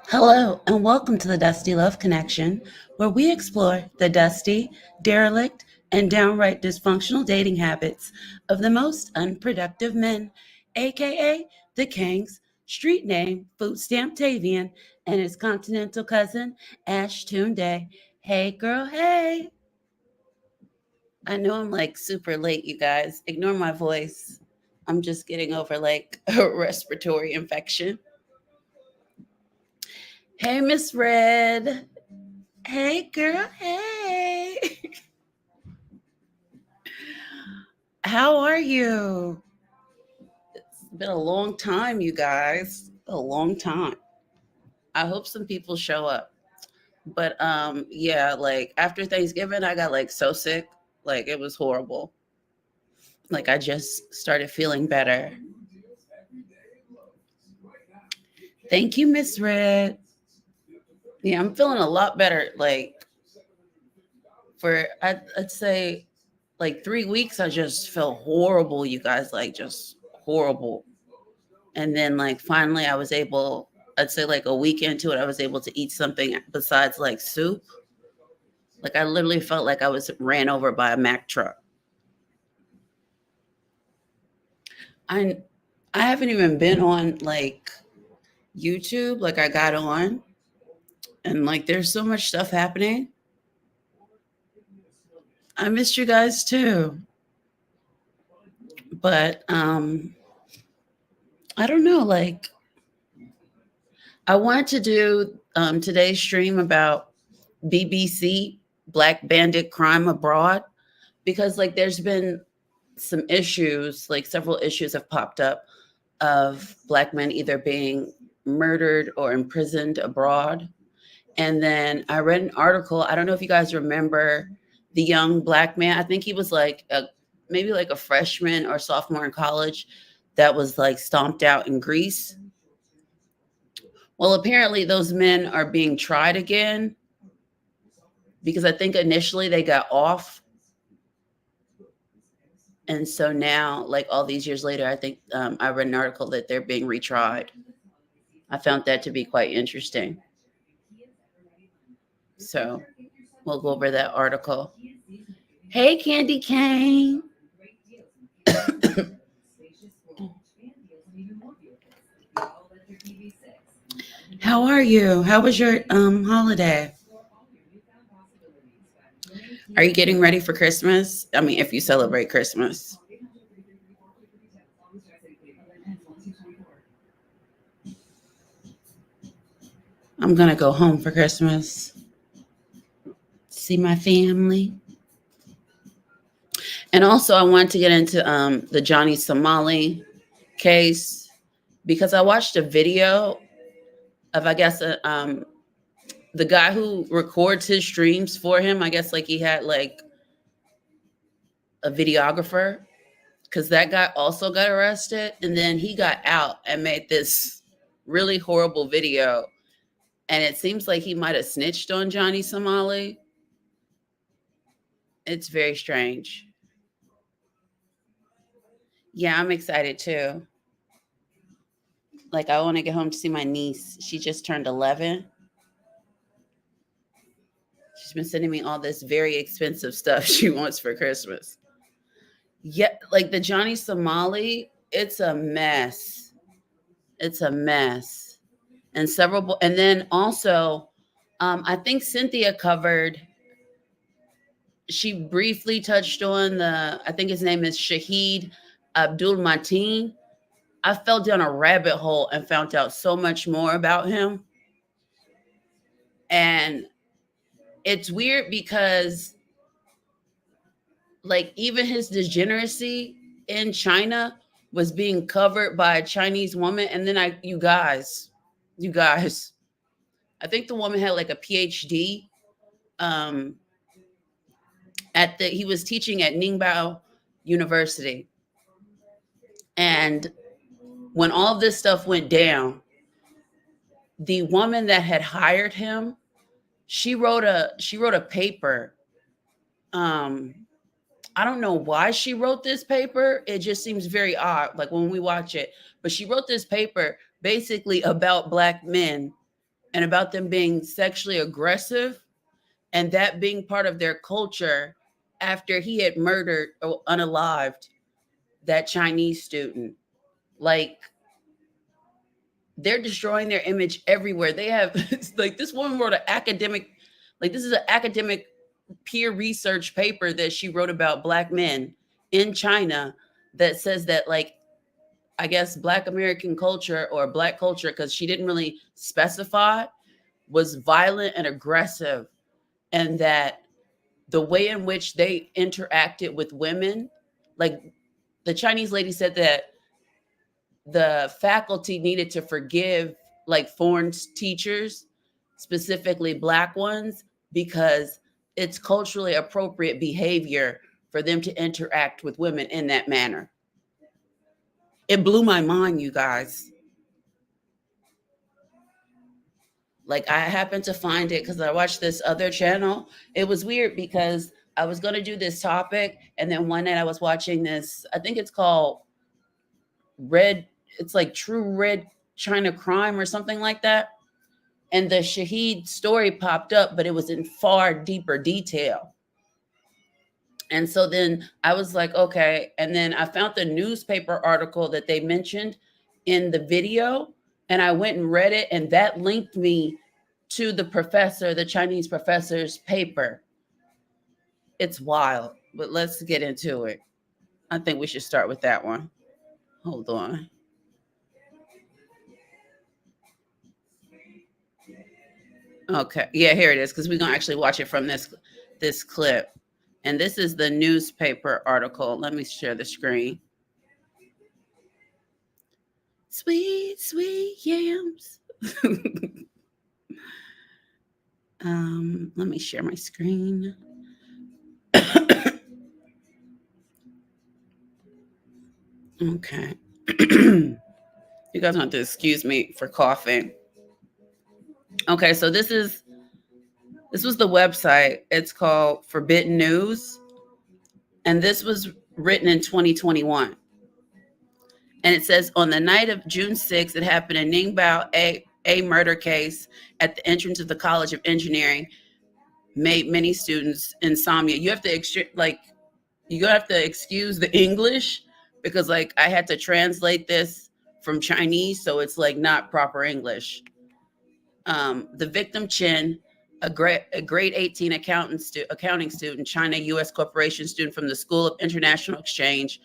Hello, and welcome to the Dusty Love Connection, where we explore the dusty, derelict, and downright dysfunctional dating habits of the most unproductive men, aka the Kangs, street name Food Stamp Tavian, and his continental cousin, Ash Tunde. Hey, girl, hey. I know I'm like super late, you guys. Ignore my voice. I'm just getting over like a respiratory infection. Hey, Miss Red. Hey, girl. Hey. How are you? It's been a long time, you guys. A long time. I hope some people show up. But yeah, like after Thanksgiving I got like so sick. Like it was horrible. Like I just started feeling better. Thank you, Miss Red. Yeah, I'm feeling a lot better. Like for I'd say like 3 weeks I just felt horrible, you guys, like just horrible. And then like finally I was able, I'd say like a week into it, I was able to eat something besides like soup. Like I literally felt like I was ran over by a Mack truck. I I haven't even been on like YouTube. Like I got on and like there's so much stuff happening. I missed you guys too. But I don't know, like I wanted to do today's stream about BBC, Black Bandit Crime Abroad, because like there's been some issues, like several issues have popped up of Black men either being murdered or imprisoned abroad. And then I read an article. I don't know if you guys remember the young Black man. I think he was like maybe like a freshman or sophomore in college that was like stomped out in Greece. Well, apparently those men are being tried again because I think initially they got off. And so now, like all these years later, I think I read an article that they're being retried. I found that to be quite interesting. So we'll go over that article. Hey, Candy Cane. How are you? How was your holiday? Are you getting ready for Christmas? I mean, if you celebrate Christmas. I'm going to go home for Christmas. See my family. And also, I wanted to get into the Johnny Somali case because I watched a video of, I guess, the guy who records his streams for him. I guess like he had like a videographer because that guy also got arrested and then he got out and made this really horrible video. And it seems like he might have snitched on Johnny Somali. It's very strange. Yeah, I'm excited too. Like, I want to get home to see my niece. She just turned 11. She's been sending me all this very expensive stuff she wants for Christmas. Yeah, like the Johnny Somali, it's a mess. It's a mess. And several, and then also, I think Cynthia covered, she briefly touched on I think his name is Shahid Abdul Mateen. I fell down a rabbit hole and found out so much more about him. And it's weird because like even his degeneracy in China was being covered by a Chinese woman. And then you guys, I think the woman had like a PhD. Um, he was teaching at Ningbo University. And when all this stuff went down, the woman that had hired him, she wrote a paper. I don't know why she wrote this paper. It just seems very odd, like when we watch it. But she wrote this paper basically about Black men and about them being sexually aggressive and that being part of their culture after he had murdered or unalived that Chinese student. Like, they're destroying their image everywhere. They have, it's like this woman wrote an academic, like, this is an academic peer research paper that she wrote about Black men in China that says that, like, I guess Black American culture or Black culture, because she didn't really specify, was violent and aggressive, and that the way in which they interacted with women, like the Chinese lady said that the faculty needed to forgive like foreign teachers, specifically Black ones, because it's culturally appropriate behavior for them to interact with women in that manner. It blew my mind, you guys. Like, I happened to find it because I watched this other channel. It was weird because I was going to do this topic, and then one night I was watching this, I think it's called Red, it's like True Red China Crime or something like that. And the Shahid story popped up, but it was in far deeper detail. And so then I was like, okay. And then I found the newspaper article that they mentioned in the video, and I went and read it, and that linked me to the professor, the Chinese professor's paper. It's wild, but let's get into it. I think we should start with that one. Hold on. Okay. Yeah, here it is, because we're gonna actually watch it from this clip. And this is the newspaper article. Let me share the screen. Sweet, sweet yams. Let me share my screen. Okay. You guys want to excuse me for coughing. Okay, so this was the website. It's called Forbidden News, and this was written in 2021. And it says, on the night of June 6th, it happened in Ningbao, a murder case at the entrance of the College of Engineering made many students insomnia. You have to excuse the English, because like I had to translate this from Chinese, so it's like not proper English. The victim Chen, a grade 18 accounting student, China U.S. corporation student from the School of International Exchange.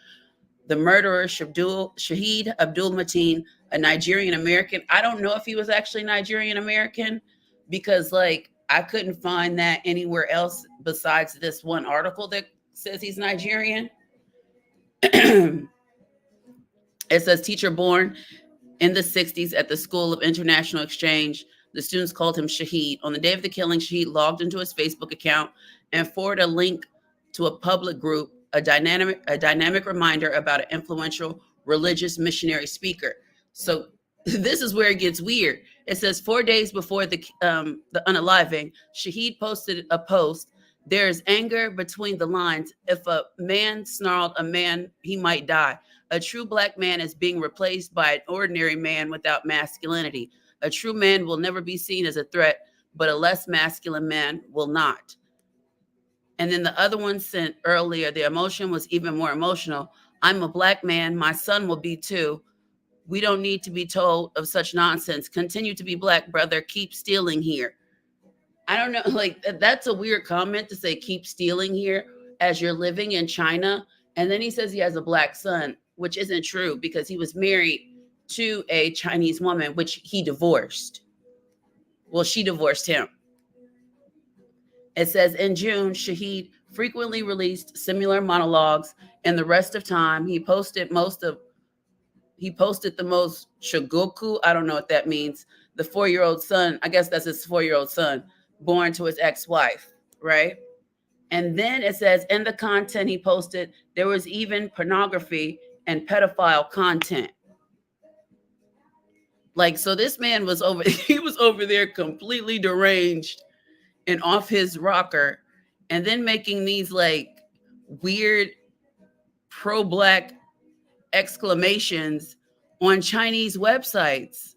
The murderer, Shahid Abdul Mateen, a Nigerian American. I don't know if he was actually Nigerian American, because like I couldn't find that anywhere else besides this one article that says he's Nigerian. It says teacher born in the 60s at the School of International Exchange. The students called him Shahid. On the day of the killing, Shahid logged into his Facebook account and forwarded a link to a public group, a dynamic reminder about an influential religious missionary speaker. So this is where it gets weird. It says 4 days before the unaliving, Shahid posted a post. There is anger between the lines. If a man snarled a man, he might die. A true Black man is being replaced by an ordinary man without masculinity. A true man will never be seen as a threat, but a less masculine man will not. And then the other one sent earlier, the emotion was even more emotional. I'm a Black man. My son will be too. We don't need to be told of such nonsense. Continue to be Black, brother. Keep stealing here. I don't know. Like, that's a weird comment to say, keep stealing here as you're living in China. And then he says he has a Black son, which isn't true, because he was married to a Chinese woman, which he divorced. Well, she divorced him. It says in June, Shahid frequently released similar monologues, and the rest of time he posted the most Shogoku. I don't know what that means. The 4-year-old son, I guess that's his 4-year-old son, born to his ex-wife, right? And then it says in the content he posted, there was even pornography and pedophile content. Like, so this man was he was over there completely deranged and off his rocker, and then making these like weird pro-black exclamations on Chinese websites.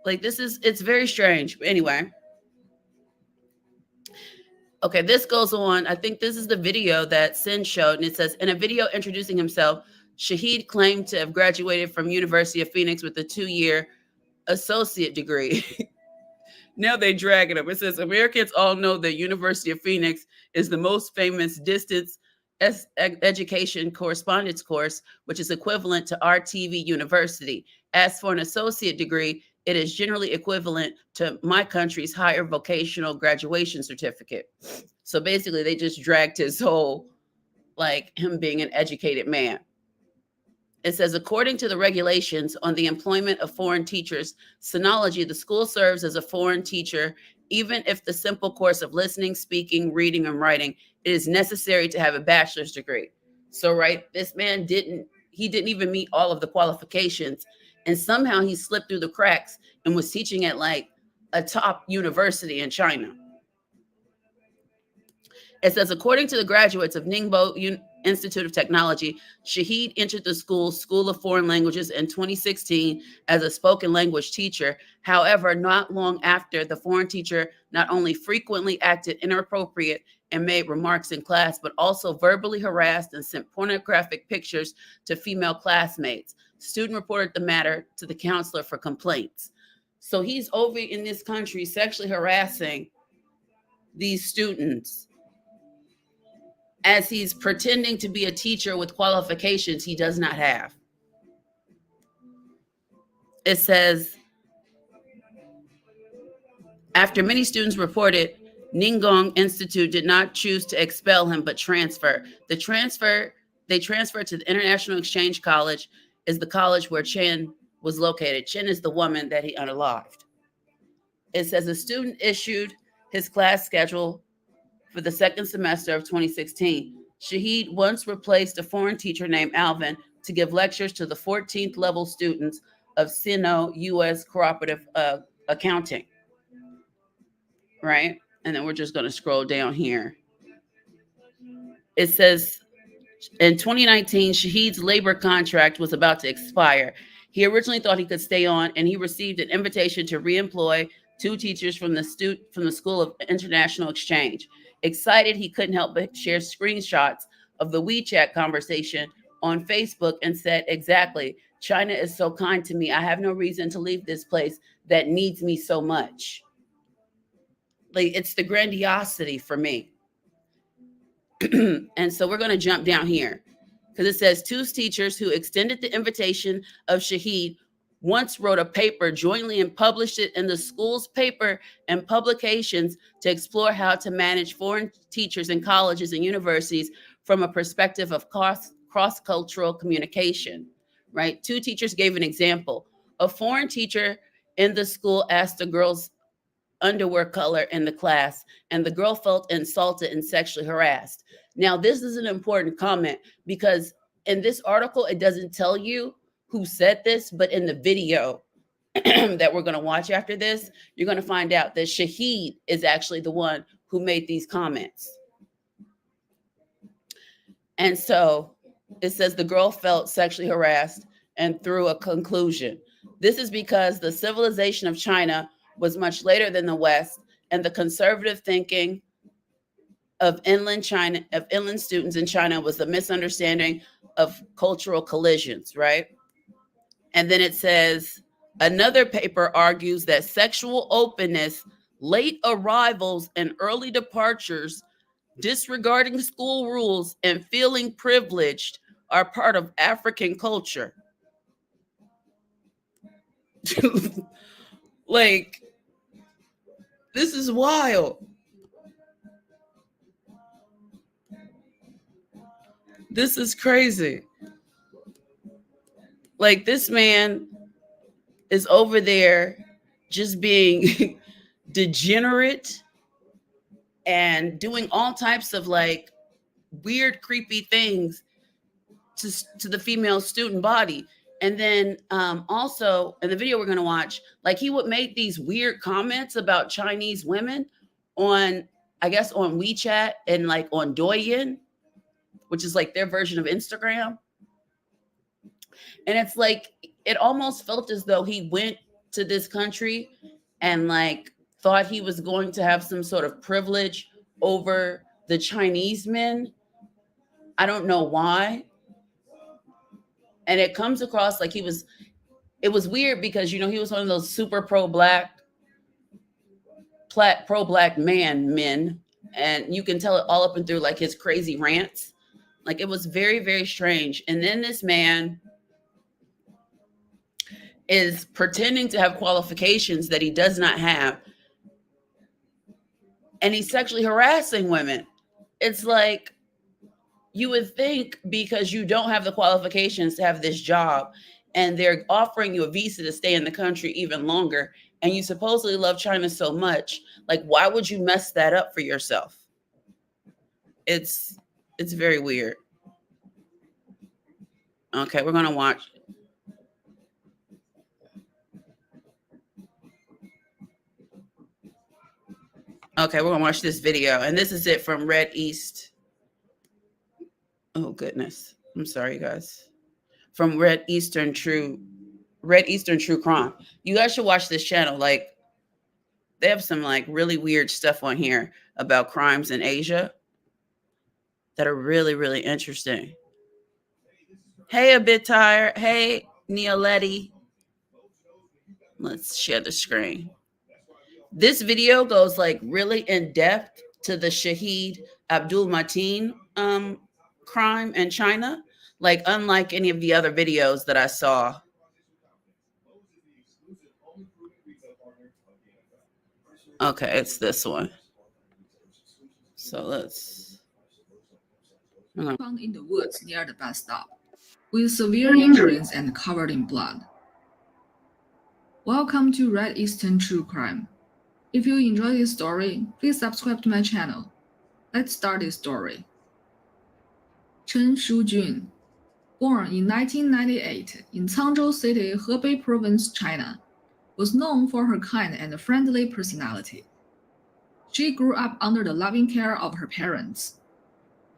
Like it's very strange. But anyway. Okay, this goes on. I think this is the video that Sin showed, and it says, in a video introducing himself, Shahid claimed to have graduated from University of Phoenix with a 2-year associate degree. Now they dragging him. It says, Americans all know that University of Phoenix is the most famous distance education correspondence course, which is equivalent to RTV University. As for an associate degree, it is generally equivalent to my country's higher vocational graduation certificate. So basically, they just dragged his whole, like, him being an educated man. It says, according to the regulations on the employment of foreign teachers, Sinology, the school serves as a foreign teacher, even if the simple course of listening, speaking, reading, and writing, it is necessary to have a bachelor's degree. So, right, this man didn't even meet all of the qualifications. And somehow he slipped through the cracks and was teaching at like a top university in China. It says, according to the graduates of Ningbo Institute of Technology, Shahid entered the School of Foreign Languages in 2016 as a spoken language teacher. However, not long after, the foreign teacher not only frequently acted inappropriate and made remarks in class, but also verbally harassed and sent pornographic pictures to female classmates. Student reported the matter to the counselor for complaints. So he's over in this country sexually harassing these students as he's pretending to be a teacher with qualifications he does not have. It says, after many students reported, Ningong Institute did not choose to expel him, but transfer. They transferred to the International Exchange College, is the college where Chen was located. Chen is the woman that he unalived. It says a student issued his class schedule for the second semester of 2016. Shahid once replaced a foreign teacher named Alvin to give lectures to the 14th level students of Sino U.S. Cooperative Accounting. Right? And then we're just going to scroll down here. It says, in 2019, Shahid's labor contract was about to expire. He originally thought he could stay on, and he received an invitation to reemploy 2 teachers from the School of International Exchange. Excited, he couldn't help but share screenshots of the WeChat conversation on Facebook and said, exactly, China is so kind to me. I have no reason to leave this place that needs me so much. Like, it's the grandiosity for me. And so we're going to jump down here because it says 2 teachers who extended the invitation of Shahid once wrote a paper jointly and published it in the school's paper and publications to explore how to manage foreign teachers in colleges and universities from a perspective of cross-cultural communication, right? 2 teachers gave an example. A foreign teacher in the school asked the girl's underwear color in the class, and the girl felt insulted and sexually harassed. Now, this is an important comment because in this article, it doesn't tell you who said this, but in the video that we're going to watch after this, you're going to find out that Shahid is actually the one who made these comments. And so it says the girl felt sexually harassed and drew a conclusion. This is because the civilization of China was much later than the West, and the conservative thinking of inland students in China was the misunderstanding of cultural collisions, right? And then it says, another paper argues that sexual openness, late arrivals, and early departures, disregarding school rules, and feeling privileged are part of African culture. Like, this is wild. This is crazy. Like, this man is over there just being degenerate and doing all types of like weird, creepy things to the female student body. And then also in the video we're going to watch, like he would make these weird comments about Chinese women on, I guess on WeChat and like on Douyin, which is like their version of Instagram. And it's like, it almost felt as though he went to this country and like thought he was going to have some sort of privilege over the Chinese men. I don't know why. And it comes across like it was weird because, you know, he was one of those super pro black men. And you can tell it all up and through like his crazy rants. Like it was very, very strange. And then this man is pretending to have qualifications that he does not have. And he's sexually harassing women. It's like, you would think because you don't have the qualifications to have this job and they're offering you a visa to stay in the country even longer, and you supposedly love China so much, like, why would you mess that up for yourself? It's very weird. Okay, we're going to watch. Okay, we're going to watch this video. And this is it from Red East. Oh, goodness. I'm sorry, guys. From Red Eastern True Crime. You guys should watch this channel. Like, they have some like really weird stuff on here about crimes in Asia that are really, really interesting. Hey, a bit tired. Hey, Neoletti. Let's share the screen. This video goes like really in depth to the Shahid Abdul Mateen crime in China, like unlike any of the other videos that I saw. Okay, it's this one. So let's. Found in the woods near the bus stop, with severe injuries and covered in blood. Welcome to Red Eastern True Crime. If you enjoy this story, please subscribe to my channel. Let's start this story. Chen Shujun, born in 1998 in Cangzhou City, Hebei Province, China, was known for her kind and friendly personality. She grew up under the loving care of her parents.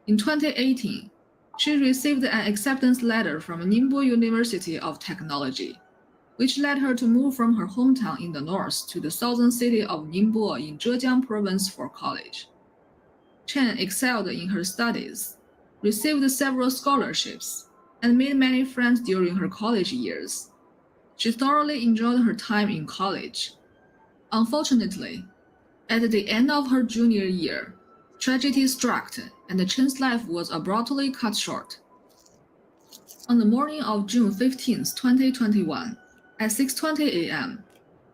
In 2018, she received an acceptance letter from Ningbo University of Technology, which led her to move from her hometown in the north to the southern city of Ningbo in Zhejiang Province for college. Chen excelled in her studies, received several scholarships, and made many friends during her college years. She thoroughly enjoyed her time in college. Unfortunately, at the end of her junior year, tragedy struck and Chen's life was abruptly cut short. On the morning of June 15, 2021, at 6:20 a.m.,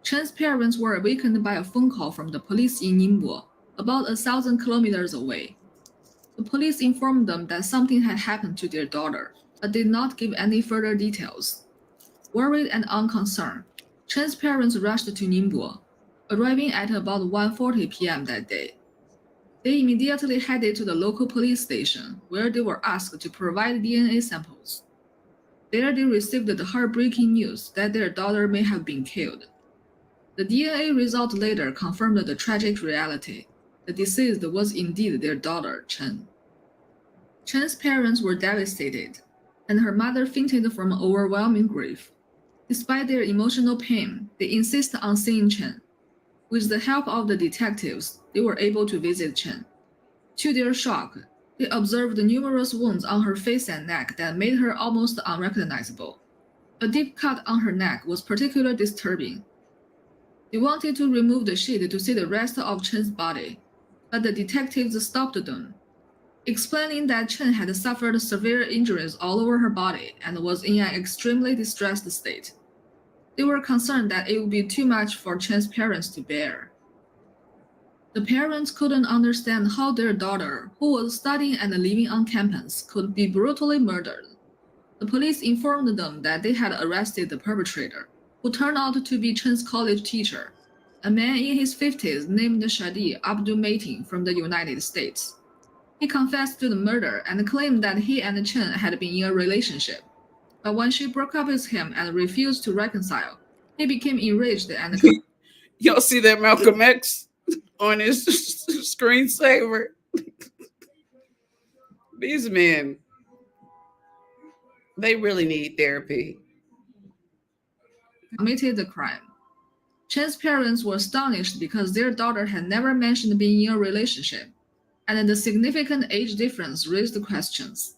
Chen's parents were awakened by a phone call from the police in Ningbo, about 1,000 kilometers away. The police informed them that something had happened to their daughter, but did not give any further details. Worried and unconcerned, Chen's parents rushed to Ningbo, arriving at about 1:40 p.m. that day. They immediately headed to the local police station, where they were asked to provide DNA samples. There they received the heartbreaking news that their daughter may have been killed. The DNA result later confirmed the tragic reality. The deceased was indeed their daughter, Chen. Chen's parents were devastated, and her mother fainted from overwhelming grief. Despite their emotional pain, they insisted on seeing Chen. With the help of the detectives, they were able to visit Chen. To their shock, they observed numerous wounds on her face and neck that made her almost unrecognizable. A deep cut on her neck was particularly disturbing. They wanted to remove the sheet to see the rest of Chen's body, but the detectives stopped them, explaining that Chen had suffered severe injuries all over her body and was in an extremely distressed state. They were concerned that it would be too much for Chen's parents to bear. The parents couldn't understand how their daughter, who was studying and living on campus, could be brutally murdered. The police informed them that they had arrested the perpetrator, who turned out to be Chen's college teacher, a man in his 50s named Shahid Abdul Mateen from the United States. He confessed to the murder and claimed that he and Chen had been in a relationship. But when she broke up with him and refused to reconcile, he became enraged and... Y'all see that, Malcolm X? on his screensaver. These men, they really need therapy. Committed the crime. Chen's parents were astonished because their daughter had never mentioned being in a relationship, and the significant age difference raised questions.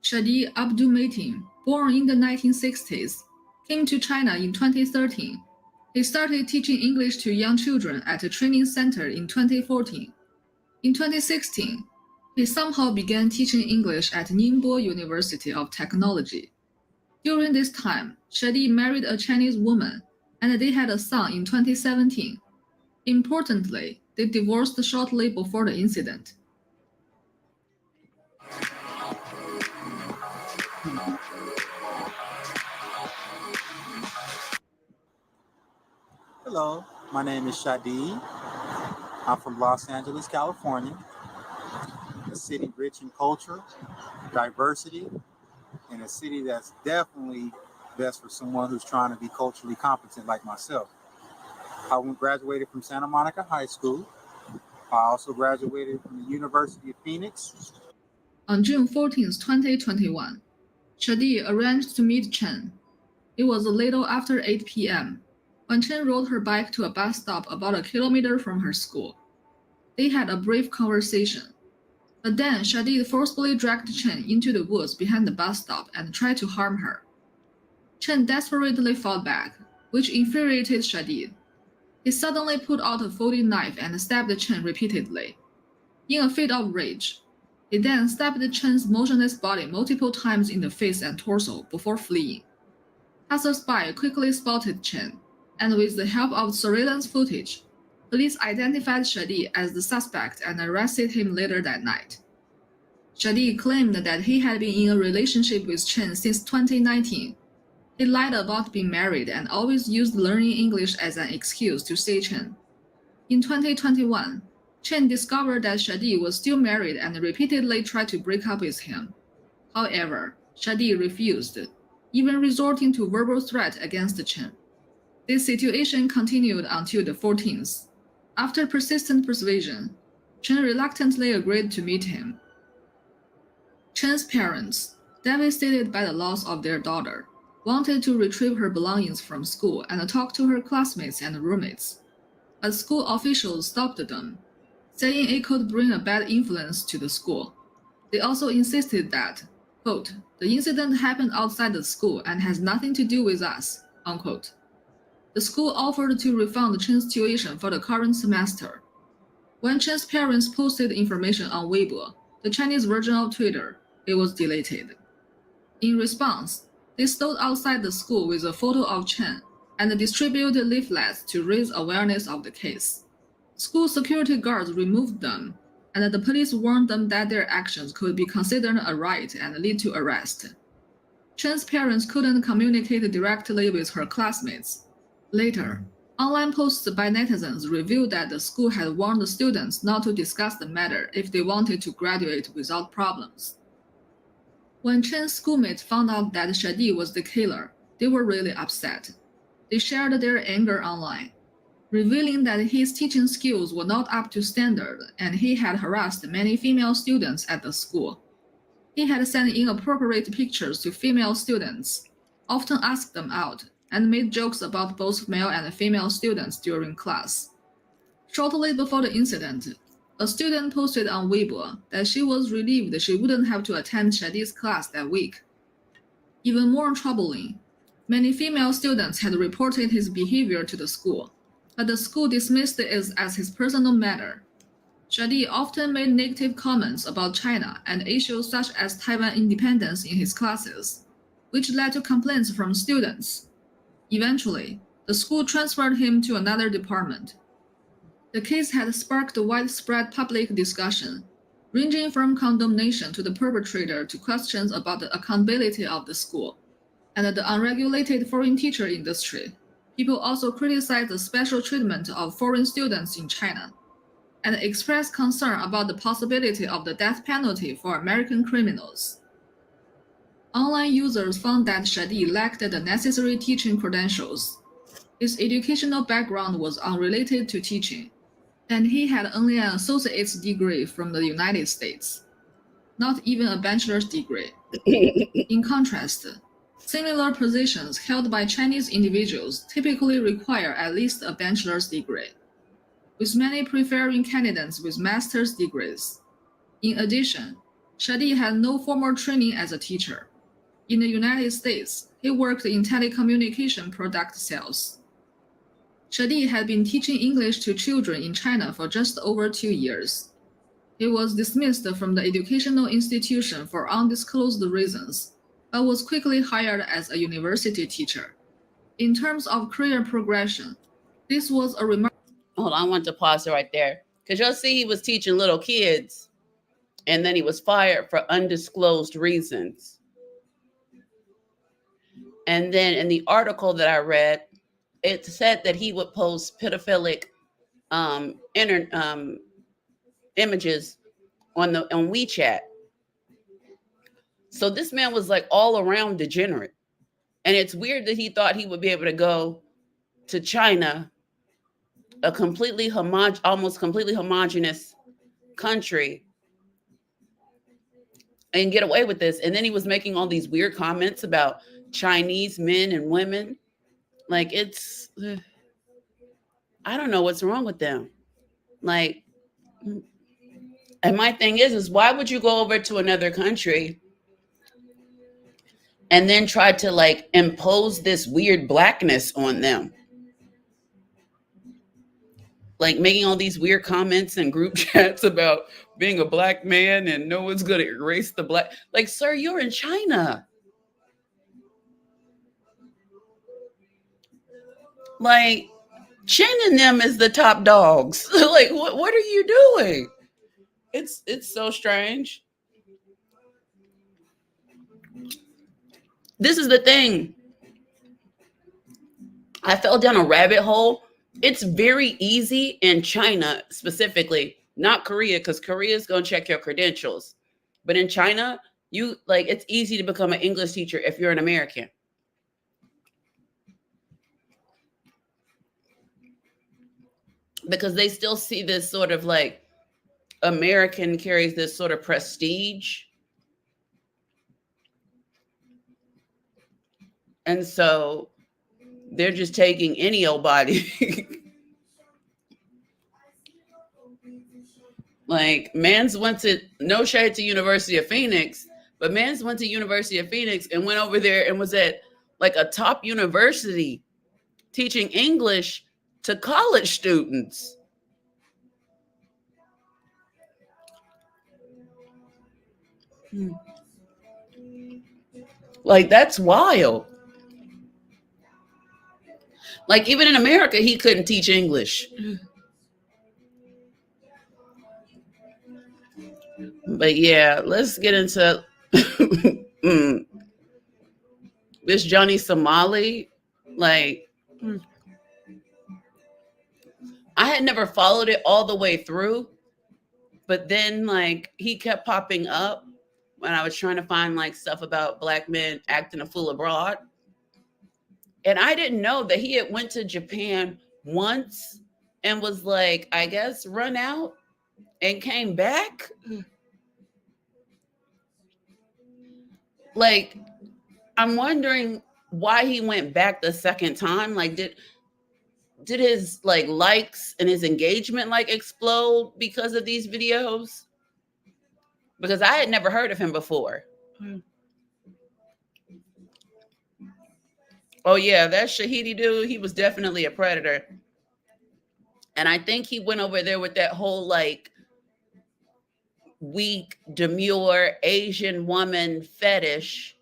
Shadi Abdul Mateen, born in the 1960s, came to China in 2013. He started teaching English to young children at a training center in 2014. In 2016, he somehow began teaching English at Ningbo University of Technology. During this time, Shadi married a Chinese woman, and they had a son in 2017. Importantly, they divorced shortly before the incident. Hello, my name is Shadi. I'm from Los Angeles, California, a city rich in culture, diversity, and a city that's definitely best for someone who's trying to be culturally competent like myself. I graduated from Santa Monica High School. I also graduated from the University of Phoenix. On June 14, 2021, Shadi arranged to meet Chen. It was a little after 8 p.m. when Chen rode her bike to a bus stop about a kilometer from her school. They had a brief conversation, but then Shadi forcibly dragged Chen into the woods behind the bus stop and tried to harm her. Chen desperately fought back, which infuriated Shadi. He suddenly pulled out a folding knife and stabbed Chen repeatedly. In a fit of rage, he then stabbed Chen's motionless body multiple times in the face and torso before fleeing. Passers-by quickly spotted Chen, and with the help of surveillance footage, police identified Shadi as the suspect and arrested him later that night. Shadi claimed that he had been in a relationship with Chen since 2019. He lied about being married and always used learning English as an excuse to see Chen. In 2021, Chen discovered that Shadi was still married and repeatedly tried to break up with him. However, Shadi refused, even resorting to verbal threats against Chen. This situation continued until the 14th. After persistent persuasion, Chen reluctantly agreed to meet him. Chen's parents, devastated by the loss of their daughter, wanted to retrieve her belongings from school and talk to her classmates and roommates. But school officials stopped them, saying it could bring a bad influence to the school. They also insisted that, quote, the incident happened outside the school and has nothing to do with us, unquote. The school offered to refund Chen's tuition for the current semester. When Chen's parents posted information on Weibo, the Chinese version of Twitter, it was deleted. In response, they stood outside the school with a photo of Chen and distributed leaflets to raise awareness of the case. School security guards removed them, and the police warned them that their actions could be considered a riot and lead to arrest. Chen's parents couldn't communicate directly with her classmates. Later, online posts by netizens revealed that the school had warned the students not to discuss the matter if they wanted to graduate without problems. When Chen's schoolmates found out that Shadi was the killer, they were really upset. They shared their anger online, revealing that his teaching skills were not up to standard and he had harassed many female students at the school. He had sent inappropriate pictures to female students, often asked them out, and made jokes about both male and female students during class. Shortly before the incident, a student posted on Weibo that she was relieved she wouldn't have to attend Shadi's class that week. Even more troubling, many female students had reported his behavior to the school, but the school dismissed it as his personal matter. Shadi often made negative comments about China and issues such as Taiwan independence in his classes, which led to complaints from students. Eventually, the school transferred him to another department. The case had sparked widespread public discussion, ranging from condemnation to the perpetrator to questions about the accountability of the school and the unregulated foreign teacher industry. People also criticized the special treatment of foreign students in China and expressed concern about the possibility of the death penalty for American criminals. Online users found that Shadi lacked the necessary teaching credentials. His educational background was unrelated to teaching, and he had only an associate's degree from the United States, not even a bachelor's degree. In contrast, similar positions held by Chinese individuals typically require at least a bachelor's degree, with many preferring candidates with master's degrees. In addition, Shadi had no formal training as a teacher. In the United States, he worked in telecommunication product sales. Shadi had been teaching English to children in China for just over 2 years. He was dismissed from the educational institution for undisclosed reasons, but was quickly hired as a university teacher. In terms of career progression, this was a remarkable. Hold on, I want to pause it right there. Because you'll see he was teaching little kids, and then he was fired for undisclosed reasons. And then in the article that I read, it said that he would post pedophilic images on WeChat. So this man was like all around degenerate. And it's weird that he thought he would be able to go to China, a almost completely homogenous country, and get away with this. And then he was making all these weird comments about Chinese men and women. Like, I don't know what's wrong with them. Like, and my thing is why would you go over to another country and then try to like impose this weird blackness on them? Like making all these weird comments in group chats about being a black man and no one's going to erase the black. Like, sir, you're in China. Like, Chen and them is the top dogs. Like, what are you doing? It's so strange. This is the thing. I fell down a rabbit hole. It's very easy in China specifically, not Korea, because Korea is going to check your credentials. But in China, it's easy to become an English teacher if you're an American. Because they still see this sort of like American carries this sort of prestige. And so they're just taking any old body. Like, mans went to, no shade to University of Phoenix, but mans went to University of Phoenix and went over there and was at like a top university teaching English to college students. Like, that's wild. Like, even in America, he couldn't teach English. But yeah, let's get into this Johnny Somali. Like, I had never followed it all the way through, but then like he kept popping up when I was trying to find like stuff about black men acting a fool abroad. And I didn't know that he had went to Japan once and was like, I guess, run out and came back. Like, I'm wondering why he went back the second time. Like, did his like likes and his engagement like explode because of these videos? Because I had never heard of him before. Oh yeah, that Shahidi dude, he was definitely a predator. And I think he went over there with that whole like weak, demure Asian woman fetish.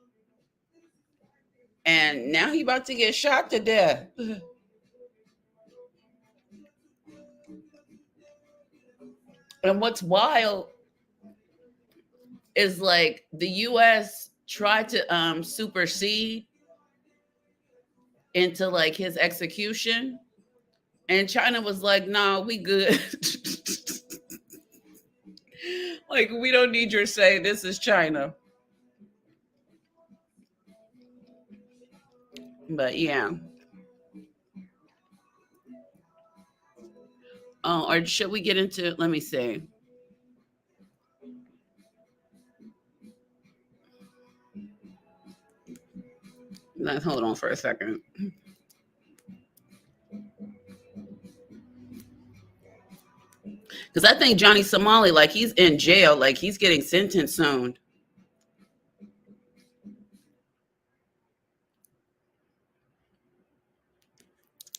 And now he about to get shot to death. And what's wild is like the US tried to supersede into like his execution. And China was like, nah, we good. Like, we don't need your say. This is China. But yeah. Oh, or should we get into? Let me see. Hold on for a second. Because I think Johnny Somali, like he's in jail, like he's getting sentenced soon.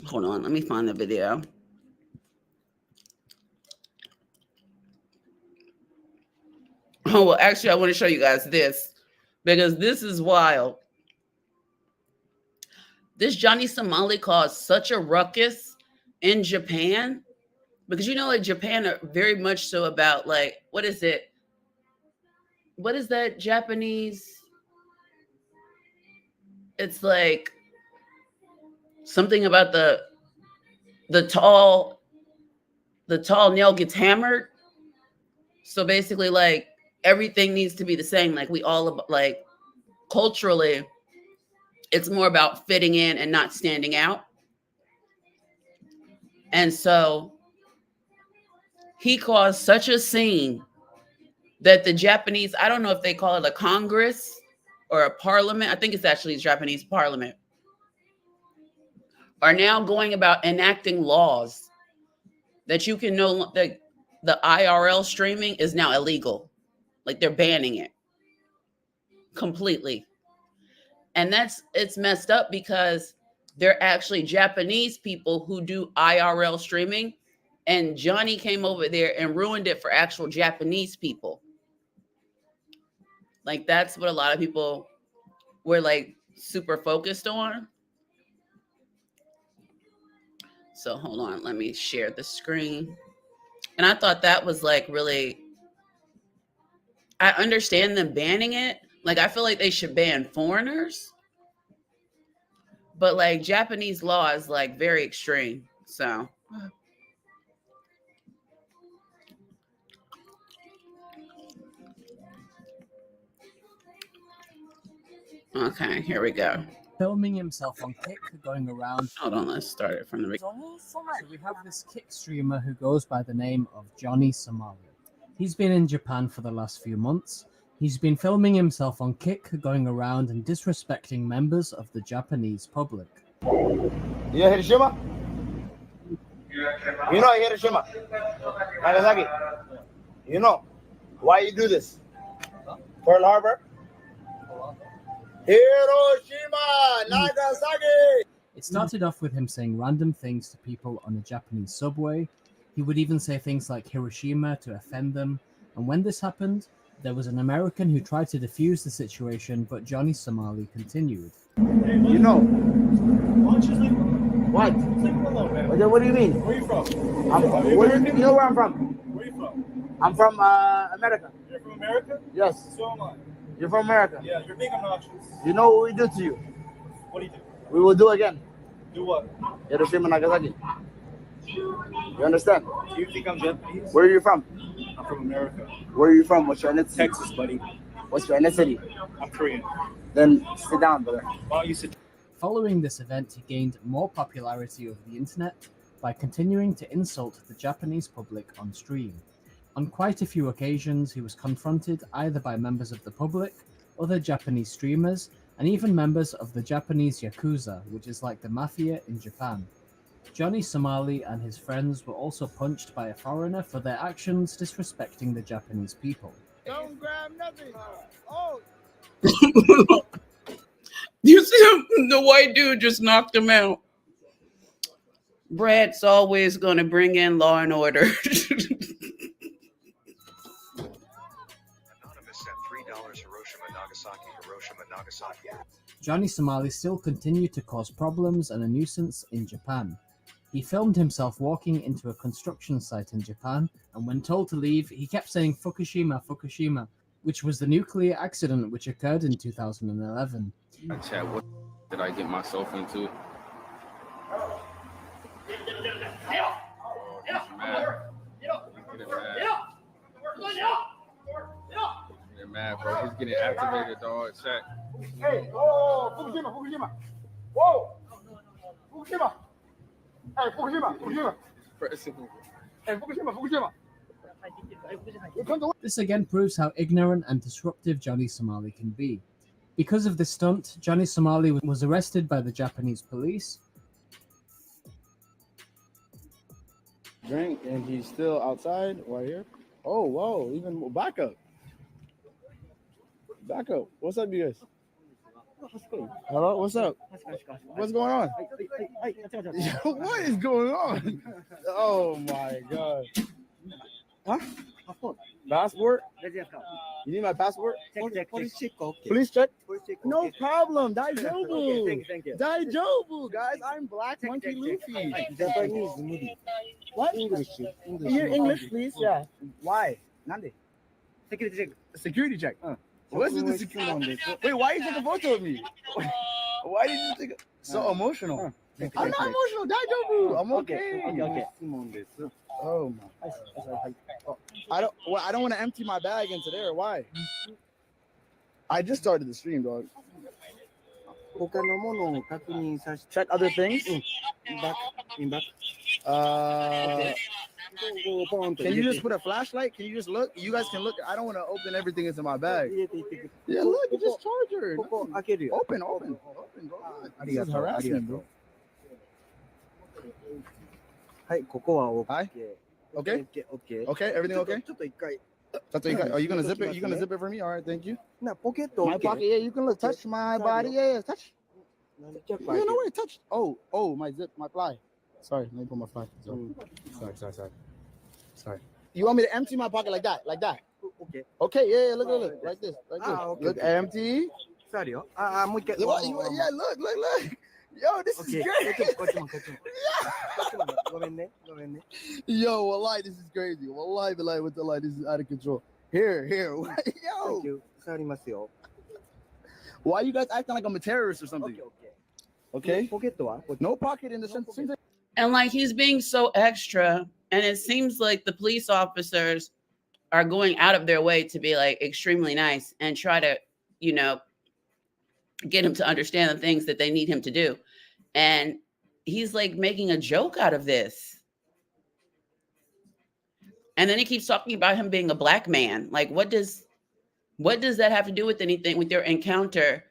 Hold on, let me find the video. Oh, well, actually, I want to show you guys this because this is wild. This Johnny Somali caused such a ruckus in Japan because you know, like Japan are very much so about like, what is it? What is that Japanese? It's like something about the tall nail gets hammered. So basically, like everything needs to be the same. Like we all like culturally, it's more about fitting in and not standing out. And so he caused such a scene that the Japanese, I don't know if they call it a Congress or a parliament. I think it's actually a Japanese parliament, are now going about enacting laws that you can know that the IRL streaming is now illegal. Like they're banning it completely. And it's messed up because they're actually Japanese people who do IRL streaming. And Johnny came over there and ruined it for actual Japanese people. Like that's what a lot of people were like super focused on. So hold on, let me share the screen. And I thought that was like really, I understand them banning it. Like I feel like they should ban foreigners. But like Japanese law is like very extreme. So okay, here we go. Filming himself on Kick, going around. Hold on, let's start it from the beginning. So we have this Kick streamer who goes by the name of Johnny Somali. He's been in Japan for the last few months. He's been filming himself on Kick, going around and disrespecting members of the Japanese public. You know Hiroshima? You know Hiroshima? Nagasaki? You know why you do this? Pearl Harbor? Hiroshima! Nagasaki! It started off with him saying random things to people on a Japanese subway. He would even say things like Hiroshima to offend them. And when this happened, there was an American who tried to defuse the situation, but Johnny Somali continued. You know. What? What do you mean? Where are you from? You know where I'm from? Where are you from? I'm from America. You're from America? Yes. So am I. You're from America? Yeah, you're being obnoxious. You know what we do to you? What do you do? We will do again. Do what? Hiroshima, Nagasaki. You understand? Do you think I'm Japanese? Where are you from? I'm from America. Where are you from? What's your ethnicity? Texas, buddy. What's your ethnicity? I'm Korean. Then sit down, brother. Why don't you sit? Following this event, he gained more popularity over the internet by continuing to insult the Japanese public on stream. On quite a few occasions, he was confronted either by members of the public, other Japanese streamers, and even members of the Japanese Yakuza, which is like the mafia in Japan. Johnny Somali and his friends were also punched by a foreigner for their actions disrespecting the Japanese people. Don't grab nothing. Oh. You see him, the white dude just knocked him out. Brad's always going to bring in law and order. Anonymous sent $3 Hiroshima, Nagasaki. Johnny Somali still continued to cause problems and a nuisance in Japan. He filmed himself walking into a construction site in Japan, and when told to leave, he kept saying Fukushima, Fukushima, which was the nuclear accident which occurred in 2011. Chat, what did I get myself into? Get mad, bro. He's getting activated, dog. Check. Hey, oh, Fukushima, Fukushima. Whoa. Fukushima. Hey, Fukushima, Fukushima. This again proves how ignorant and disruptive Johnny Somali can be. Because of this stunt, Johnny Somali was arrested by the Japanese police. Drink and he's still outside right here. Oh, whoa, even more. Back up. Back up. What's up, you guys? Hello, what's up? What's going on? What is going on? Oh my god. Huh? Passport? You need my passport? Police check? No problem. Daijobu. Daijobu, guys. I'm Black Monkey Luffy. Japanese. What? English. Here, English, please. Yeah. Why? Security check. Security check. What's with the security? Wait, why you take a photo of me? Why did you take a... So emotional. I'm not emotional. Daijobu. I'm okay. Oh my. I don't want to empty my bag into there. Why? I just started the stream, dog. Check other things. In back. Can you just put a flashlight? Can you just look? You guys can look. I don't want to open everything into my bag. Yeah, look, it's just charger. Open. Go on. This is harassment, bro. Hi. Okay. Okay. Everything okay? Are you gonna zip it? You gonna zip it for me? All right. Thank you. My pocket. Yeah. You can look. Touch my body. Yeah. Touch. Yeah. No way. Touch. Oh. My zip. My fly. Sorry. Let me put my fly. Sorry. You want me to empty my pocket like that? Okay. Yeah. Look. Like this. Okay. Look. Empty. Yeah. Look. Yo, this is great. Yo, wallahi, this is crazy. Wallahi, with the light, this is out of control. Here. Yo. Why you guys acting like I'm a terrorist or something? Okay. No pocket in the sense. And like he's being so extra, and it seems like the police officers are going out of their way to be like extremely nice and try to, get him to understand the things that they need him to do. And he's like making a joke out of this. And then he keeps talking about him being a black man. Like, what does that have to do with anything, with your encounter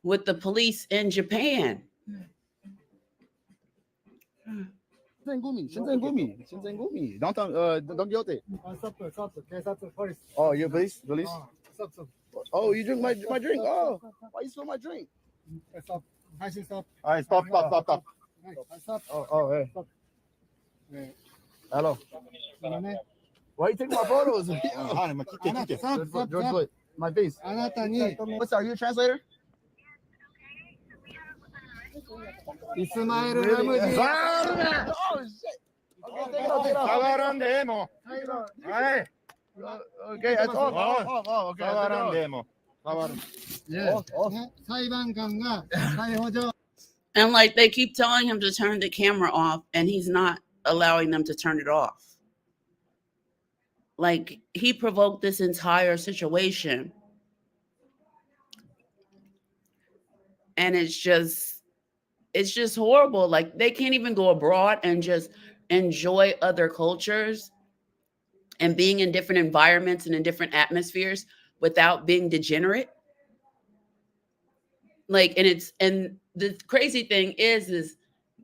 with the police in Japan? Shinzengumi. Don't guilty. Oh, you police? Oh, you drink my drink. Oh, why you spill my drink? All right, stop. Oh, hey. Hello. Why you taking my photos? George, my face. What's are you a translator? Oh shit. Okay, that's all. Okay. And like they keep telling him to turn the camera off, and he's not allowing them to turn it off. Like he provoked this entire situation. And it's just horrible. Like they can't even go abroad and just enjoy other cultures and being in different environments and in different atmospheres without being degenerate. Like, and the crazy thing is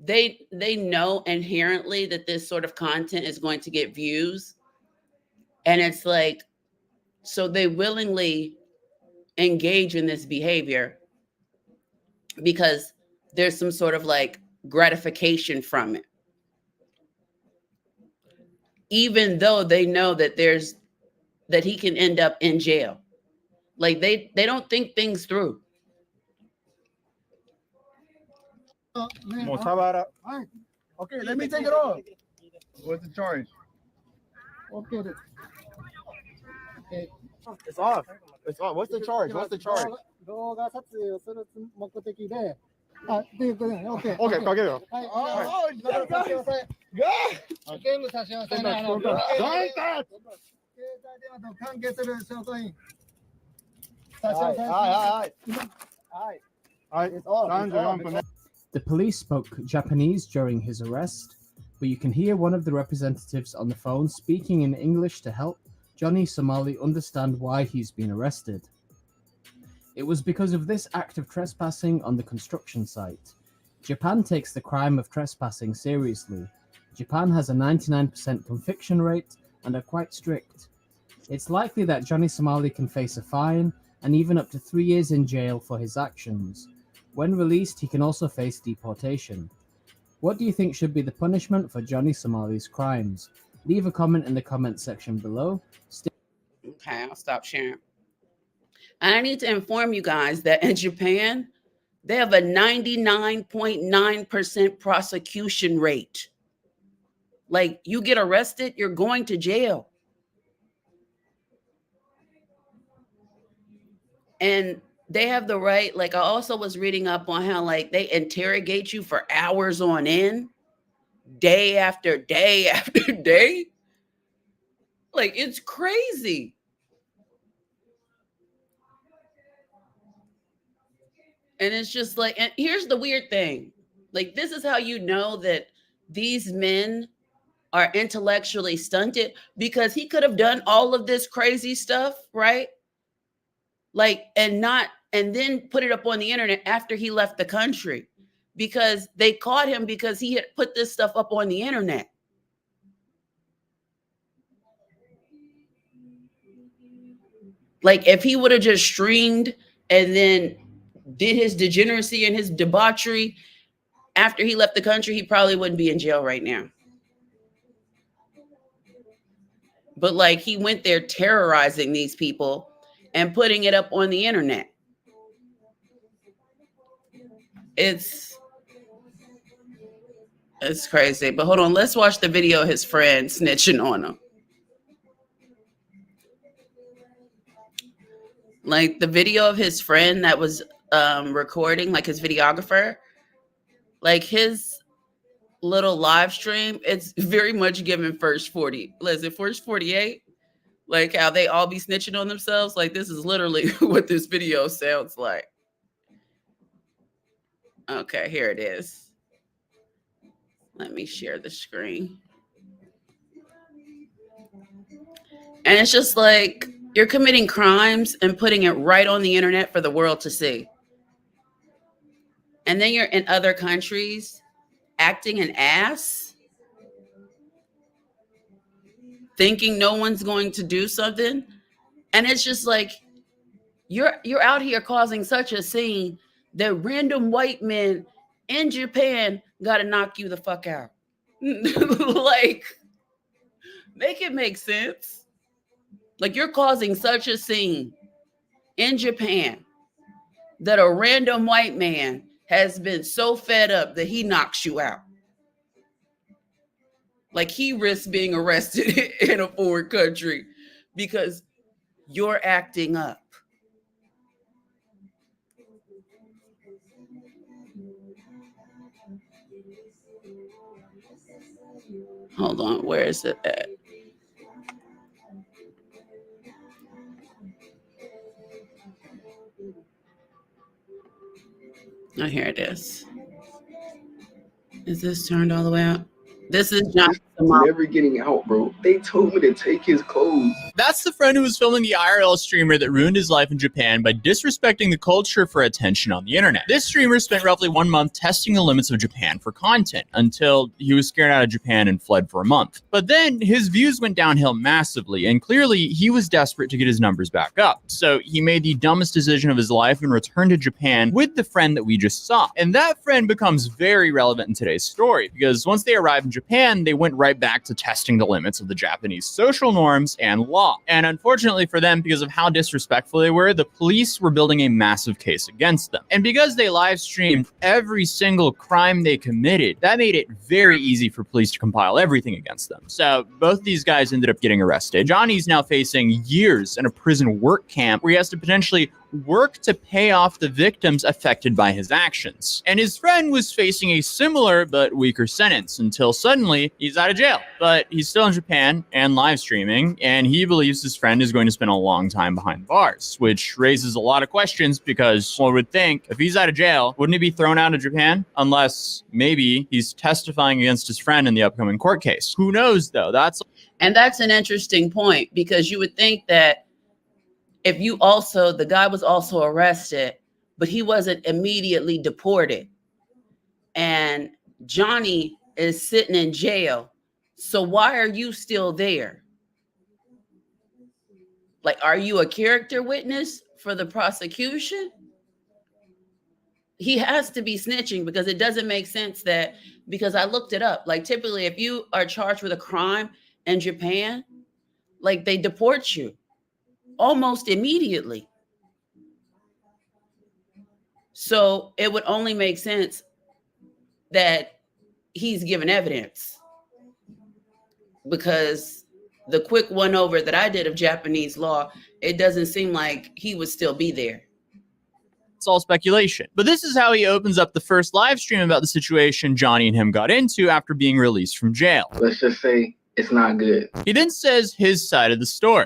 they know inherently that this sort of content is going to get views. And it's like, so they willingly engage in this behavior because there's some sort of like gratification from it. Even though they know that that he can end up in jail. Like they don't think things through. Okay, let me take it off. What's the charge? Okay. It's off. What's the charge? Okay, The police spoke Japanese during his arrest. but you can hear one of the representatives on the phone speaking in English to help Johnny Somali understand why he's been arrested. It was because of this act of trespassing on the construction site. Japan takes the crime of trespassing seriously. Japan has a 99% conviction rate and are quite strict. It's likely that Johnny Somali can face a fine and even up to 3 years in jail for his actions. When released, he can also face deportation. What do you think should be the punishment for Johnny Somali's crimes? Leave a comment in the comments section below. Okay, I'll stop sharing. And I need to inform you guys that in Japan, they have a 99.9% prosecution rate. Like, you get arrested, you're going to jail. And they have the right, like I also was reading up on how like they interrogate you for hours on end, day after day after day. Like, it's crazy. And it's just like, and here's the weird thing. Like, this is how you know that these men are intellectually stunted, because he could have done all of this crazy stuff, right? Like, and then put it up on the internet after he left the country, because they caught him because he had put this stuff up on the internet. Like, if he would have just streamed and then did his degeneracy and his debauchery after he left the country, he probably wouldn't be in jail right now. But like, he went there terrorizing these people and putting it up on the internet. It's crazy. But hold on, let's watch the video of his friend snitching on him. Like, the video of his friend that was recording, like his videographer, like his little live stream, it's very much given First 40. Listen, First 48, like how they all be snitching on themselves. Like, this is literally what this video sounds like. Okay, here it is. Let me share the screen. And it's just like, you're committing crimes and putting it right on the internet for the world to see. And then you're in other countries acting an ass, thinking no one's going to do something. And it's just like, you're out here causing such a scene that random white men in Japan got to knock you the fuck out. Like, make it make sense. Like, you're causing such a scene in Japan that a random white man has been so fed up that he knocks you out. Like, he risks being arrested in a foreign country because you're acting up. Hold on, where is it at? Oh, here it is. Is this turned all the way out? This is John. Never getting out, bro. They told me to take his clothes. That's the friend who was filming the IRL streamer that ruined his life in Japan by disrespecting the culture for attention on the internet. This streamer spent roughly 1 month testing the limits of Japan for content until he was scared out of Japan and fled for a month. But then his views went downhill massively, and clearly he was desperate to get his numbers back up. So he made the dumbest decision of his life and returned to Japan with the friend that we just saw. And that friend becomes very relevant in today's story, because once they arrived in Japan, they went right back to testing the limits of the Japanese social norms and law. And unfortunately for them, because of how disrespectful they were, the police were building a massive case against them. And because they live streamed every single crime they committed, that made it very easy for police to compile everything against them. So both of these guys ended up getting arrested. Johnny's now facing years in a prison work camp where he has to potentially work to pay off the victims affected by his actions. And his friend was facing a similar but weaker sentence until suddenly he's out of jail. But he's still in Japan and live streaming, and he believes his friend is going to spend a long time behind bars, which raises a lot of questions because one would think if he's out of jail, wouldn't he be thrown out of Japan? Unless maybe he's testifying against his friend in the upcoming court case. Who knows though? And that's an interesting point, because you would think that if the guy was also arrested, but he wasn't immediately deported, and Johnny is sitting in jail. So why are you still there? Like, are you a character witness for the prosecution? He has to be snitching, because it doesn't make sense that, because I looked it up, like typically if you are charged with a crime in Japan, like they deport you almost immediately. So it would only make sense that he's given evidence, because the quick one over that I did of Japanese law, it doesn't seem like he would still be there. It's all speculation. But this is how he opens up the first live stream about the situation Johnny and him got into after being released from jail. Let's just say it's not good. He then says his side of the story.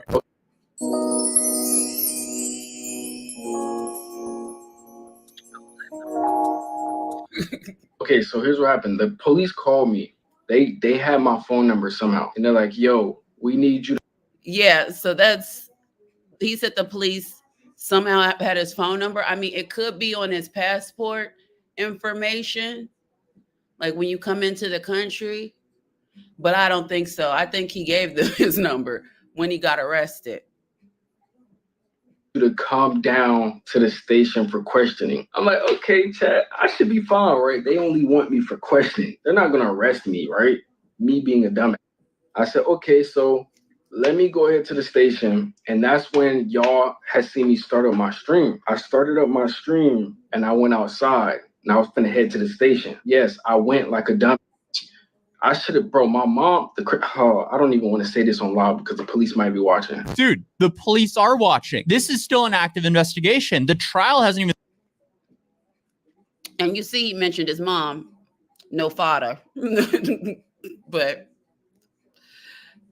Okay, so here's what happened. The police called me. They had my phone number somehow. And they're like, yo, we need you to... Yeah, so he said the police somehow had his phone number. I mean, it could be on his passport information, like when you come into the country, but I don't think so. I think he gave them his number when he got arrested. To come down to the station for questioning. I'm like, okay, chat, I should be fine, right? They only want me for questioning. They're not gonna arrest me, right? Me being a dumbass. I said, okay, so let me go ahead to the station. And that's when y'all had seen me start up my stream. I started up my stream and I went outside and I was finna head to the station. Yes, I went like a dumbass. I should have, bro, my mom, I don't even want to say this on live because the police might be watching. Dude, the police are watching. This is still an active investigation. The trial hasn't even... And you see, he mentioned his mom, no father, but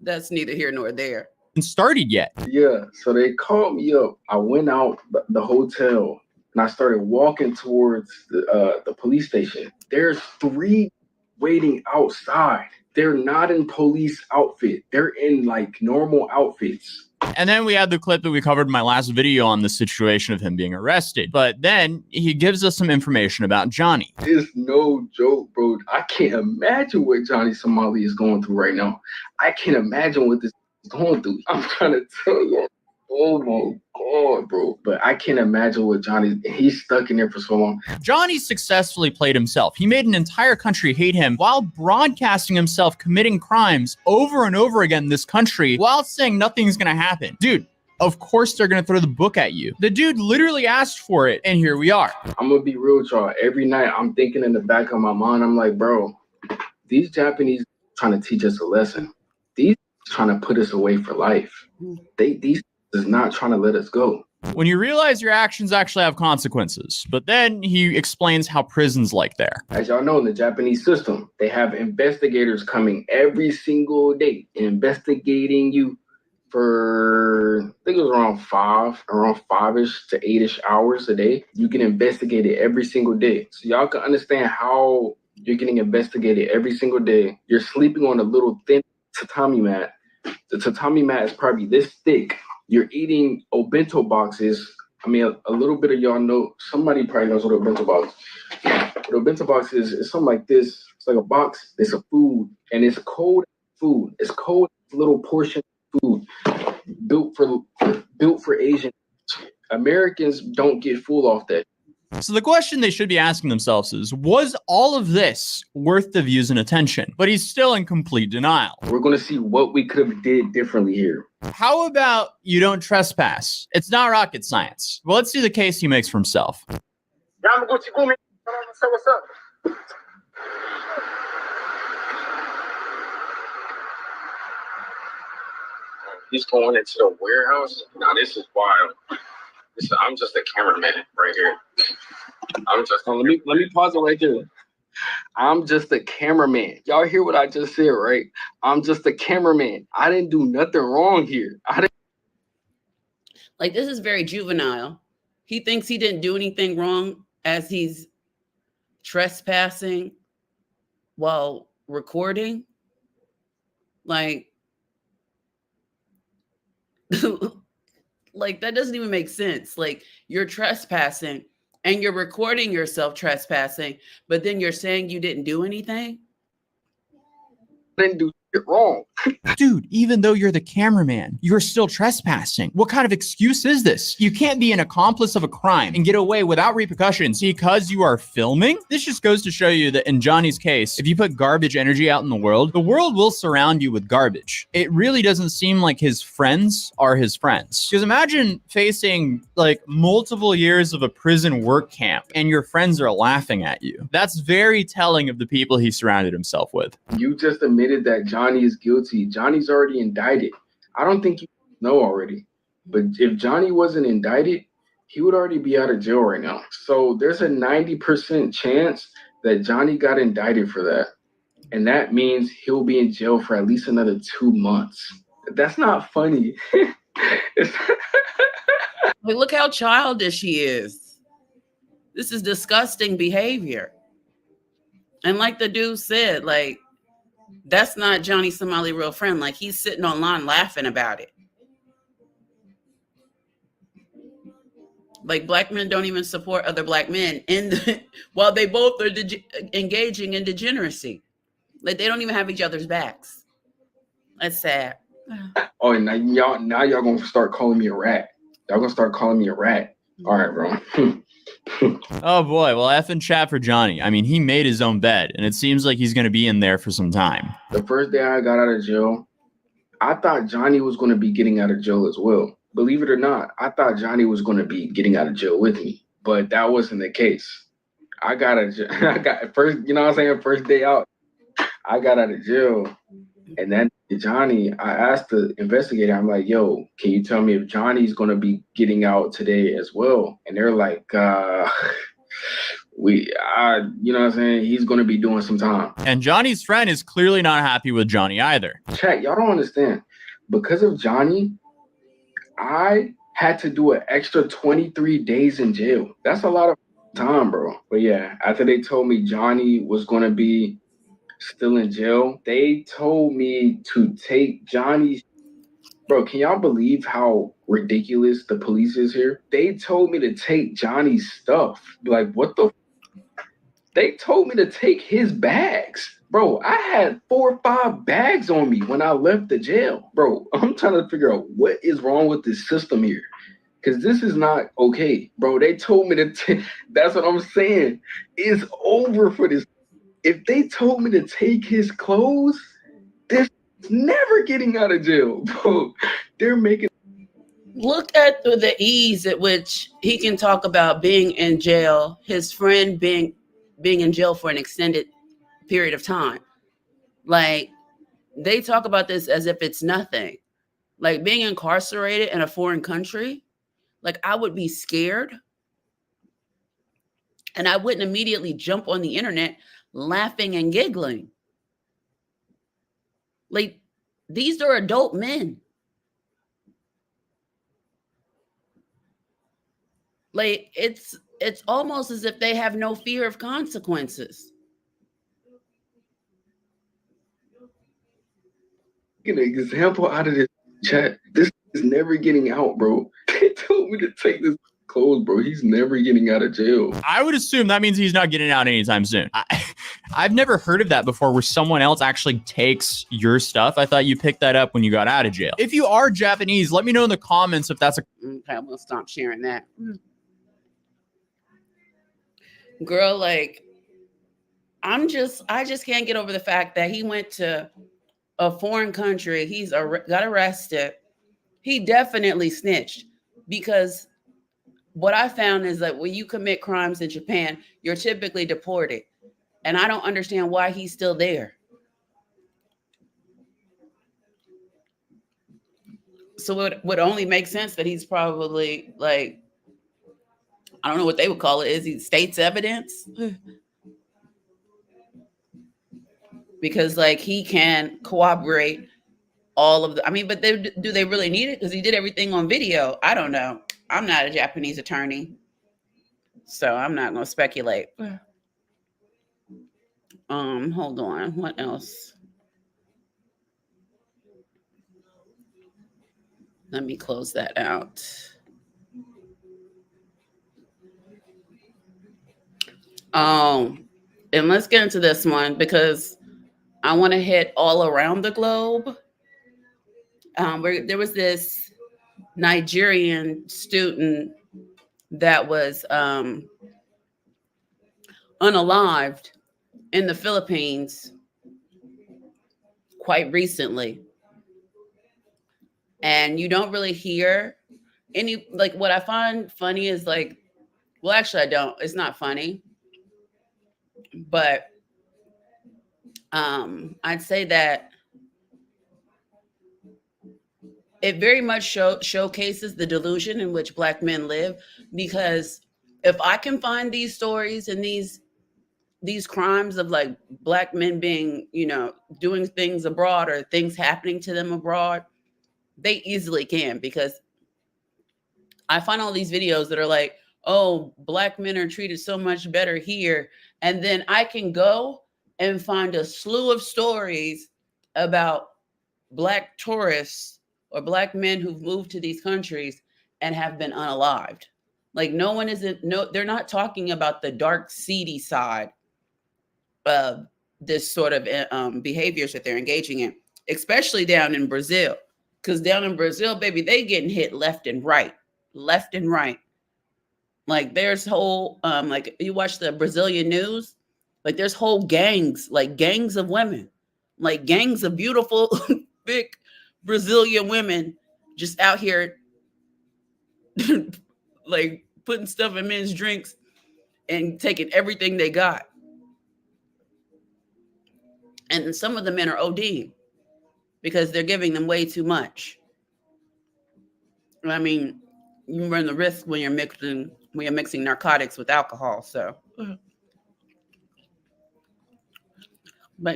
that's neither here nor there. Started yet. Yeah, so they called me up. I went out the hotel and I started walking towards the police station. There's 3 waiting outside. They're not in police outfit. They're in like normal outfits. And then we had the clip that we covered in my last video on the situation of him being arrested. But then he gives us some information about Johnny. It's no joke, bro. I can't imagine what Johnny Somali is going through right now. I can't imagine what this is going through. I'm trying to tell you. Oh my God, bro. But I can't imagine what he's stuck in there for so long. Johnny successfully played himself. He made an entire country hate him while broadcasting himself committing crimes over and over again in this country while saying nothing's gonna happen. Dude, of course they're gonna throw the book at you. The dude literally asked for it, and here we are. I'm gonna be real with y'all. Every night I'm thinking in the back of my mind, I'm like, bro, these Japanese trying to teach us a lesson. These trying to put us away for life. These is not trying to let us go. When you realize your actions actually have consequences. But then he explains how prison's like there. As y'all know, in the Japanese system, they have investigators coming every single day investigating you for, I think it was around 5-ish to 8-ish hours a day. You get investigated every single day. So y'all can understand how you're getting investigated every single day. You're sleeping on a little thin tatami mat. The tatami mat is probably this thick. You're eating obento boxes. I mean, a little bit of y'all know, somebody probably knows what a bento box is. But a bento box is something like this. It's like a box. It's a food, and it's cold food. It's cold little portion of food built for Asian. Americans don't get full off that. So the question they should be asking themselves is, was all of this worth the views and attention? But he's still in complete denial. We're going to see what we could have did differently here. How about you don't trespass? It's not rocket science. Well, let's see the case he makes for himself. What's up? He's going into the warehouse. Now this is wild. So I'm just a cameraman right here. Let me pause it right there. I'm just a cameraman. Y'all hear what I just said, right? I'm just a cameraman. I didn't do nothing wrong here. Like, this is very juvenile. He thinks he didn't do anything wrong as he's trespassing while recording. Like, like that doesn't even make sense. Like, you're trespassing and you're recording yourself trespassing, but then you're saying you didn't do anything. Didn't do it wrong. Dude, even though you're the cameraman, you're still trespassing. What kind of excuse is this? You can't be an accomplice of a crime and get away without repercussions because you are filming? This just goes to show you that in Johnny's case, if you put garbage energy out in the world will surround you with garbage. It really doesn't seem like his friends are his friends. Because imagine facing like multiple years of a prison work camp and your friends are laughing at you. That's very telling of the people he surrounded himself with. You just admitted that Johnny is guilty. Johnny's already indicted. I don't think you know already. But if Johnny wasn't indicted, he would already be out of jail right now. So there's a 90% chance that Johnny got indicted for that. And that means he'll be in jail for at least another 2 months. That's not funny. Like, look how childish he is. This is disgusting behavior. And like the dude said, like, that's not Johnny Somali real friend. Like, he's sitting online laughing about it. Like, black men don't even support other black men while they both are engaging in degeneracy. Like, they don't even have each other's backs. That's sad. Oh, and now y'all gonna start calling me a rat. Y'all gonna start calling me a rat. All right, bro. Oh boy, well, F and chat for Johnny. I mean, he made his own bed, and it seems like he's going to be in there for some time. The first day I got out of jail, I thought Johnny was going to be getting out of jail as well. Believe it or not, I thought Johnny was going to be getting out of jail with me, but that wasn't the case. I got first, you know what I'm saying? First day out, I got out of jail. And then Johnny, I asked the investigator, I'm like, yo, can you tell me if Johnny's going to be getting out today as well? And they're like, you know what I'm saying? He's going to be doing some time. And Johnny's friend is clearly not happy with Johnny either. Chat, y'all don't understand. Because of Johnny, I had to do an extra 23 days in jail. That's a lot of time, bro. But yeah, after they told me Johnny was going to be still in jail, they told me to take Johnny's. Bro, can y'all believe how ridiculous the police is here? They told me to take Johnny's stuff. Like, what the? They told me to take his bags. Bro, I had 4 or 5 bags on me when I left the jail. Bro, I'm trying to figure out what is wrong with this system here. Because this is not okay. Bro, they told me to that's what I'm saying. It's over for this. If they told me to take his clothes, this is never getting out of jail, bro. They're making. Look at the ease at which he can talk about being in jail, his friend being in jail for an extended period of time. Like, they talk about this as if it's nothing. Like, being incarcerated in a foreign country, like, I would be scared. And I wouldn't immediately jump on the internet laughing and giggling. Like, these are adult men. Like, it's almost as if they have no fear of consequences. Get an example out of this chat. This is never getting out, bro. They told me to take this clothes, bro. He's never getting out of jail. I would assume that means he's not getting out anytime soon. I've never heard of that before, where someone else actually takes your stuff. I thought you picked that up when you got out of jail. If you are Japanese, let me know in the comments if that's a... Okay, I'm gonna stop sharing that. Girl, like, I just can't get over the fact that he went to a foreign country. He's got arrested. He definitely snitched, because what I found is that when you commit crimes in Japan, you're typically deported. And I don't understand why he's still there. So it would only make sense that he's probably, like, I don't know what they would call it. Is he state's evidence? Because like he can corroborate all of the, I mean, but do they really need it? Because he did everything on video. I don't know. I'm not a Japanese attorney, so I'm not going to speculate. Hold on. What else? Let me close that out. And let's get into this one because I want to hit all around the globe. There was this Nigerian student that was unalived in the Philippines quite recently. And you don't really hear any, like, what I find funny is like, well, actually, I don't. It's not funny. But I'd say that it very much showcases the delusion in which Black men live. Because if I can find these stories and these crimes of like Black men being, doing things abroad or things happening to them abroad, they easily can. Because I find all these videos that are like, oh, Black men are treated so much better here. And then I can go and find a slew of stories about Black tourists or Black men who've moved to these countries and have been unalived. Like they're not talking about the dark, seedy side of this sort of behaviors that they're engaging in, especially down in Brazil. Because down in Brazil, baby, they getting hit left and right. Like there's whole, like you watch the Brazilian news, like there's whole gangs, like gangs of women, like gangs of beautiful, big Brazilian women just out here like putting stuff in men's drinks and taking everything they got. And some of the men are ODing because they're giving them way too much. I mean, you run the risk when you're mixing narcotics with alcohol. So, but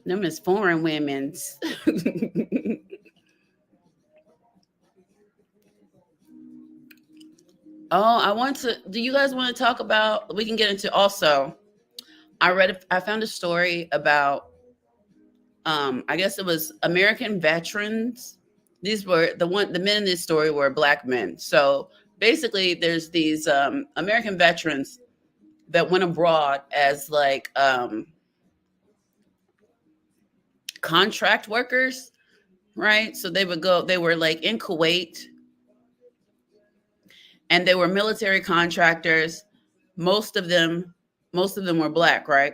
them is foreign women's. Do you guys want to talk about, we can get into also, I found a story about, I guess it was American veterans. These were the men in this story were Black men. So basically there's these American veterans that went abroad as like contract workers, right? So they were like in Kuwait and they were military contractors. Most of them were Black, right?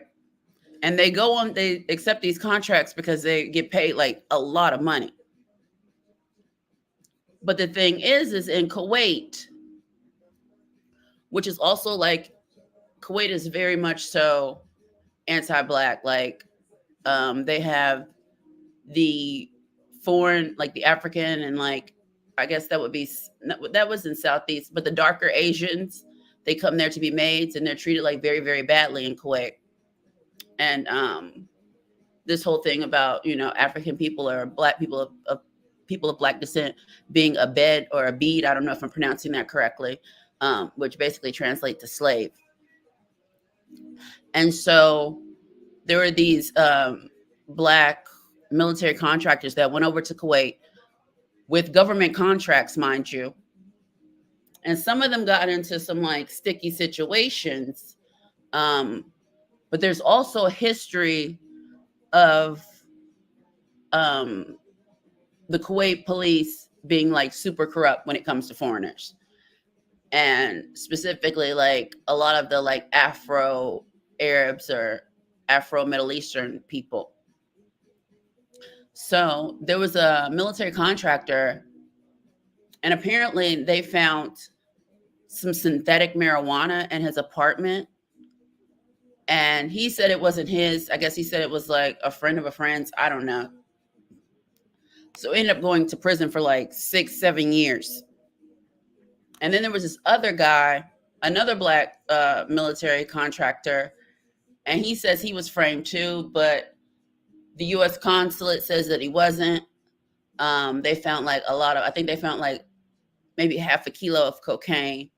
And they accept these contracts because they get paid like a lot of money. But the thing is in Kuwait, which is also like, Kuwait is very much so anti-Black. Like they have the foreign, like the African and like, I guess that was in Southeast, but the darker Asians, they come there to be maids and they're treated like very, very badly in Kuwait. And this whole thing about, African people or Black people of people of Black descent being a bed or a bead, I don't know if I'm pronouncing that correctly, which basically translates to slave. And so there were these Black military contractors that went over to Kuwait with government contracts, mind you. And some of them got into some like sticky situations. But there's also a history of the Kuwait police being like super corrupt when it comes to foreigners. And specifically like a lot of the like Afro Arabs or Afro Middle Eastern people. So there was a military contractor and apparently they found some synthetic marijuana in his apartment. And he said it wasn't his. I guess he said it was like a friend of a friend's. I don't know. So ended up going to prison for like 6-7 years. And then there was this other guy, another black military contractor, and he says he was framed too, but the U.S. consulate says that he wasn't. They found like I think they found like maybe half a kilo of cocaine.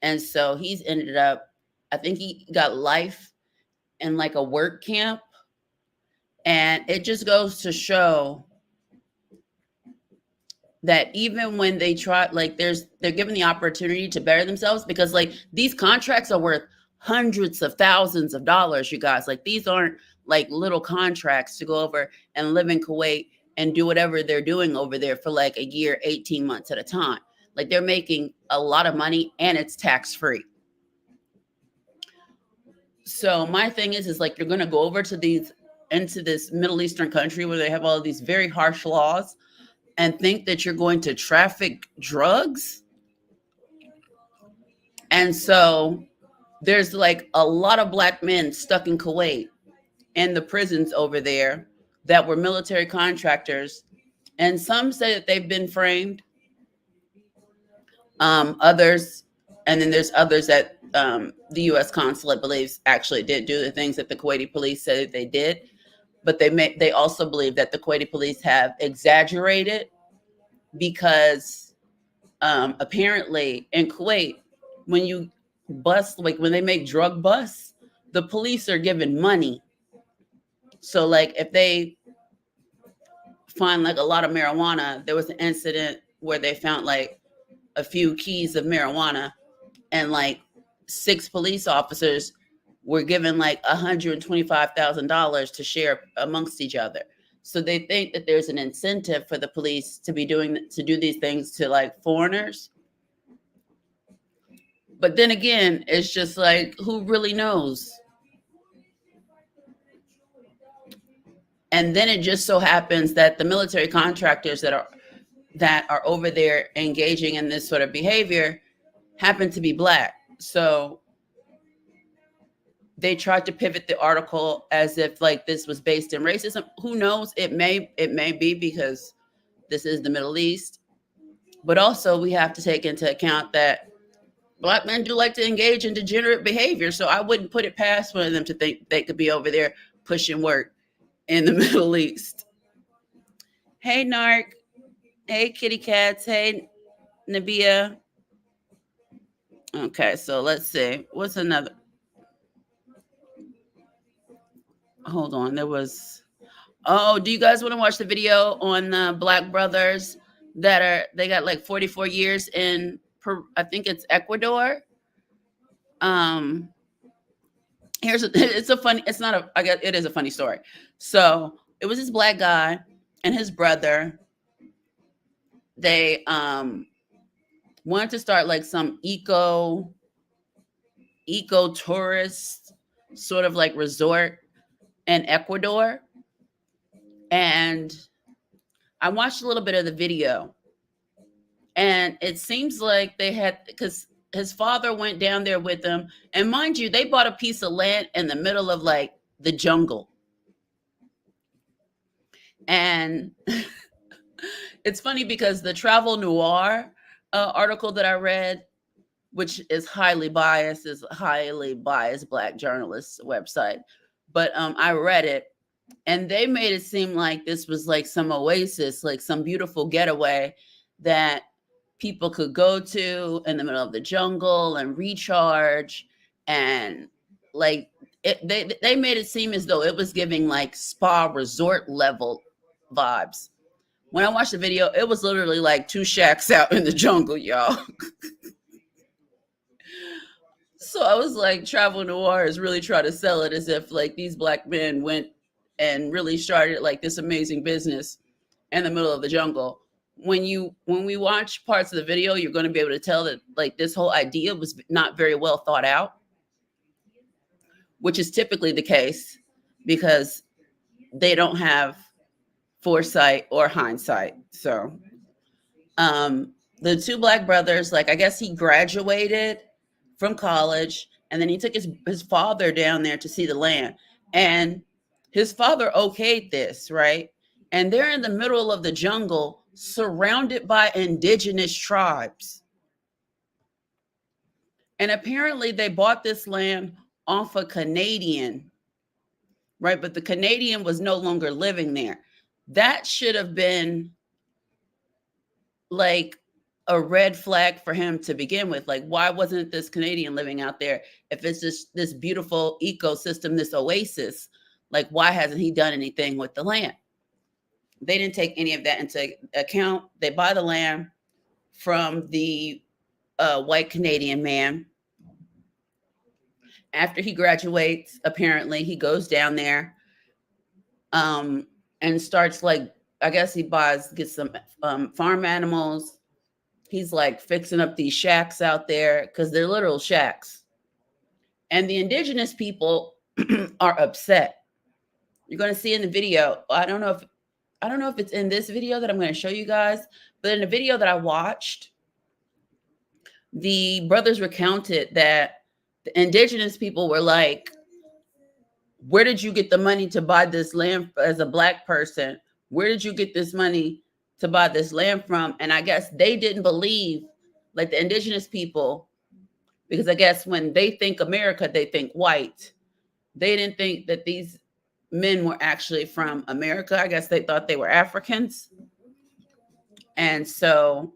And so he's ended up, I think he got life in like a work camp. And it just goes to show that even when they try, like they're given the opportunity to better themselves, because like these contracts are worth hundreds of thousands of dollars, you guys. Like these aren't like little contracts to go over and live in Kuwait and do whatever they're doing over there for like a year, 18 months at a time. Like they're making a lot of money and it's tax free. So my thing is like you're going to go over to into this Middle Eastern country where they have all of these very harsh laws and think that you're going to traffic drugs. And so there's like a lot of black men stuck in Kuwait and the prisons over there that were military contractors. And some say that they've been framed. Others, and then there's others that the U.S. consulate believes actually did do the things that the Kuwaiti police said they did. But they also believe that the Kuwaiti police have exaggerated because apparently in Kuwait, when you bust, like when they make drug busts, the police are given money. So like if they find like a lot of marijuana, there was an incident where they found like a few keys of marijuana and like 6 police officers were given like $125,000 to share amongst each other. So they think that there's an incentive for the police to do these things to like foreigners. But then again, it's just like, who really knows? And then it just so happens that the military contractors that are over there engaging in this sort of behavior happen to be black. So they tried to pivot the article as if like this was based in racism. Who knows? It may be because this is the Middle East. But also we have to take into account that black men do like to engage in degenerate behavior. So I wouldn't put it past one of them to think they could be over there pushing work in the Middle East. Hey, Narc. Hey, kitty cats. Hey, Nabia. Okay, so let's see. What's another? Hold on. There was. Oh, do you guys want to watch the video on the black brothers they got like 44 years in, I think it's Ecuador. It is a funny story. So it was this black guy and his brother. They wanted to start like some eco tourist sort of like resort in Ecuador. And I watched a little bit of the video, and it seems like they had, because his father went down there with them. And mind you, they bought a piece of land in the middle of like the jungle. And it's funny because the Travel Noir article that I read, which is highly biased black journalist website. But I read it, and they made it seem like this was like some oasis, like some beautiful getaway that people could go to in the middle of the jungle and recharge. And like they made it seem as though it was giving like spa resort level vibes. When I watched the video, it was literally like 2 shacks out in the jungle, y'all. So I was like, Travel Noir is really trying to sell it as if like these black men went and really started like this amazing business in the middle of the jungle. When we watch parts of the video, you're going to be able to tell that like this whole idea was not very well thought out, which is typically the case because they don't have foresight or hindsight. So the 2 black brothers, like I guess he graduated from college, and then he took his father down there to see the land, and his father okayed this, right? And they're in the middle of the jungle surrounded by indigenous tribes. And apparently they bought this land off a Canadian, right? But the Canadian was no longer living there. That should have been like a red flag for him to begin with. Like, why wasn't this Canadian living out there if it's just this beautiful ecosystem, this oasis? Like, why hasn't he done anything with the land? They didn't take any of that into account. They buy the land from the white Canadian man. After he graduates, apparently he goes down there and starts, like, I guess he gets some farm animals. He's like fixing up these shacks out there because they're literal shacks. And the indigenous people are upset. You're going to see in the video. I don't know if it's in this video that I'm going to show you guys, but in the video that I watched, the brothers recounted that the indigenous people were like, where did you get the money to buy this land as a black person? Where did you get this money to buy this land from? And I guess they didn't believe, like the indigenous people, because I guess when they think America, they think white. They didn't think that these men were actually from America. I guess they thought they were Africans. And so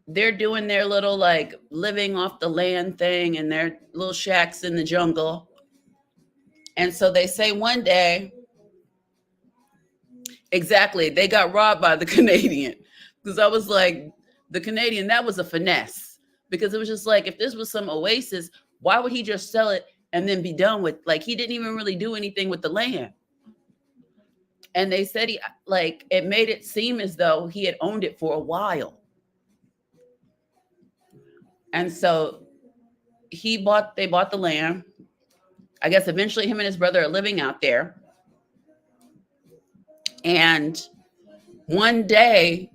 they're doing their little like living off the land thing and their little shacks in the jungle. And so they say one day, exactly, they got robbed by the Canadian. Because I was like, the Canadian, that was a finesse. Because it was just like, if this was some oasis, why would he just sell it and then be done with? Like, he didn't even really do anything with the land. And they said it made it seem as though he had owned it for a while. And so they bought the land. I guess eventually him and his brother are living out there. And one day,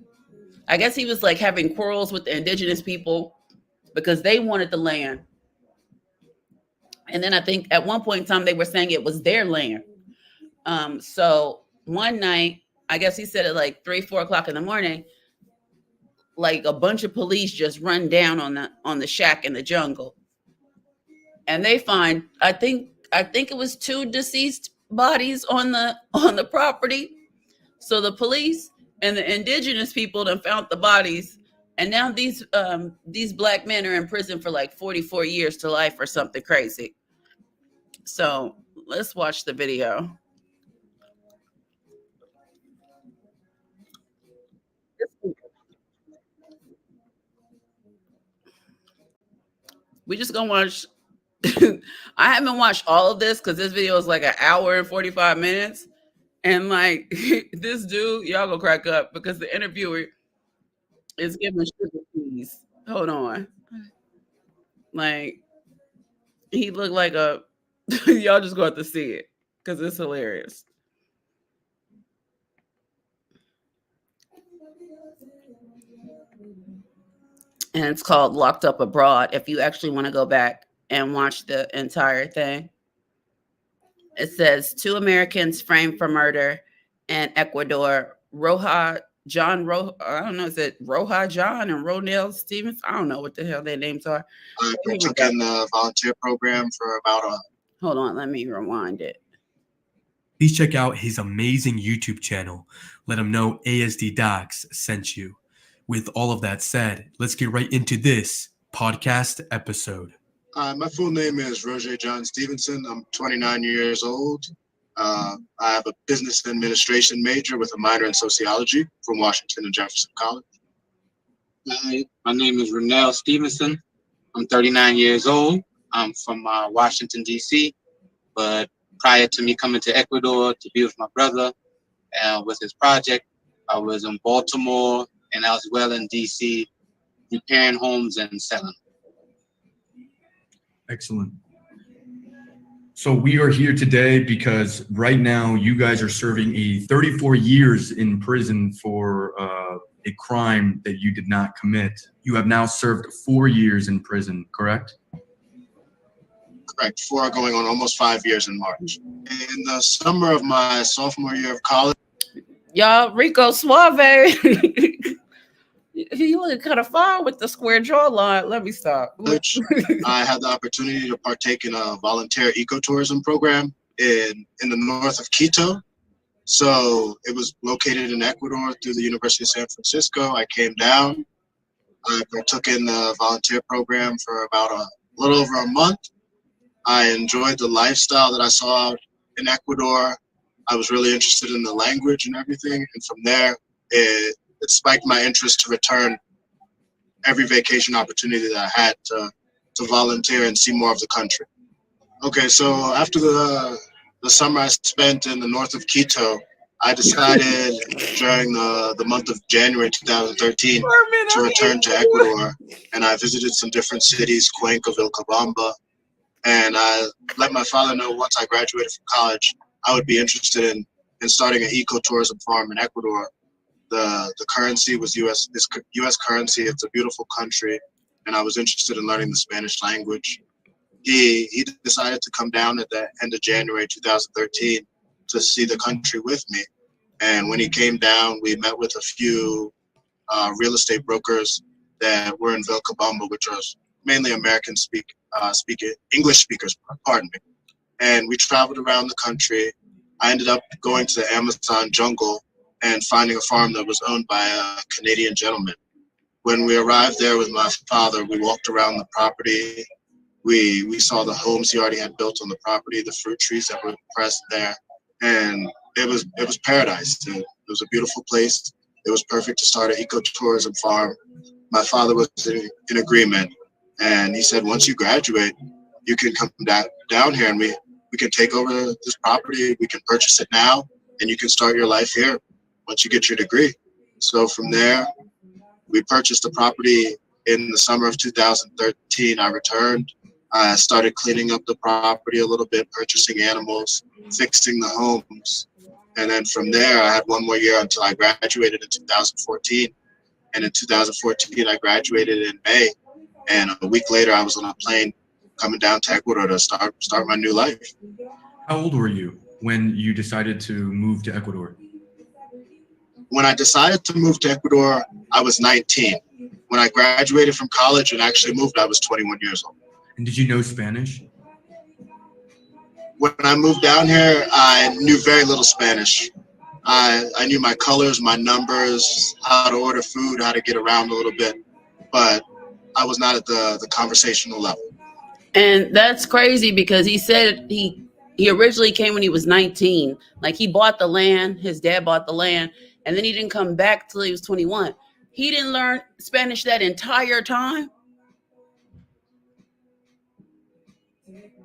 I guess he was like having quarrels with the indigenous people because they wanted the land. And then I think at one point in time, they were saying it was their land. So one night, I guess he said at like 3-4 o'clock in the morning, like a bunch of police just run down on the shack in the jungle. And they find, I think it was 2 deceased bodies on the property. So the police and the indigenous people done found the bodies. And now these black men are in prison for like 44 years to life or something crazy. So let's watch the video. We just gonna watch. I haven't watched all of this because this video is like an hour and 45 minutes. And like this dude, y'all gonna crack up because the interviewer is giving sugar keys. Hold on. Like he looked like a y'all just go have to see it because it's hilarious. And it's called Locked Up Abroad. If you actually want to go back and watch the entire thing. It says 2 Americans framed for murder in Ecuador. I don't know, is it Roja John and Ronell Stevens? I don't know what the hell their names are. I took in the volunteer program for about a... Hold on, let me rewind it. Please check out his amazing YouTube channel. Let him know ASD Docs sent you. With all of that said, let's get right into this podcast episode. My full name is Roger John Stevenson. I'm 29 years old. I have a business administration major with a minor in sociology from Washington and Jefferson College. Hi, my name is Ronell Stevenson. I'm 39 years old. I'm from Washington, D.C. But prior to me coming to Ecuador to be with my brother with his project, I was in Baltimore and as well in D.C. repairing homes and selling. Excellent. So we are here today because right now you guys are serving a 34 years in prison for a crime that you did not commit. You have now served 4 years in prison, correct? Correct. 4 going on almost 5 years in March. In the summer of my sophomore year of college. Y'all, Rico Suave. He you look kind of fine with the square jawline. Let me stop. I had the opportunity to partake in a volunteer ecotourism program in the north of Quito. So it was located in Ecuador through the University of San Francisco. I came down. I partook in the volunteer program for about a little over a month. I enjoyed the lifestyle that I saw in Ecuador. I was really interested in the language and everything. And from there, it spiked my interest to return every vacation opportunity that I had to volunteer and see more of the country. Okay, so after the summer I spent in the north of Quito, I decided during the month of January 2013 to return to Ecuador, and I visited some different cities, Cuenca, Vilcabamba, and I let my father know once I graduated from college, I would be interested in starting an ecotourism farm in Ecuador. The currency was US currency. It's a beautiful country, and I was interested in learning the Spanish language. He decided to come down at the end of January 2013 to see the country with me. And when he came down, we met with a few real estate brokers that were in Vilcabamba, which are mainly American English speakers, pardon me. And we traveled around the country. I ended up going to the Amazon jungle and finding a farm that was owned by a Canadian gentleman. When we arrived there with my father, we walked around the property. We saw the homes he already had built on the property, the fruit trees that were pressed there, and it was paradise. It was a beautiful place. It was perfect to start an ecotourism farm. My father was in agreement, and he said, once you graduate, you can come down here and we can take over this property. We can purchase it now, and you can start your life here once you get your degree. So from there, we purchased the property in the summer of 2013. I returned. I started cleaning up the property a little bit, purchasing animals, fixing the homes. And then from there, I had one more year until I graduated in 2014. And in 2014, I graduated in May. And a week later, I was on a plane coming down to Ecuador to start my new life. How old were you when you decided to move to Ecuador? When I decided to move to Ecuador, I was 19. When I graduated from college and actually moved, I was 21 years old. And did you know Spanish? When I moved down here, I knew very little Spanish. I knew my colors, my numbers, how to order food, how to get around a little bit, but I was not at the conversational level. And that's crazy because he said he originally came when he was 19. Like he bought the land, his dad bought the land, and then he didn't come back till he was 21. He didn't learn Spanish that entire time.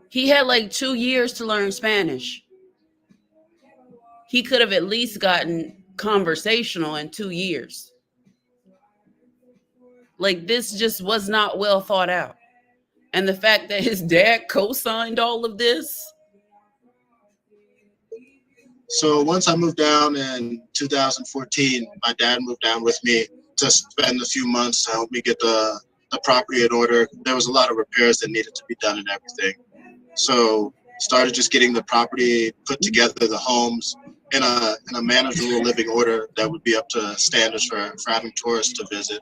He had like 2 years to learn Spanish. He could have at least gotten conversational in 2 years. Like this just was not well thought out. And the fact that his dad co-signed all of this. So once I moved down in 2014, my dad moved down with me to spend a few months to help me get the property in order. There was a lot of repairs that needed to be done and everything. So started just getting the property put together, the homes in a manageable living order that would be up to standards for having tourists to visit.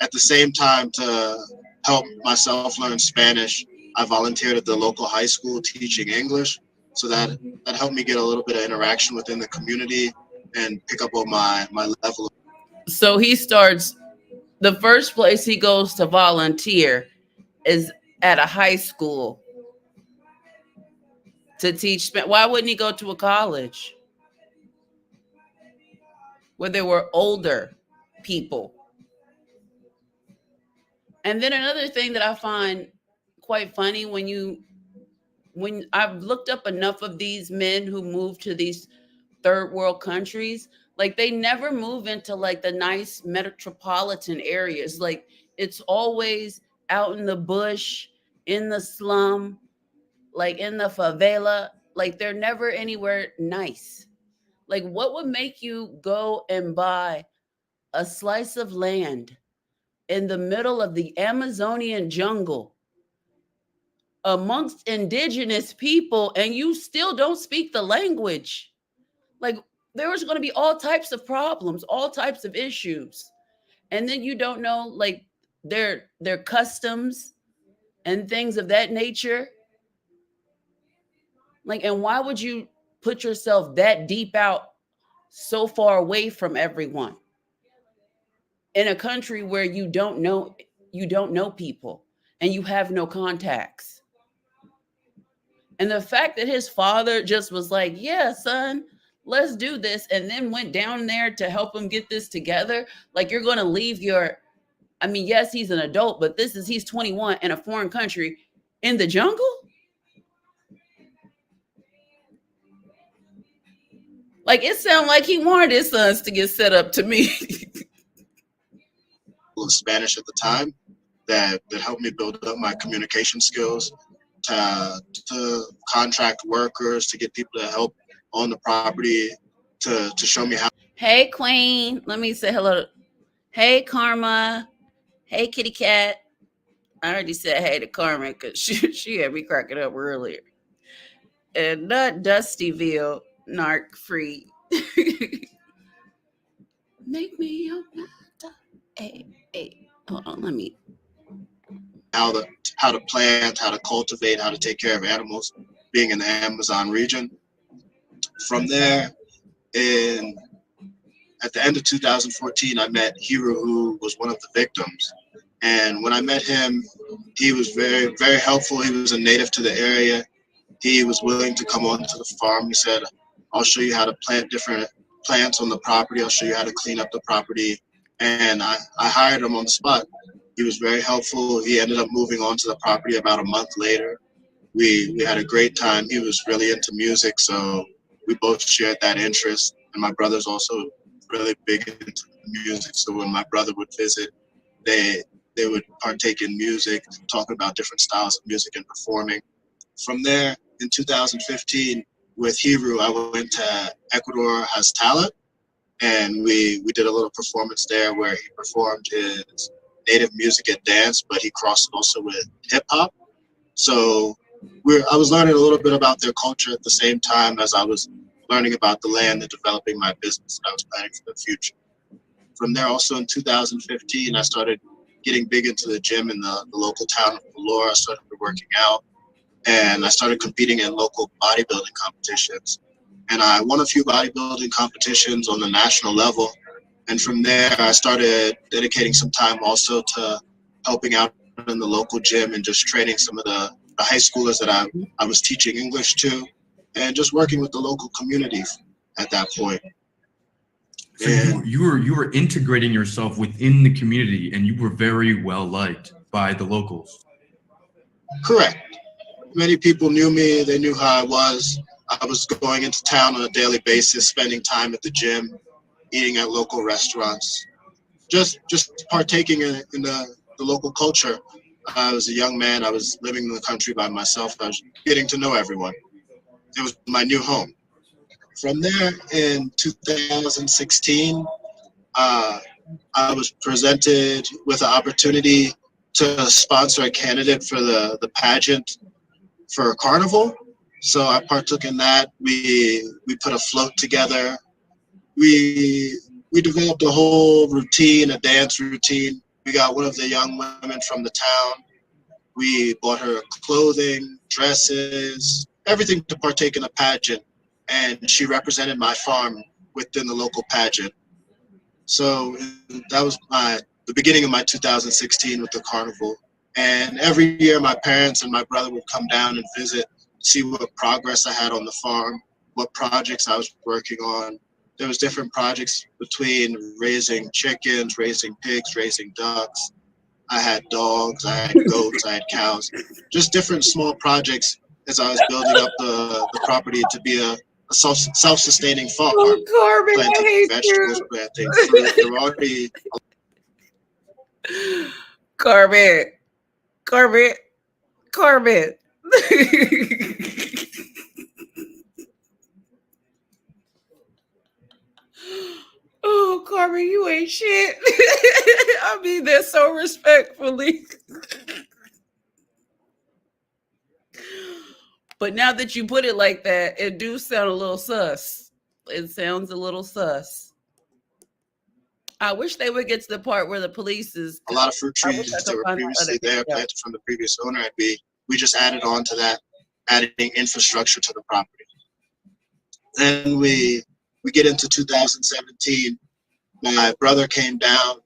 At the same time, to help myself learn Spanish, I volunteered at the local high school teaching English. So that helped me get a little bit of interaction within the community and pick up on my level. So he starts, the first place he goes to volunteer is at a high school to teach. Why wouldn't he go to a college where there were older people? And then another thing that I find quite funny when I've looked up enough of these men who move to these third world countries, like they never move into like the nice metropolitan areas. Like it's always out in the bush, in the slum, like in the favela. Like they're never anywhere nice. Like what would make you go and buy a slice of land in the middle of the Amazonian jungle amongst indigenous people and you still don't speak the language? Like there was going to be all types of problems, all types of issues. And then you don't know like their customs and things of that nature. Like, and why would you put yourself that deep out so far away from everyone in a country where you don't know people and you have no contacts? And the fact that his father just was like, yeah, son, let's do this, and then went down there to help him get this together. Like, you're going to leave your, I mean, yes, he's an adult, but he's 21 in a foreign country in the jungle. Like, it sounded like he wanted his sons to get set up to me. Spanish at the time that helped me build up my communication skills, to contract workers, to get people to help on the property, to show me how. Hey, Queen. Let me say hello. Hey, Karma. Hey, Kitty Cat. I already said hey to Carmen because she had me cracking up earlier. And not Dustyville, narc free. Make me your hey. Hold on, let me. How to plant, how to cultivate, how to take care of animals, being in the Amazon region. From there, at the end of 2014, I met Hiro, who was one of the victims. And when I met him, he was very, very helpful. He was a native to the area. He was willing to come onto the farm. He said, I'll show you how to plant different plants on the property. I'll show you how to clean up the property. And I hired him on the spot. He was very helpful. He ended up moving onto the property about a month later. We had a great time. He was really into music, so we both shared that interest. And my brother's also really big into music. So when my brother would visit, they would partake in music, talk about different styles of music and performing. From there, in 2015, with Hiro, I went to Ecuador Has Talent, and we did a little performance there where he performed his native music and dance, but he crossed it also with hip hop. So I was learning a little bit about their culture at the same time as I was learning about the land and developing my business that I was planning for the future. From there, also in 2015, I started getting big into the gym in the local town of Valora. I started working out, and I started competing in local bodybuilding competitions. And I won a few bodybuilding competitions on the national level. And from there, I started dedicating some time also to helping out in the local gym and just training some of the high schoolers that I was teaching English to, and just working with the local community at that point. So you were integrating yourself within the community, and you were very well liked by the locals. Correct. Many people knew me. They knew how I was. I was going into town on a daily basis, spending time at the gym, eating at local restaurants, just partaking in the local culture. I was a young man. I was living in the country by myself. I was getting to know everyone. It was my new home. From there, in 2016, I was presented with an opportunity to sponsor a candidate for the pageant for Carnival. So I partook in that. We put a float together. We developed a whole routine, a dance routine. We got one of the young women from the town. We bought her clothing, dresses, everything to partake in a pageant. And she represented my farm within the local pageant. So that was the beginning of my 2016 with the carnival. And every year my parents and my brother would come down and visit, see what progress I had on the farm, what projects I was working on. There was different projects between raising chickens, raising pigs, raising ducks. I had dogs, I had goats, I had cows, just different small projects as I was building up the property to be a self-sustaining farm. Oh, Corbin, planting I hate vegetables, you. planting fruit. There were already Corbin. Oh, Corbin, you ain't shit. I mean that so respectfully. But now that you put it like that, it do sound a little sus. It sounds a little sus. I wish they would get to the part where the police is. A lot of fruit I wish trees I that could were find previously other- there, yeah. planted from the previous owner, and we just added on to that, adding infrastructure to the property. Then we get into 2017. My brother came down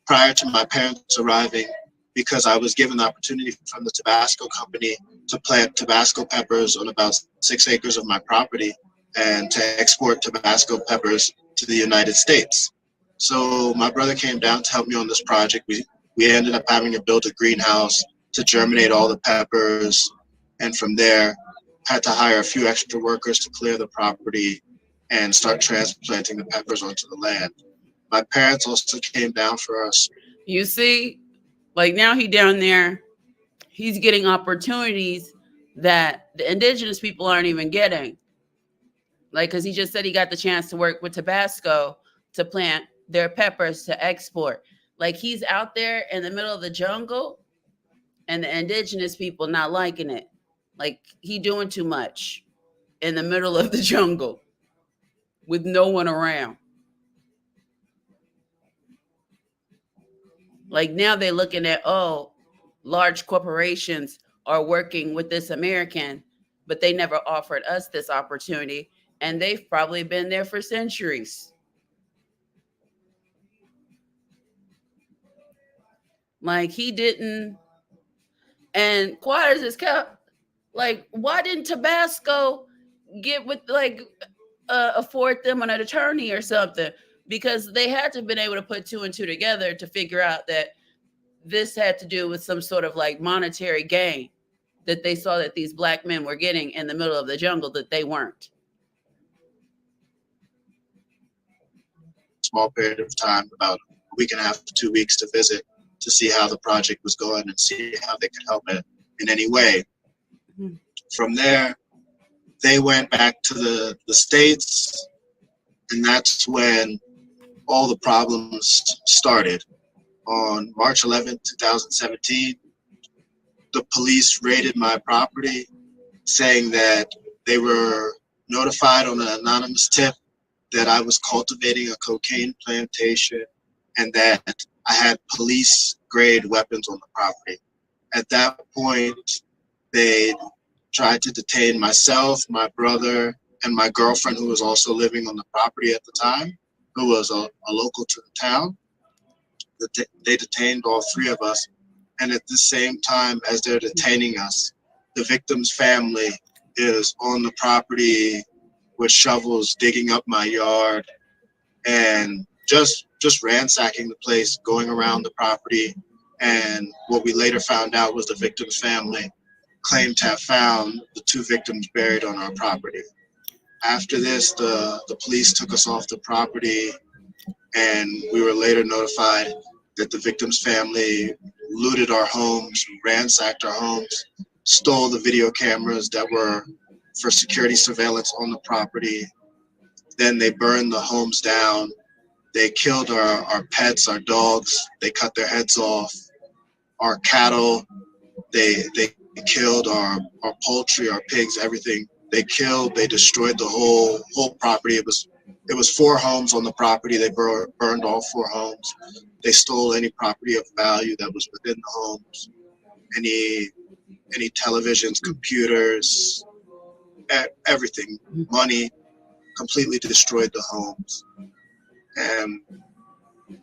prior to my parents arriving because I was given the opportunity from the Tabasco company to plant Tabasco peppers on about 6 acres of my property and to export Tabasco peppers to the United States. So my brother came down to help me on this project. We ended up having to build a greenhouse to germinate all the peppers, and from there had to hire a few extra workers to clear the property and start transplanting the peppers onto the land. My parents also came down for us. You see, like now he down there, he's getting opportunities that the indigenous people aren't even getting. Like, because he just said he got the chance to work with Tabasco to plant their peppers to export. Like, he's out there in the middle of the jungle and the indigenous people not liking it. Like, he doing too much in the middle of the jungle with no one around. Like, now they're looking at, oh, large corporations are working with this American, but they never offered us this opportunity. And they've probably been there for centuries. Like, he didn't. And quiet as it's kept, like, why didn't Tabasco get with, like, afford them an attorney or something? Because they had to have been able to put 2 and 2 together to figure out that this had to do with some sort of like monetary gain that they saw that these black men were getting in the middle of the jungle that they weren't. Small period of time, about a week and a half to 2 weeks, to visit to see how the project was going and see how they could help it in any way. Mhm. From there, they went back to the States, and that's when all the problems started. On March 11th, 2017, the police raided my property, saying that they were notified on an anonymous tip that I was cultivating a cocaine plantation and that I had police-grade weapons on the property. At that point, they tried to detain myself, my brother, and my girlfriend, who was also living on the property at the time, who was a local to the town. They detained all 3 of us. And at the same time as they're detaining us, the victim's family is on the property with shovels, digging up my yard, and just ransacking the place, going around the property. And what we later found out was the victim's family claimed to have found the 2 victims buried on our property. After this, the police took us off the property, and we were later notified that the victim's family looted our homes, ransacked our homes, stole the video cameras that were for security surveillance on the property. Then they burned the homes down. They killed our pets, our dogs. They cut their heads off. Our cattle, they killed our poultry, our pigs, everything. They killed, they destroyed the whole property. It was 4 homes on the property. They burned all 4 homes. They stole any property of value that was within the homes. Any televisions, computers, everything, money, completely destroyed the homes. And I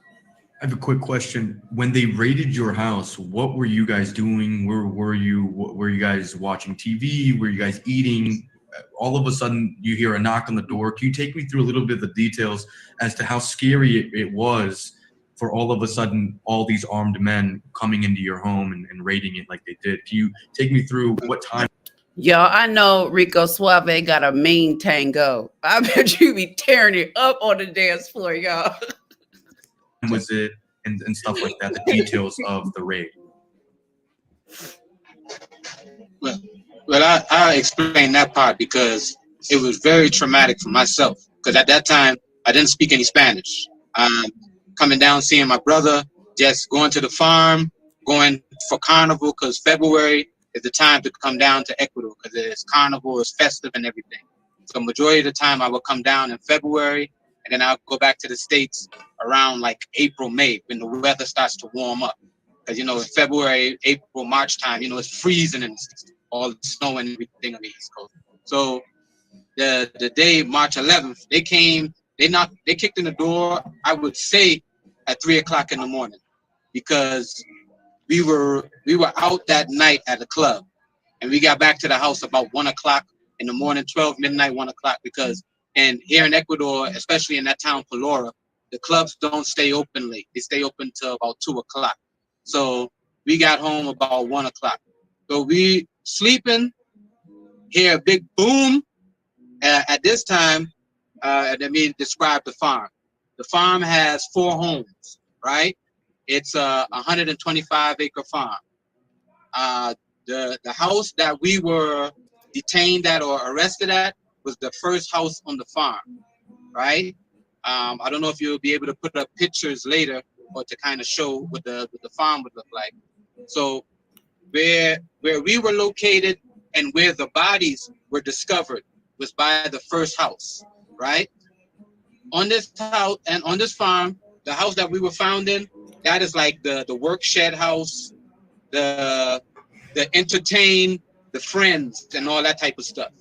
have a quick question. When they raided your house, what were you guys doing? Where were you? Were you guys watching TV? Were you guys eating? All of a sudden, you hear a knock on the door. Can you take me through a little bit of the details as to how scary it was for all of a sudden all these armed men coming into your home and raiding it like they did? Can you take me through what time? Y'all, I know Rico Suave got a mean tango. I bet you be tearing it up on the dance floor, y'all. Was it and stuff like that, the details of the raid? Well, I explain that part because it was very traumatic for myself. Because at that time, I didn't speak any Spanish. Coming down, seeing my brother, just going to the farm, going for carnival, because February is the time to come down to Ecuador, because it's carnival, it's festive and everything. So majority of the time, I would come down in February, and then I'll go back to the States around like April, May, when the weather starts to warm up. Because, in February, April, March time, it's freezing and all the snow and everything on the East Coast. So the day, March 11th, they came, they kicked in the door, I would say at 3 o'clock in the morning, because we were out that night at the club, and we got back to the house about 1 o'clock in the morning, 12 midnight, 1 o'clock, because here in Ecuador, especially in that town, Palora, the clubs don't stay open late. They stay open till about 2 o'clock. So we got home about 1 o'clock. So we sleeping, hear a big boom. At this time, let me describe the farm. The farm has 4 homes, right? It's a 125-acre farm. The house that we were detained at or arrested at was the first house on the farm, right? I don't know if you'll be able to put up pictures later or to kind of show what the farm would look like. So where we were located and where the bodies were discovered was by the first house, right? On this house and on this farm, the house that we were found in, that is like the work shed house, the entertain, the friends, and all that type of stuff.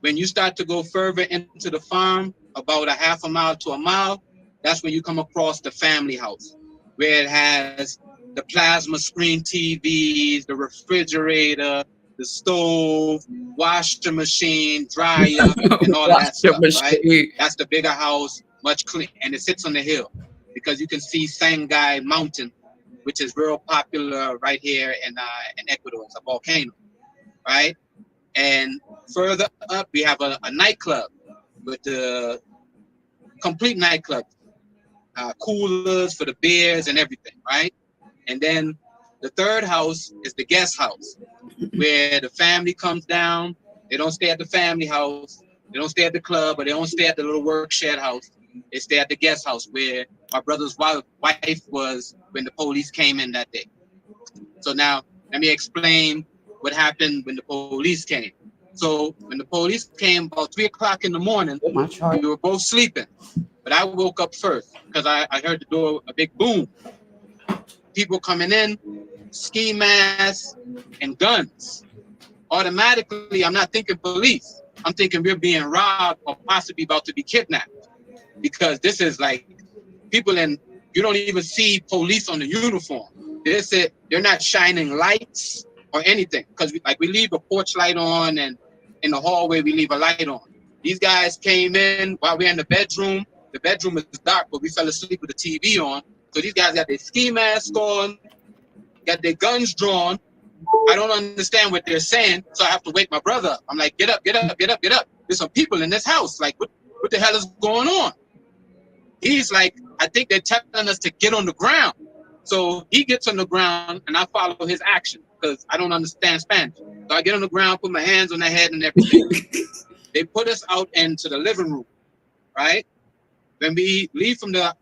When you start to go further into the farm, about a half a mile to a mile, that's when you come across the family house, where it has the plasma screen TVs, the refrigerator, the stove, washer machine, dryer, and all of that stuff, right? That's the bigger house, much clean, and it sits on the hill, because you can see Sangay Mountain, which is real popular right here in Ecuador. It's a volcano, right? And further up, we have a nightclub with the complete nightclub, coolers for the beers and everything, right? And then the third house is the guest house, where the family comes down. They don't stay at the family house. They don't stay at the club, or they don't stay at the little work shed house. They stay at the guest house, where my brother's wife was when the police came in that day. So now let me explain what happened when the police came. So when the police came about 3 o'clock in the morning, we were both sleeping, but I woke up first because I heard the door, a big boom. People coming in, ski masks and guns. Automatically, I'm not thinking police. I'm thinking we're being robbed or possibly about to be kidnapped, because this is like people you don't even see police on the uniform. They're not shining lights or anything, because we leave a porch light on, and in the hallway we leave a light on. These guys came in while we're in the bedroom. The bedroom is dark, but we fell asleep with the TV on. So these guys got their ski mask on, got their guns drawn. I don't understand what they're saying, so I have to wake my brother up. I'm like, get up, get up, get up, get up. There's some people in this house. Like, what the hell is going on? He's like, I think they're telling us to get on the ground. So he gets on the ground, and I follow his action because I don't understand Spanish. So I get on the ground, put my hands on their head and everything. They put us out into the living room, right? When we leave from the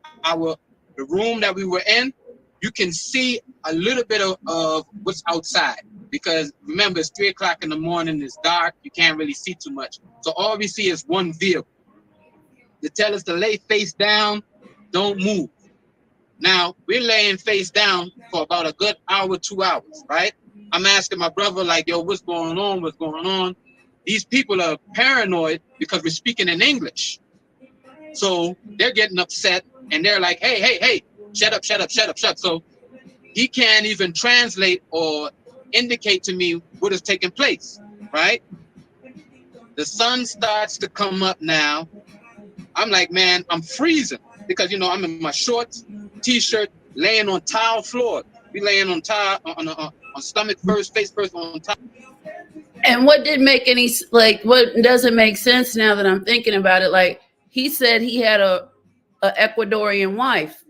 room that we were in, you can see a little bit of what's outside, because remember, it's 3 o'clock in the morning, it's dark, you can't really see too much. So all we see is one vehicle. They tell us to lay face down, don't move. Now, we're laying face down for about a good hour, 2 hours, right? I'm asking my brother, like, yo, what's going on? What's going on? These people are paranoid because we're speaking in English. So they're getting upset, and they're like, hey, shut up, shut up, shut up, shut up. So he can't even translate or indicate to me what is taking place, right? The sun starts to come up now. I'm like, man, I'm freezing because, I'm in my shorts, T-shirt, laying on tile floor. We laying on tile, on stomach first, face first on tile. And what doesn't make sense now that I'm thinking about it? Like, he said he had a Ecuadorian wife.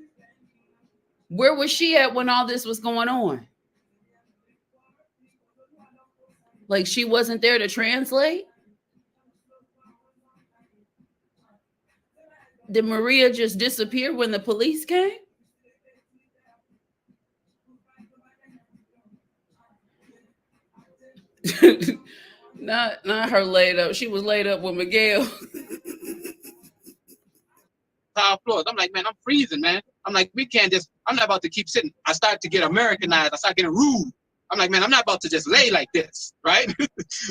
Where was she at when all this was going on? Like, she wasn't there to translate? Did Maria just disappear when the police came? Not her laid up. She was laid up with Miguel. tile floors. I'm like, man, I'm freezing, man. I'm like, I'm not about to keep sitting. I started to get Americanized. I started getting rude. I'm like, man, I'm not about to just lay like this, right?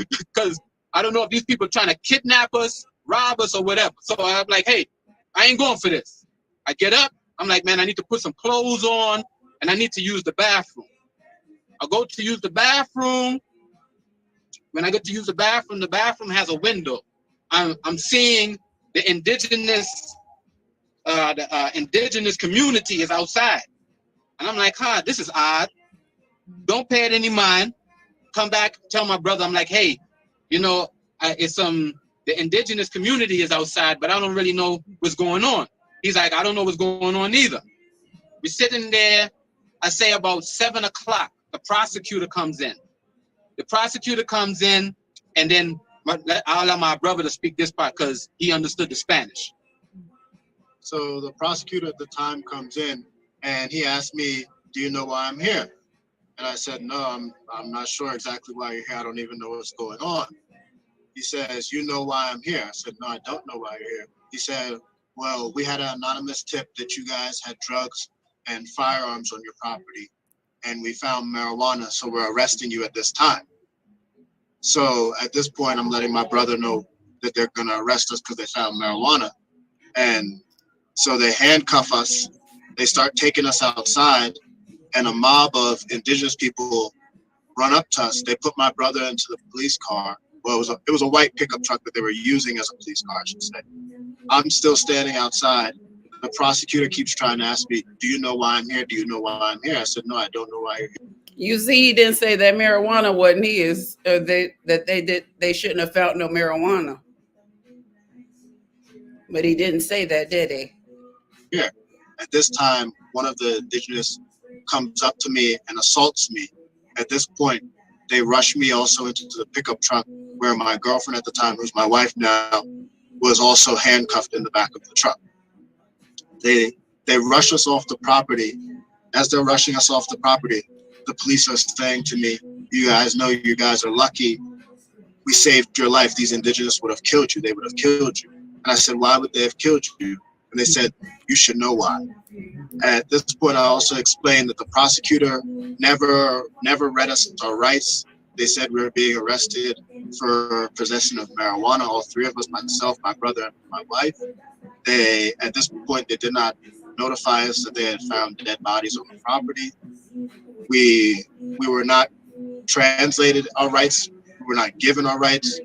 Because I don't know if these people are trying to kidnap us, rob us, or whatever. So I'm like, hey, I ain't going for this. I get up. I'm like, man, I need to put some clothes on, and I need to use the bathroom. I go to use the bathroom. When I get to use the bathroom has a window. I'm seeing the indigenous community is outside. And I'm like, this is odd. Don't pay it any mind. Come back, tell my brother, I'm like, hey, it's the indigenous community is outside, but I don't really know what's going on. He's like, I don't know what's going on either. We're sitting there, I say about 7 o'clock, the prosecutor comes in. And then I'll allow my brother to speak this part because he understood the Spanish. So the prosecutor at the time comes in and he asked me, do you know why I'm here? And I said, no, I'm not sure exactly why you're here. I don't even know what's going on. He says, you know why I'm here? I said, no, I don't know why you're here. He said, well, we had an anonymous tip that you guys had drugs and firearms on your property, and we found marijuana, so we're arresting you at this time. So at this point, I'm letting my brother know that they're going to arrest us because they found marijuana. And so they handcuff us. They start taking us outside, and a mob of indigenous people run up to us. They put my brother into the police car. Well, it was a white pickup truck that they were using as a police car, I should say. I'm still standing outside. The prosecutor keeps trying to ask me, do you know why I'm here? Do you know why I'm here? I said, no, I don't know why you're here. You see, he didn't say that marijuana wasn't his, or they shouldn't have found no marijuana. But he didn't say that, did he? Here. At this time, one of the indigenous comes up to me and assaults me. At this point, they rush me also into the pickup truck where my girlfriend at the time, who's my wife now, was also handcuffed in the back of the truck. They rush us off the property. As they're rushing us off the property, the police are saying to me, you guys know you guys are lucky. We saved your life. These indigenous would have killed you. They would have killed you. And I said, why would they have killed you? And they said, you should know why. At this point, I also explained that the prosecutor never read us our rights. They said we were being arrested for possession of marijuana, all three of us, myself, my brother, and my wife. At this point, they did not notify us that they had found dead bodies on the property. We were not translated our rights. We were not given our rights.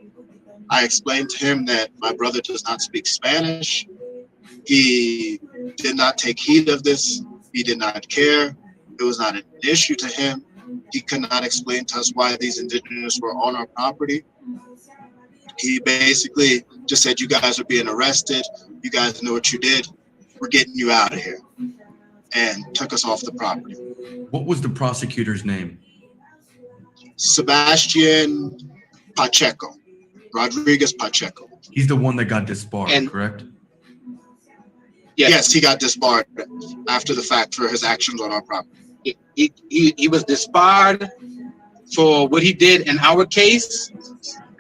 I explained to him that my brother does not speak Spanish. He did not take heed of this. He did not care. It was not an issue to him. He could not explain to us why these indigenous were on our property. He basically just said, you guys are being arrested. You guys know what you did. We're getting you out of here. And took us off the property. What was the prosecutor's name? Sebastian Pacheco. Rodriguez Pacheco. He's the one that got disbarred, correct? Yes, he got disbarred after the fact for his actions on our property. He was disbarred for what he did in our case,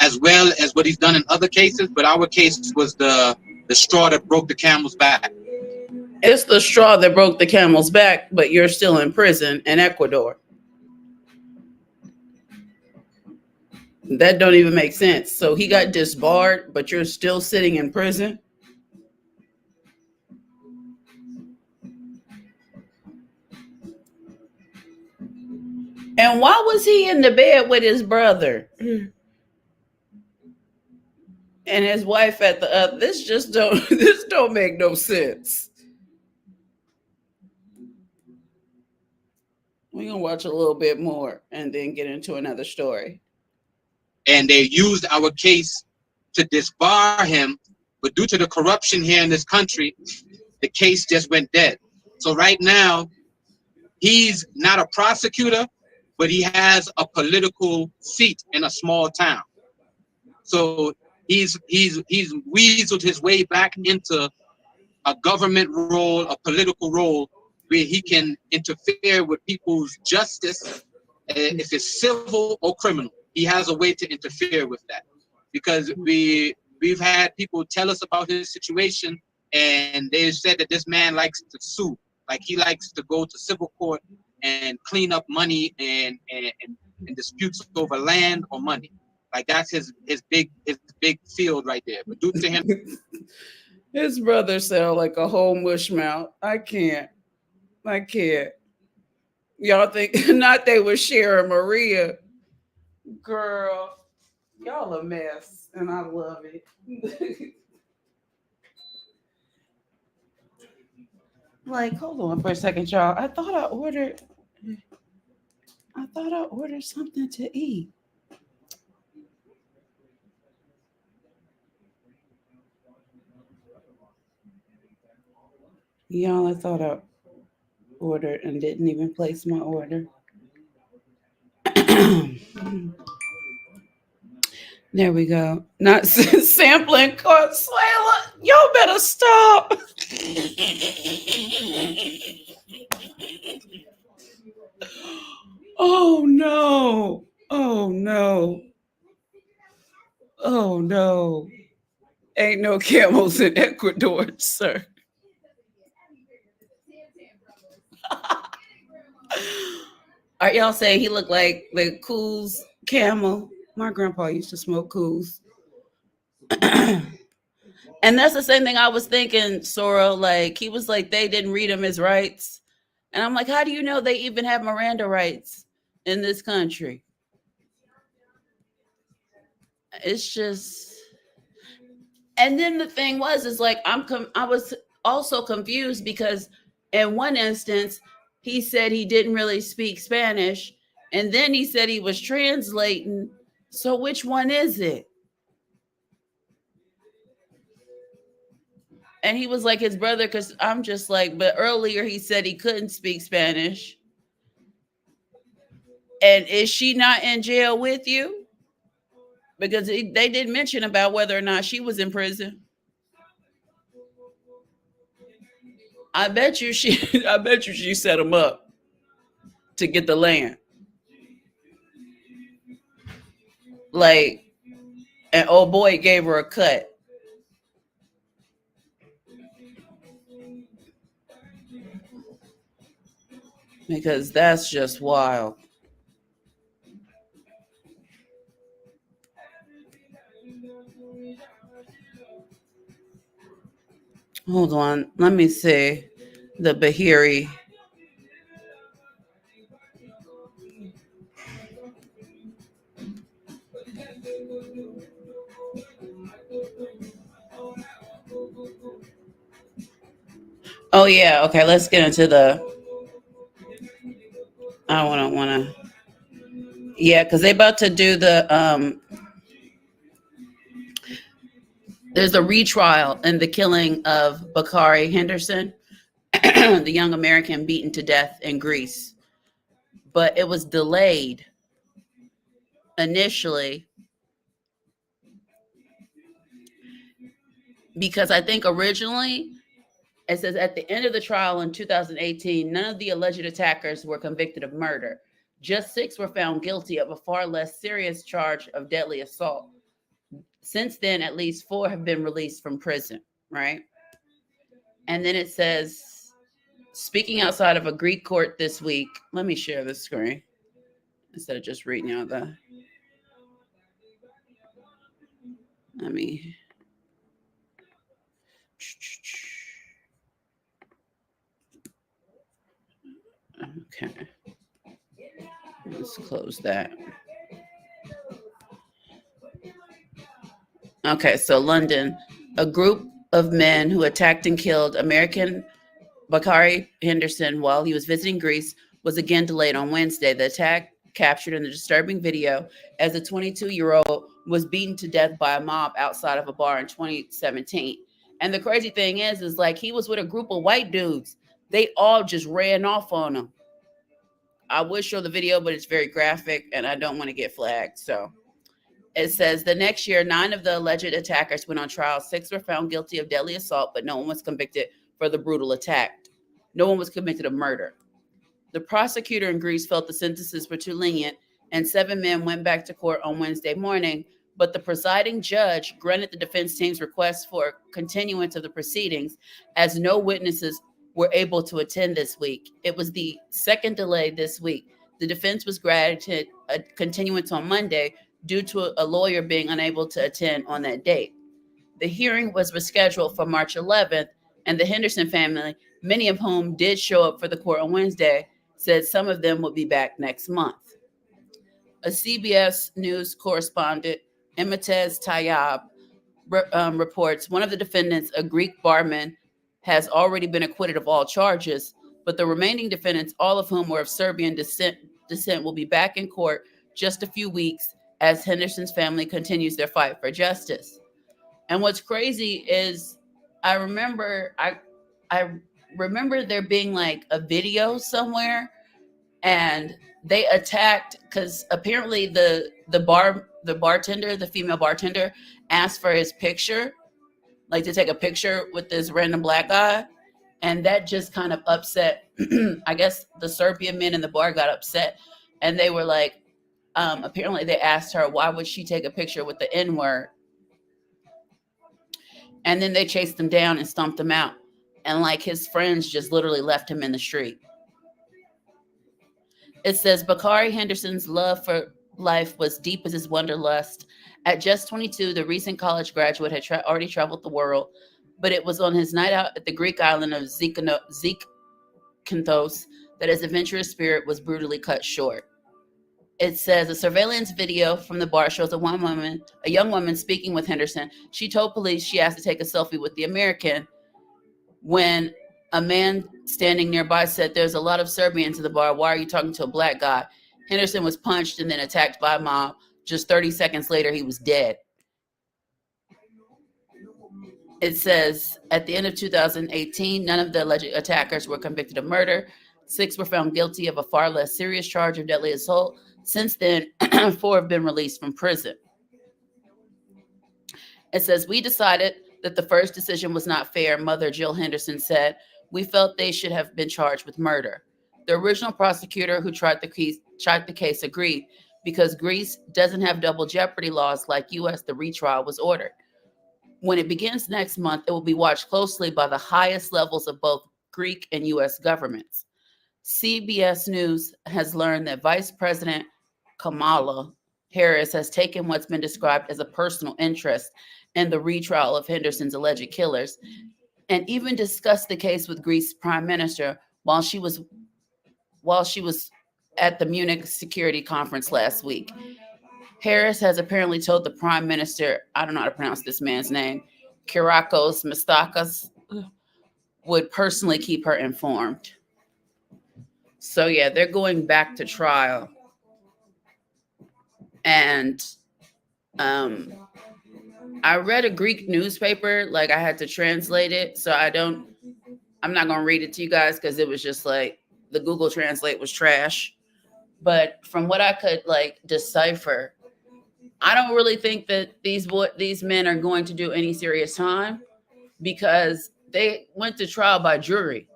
as well as what he's done in other cases. But our case was the straw that broke the camel's back. It's the straw that broke the camel's back, but you're still in prison in Ecuador. That don't even make sense. So he got disbarred, but you're still sitting in prison? And why was he in the bed with his brother? And his wife at the other? This don't make no sense. We're going to watch a little bit more and then get into another story. And they used our case to disbar him, but due to the corruption here in this country, the case just went dead. So right now, he's not a prosecutor, but he has a political seat in a small town. So he's weaseled his way back into a government role, a political role, where he can interfere with people's justice, if it's civil or criminal. He has a way to interfere with that, because we've had people tell us about his situation and they said that this man likes to sue. Like he likes to go to civil court and clean up money and disputes over land or money. Like that's his big field right there. But due to him, his brother sound like a whole mush mouth. I can't. Y'all think not they was sharing Maria. Girl, y'all a mess, and I love it. Like, hold on for a second, y'all. I thought I ordered something to eat. Y'all, I thought I ordered and didn't even place my order. There we go. Not sampling Consuela. Y'all better stop. Oh no. Oh no. Oh no. Ain't no camels in Ecuador, sir. Are y'all saying he looked like the Cool's camel? My grandpa used to smoke Cool's. And that's the same thing I was thinking, Soro. Like, he was like, they didn't read him his rights. And I'm like, how do you know they even have Miranda rights in this country? It's just... And then the thing was, is like, I was also confused because in one instance, he said he didn't really speak Spanish. And then he said he was translating. So which one is it? And he was like his brother, because I'm just like, but earlier he said he couldn't speak Spanish. And is she not in jail with you? Because they didn't mention about whether or not she was in prison. I bet you she set him up to get the land. Like, and old boy gave her a cut. Because that's just wild. Hold on. Let me see. The Bahiri. Oh, yeah. Okay. Let's get into the... I don't want to... Yeah, because they about to do the... There's a retrial in the killing of Bakari Henderson, the young American beaten to death in Greece. But it was delayed initially because I think originally it says at the end of the trial in 2018, none of the alleged attackers were convicted of murder. Just 6 were found guilty of a far less serious charge of deadly assault. Since then, at least 4 have been released from prison, right? And then it says, speaking outside of a Greek court this week, let me share the screen instead of just reading out the... Let me... Okay. Let's close that. Okay, so London, a group of men who attacked and killed American Bakari Henderson while he was visiting Greece was again delayed on Wednesday. The attack, captured in the disturbing video as a 22-year-old was beaten to death by a mob outside of a bar in 2017. And the crazy thing is like he was with a group of white dudes. They all just ran off on him. I would show the video, but it's very graphic and I don't want to get flagged. So it says the next year, 9 of the alleged attackers went on trial. 6 were found guilty of deadly assault, but no one was convicted for the brutal attack. No one was convicted of murder. The prosecutor in Greece felt the sentences were too lenient, and 7 men went back to court on Wednesday morning, but the presiding judge granted the defense team's request for continuance of the proceedings as no witnesses were able to attend this week. It was the second delay this week. The defense was granted a continuance on Monday due to a lawyer being unable to attend on that date. The hearing was rescheduled for March 11th, and the Henderson family, many of whom did show up for the court on Wednesday, said some of them will be back next month. A CBS News correspondent, Imatez Tayyab, reports one of the defendants, a Greek barman, has already been acquitted of all charges, but the remaining defendants, all of whom were of Serbian descent, will be back in court just a few weeks as Henderson's family continues their fight for justice. And what's crazy is I remember there being like a video somewhere, and they attacked because apparently the bartender, the female bartender, asked for his picture, like to take a picture with this random black guy, and that just kind of upset. I guess the Serbian men in the bar got upset, and they were like, apparently they asked her why would she take a picture with the N-word, and then they chased him down and stomped him out, and like his friends just literally left him in the street. It says Bakari Henderson's love for life was deep as his wanderlust. At just 22, the recent college graduate had already traveled the world, but it was on his night out at the Greek island of Zakynthos that his adventurous spirit was brutally cut short. It says a surveillance video from the bar shows a young woman speaking with Henderson. She told police she asked to take a selfie with the American when a man standing nearby said, "There's a lot of Serbians in the bar. Why are you talking to a black guy?" Henderson was punched and then attacked by a mob. Just 30 seconds later, he was dead. It says at the end of 2018, none of the alleged attackers were convicted of murder. 6 were found guilty of a far less serious charge of deadly assault. Since then, 4 have been released from prison. It says, we decided that the first decision was not fair, Mother Jill Henderson said. We felt they should have been charged with murder. The original prosecutor who tried the case agreed. Because Greece doesn't have double jeopardy laws like U.S., the retrial was ordered. When it begins next month, it will be watched closely by the highest levels of both Greek and U.S. governments. CBS News has learned that Vice President Kamala Harris has taken what's been described as a personal interest in the retrial of Henderson's alleged killers, and even discussed the case with Greece's prime minister while she was at the Munich Security Conference last week. Harris has apparently told the prime minister, I don't know how to pronounce this man's name, Kyriakos Mitsotakis, would personally keep her informed. So yeah, they're going back to trial. And I read a Greek newspaper, like I had to translate it. So I'm not going to read it to you guys because it was just like the Google Translate was trash. But from what I could like decipher, I don't really think that these men are going to do any serious time because they went to trial by jury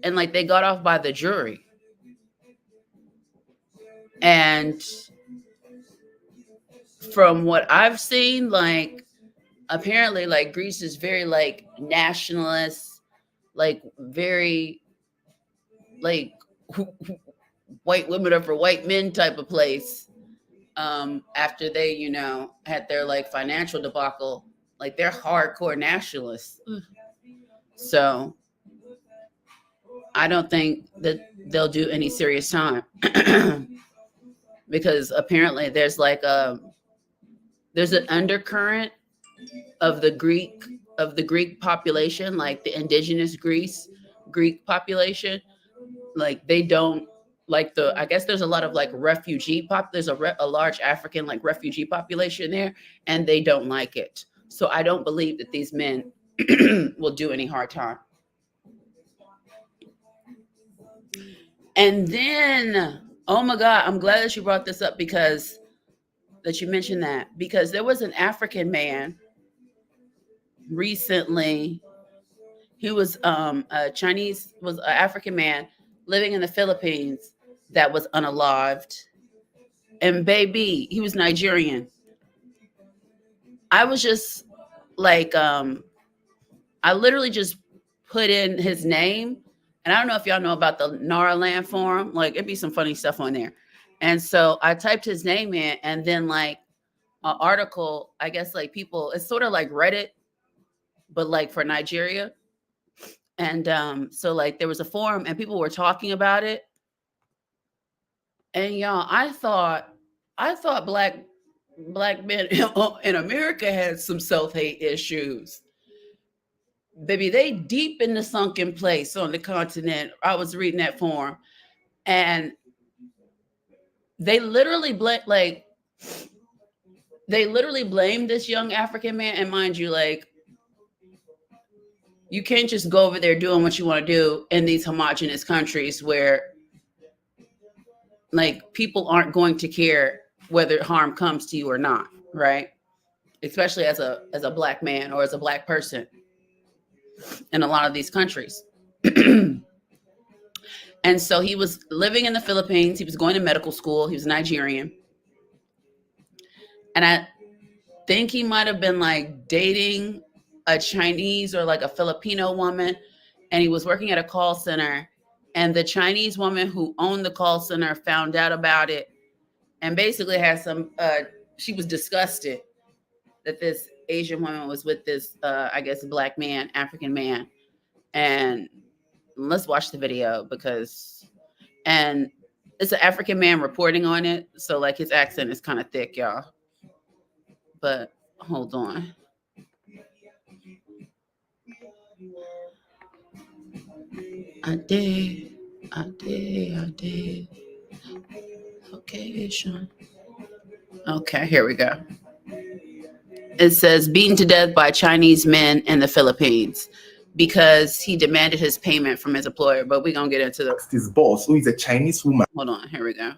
and like they got off by the jury. And from what I've seen, like apparently like Greece is very like nationalist, like very like white women are for white men type of place. After they, had their like financial debacle, like they're hardcore nationalists. So I don't think that they'll do any serious time because apparently there's like there's an undercurrent of the Greek population, like the indigenous Greek population, like they don't like I guess there's a lot of like there's a large African like refugee population there, and they don't like it. So I don't believe that these men will do any hard time. And then, oh my God, I'm glad that you brought this up that you mentioned that, because there was an African man recently. He was an African man living in the Philippines that was unalived. And baby, he was Nigerian. I was just like, I literally just put in his name. And I don't know if y'all know about the Naraland forum. Like, it'd be some funny stuff on there. And so I typed his name in, and then like an article, I guess like people, it's sort of like Reddit, but like for Nigeria. And so like there was a forum and people were talking about it. And y'all, I thought black men in America had some self-hate issues. Baby, they deep in the sunken place on the continent. I was reading that forum, and they literally blamed this young African man. And mind you, like, you can't just go over there doing what you want to do in these homogenous countries where like people aren't going to care whether harm comes to you or not, right? Especially as a black man or as a black person in a lot of these countries. And so he was living in the Philippines. He was going to medical school. He was Nigerian. And I think he might have been like dating a Chinese or like a Filipino woman. And he was working at a call center. And the Chinese woman who owned the call center found out about it and basically had some, she was disgusted that this Asian woman was with this, I guess, black man, African man. And let's watch the video and it's an African man reporting on it. So like his accent is kind of thick, y'all. But hold on. I did. Okay, Sean. Okay, here we go. It says beaten to death by Chinese men in the Philippines because he demanded his payment from his employer. But we're going to get into his boss, who is a Chinese woman. Hold on, here we go.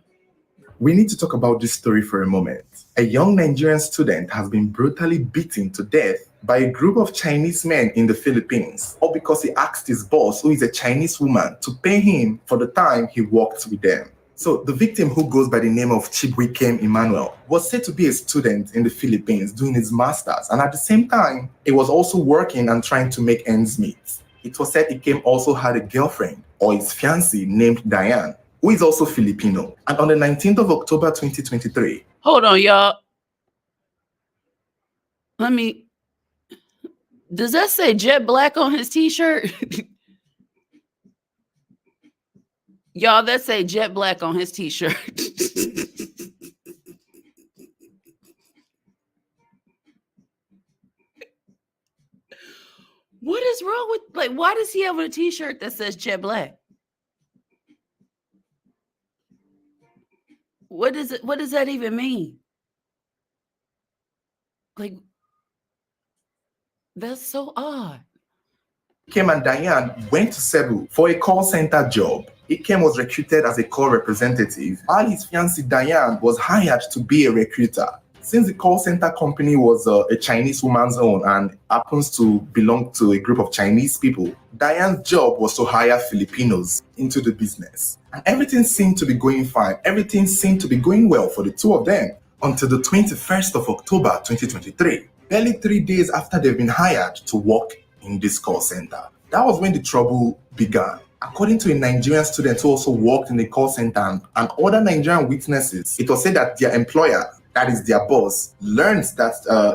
We need to talk about this story for a moment. A young Nigerian student has been brutally beaten to death by a group of Chinese men in the Philippines, all because he asked his boss, who is a Chinese woman, to pay him for the time he worked with them. So the victim, who goes by the name of Chibuikem Emmanuel, was said to be a student in the Philippines doing his master's, and at the same time, he was also working and trying to make ends meet. It was said Ikem also had a girlfriend, or his fiancée, named Diane, who is also Filipino. And on the 19th of October 2023... Hold on, y'all. Does that say Jet Black on his t-shirt? Y'all, that say Jet Black on his t-shirt. What is wrong with, like, why does he have a t-shirt that says Jet Black? What does that even mean? Like, that's so odd. Ikem and Diane went to Cebu for a call center job. Ikem was recruited as a call representative, while his fiancée Diane was hired to be a recruiter. Since the call center company was a Chinese woman's own and happens to belong to a group of Chinese people, Diane's job was to hire Filipinos into the business. And everything seemed to be going fine. Everything seemed to be going well for the two of them until the 21st of October 2023, barely 3 days after they've been hired to work in this call center. That was when the trouble began. According to a Nigerian student who also worked in the call center and other Nigerian witnesses, it was said that their employer, that is their boss, learned that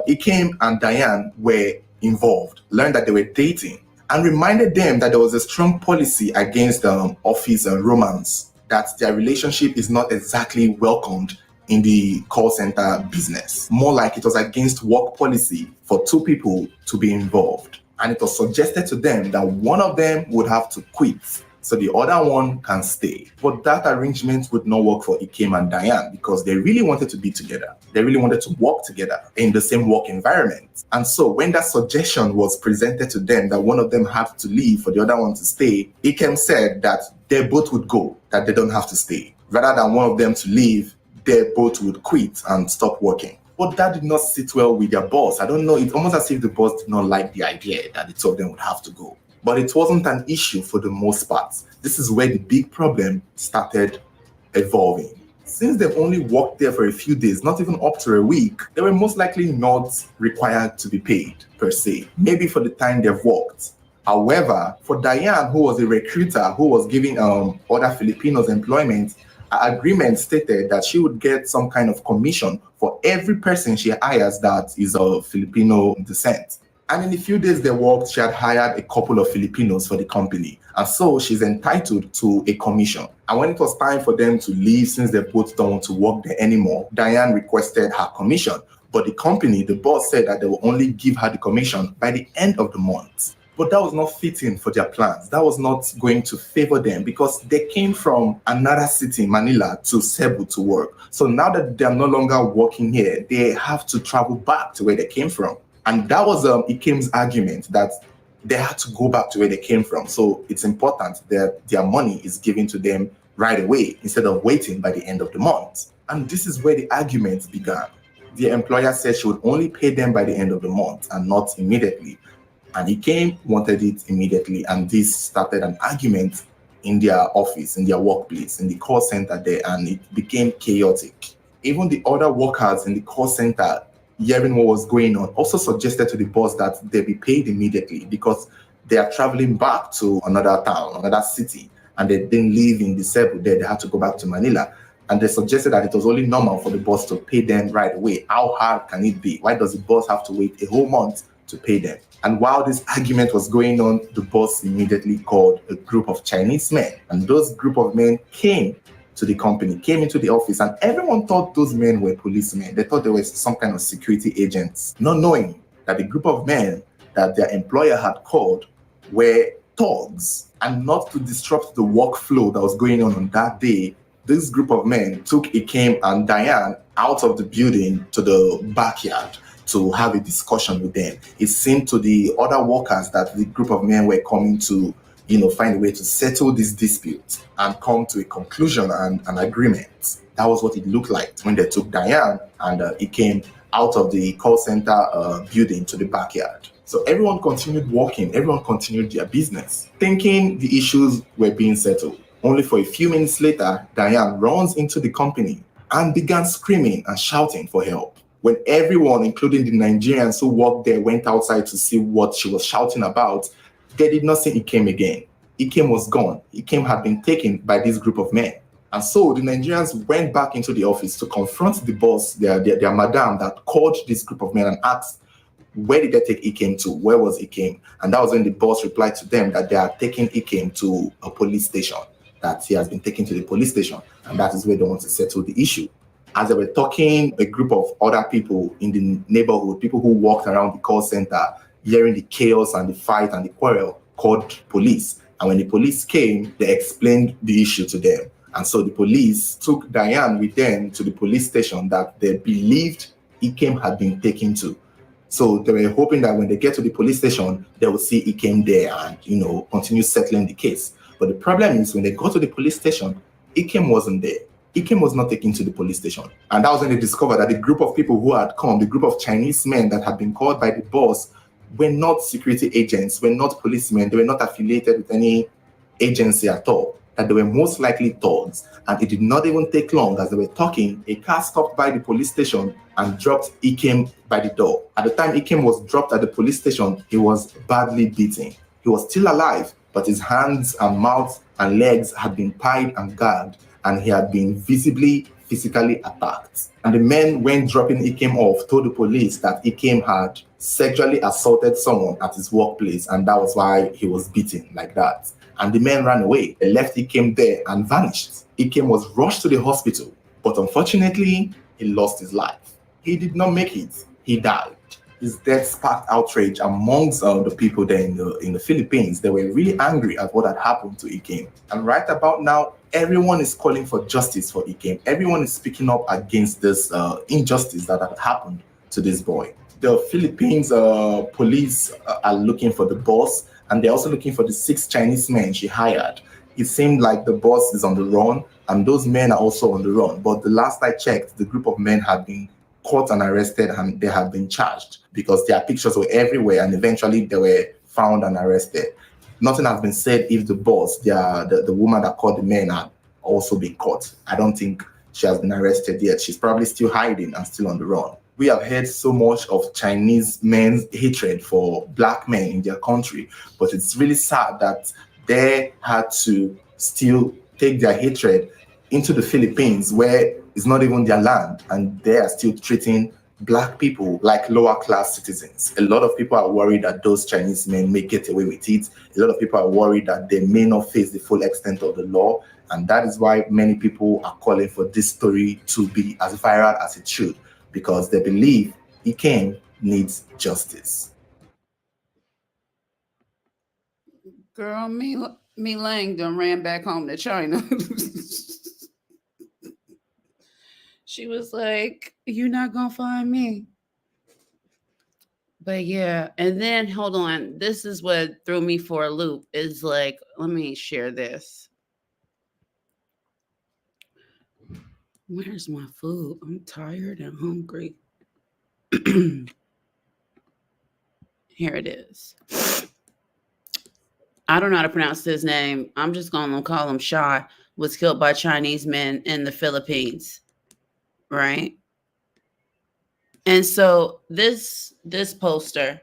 Ikem and Diane were involved, learned that they were dating, and reminded them that there was a strong policy against office romance, that their relationship is not exactly welcomed in the call center business. More like it was against work policy for two people to be involved. And it was suggested to them that one of them would have to quit so the other one can stay. But that arrangement would not work for Ikem and Diane because they really wanted to be together. They really wanted to work together in the same work environment. And so when that suggestion was presented to them that one of them had to leave for the other one to stay, Ikem said that they both would go, that they don't have to stay. Rather than one of them to leave, they both would quit and stop working. But that did not sit well with their boss. I don't know, it's almost as if the boss did not like the idea that the two of them would have to go. But it wasn't an issue for the most part. This is where the big problem started evolving. Since they've only worked there for a few days, not even up to a week, they were most likely not required to be paid per se, maybe for the time they've worked. However, for Diane, who was a recruiter who was giving other Filipinos employment, her agreement stated that she would get some kind of commission for every person she hires that is of Filipino descent. And in the few days they worked, she had hired a couple of Filipinos for the company. And so she's entitled to a commission. And when it was time for them to leave, since they both don't want to work there anymore, Diane requested her commission. But the company, the boss, said that they will only give her the commission by the end of the month. But that was not fitting for their plans. That was not going to favor them because they came from another city, Manila, to Cebu to work. So now that they're no longer working here, they have to travel back to where they came from. And that was Ikem's argument, that they had to go back to where they came from. So it's important that their money is given to them right away instead of waiting by the end of the month. And this is where the argument began. The employer said she would only pay them by the end of the month and not immediately. And Ikem wanted it immediately, and this started an argument in their office, in their workplace, in the call center there, and it became chaotic. Even the other workers in the call center, hearing what was going on, also suggested to the boss that they be paid immediately because they are traveling back to another town, another city, and they didn't live in the Cebu there. They had to go back to Manila. And they suggested that it was only normal for the boss to pay them right away. How hard can it be? Why does the boss have to wait a whole month to pay them? And while this argument was going on, the boss immediately called a group of Chinese men. And those group of men came to the company, came into the office, and everyone thought those men were policemen. They thought they were some kind of security agents, not knowing that the group of men that their employer had called were thugs. And not to disrupt the workflow that was going on that day, this group of men took Ikem and Diane out of the building to the backyard to have a discussion with them. It seemed to the other workers that the group of men were coming to, find a way to settle this dispute and come to a conclusion and an agreement. That was what it looked like when they took Diane and Ikem out of the call center building to the backyard. So everyone continued working, everyone continued their business, thinking the issues were being settled. Only for a few minutes later, Diane runs into the company and began screaming and shouting for help. When everyone, including the Nigerians who worked there, went outside to see what she was shouting about, they did not see Ikem again. Ikem was gone. Ikem had been taken by this group of men. And so the Nigerians went back into the office to confront the boss, their madam that called this group of men and asked, where did they take Ikem to? Where was Ikem? And that was when the boss replied to them that they are taking Ikem to a police station, that he has been taken to the police station, and that is where they want to settle the issue. As they were talking, a group of other people in the neighborhood, people who walked around the call center, hearing the chaos and the fight and the quarrel, called police. And when the police came, they explained the issue to them. And so the police took Diane with them to the police station that they believed Ikem had been taken to. So they were hoping that when they get to the police station, they will see Ikem there and, continue settling the case. But the problem is when they go to the police station, Ikem wasn't there. Ikem was not taken to the police station. And that was when they discovered that the group of people who had come, the group of Chinese men that had been called by the boss, were not security agents, were not policemen, they were not affiliated with any agency at all, that they were most likely thugs. And it did not even take long. As they were talking, a car stopped by the police station and dropped Ikem by the door. At the time Ikem was dropped at the police station, he was badly beaten. He was still alive, but his hands and mouth and legs had been tied and gagged, and he had been visibly, physically attacked. And the men, when dropping Ikem off, told the police that Ikem had sexually assaulted someone at his workplace, and that was why he was beaten like that. And the men ran away. They left Ikem there and vanished. Ikem was rushed to the hospital, but unfortunately, he lost his life. He did not make it. He died. His death sparked outrage amongst the people there in the Philippines. They were really angry at what had happened to Ikem. And right about now, everyone is calling for justice for Ikem. Everyone is speaking up against this injustice that had happened to this boy. The Philippines police are looking for the boss, and they're also looking for the 6 Chinese men she hired. It seemed like the boss is on the run, and those men are also on the run. But the last I checked, the group of men had been caught and arrested, and they have been charged because their pictures were everywhere, and eventually they were found and arrested. Nothing has been said if the boss, the woman that caught the men, had also been caught. I don't think she has been arrested yet. She's probably still hiding and still on the run. We have heard so much of Chinese men's hatred for black men in their country, but it's really sad that they had to still take their hatred into the Philippines, where it's not even their land, and they are still treating black people like lower class citizens. A lot of people are worried that those Chinese men may get away with it. A lot of people are worried that they may not face the full extent of the law. And that is why many people are calling for this story to be as viral as it should, because they believe Ikem needs justice. Girl, me Lang done ran back home to China. She was like, "You're not gonna find me." But yeah, and then hold on. This is what threw me for a loop. Is like, let me share this. Where's my food? I'm tired and hungry. Here it is. I don't know how to pronounce his name. I'm just going to call him Shai. Was killed by Chinese men in the Philippines. Right? And so this poster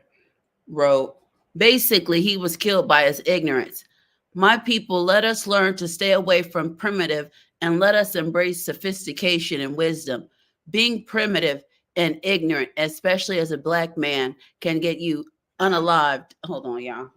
wrote, basically, he was killed by his ignorance. My people, let us learn to stay away from primitive and let us embrace sophistication and wisdom. Being primitive and ignorant, especially as a black man, can get you unalived. Hold on, y'all.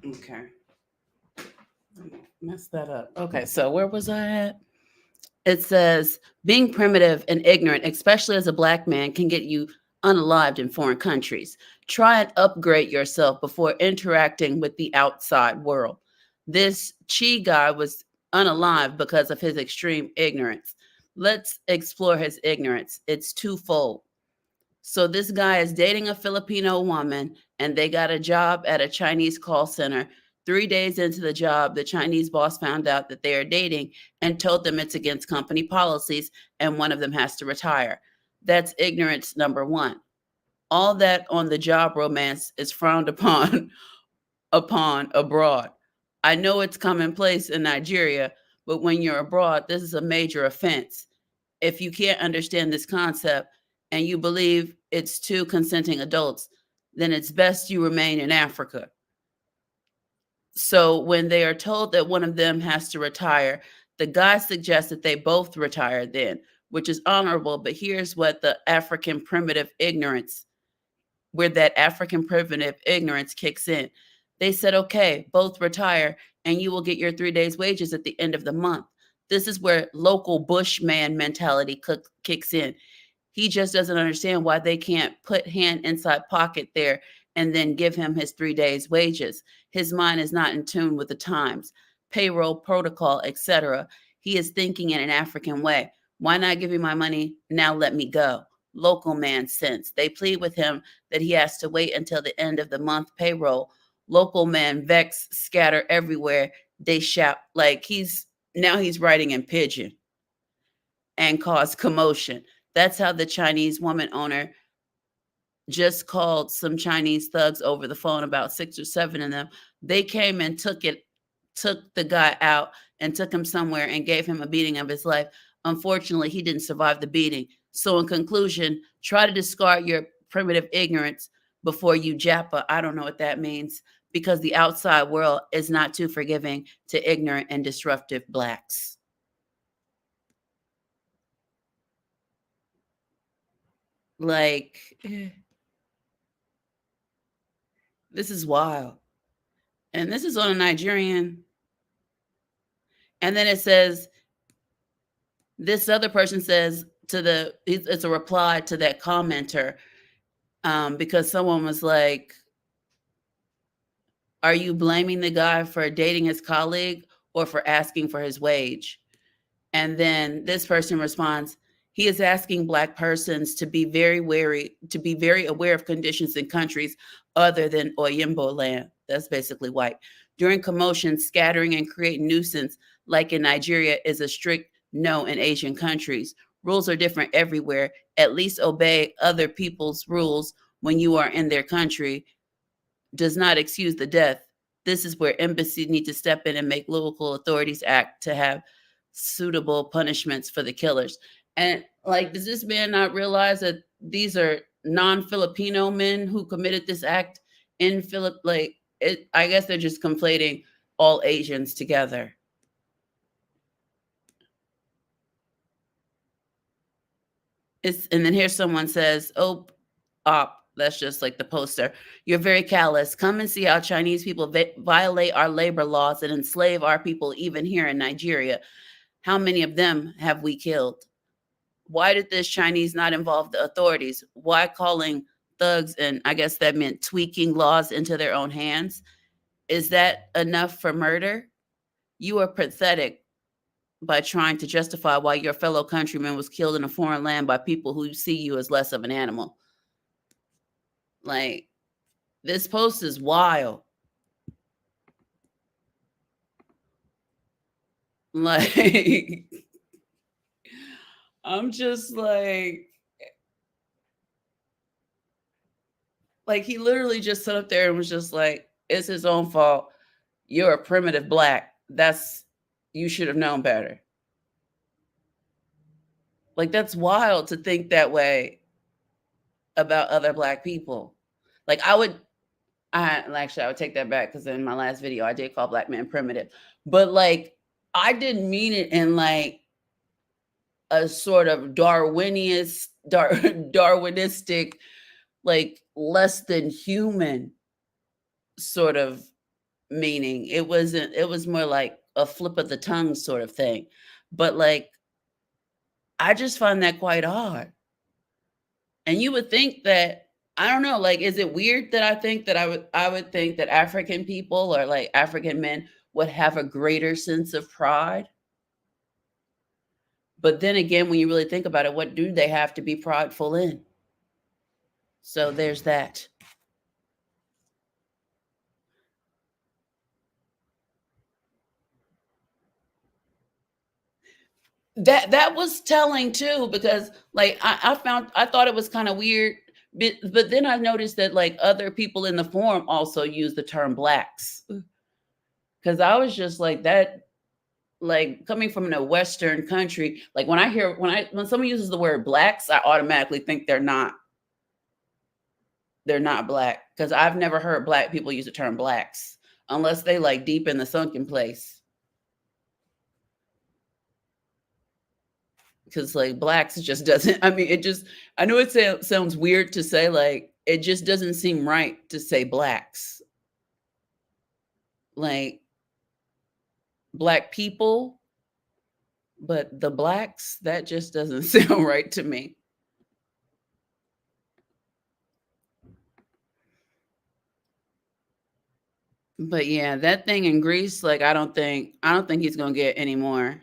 Okay. Messed that up. Okay, so where was I at? It says, being primitive and ignorant, especially as a black man, can get you unalived in foreign countries. Try and upgrade yourself before interacting with the outside world. This Chi guy was unalive because of his extreme ignorance. Let's explore his ignorance. It's twofold. So this guy is dating a Filipino woman, and they got a job at a Chinese call center. 3 days into the job, the Chinese boss found out that they are dating and told them it's against company policies, and one of them has to retire. That's ignorance number one. All that on the job romance is frowned upon abroad. I know it's commonplace in Nigeria, but when you're abroad, this is a major offense. If you can't understand this concept and you believe it's two consenting adults, then it's best you remain in Africa. So when they are told that one of them has to retire, the guy suggests that they both retire then, which is honorable. But here's what the African primitive ignorance, where that African primitive ignorance kicks in. They said, okay, both retire and you will get your 3 days wages at the end of the month. This is where local bushman mentality kicks in. He just doesn't understand why they can't put hand inside pocket there and then give him his 3 days wages. His mind is not in tune with the times, payroll protocol, etc. He is thinking in an African way. Why not give me my money? Now let me go. Local man sense. They plead with him that he has to wait until the end of the month payroll. Local man vex, scatter everywhere. They shout like he's writing in pidgin and cause commotion. That's how the Chinese woman owner just called some Chinese thugs over the phone, about 6 or 7 of them. They came and took the guy out and took him somewhere and gave him a beating of his life. Unfortunately, he didn't survive the beating. So in conclusion, try to discard your primitive ignorance before you Japa. I don't know what that means, because the outside world is not too forgiving to ignorant and disruptive blacks. Like, this is wild. And this is on a Nigerian. And then it says, this other person says it's a reply to that commenter, because someone was like, are you blaming the guy for dating his colleague or for asking for his wage? And then this person responds, he is asking Black persons to be very wary, to be very aware of conditions in countries other than Oyimbo land. That's basically white. During commotion, scattering and creating nuisance, like in Nigeria, is a strict no in Asian countries. Rules are different everywhere. At least obey other people's rules when you are in their country. Does not excuse the death. This is where embassies need to step in and make local authorities act to have suitable punishments for the killers. And like, does this man not realize that these are non-Filipino men who committed this act in Philip? Like, I guess they're just conflating all Asians together. And then here someone says, "Oh, op." That's just like the poster. "You're very callous. Come and see how Chinese people violate our labor laws and enslave our people, even here in Nigeria. How many of them have we killed? Why did this Chinese not involve the authorities? Why calling thugs," and I guess that meant tweaking laws, "into their own hands? Is that enough for murder? You are pathetic by trying to justify why your fellow countryman was killed in a foreign land by people who see you as less of an animal." Like, this post is wild. Like, I'm just like he literally just stood up there and was just like, "It's his own fault. You're a primitive black. You should have known better." Like, that's wild to think that way about other black people. Like, I would take that back, because in my last video I did call black men primitive, but like, I didn't mean it in like a sort of Darwinistic, like less than human sort of meaning. It wasn't. It was more like a flip of the tongue sort of thing. But like, I just find that quite odd. And you would think that, I don't know, like, is it weird that I think that I would think that African people, or like African men, would have a greater sense of pride? But then again, when you really think about it, what do they have to be prideful in? So there's that. That was telling too, because like I thought it was kind of weird, but then I noticed that like other people in the forum also use the term blacks, because I was just like, that, like, coming from a Western country, like when someone uses the word blacks, I automatically think they're not black, because I've never heard black people use the term blacks unless they like deep in the sunken place. Because like blacks just doesn't, I mean, I know it sounds weird to say, like, it just doesn't seem right to say blacks. Like, black people, but the blacks, that just doesn't sound right to me. But yeah, that thing in Greece, like, I don't think he's gonna get any more.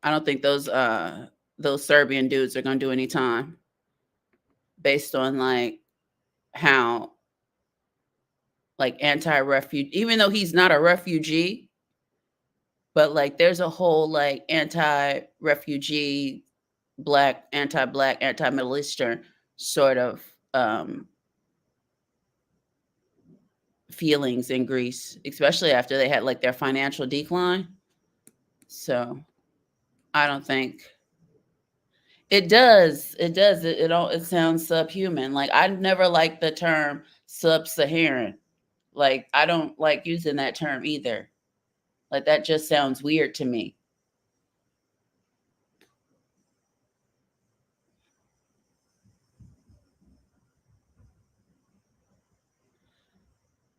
I don't think those Serbian dudes are gonna do any time, based on like how like anti-refugee, even though he's not a refugee, but like there's a whole like anti-refugee, anti-black, anti-Middle Eastern sort of feelings in Greece, especially after they had like their financial decline. So I don't think it does. It sounds subhuman. Like, I never liked the term sub-Saharan. Like, I don't like using that term either. Like, that just sounds weird to me.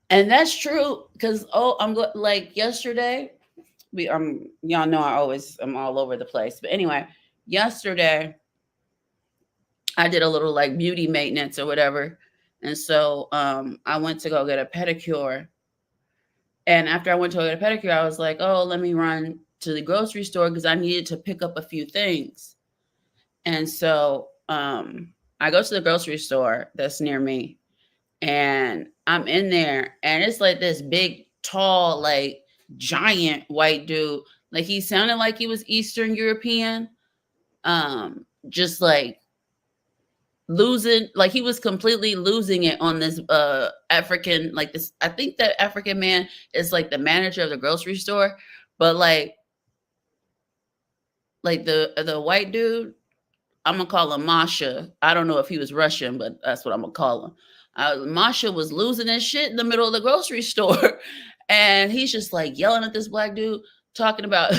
And that's true, because like yesterday, y'all know I'm all over the place. But anyway, yesterday I did a little like beauty maintenance or whatever. And so I went to go get a pedicure. And after I went to go get a pedicure, I was like, oh, let me run to the grocery store, because I needed to pick up a few things. And so I go to the grocery store that's near me, and I'm in there, and it's like this big tall, like giant white dude. Like he sounded like he was Eastern European. Just like losing, like he was completely losing it on this African, like this. I think that African man is like the manager of the grocery store, but like the white dude, I'm gonna call him Masha. I don't know if he was Russian, but that's what I'm gonna call him. Masha was losing his shit in the middle of the grocery store, and he's just like yelling at this black dude, talking about.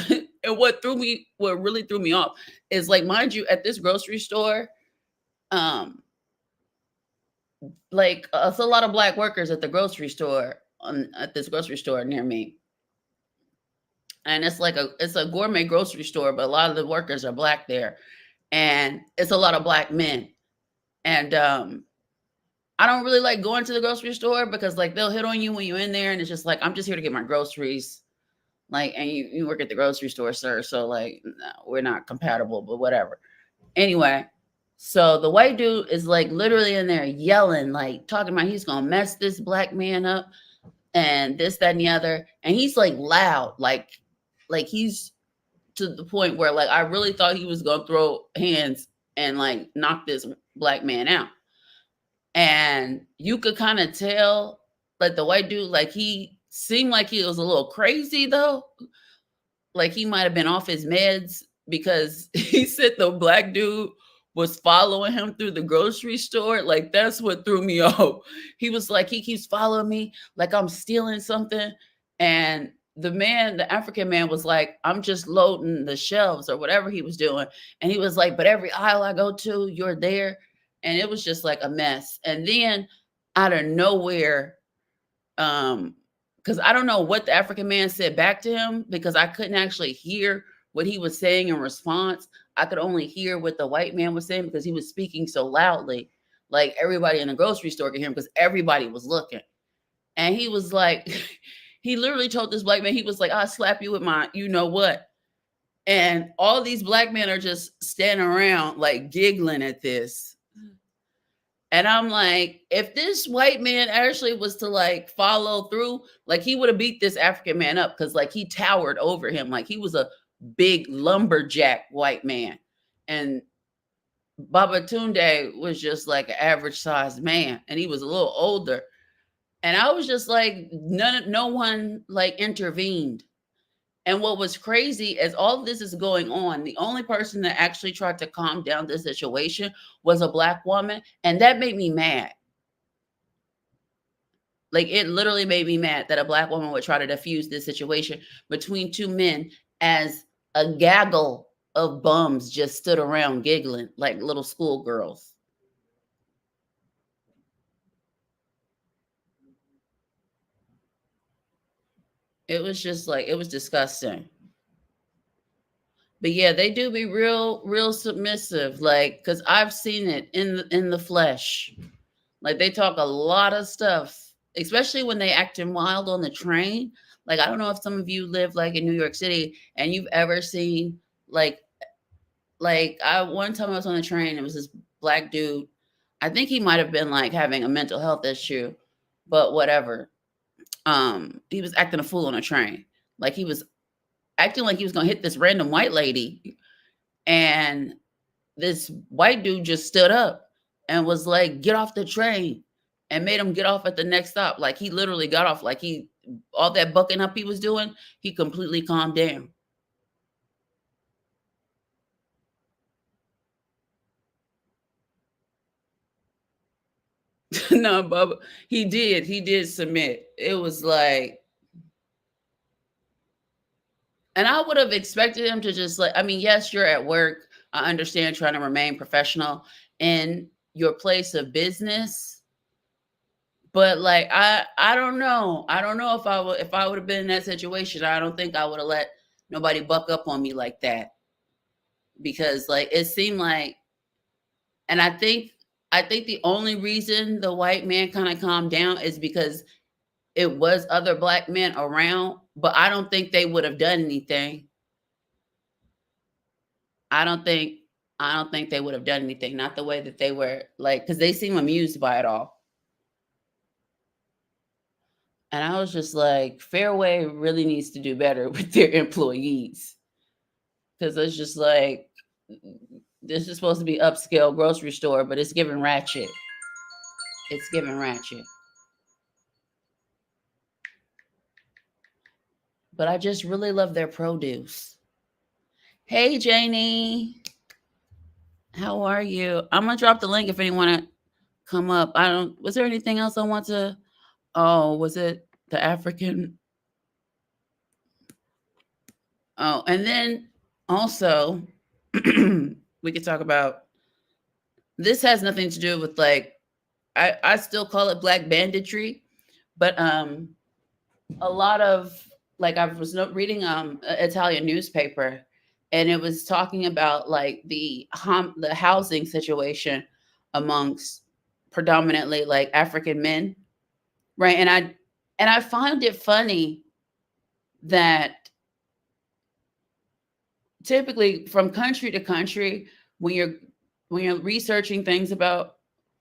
And what really threw me off, is like, mind you, at this grocery store, like it's a lot of black workers at the grocery store at this grocery store near me, and it's a gourmet grocery store, but a lot of the workers are black there, and it's a lot of black men. And I don't really like going to the grocery store because like they'll hit on you when you're in there, and it's just like, I'm just here to get my groceries. Like, and you work at the grocery store, sir. So like, no, we're not compatible, but whatever. Anyway, so the white dude is like literally in there yelling, like talking about he's gonna mess this black man up and this, that, and the other. And he's like loud, like he's to the point where like I really thought he was gonna throw hands and like knock this black man out. And you could kind of tell, like the white dude, like he seemed like he was a little crazy though. Like he might have been off his meds, because he said the black dude was following him through the grocery store. Like that's what threw me off. He was like, he keeps following me like I'm stealing something. And the African man was like, I'm just loading the shelves or whatever he was doing. And he was like, but every aisle I go to, you're there. And it was just like a mess. And then out of nowhere, because I don't know what the African man said back to him, because I couldn't actually hear what he was saying in response. I could only hear what the white man was saying because he was speaking so loudly. Like everybody in the grocery store could hear him because everybody was looking. And he was like, he literally told this black man, he was like, I'll slap you with my, you know what? And all these black men are just standing around like giggling at this. And I'm like, if this white man actually was to like follow through, like he would have beat this African man up, because like he towered over him. Like he was a big lumberjack white man. And Babatunde was just like an average sized man, and he was a little older. And I was just like, no one like intervened. And what was crazy as all of this is going on, the only person that actually tried to calm down the situation was a black woman. And that made me mad. Like it literally made me mad that a black woman would try to diffuse this situation between two men, as a gaggle of bums just stood around giggling like little schoolgirls. It was just like, it was disgusting. But yeah, they do be real submissive, like, because I've seen it in the flesh. Like they talk a lot of stuff, especially when they acting wild on the train. Like I don't know if some of you live like in New York City and you've ever seen like one time I was on the train, it was this black dude. I think he might have been like having a mental health issue, but whatever. He was acting a fool on a train. Like he was acting like he was gonna hit this random white lady, and this white dude just stood up and was like, get off the train, and made him get off at the next stop. Like he literally got off, like all that bucking up he was doing, he completely calmed down. No, Bubba, he did submit. It was like, and I would have expected him to just like, I mean, yes, you're at work. I understand trying to remain professional in your place of business. But like, I don't know. I don't know if I would have been in that situation. I don't think I would have let nobody buck up on me like that. Because like, it seemed like, and I think the only reason the white man kind of calmed down is because it was other black men around, but I don't think they would have done anything. I don't think they would have done anything. Not the way that they were like, because they seem amused by it all. And I was just like, Fairway really needs to do better with their employees. Because it's just like, this is supposed to be upscale grocery store, but it's giving ratchet. It's giving ratchet. But I just really love their produce. Hey, Janie. How are you? I'm going to drop the link if anyone want to come up. Was there anything else I want to, was it the African? Oh, and then also, we could talk about, this has nothing to do with like, I still call it black banditry, but a lot of, like, I was reading an Italian newspaper, and it was talking about like the housing situation amongst predominantly like African men, right? And I find it funny that typically from country to country, when you're researching things about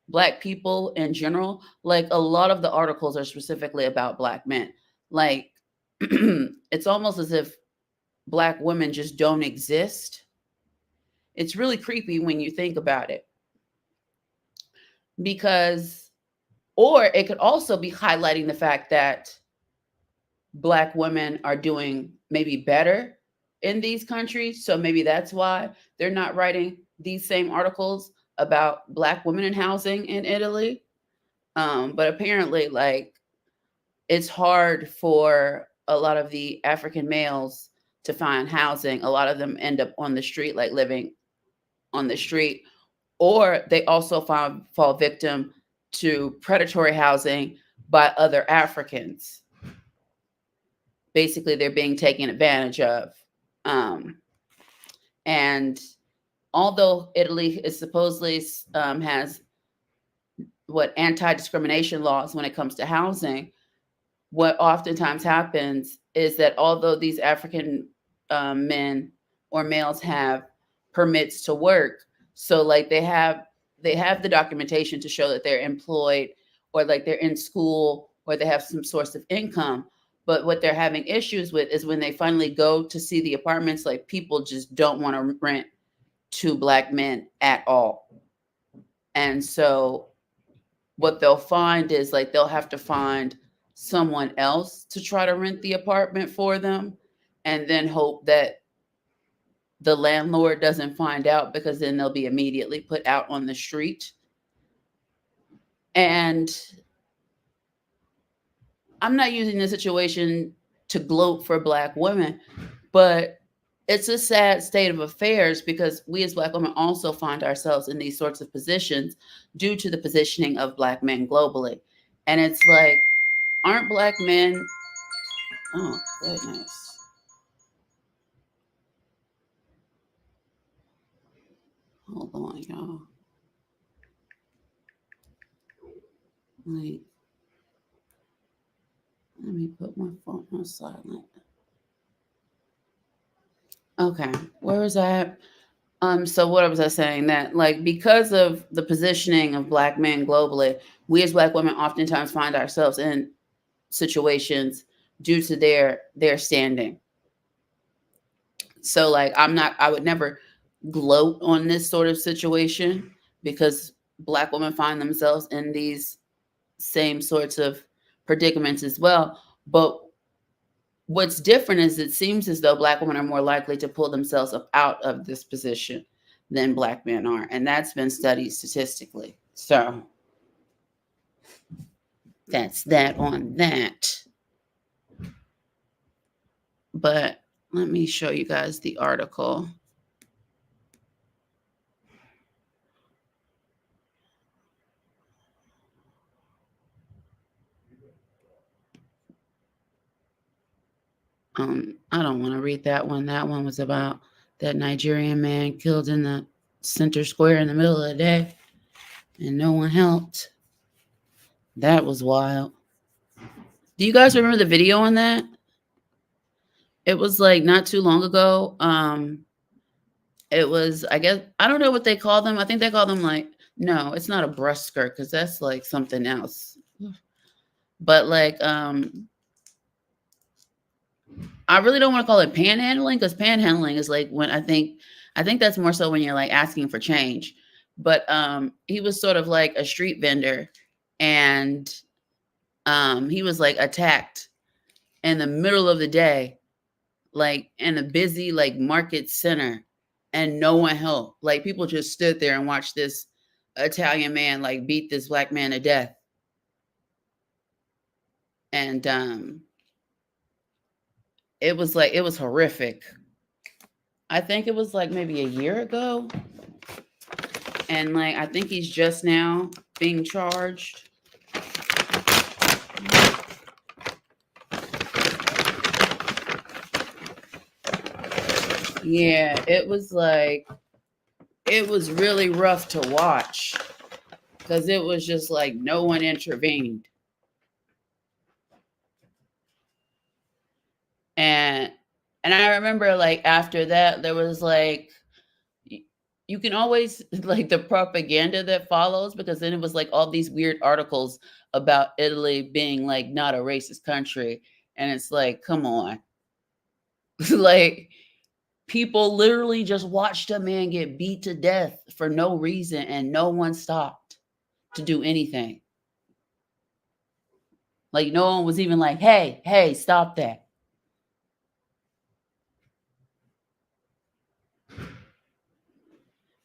Black people in general, like a lot of the articles are specifically about Black men. Like it's almost as if Black women just don't exist. It's really creepy when you think about it. Because, or it could also be highlighting the fact that Black women are doing maybe better in these countries. So maybe that's why they're not writing these same articles about Black women in housing in Italy. But apparently, like, it's hard for a lot of the African males to find housing. A lot of them end up on the street, like living on the street, or they also fall victim to predatory housing by other Africans. Basically, they're being taken advantage of. And although Italy is supposedly has anti-discrimination laws when it comes to housing, what oftentimes happens is that although these African men or males have permits to work, so like they have the documentation to show that they're employed, or like they're in school, or they have some source of income. But what they're having issues with is when they finally go to see the apartments, like people just don't want to rent to Black men at all. And so what they'll find is like they'll have to find someone else to try to rent the apartment for them, and then hope that the landlord doesn't find out, because then they'll be immediately put out on the street. And I'm not using this situation to gloat for Black women, but it's a sad state of affairs, because we as Black women also find ourselves in these sorts of positions due to the positioning of Black men globally. And it's like, aren't Black men, oh goodness. Hold on, y'all. Wait. Let me put my phone on silent. Okay, where was I? So what was I saying? That like, because of the positioning of Black men globally, we as Black women oftentimes find ourselves in situations due to their standing. So like, I would never gloat on this sort of situation, because Black women find themselves in these same sorts of predicaments as well. But what's different is it seems as though Black women are more likely to pull themselves up out of this position than Black men are. And that's been studied statistically. So that's that on that. But let me show you guys the article. I don't want to read that one. That one was about that Nigerian man killed in the center square in the middle of the day, and no one helped. That was wild. Do you guys remember the video on that? It was like not too long ago. It was, I guess, I don't know what they call them. I think they call them like, no, it's not a breast skirt, because that's like something else. But like, I really don't want to call it panhandling, because panhandling is like when I think that's more so when you're like asking for change. But he was sort of like a street vendor, and he was like attacked in the middle of the day, like in a busy like market center, and no one helped. Like people just stood there and watched this Italian man like beat this black man to death. And it was horrific. I think it was like maybe a year ago. And like I think he's just now being charged. Yeah, it was really rough to watch, because it was just like no one intervened. And I remember like after that, there was like, you can always like the propaganda that follows, because then it was like all these weird articles about Italy being like not a racist country. And it's like, come on. Like people literally just watched a man get beat to death for no reason, and no one stopped to do anything. Like no one was even like, hey, stop that.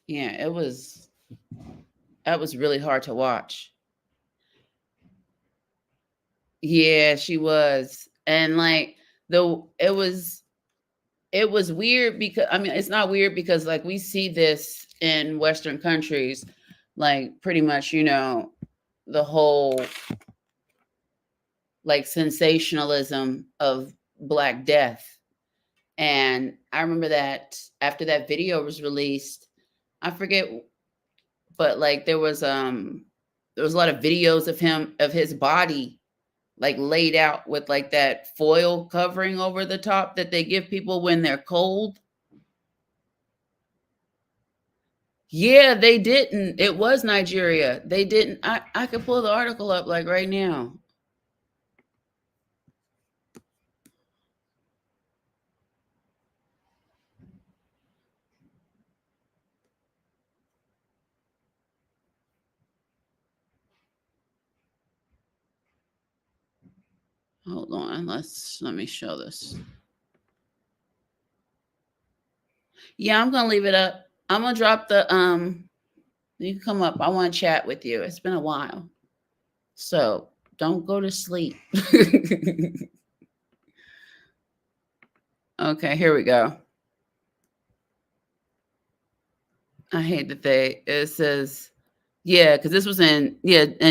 Yeah, that was really hard to watch. Yeah, she was. And like it was weird, because I mean, it's not weird because like we see this in Western countries, like pretty much, the whole like sensationalism of Black death. And I remember that after that video was released, I forget, but like there was a lot of videos of his body like laid out with like that foil covering over the top that they give people when they're cold. Yeah, they didn't. It was Nigeria. They didn't. I could pull the article up like right now. Hold on. Let me show this. Yeah, I'm gonna leave it up. I'm gonna drop the you can come up. I want to chat with you. It's been a while. So don't go to sleep. Okay, here we go. I hate that it says, yeah, because this was in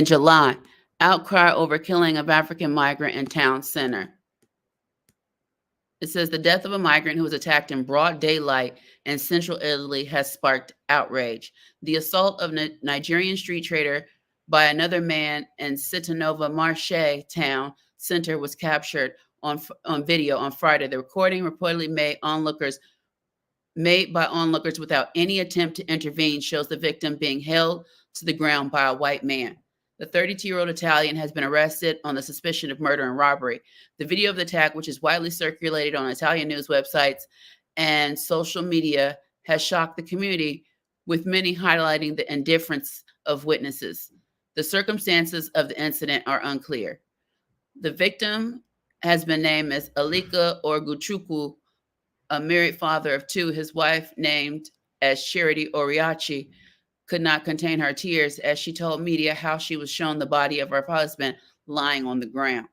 July. Outcry over killing of African migrant in town center. It says the death of a migrant who was attacked in broad daylight in central Italy has sparked outrage. The assault of a Nigerian street trader by another man in Citanova Marche town center was captured on video on Friday. The recording reportedly made by onlookers without any attempt to intervene shows the victim being held to the ground by a white man. The 32-year-old Italian has been arrested on the suspicion of murder and robbery. The video of the attack, which is widely circulated on Italian news websites and social media, has shocked the community, with many highlighting the indifference of witnesses. The circumstances of the incident are unclear. The victim has been named as Alika Oguchukwu, a married father of two. His wife, named as Charity Oriachi, could not contain her tears as she told media how she was shown the body of her husband lying on the ground.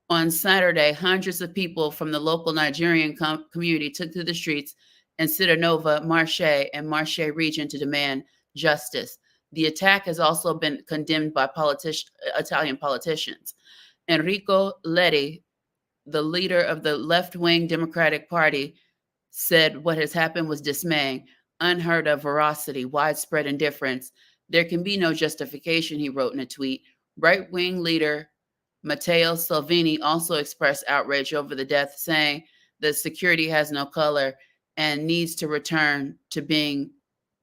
On Saturday, hundreds of people from the local Nigerian community took to the streets in Citanova, Marche, and Marche region to demand justice. The attack has also been condemned by Italian politicians. Enrico Leti, the leader of the left-wing Democratic Party, said what has happened was dismaying, unheard of ferocity, widespread indifference. There can be no justification, he wrote in a tweet. Right-wing leader Matteo Salvini also expressed outrage over the death, saying that security has no color and needs to return to being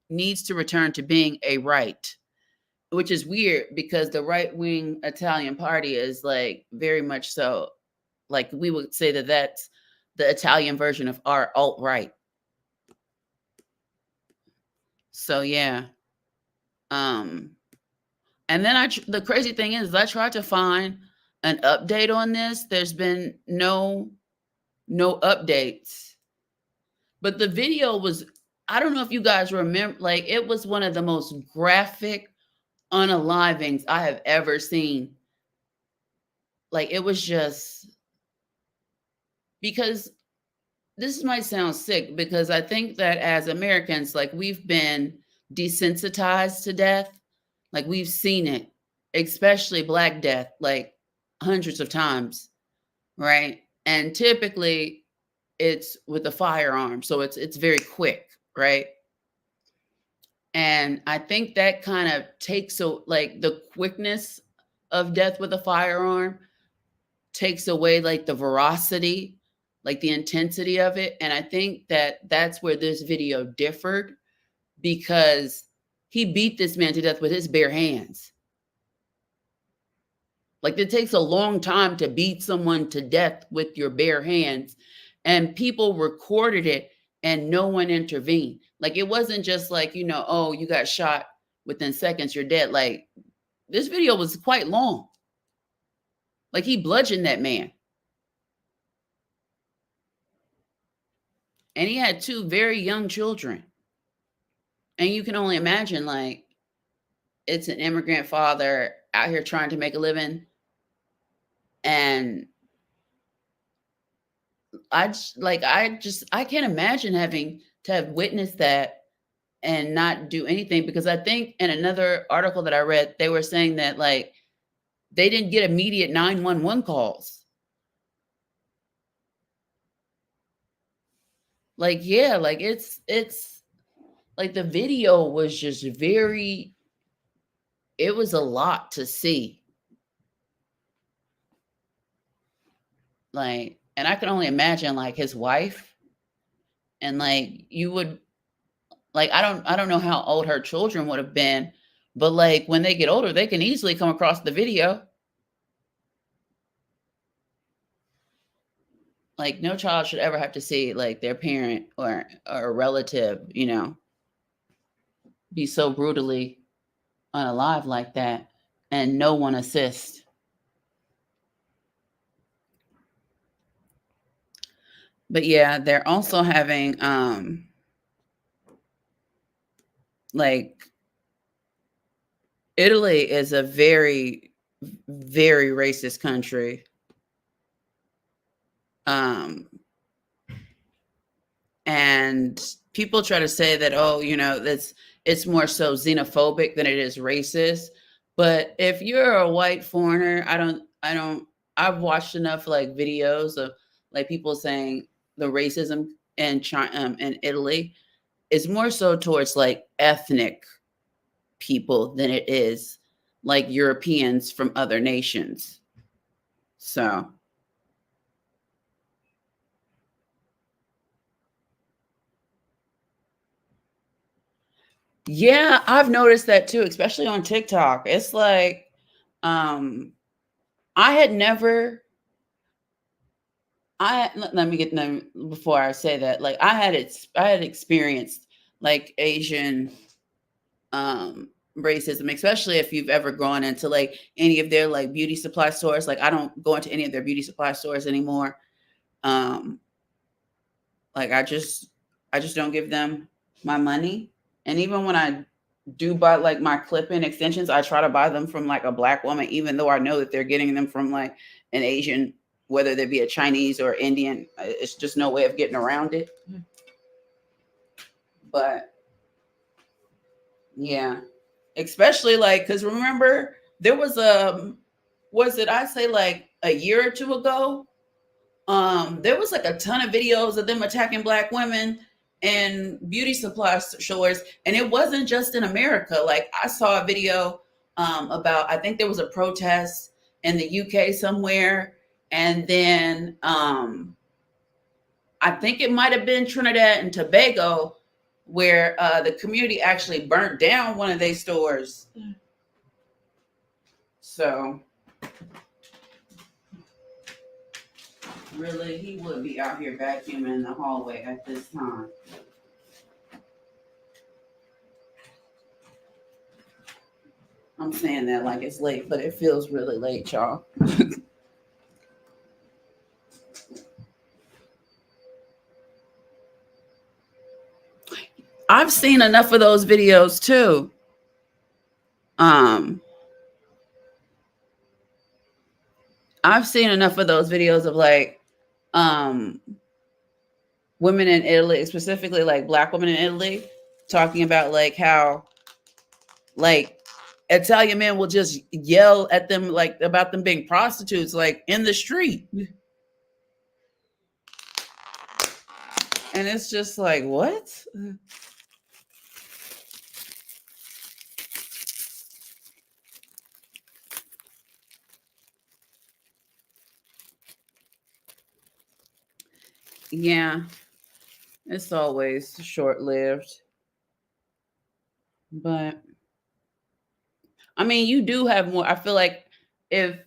a right. which is weird because the right-wing Italian party is like very much so, like we would say that that's the Italian version of our alt-right. So yeah. And then the crazy thing is I tried to find an update on this. There's been no updates. But the video was, I don't know if you guys remember, like it was one of the most graphic unalivings I have ever seen. Like it was just, because this might sound sick, because I think that as Americans, like we've been desensitized to death. Like we've seen it, especially Black death, like hundreds of times, right? And typically it's with a firearm, so it's very quick, right? And I think that kind of takes like the quickness of death with a firearm takes away like the veracity, like the intensity of it. And I think that that's where this video differed, because he beat this man to death with his bare hands. Like it takes a long time to beat someone to death with your bare hands, and people recorded it and no one intervened. Like it wasn't just like, oh, you got shot, within seconds you're dead. Like this video was quite long. Like he bludgeoned that man. And he had 2 very young children. And you can only imagine, like, it's an immigrant father out here trying to make a living. And I can't imagine having to have witnessed that and not do anything, because I think in another article that I read, they were saying that like they didn't get immediate 911 calls. Like, yeah, like it's like the video was just it was a lot to see. Like, and I can only imagine like his wife, and like you would, like, I don't know how old her children would have been, but like when they get older, they can easily come across the video. Like no child should ever have to see like their parent or a relative, be so brutally unalive like that and no one assist. But yeah, they're also having like Italy is a very, very racist country. And people try to say that, oh, it's more so xenophobic than it is racist. But if you're a white foreigner, I've watched enough like videos of like people saying the racism in China, in Italy is more so towards like ethnic people than it is like Europeans from other nations. So yeah, I've noticed that too, especially on TikTok. It's like, I had never, let me get them before I say that. Like I had experienced like Asian, racism, especially if you've ever gone into like any of their like beauty supply stores. Like I don't go into any of their beauty supply stores anymore. Like I just don't give them my money. And even when I do buy like my clip-in extensions, I try to buy them from like a Black woman, even though I know that they're getting them from like an Asian, whether they be a Chinese or Indian. It's just no way of getting around it. But yeah, especially like, because remember there was I say like a year or 2 ago, there was like a ton of videos of them attacking Black women and beauty supply stores, and it wasn't just in America. Like I saw a video about, I think there was a protest in the UK somewhere, and then I think it might have been Trinidad and Tobago, where the community actually burnt down one of their stores So really, he would be out here vacuuming the hallway at this time. I'm saying that like it's late, but it feels really late, y'all. I've seen enough of those videos too. I've seen enough of those videos of like women in Italy, specifically like Black women in Italy, talking about like how like Italian men will just yell at them like about them being prostitutes like in the street. And it's just like, what? Yeah, it's always short-lived. But I mean, you do have more. I feel like if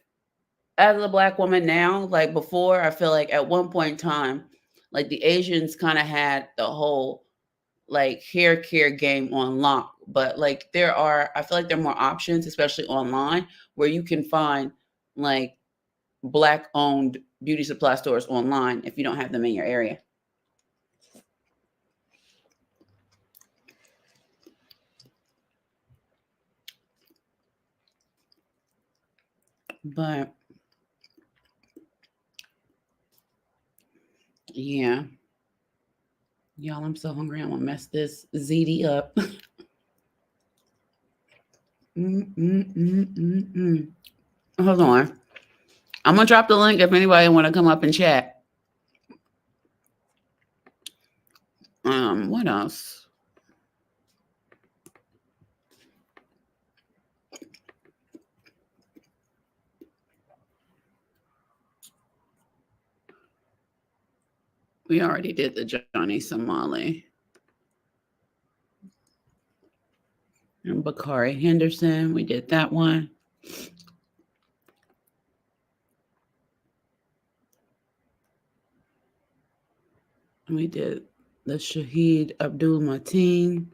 as a Black woman now, like before, I feel like at one point in time, like the Asians kind of had the whole like hair care game on lock. But like I feel like there are more options, especially online, where you can find like Black owned beauty supply stores online if you don't have them in your area. But yeah. Y'all, I'm so hungry. I'm gonna mess this ZD up. Hold on. I'm gonna drop the link if anybody want to come up and chat. What else? We already did the Johnny Somali. And Bakari Henderson, we did that one. We did the Shahid Abdul Mateen.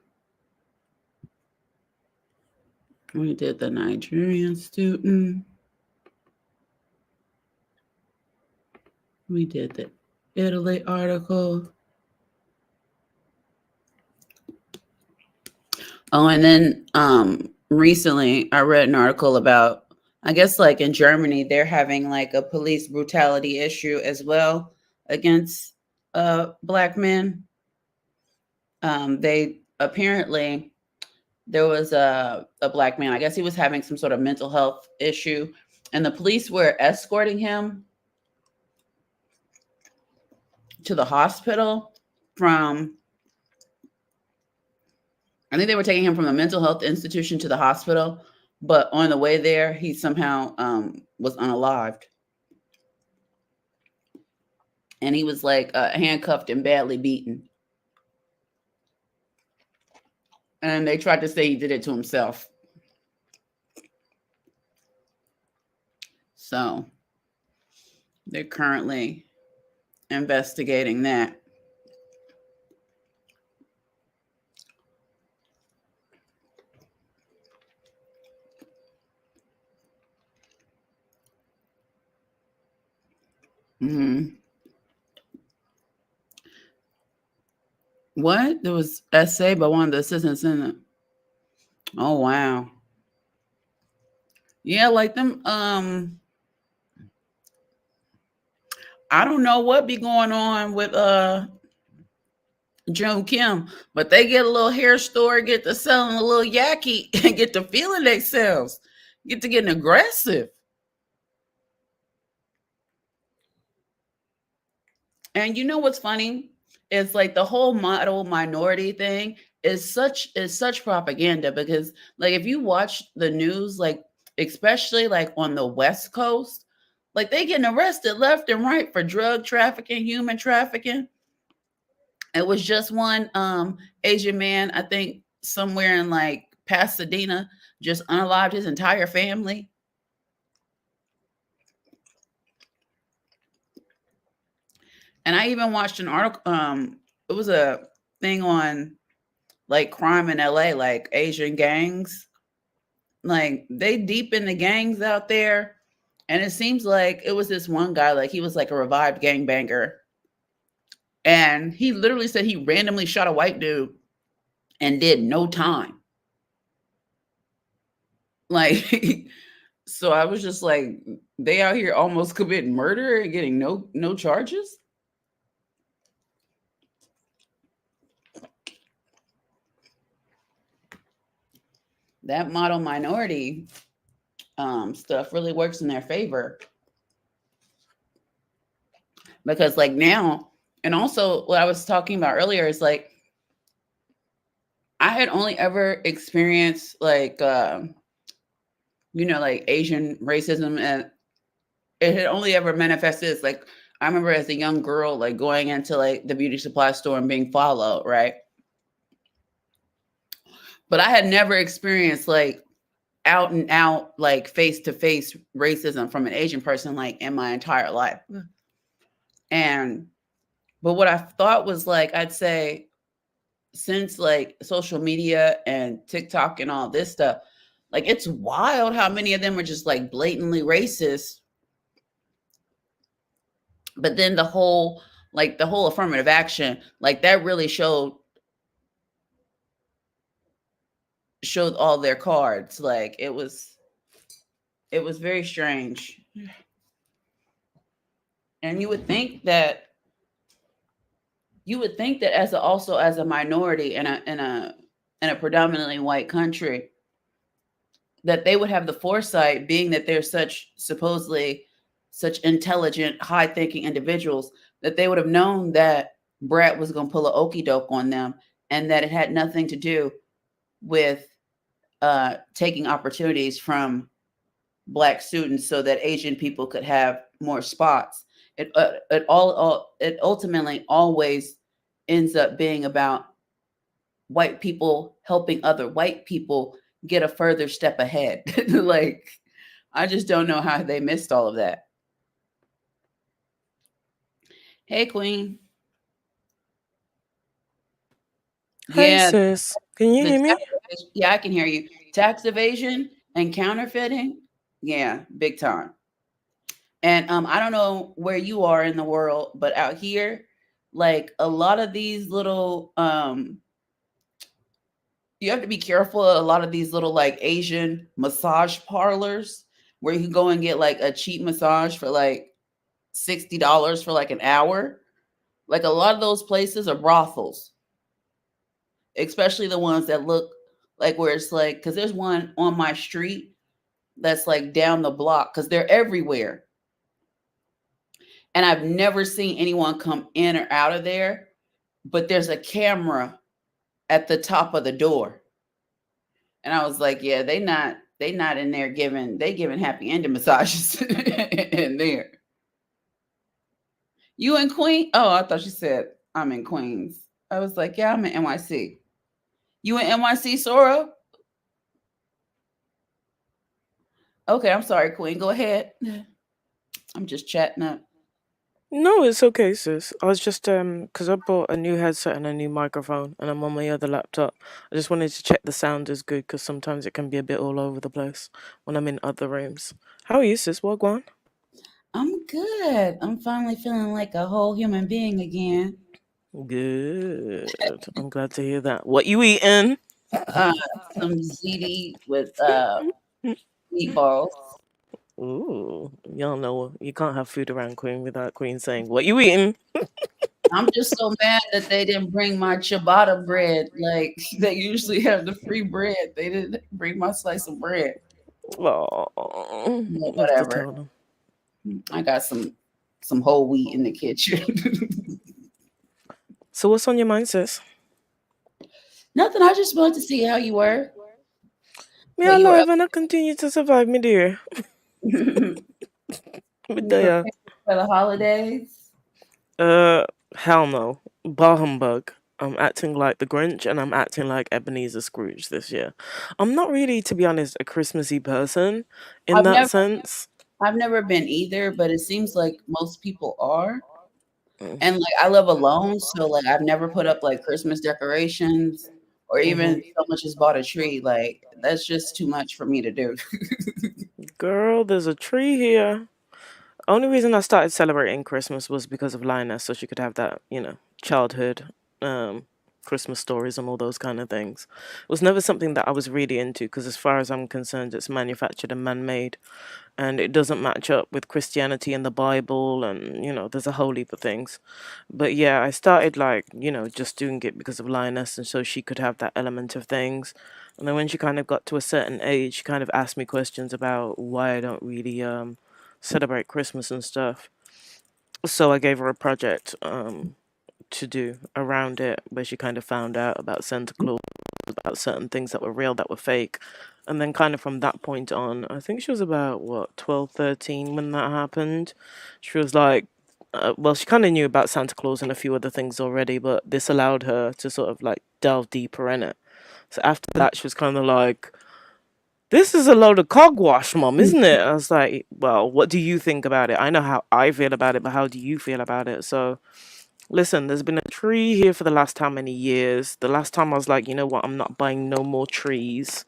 We did the Nigerian student. We did the Italy article. Oh, and then recently I read an article about, I guess like in Germany, they're having like a police brutality issue as well against Black men. They apparently, there was a Black man, I guess he was having some sort of mental health issue, and the police were escorting him to the hospital from, I think they were taking him from a mental health institution to the hospital, but on the way there, he somehow was unalived. And he was like handcuffed and badly beaten. And they tried to say he did it to himself. So they're currently investigating that. What? There was essay by one of the assistants in it. Oh wow. Yeah, like them. I don't know what be going on with Joan Kim, but they get a little hair store, get to selling a little yaki, and get to feeling themselves, get to getting aggressive. And you know what's funny? It's like the whole model minority thing is such propaganda, because like if you watch the news, like especially like on the West Coast, like they getting arrested left and right for drug trafficking, human trafficking. It was just one Asian man, I think somewhere in like Pasadena, just unalived his entire family. And I even watched an article. It was a thing on like crime in LA, like Asian gangs. Like they deep in the gangs out there. And it seems like it was this one guy, like he was like a revived gangbanger. And he literally said he randomly shot a white dude and did no time. Like, so I was just like, they out here almost committing murder and getting no charges. That model minority stuff really works in their favor. Because like now, and also what I was talking about earlier is like, I had only ever experienced like, like Asian racism, and it had only ever manifested as like, I remember as a young girl, like going into like the beauty supply store and being followed, right? But I had never experienced like out and out, like face to face racism from an Asian person, like in my entire life. But what I thought was like, I'd say since like social media and TikTok and all this stuff, like it's wild how many of them are just like blatantly racist. But then the whole affirmative action, like that really showed all their cards. Like it was very strange. And you would think that as a minority in a predominantly white country, that they would have the foresight, being that they're supposedly such intelligent, high thinking individuals, that they would have known that Brett was going to pull a okie doke on them, and that it had nothing to do with taking opportunities from Black students so that Asian people could have more spots. It ultimately always ends up being about white people helping other white people get a further step ahead. Like, I just don't know how they missed all of that. Hey, Queen. Hi, sis. Can you hear me? Yeah, I can hear you. Tax evasion and counterfeiting. Yeah, big time. And I don't know where you are in the world, but out here, like a lot of these little you have to be careful of a lot of these little like Asian massage parlors where you can go and get like a cheap massage for like $60 for like an hour. Like a lot of those places are brothels, especially the ones that look like where it's like, because there's one on my street that's like down the block, because they're everywhere. And I've never seen anyone come in or out of there, but there's a camera at the top of the door. And I was like, yeah, they not in there giving happy ending massages in there. You in Queens? Oh, I thought you said I'm in Queens. I was like, yeah, I'm in NYC. You in NYC, Sora? Okay, I'm sorry, Queen. Go ahead. I'm just chatting up. No, it's okay, sis. I was just because I bought a new headset and a new microphone, and I'm on my other laptop. I just wanted to check the sound is good, because sometimes it can be a bit all over the place when I'm in other rooms. How are you, sis? What going? I'm good. I'm finally feeling like a whole human being again. Good. I'm glad to hear that. What you eating? Some ziti with meatballs. Ooh, y'all know you can't have food around Queen without Queen saying, "What you eating?" I'm just so mad that they didn't bring my ciabatta bread. Like they usually have the free bread. They didn't bring my slice of bread. Oh, whatever. I got some whole wheat in the kitchen. So what's on your mind, sis? Nothing. I just wanted to see how you were. Me alive and I continue to survive, me dear. For the holidays? Hell no. Bah humbug. I'm acting like the Grinch and I'm acting like Ebenezer Scrooge this year. I'm not really, to be honest, a Christmassy person in sense. I've never been either, but it seems like most people are. Mm. And like I live alone, so like I've never put up like Christmas decorations or even Mhm. so much as bought a tree. Like that's just too much for me to do. Girl, there's a tree here. Only reason I started celebrating Christmas was because of Lioness, so she could have that, childhood um, Christmas stories and all those kind of things. It was never something that I was really into because, as far as I'm concerned, it's manufactured and man made, and it doesn't match up with Christianity and the Bible, and there's a whole heap of things. But yeah, I started like, just doing it because of Lioness, and so she could have that element of things. And then when she kind of got to a certain age, she kind of asked me questions about why I don't really celebrate Christmas and stuff. So I gave her a project to do around it, where she kind of found out about Santa Claus, about certain things that were real, that were fake. And then kind of from that point on, I think she was about, what, 12, 13 when that happened. She was like, well, she kind of knew about Santa Claus and a few other things already, but this allowed her to sort of like delve deeper in it. So after that, she was kind of like, this is a load of cogwash, Mom, isn't it? I was like, well, what do you think about it? I know how I feel about it, but how do you feel about it? So, listen, there's been a tree here for the last how many years? The last time I was like, you know what, I'm not buying no more trees.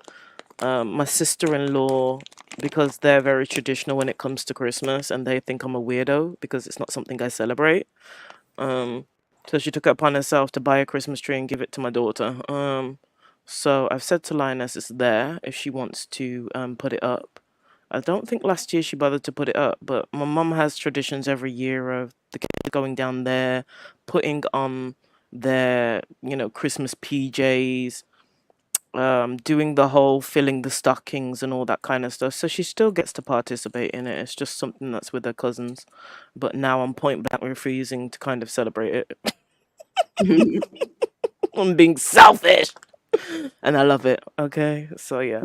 My sister-in-law, because they're very traditional when it comes to Christmas, and they think I'm a weirdo because it's not something I celebrate. Um, so she took it upon herself to buy a Christmas tree and give it to my daughter. So I've said to Lioness it's there if she wants to put it up. I don't think last year she bothered to put it up, but my mum has traditions every year of the kids going down there, putting on their, Christmas PJs, doing the whole filling the stockings and all that kind of stuff. So she still gets to participate in it. It's just something that's with her cousins. But now I'm point blank refusing to kind of celebrate it. I'm being selfish. And I love it. Okay. So yeah.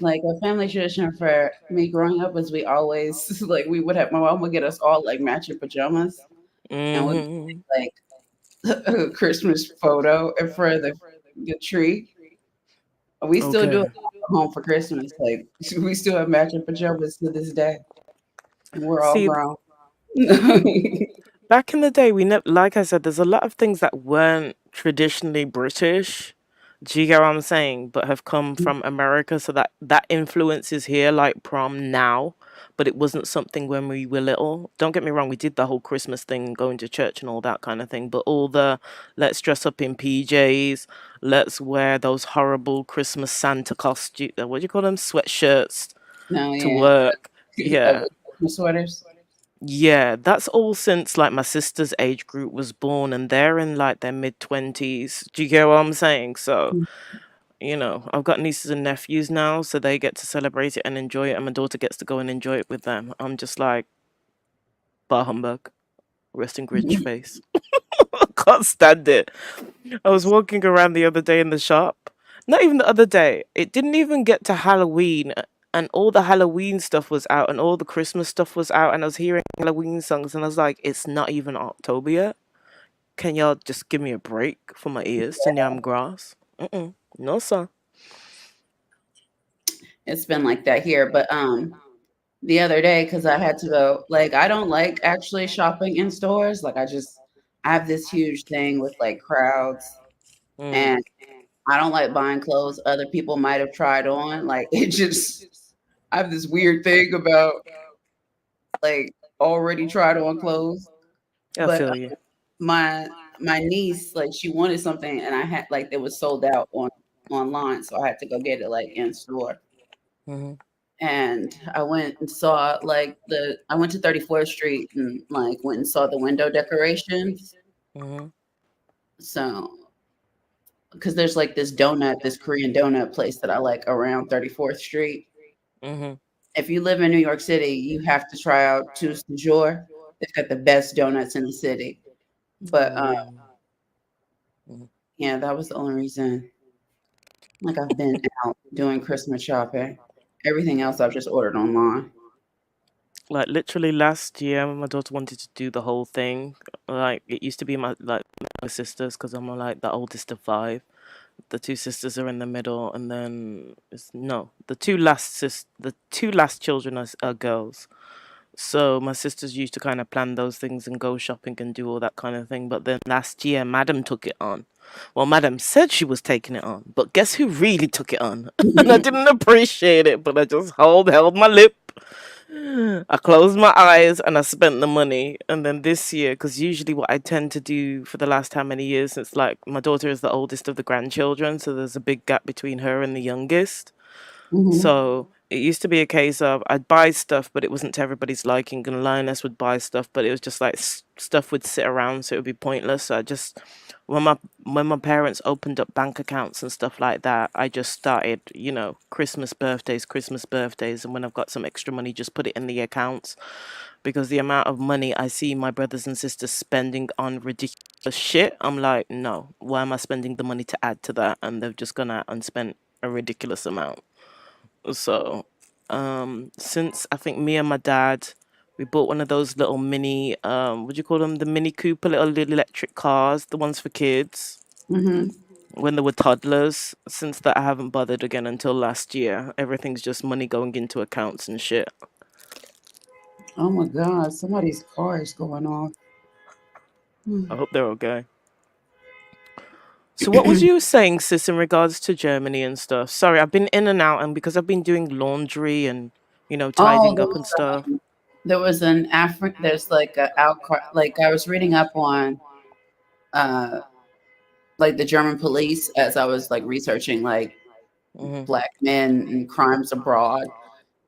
Like a family tradition for me growing up was we always like we would have my mom would get us all like matching pajamas and would Hmm. like a Christmas photo in front of the tree. We still do it Okay. home for Christmas. Like we still have matching pajamas to this day, and we're all See, grown. back in the day, we never, like I said, there's a lot of things that weren't traditionally British. Do you get what I'm saying? But have come from America, so that influence is here, like prom now. But it wasn't something when we were little. Don't get me wrong, we did the whole Christmas thing, going to church and all that kind of thing. But all the let's dress up in PJs, let's wear those horrible Christmas Santa costume, what do you call them, sweatshirts No, to yeah, work. Yeah, Christmas sweaters. yeah, that's all since like my sister's age group was born, and they're in like their mid 20s. Do you get what I'm saying? So, I've got nieces and nephews now, so they get to celebrate it and enjoy it, and my daughter gets to go and enjoy it with them. I'm just like, bah humbug, resting Grinch face. I can't stand it. I was walking around the other day in the shop. Not even the other day. It didn't even get to Halloween, and all the Halloween stuff was out, and all the Christmas stuff was out, and I was hearing Halloween songs, and I was like, it's not even October yet. Can y'all just give me a break for my ears to yam grass? Mm-mm. No, sir. It's been like that here, but the other day because I had to go. Like I don't like actually shopping in stores. Like I have this huge thing with like crowds, Mm. and I don't like buying clothes other people might have tried on. Like it just I have this weird thing about like already tried on clothes. I But feel you. my my niece like she wanted something and I had like it was sold out on online, so I had to go get it like in store. Mm-hmm. And I went and saw like I went to 34th Street and like went and saw the window decorations. Mm-hmm. So because there's like this Korean donut place that I like around 34th Street. Mm-hmm. If you live in New York City, you have to try out Tous Jour. They've got the best donuts in the city. But Mm. yeah, that was the only reason. Like I've been out doing Christmas shopping. Everything else I've just ordered online. Like literally last year, my daughter wanted to do the whole thing. Like it used to be my sisters, because I'm like the oldest of five. The two sisters are in the middle, and then the two last children are girls. So my sisters used to kind of plan those things and go shopping and do all that kind of thing. But then last year, Madam took it on. Well, Madam said she was taking it on, but guess who really took it on? And I didn't appreciate it, but I just held my lip. I closed my eyes and I spent the money. And then this year, because usually what I tend to do for the last how many years, it's like my daughter is the oldest of the grandchildren, so there's a big gap between her and the youngest. So it used to be a case of I'd buy stuff, but it wasn't to everybody's liking. And Lioness would buy stuff, but it was just like stuff would sit around, so it would be pointless. So I just when my parents opened up bank accounts and stuff like that, I just started, Christmas birthdays, and when I've got some extra money, just put it in the accounts because the amount of money I see my brothers and sisters spending on ridiculous shit, I'm like, no, why am I spending the money to add to that? And they've just gone out and spent a ridiculous amount. So, since I think me and my dad, we bought one of those little mini, what do you call them? The Mini Cooper, little electric cars, the ones for kids when they were toddlers. Since that, I haven't bothered again until last year. Everything's just money going into accounts and shit. Oh my God, somebody's car is going off. I hope they're okay. So what was you saying, sis, in regards to Germany and stuff? Sorry, I've been in and out, and because I've been doing laundry and, tidying up and stuff. There was an there's like a outcry, like I was reading up on like the German police as I was like researching like black men and crimes abroad.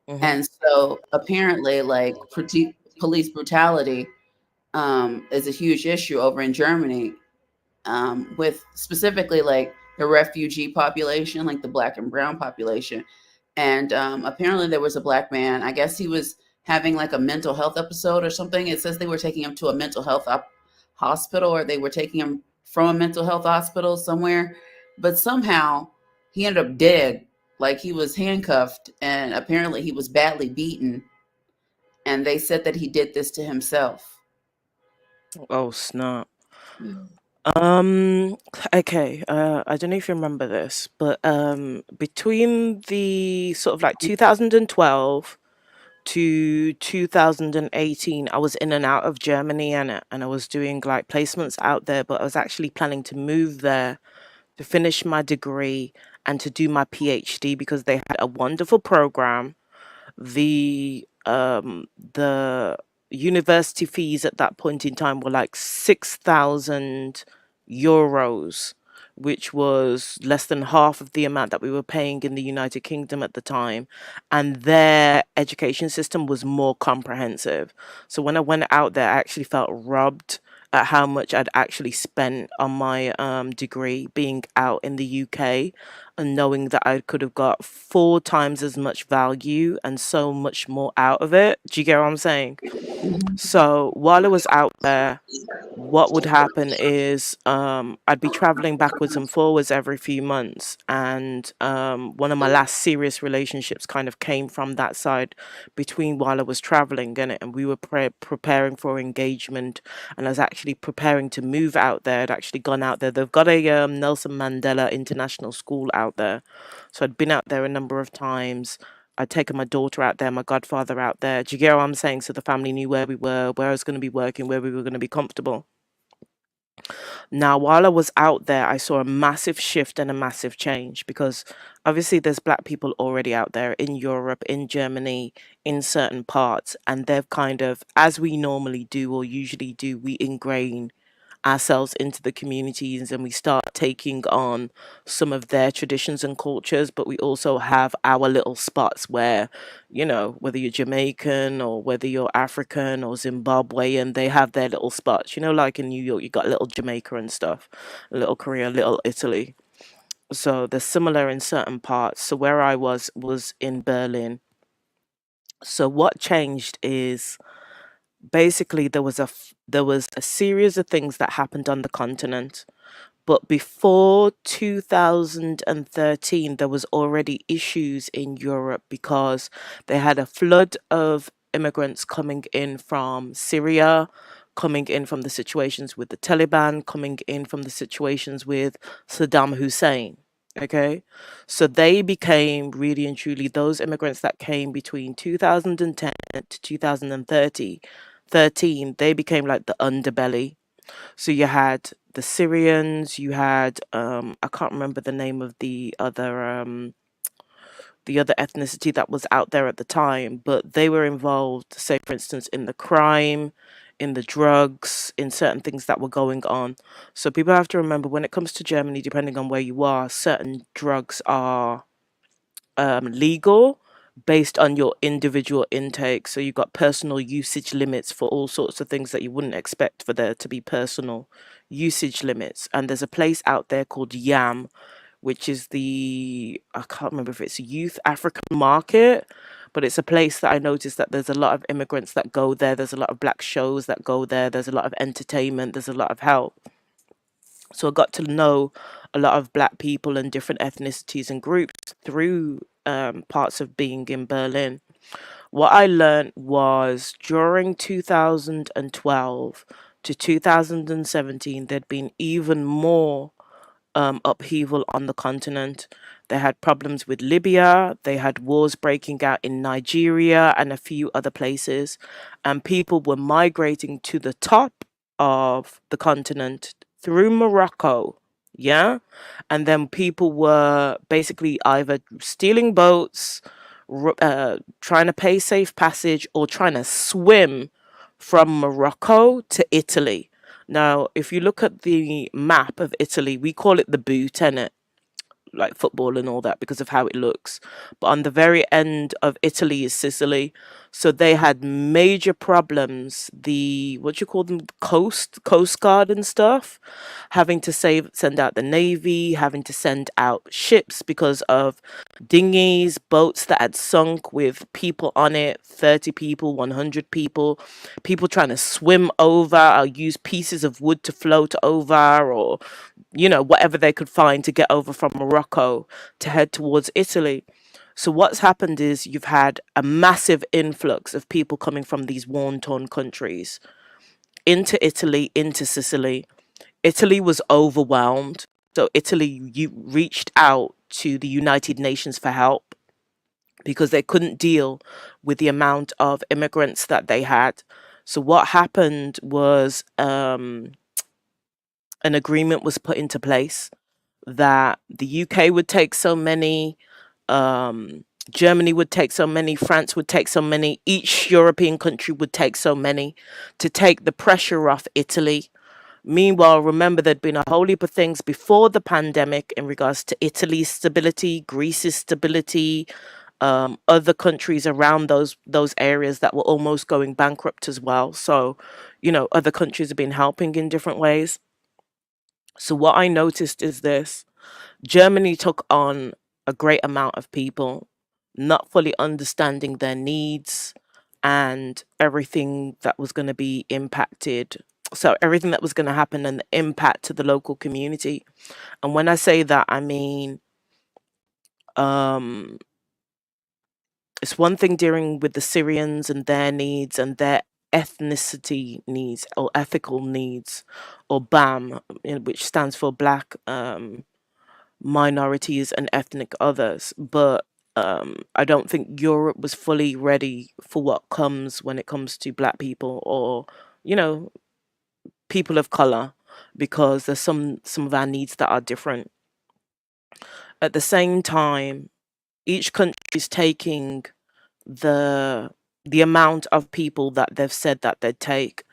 And so apparently like police brutality is a huge issue over in Germany, with specifically like the refugee population, like the black and brown population. And apparently there was a black man, I guess he was having like a mental health episode or something. It says they were taking him to a mental health hospital, or they were taking him from a mental health hospital somewhere. But somehow he ended up dead. Like he was handcuffed, and apparently he was badly beaten. And they said that he did this to himself. Oh, snap. Okay, I don't know if you remember this, but between the sort of like 2012 to 2018, I was in and out of Germany, and I was doing like placements out there, but I was actually planning to move there to finish my degree and to do my PhD because they had a wonderful program. The university fees at that point in time were like 6,000 euros, which was less than half of the amount that we were paying in the United Kingdom at the time, and their education system was more comprehensive. So when I went out there, I actually felt robbed at how much I'd actually spent on my degree being out in the UK, and knowing that I could have got 4 times as much value and so much more out of it. Do you get what I'm saying? So while I was out there, what would happen is I'd be traveling backwards and forwards every few months, and one of my last serious relationships kind of came from that side between while I was traveling, and we were preparing for engagement, and I was actually preparing to move out there. I'd actually gone out there. They've got a Nelson Mandela International School out there, so I'd been out there a number of times. I'd taken my daughter out there, my godfather out there. Do you get what I'm saying? So the family knew where we were, where I was going to be working, where we were going to be comfortable. Now, while I was out there, I saw a massive shift and a massive change because obviously there's black people already out there in Europe, in Germany, in certain parts, and they've kind of, as we normally do or usually do, we ingrain ourselves into the communities and we start taking on some of their traditions and cultures, but we also have our little spots where, whether you're Jamaican or whether you're African or Zimbabwean, they have their little spots. Like in New York, you got little Jamaica and stuff, little Korea, little Italy. So they're similar in certain parts. So where I was in Berlin. So what changed is basically there was a series of things that happened on the continent, but before 2013 there was already issues in Europe because they had a flood of immigrants coming in from Syria, coming in from the situations with the Taliban, coming in from the situations with Saddam Hussein. Okay, so they became really and truly those immigrants that came between 2010 to 2013. They became like the underbelly. So you had the Syrians, you had I can't remember the name of the other ethnicity that was out there at the time, but they were involved, say for instance, in the crime, in the drugs, in certain things that were going on. So people have to remember when it comes to Germany, depending on where you are, certain drugs are legal based on your individual intake. So you've got personal usage limits for all sorts of things that you wouldn't expect for there to be personal usage limits. And there's a place out there called YAM, which is I can't remember if it's Youth African Market, but it's a place that I noticed that there's a lot of immigrants that go there. There's a lot of black shows that go there. There's a lot of entertainment. There's a lot of help. So I got to know a lot of black people and different ethnicities and groups through parts of being in Berlin. What I learned was during 2012 to 2017, there'd been even more upheaval on the continent. They had problems with Libya, they had wars breaking out in Nigeria and a few other places, and people were migrating to the top of the continent through Morocco. Yeah. And then people were basically either stealing boats, trying to pay safe passage, or trying to swim from Morocco to Italy. Now, if you look at the map of Italy, we call it the boot, innit? Like football and all that because of how it looks. But on the very end of Italy is Sicily. So they had major problems. The what you call them, coast guard and stuff, having to send out the navy, having to send out ships because of dinghies, boats that had sunk with people on it, 30 people, 100 people, people trying to swim over or use pieces of wood to float over, or whatever they could find to get over from Morocco to head towards Italy. So what's happened is you've had a massive influx of people coming from these war-torn countries into Italy, into Sicily. Italy was overwhelmed. So Italy reached out to the United Nations for help because they couldn't deal with the amount of immigrants that they had. So what happened was an agreement was put into place that the UK would take so many, Germany would take so many, France would take so many, each European country would take so many to take the pressure off Italy. Meanwhile, remember, there'd been a whole heap of things before the pandemic in regards to Italy's stability, Greece's stability, other countries around those areas that were almost going bankrupt as well. So, other countries have been helping in different ways. So what I noticed is this: Germany took on a great amount of people, not fully understanding their needs and everything that was going to be impacted. So everything that was going to happen and the impact to the local community. And when I say that, I mean, it's one thing dealing with the Syrians and their needs and their ethnicity needs or ethical needs, or BAM, which stands for Black minorities and ethnic others. But I don't think Europe was fully ready for what comes when it comes to Black people or, people of color, because there's some of our needs that are different. At the same time, each country is taking the amount of people that they've said that they'd take.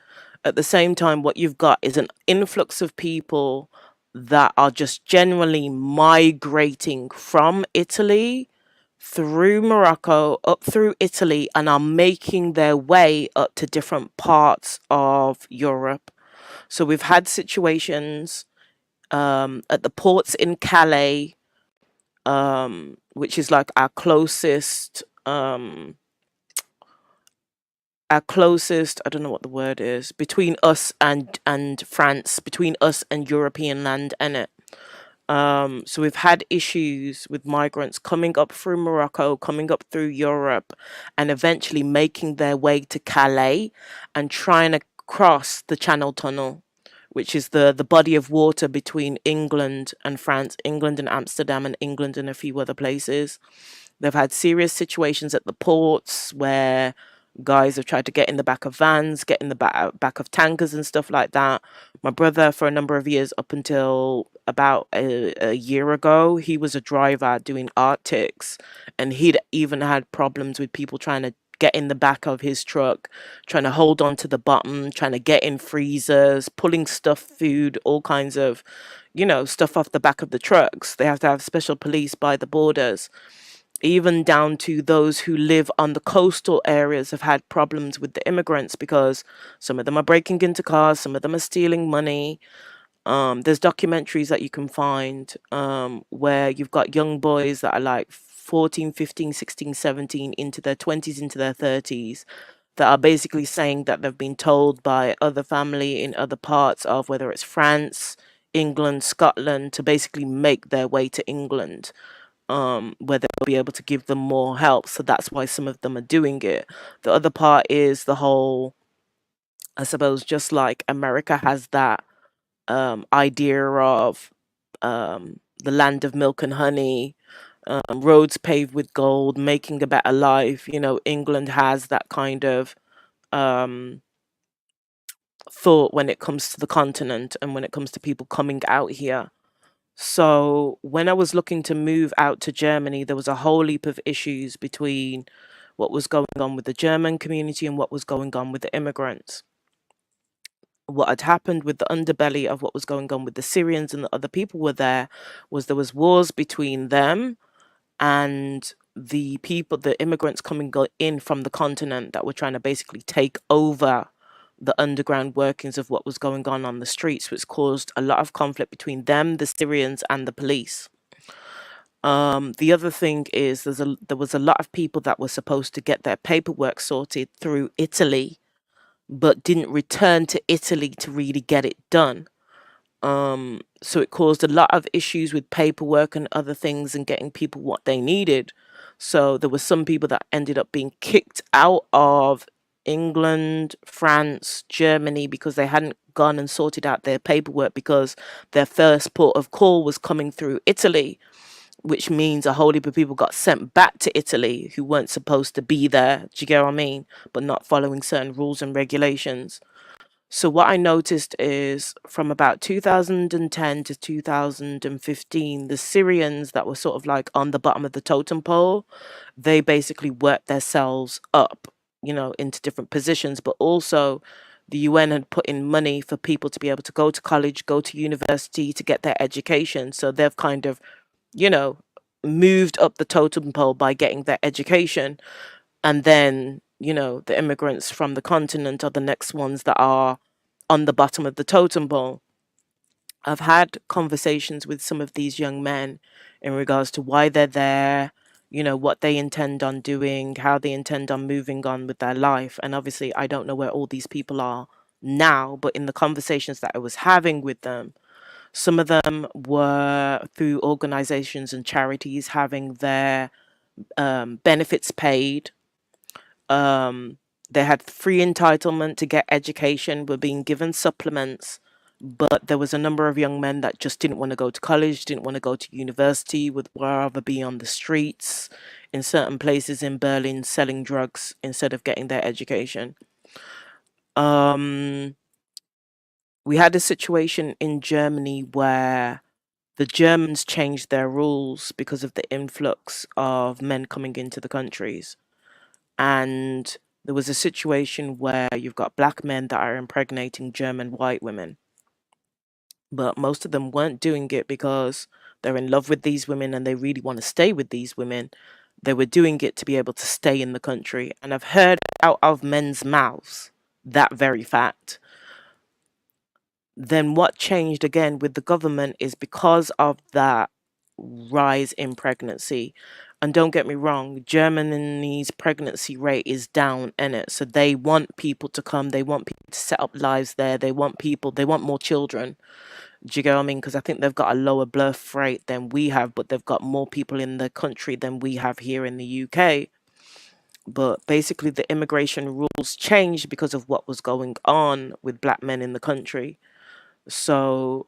At the same time, what you've got is an influx of people that are just generally migrating from Italy through Morocco up through Italy and are making their way up to different parts of Europe. So we've had situations at the ports in Calais, which is like our closest, I don't know what the word is, between us and France, between us and European land, innit? So we've had issues with migrants coming up through Morocco, coming up through Europe, and eventually making their way to Calais and trying to cross the Channel Tunnel, which is the body of water between England and France, England and Amsterdam, and England and a few other places. They've had serious situations at the ports where guys have tried to get in the back of vans, get in the back of tankers and stuff like that. My brother, for a number of years, up until about a year ago, he was a driver doing Arctics, and he'd even had problems with people trying to get in the back of his truck, trying to hold on to the bottom, trying to get in freezers, pulling stuff, food, all kinds of, stuff off the back of the trucks. They have to have special police by the borders. Even down to those who live on the coastal areas have had problems with the immigrants because some of them are breaking into cars, some of them are stealing money. There's documentaries that you can find where you've got young boys that are like 14, 15, 16, 17 into their 20s, into their 30s, that are basically saying that they've been told by other family in other parts of, whether it's France, England, Scotland, to basically make their way to England, where they'll be able to give them more help. So that's why some of them are doing it. The other part is the whole, I suppose, just like America has that idea of the land of milk and honey, roads paved with gold, making a better life. England has that kind of thought when it comes to the continent and when it comes to people coming out here. So when I was looking to move out to Germany, there was a whole heap of issues between what was going on with the German community and what was going on with the immigrants. What had happened with the underbelly of what was going on with the Syrians and the other people were there was wars between them and the immigrants coming in from the continent that were trying to basically take over the underground workings of what was going on the streets, which caused a lot of conflict between them, the Syrians, and the police. The other thing is there was a lot of people that were supposed to get their paperwork sorted through Italy, but didn't return to Italy to really get it done. So it caused a lot of issues with paperwork and other things and getting people what they needed. So there were some people that ended up being kicked out of England, France, Germany, because they hadn't gone and sorted out their paperwork because their first port of call was coming through Italy, which means a whole heap of people got sent back to Italy who weren't supposed to be there. Do you get what I mean? But not following certain rules and regulations. So what I noticed is from about 2010 to 2015, the Syrians that were sort of like on the bottom of the totem pole, they basically worked themselves up, into different positions. But also the UN had put in money for people to be able to go to college, go to university to get their education. So they've kind of, moved up the totem pole by getting their education. And then, the immigrants from the continent are the next ones that are on the bottom of the totem pole. I've had conversations with some of these young men in regards to why they're there, what they intend on doing, how they intend on moving on with their life. And obviously, I don't know where all these people are now, but in the conversations that I was having with them, some of them were through organizations and charities having their benefits paid. They had free entitlement to get education, were being given supplements, but there was a number of young men that just didn't want to go to college, didn't want to go to university, would rather be on the streets in certain places in Berlin selling drugs instead of getting their education. We had a situation in Germany where the Germans changed their rules because of the influx of men coming into the countries. And there was a situation where you've got black men that are impregnating German white women. But most of them weren't doing it because they're in love with these women and they really want to stay with these women. They were doing it to be able to stay in the country. And I've heard out of men's mouths that very fact. Then what changed again with the government is because of that rise in pregnancy. And don't get me wrong, Germany's pregnancy rate is down in it. So they want people to come. They want people to set up lives there. They want more children. Do you get what I mean? Because I think they've got a lower birth rate than we have, but they've got more people in the country than we have here in the UK. But basically the immigration rules changed because of what was going on with black men in the country. So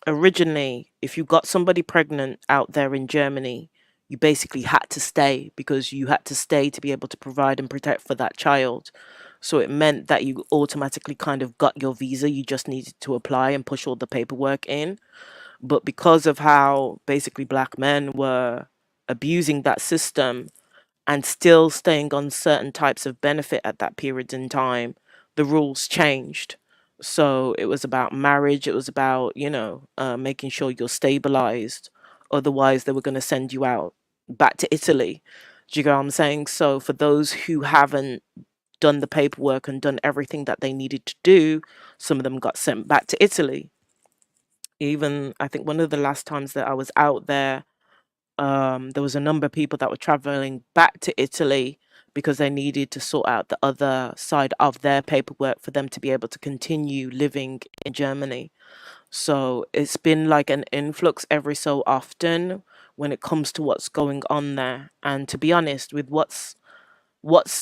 originally, if you got somebody pregnant out there in Germany, you basically had to stay because you had to stay to be able to provide and protect for that child. So it meant that you automatically kind of got your visa. You just needed to apply and push all the paperwork in. But because of how basically black men were abusing that system and still staying on certain types of benefit at that period in time, the rules changed. So it was about marriage, it was about, making sure you're stabilized. Otherwise, they were going to send you out back to Italy. Do you get what I'm saying? So for those who haven't done the paperwork and done everything that they needed to do, some of them got sent back to Italy. Even I think one of the last times that I was out there, there was a number of people that were traveling back to Italy because they needed to sort out the other side of their paperwork for them to be able to continue living in Germany. So it's been like an influx every so often when it comes to what's going on there. And to be honest, with what's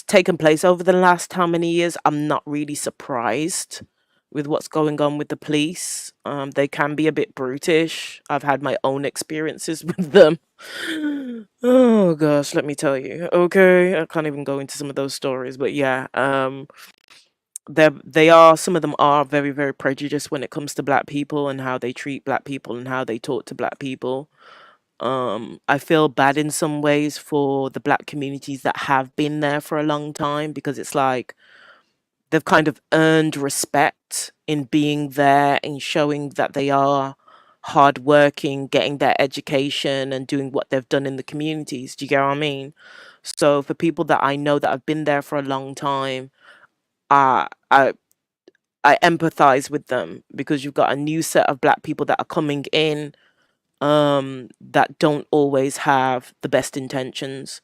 taken place over the last how many years, I'm not really surprised with what's going on with the police. They can be a bit brutish. I've had my own experiences with them. Oh gosh, let me tell you. Okay, I can't even go into some of those stories, but yeah, they are, some of them are very, very prejudiced when it comes to black people and how they treat black people and how they talk to black people. I feel bad in some ways for the black communities that have been there for a long time, because it's like they've kind of earned respect in being there and showing that they are hardworking, getting their education and doing what they've done in the communities. Do you get what I mean? So for people that I know that have been there for a long time, uh, I I empathize with them, because you've got a new set of black people that are coming in, that don't always have the best intentions.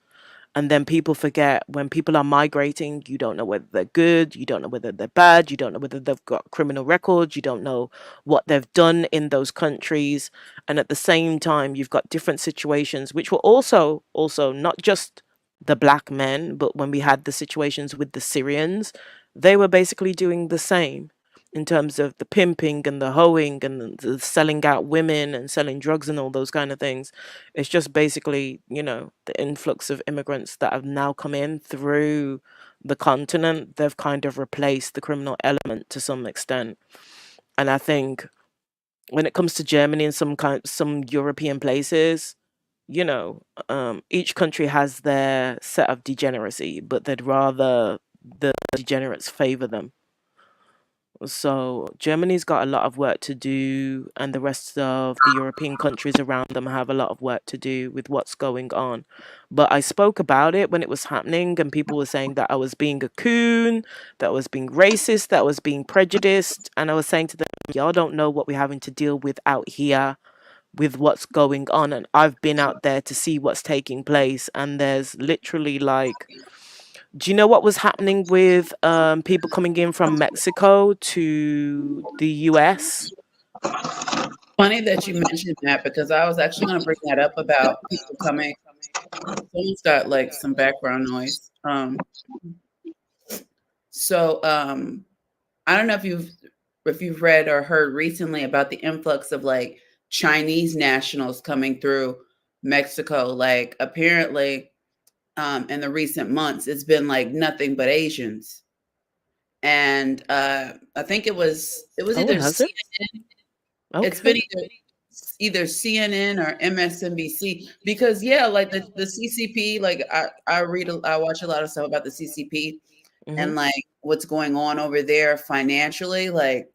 And then people forget, when people are migrating, you don't know whether they're good, you don't know whether they're bad, you don't know whether they've got criminal records, you don't know what they've done in those countries. And at the same time, you've got different situations, which were also not just the black men, but when we had the situations with the Syrians, they were basically doing the same in terms of the pimping and the hoeing and the selling out women and selling drugs and all those kind of things. It's just basically, the influx of immigrants that have now come in through the continent. They've kind of replaced the criminal element to some extent. And I think when it comes to Germany and some European places, each country has their set of degeneracy, but they'd rather the degenerates favor them. So Germany's got a lot of work to do, and the rest of the European countries around them have a lot of work to do with what's going on. But I spoke about it when it was happening, and people were saying that I was being a coon, that I was being racist, that I was being prejudiced. And I was saying to them, y'all don't know what we're having to deal with out here with what's going on. And I've been out there to see what's taking place, and there's literally like, do you know what was happening with people coming in from Mexico to the US? Funny that you mentioned that, because I was actually going to bring that up about people coming. Someone's got like some background noise. I don't know if you've read or heard recently about the influx of like Chinese nationals coming through Mexico. Like apparently, in the recent months, it's been like nothing but Asians. And I think it was either Has it? CNN. It's been either CNN or MSNBC, because yeah, like the CCP, like I watch a lot of stuff about the CCP and like what's going on over there financially. Like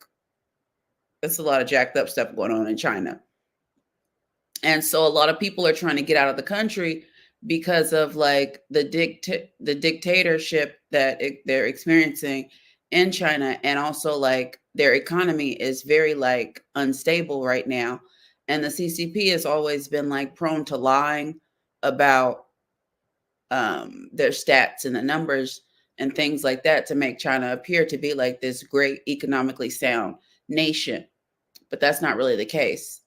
there's a lot of jacked up stuff going on in China. And so a lot of people are trying to get out of the country because of like the dictatorship that they're experiencing in China, and also like their economy is very like unstable right now. And the CCP has always been like prone to lying about their stats and the numbers and things like that to make China appear to be like this great economically sound nation. But that's not really the case.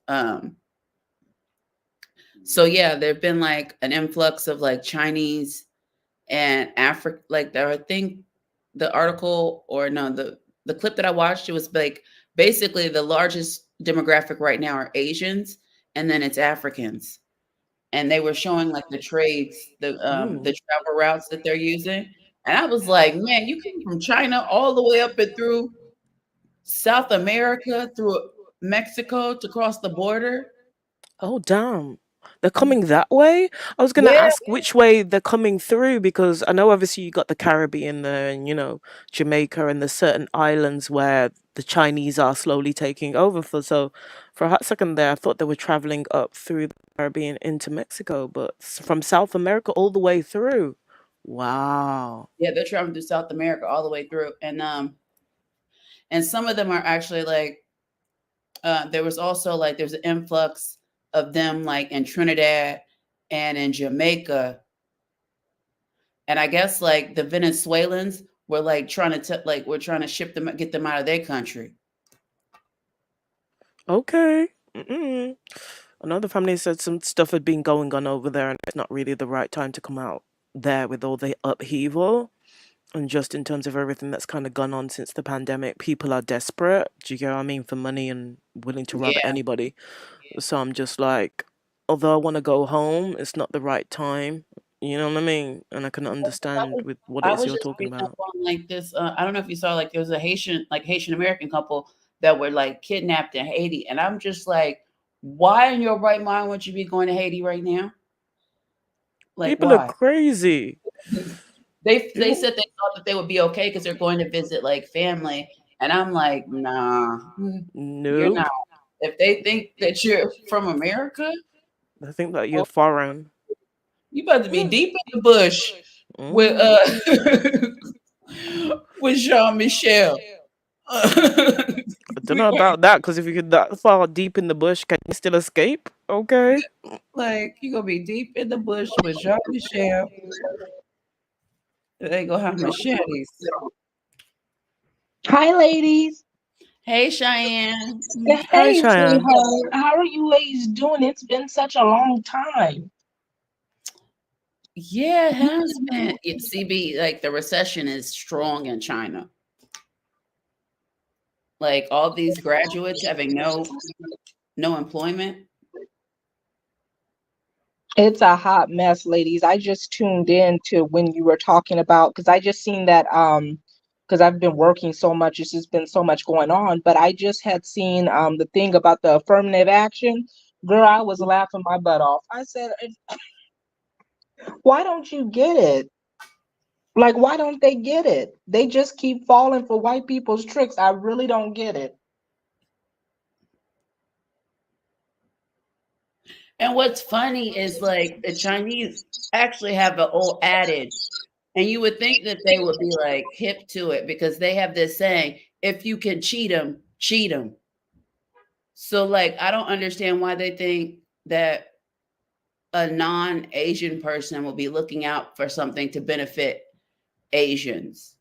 So yeah, there've been like an influx of like Chinese and Africa. Like I think the article, or no, the the clip that I watched, it was like basically the largest demographic right now are Asians, and then it's Africans. And they were showing like the trades, the travel routes that they're using. And I was like, man, you came from China all the way up and through South America, through Mexico to cross the border. Oh, damn. They're coming that way? I was going to Yeah. ask which way they're coming through because I know obviously you got the Caribbean there and, Jamaica and there's certain islands where the Chinese are slowly taking over. So for a hot second there, I thought they were traveling up through the Caribbean into Mexico, but from South America all the way through. Wow. Yeah, they're traveling through South America all the way through. And some of them are actually like there was also like there's an influx of them like in Trinidad and in Jamaica. And I guess like the Venezuelans were like trying to we're trying to ship them, get them out of their country. Okay. Another family said some stuff had been going on over there and it's not really the right time to come out there with all the upheaval. And just in terms of everything that's kind of gone on since the pandemic, people are desperate, do you get what I mean, for money and willing to rob anybody. So I'm just like, although I want to go home, it's not the right time. You know what I mean? And I can understand with what it I is was you're just talking reading up about. on like this. I don't know if you saw like there was a Haitian American couple that were like kidnapped in Haiti, and I'm just like, why in your right mind would you be going to Haiti right now? Like, People are why? crazy. They said they thought that they would be okay because they're going to visit like family, and I'm like, nah, you're not. Nope. If they think that you're from America, I think that you're foreign. you about to be deep in the bush with with Jean Michel. I don't know about that because if you get that far deep in the bush, can you still escape? Okay. Like you gonna be deep in the bush with Jean Michel. They gonna have machetes. Hi, ladies. Hey, Cheyenne. Hi, Hey, Cheyenne. sweetheart. How are you ladies doing? It's been such a long time. Yeah, it has been. CB, like the recession is strong in China. Like all these graduates having no employment. It's a hot mess, ladies. I just tuned in to when you were talking about because I just seen that because I've been working so much, it's just been so much going on. But I just had seen the thing about the affirmative action. Girl, I was laughing my butt off. I said, why don't you get it? Like, why don't they get it? They just keep falling for white people's tricks. I really don't get it. And what's funny is like the Chinese actually have an old adage, and you would think that they would be like hip to it because they have this saying, if you can cheat them, cheat them. So like I don't understand why they think that a non-Asian person will be looking out for something to benefit Asians.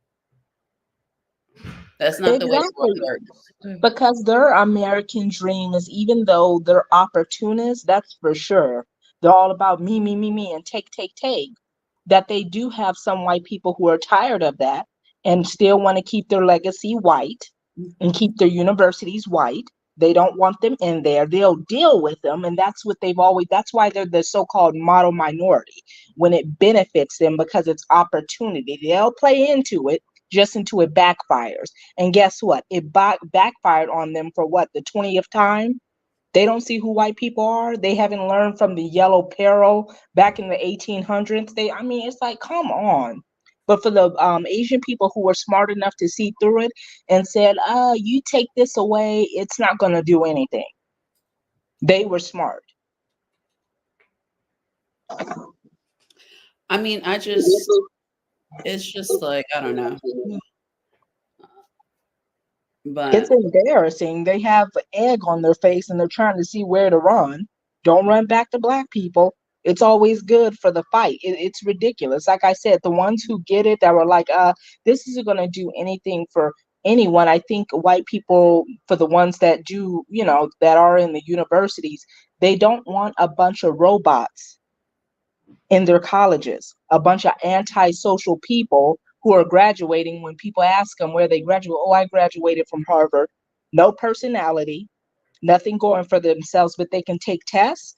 That's not the way the world works. Because their American dream is, even though they're opportunists, that's for sure. They're all about me, me, me, me, and take, take, take. That they do have some white people who are tired of that and still want to keep their legacy white and keep their universities white. They don't want them in there. They'll deal with them. And that's what they've always, that's why they're the so-called model minority when it benefits them because it's opportunity. They'll play into it just until it backfires. And guess what? It backfired on them for what, the 20th time? They don't see who white people are. They haven't learned from the yellow peril back in the 1800s. I mean, it's like, come on. But for the Asian people who were smart enough to see through it and said, you take this away, it's not going to do anything. They were smart. I mean, it's just like, I don't know. But it's embarrassing. They have egg on their face and they're trying to see where to run. Don't run back to black people. It's always good for the fight. It's ridiculous. Like I said, the ones who get it that were like, this isn't going to do anything for anyone. I think white people, for the ones that do, that are in the universities, they don't want a bunch of robots in their colleges, a bunch of antisocial people who are graduating, when people ask them where they graduate, oh, I graduated from Harvard. No personality, nothing going for themselves, but they can take tests.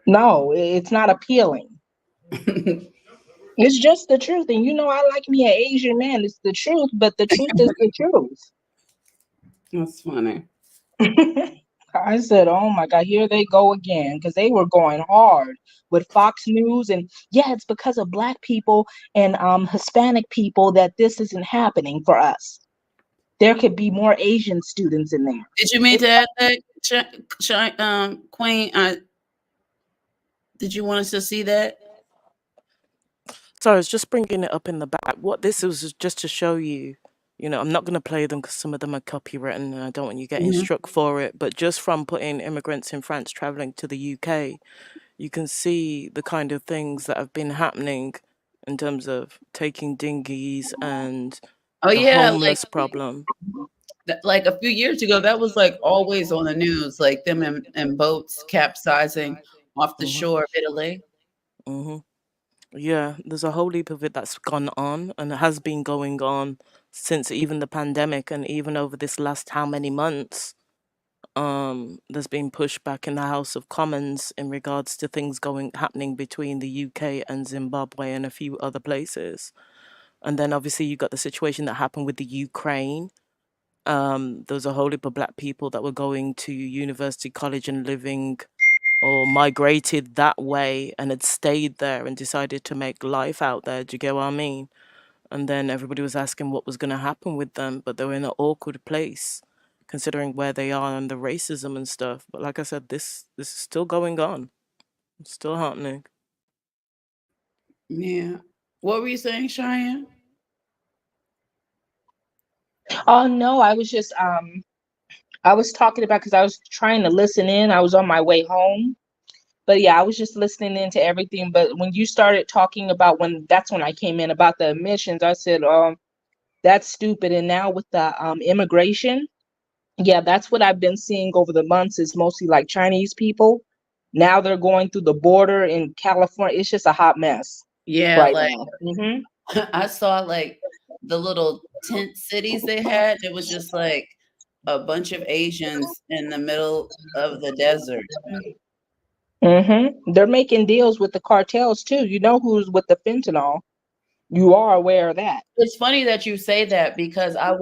No, it's not appealing. It's just the truth. And you know, I like me an Asian man. It's the truth, but the truth is the truth. That's funny. I said, oh my God, here they go again, because they were going hard with Fox News. And yeah, it's because of Black people and Hispanic people that this isn't happening for us. There could be more Asian students in there. Did you mean to add that, Queen? Did you want us to see that? So I was just bringing it up in the back. What this was just to show you, I'm not going to play them because some of them are copywritten and I don't want you getting struck for it. But just from putting immigrants in France traveling to the UK, you can see the kind of things that have been happening in terms of taking dinghies and Oh the yeah, homeless problem. Like a few years ago, that was like always on the news, like them in boats capsizing off the shore of Italy. Yeah, there's a whole heap of it that's gone on and it has been going on since even the pandemic, and even over this last how many months. There's been pushback in the House of Commons in regards to things happening between the UK and Zimbabwe and a few other places. And then obviously you got the situation that happened with the Ukraine. There was a whole heap of Black people that were going to university, college and living or migrated that way and had stayed there and decided to make life out there. Do you get what I mean? And then everybody was asking what was going to happen with them, but they were in an awkward place considering where they are and the racism and stuff. But like I said, this is still going on. It's still happening. Yeah. What were you saying, Cheyenne? Oh no, I was just I was talking about, because I was trying to listen in. I was on my way home. But yeah, I was just listening into everything. But when you started talking about that's when I came in about the emissions, I said, that's stupid. And now with the immigration, yeah, that's what I've been seeing over the months, is mostly like Chinese people. Now they're going through the border in California. It's just a hot mess. Yeah, Right like now. I saw like the little tent cities they had. It was just like a bunch of Asians in the middle of the desert. They're making deals with the cartels too. You know who's with the fentanyl. You are aware of that. It's funny that you say that, because I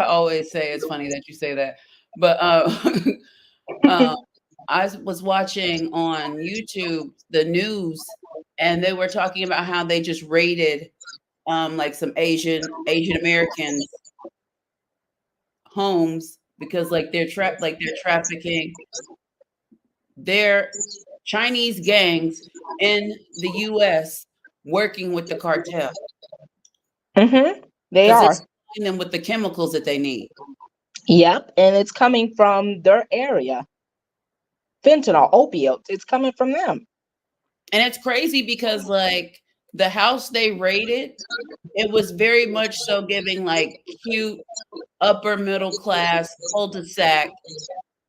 always say it's funny that you say that, but I was watching on YouTube the news, and they were talking about how they just raided like some Asian Americans homes, because like they're trafficking their Chinese gangs in the US working with the cartel. They are supplying them with the chemicals that they need. Yep, and it's coming from their area. Fentanyl, opioids, it's coming from them. And it's crazy because like the house they raided, it was very much so giving like cute upper middle class cul-de-sac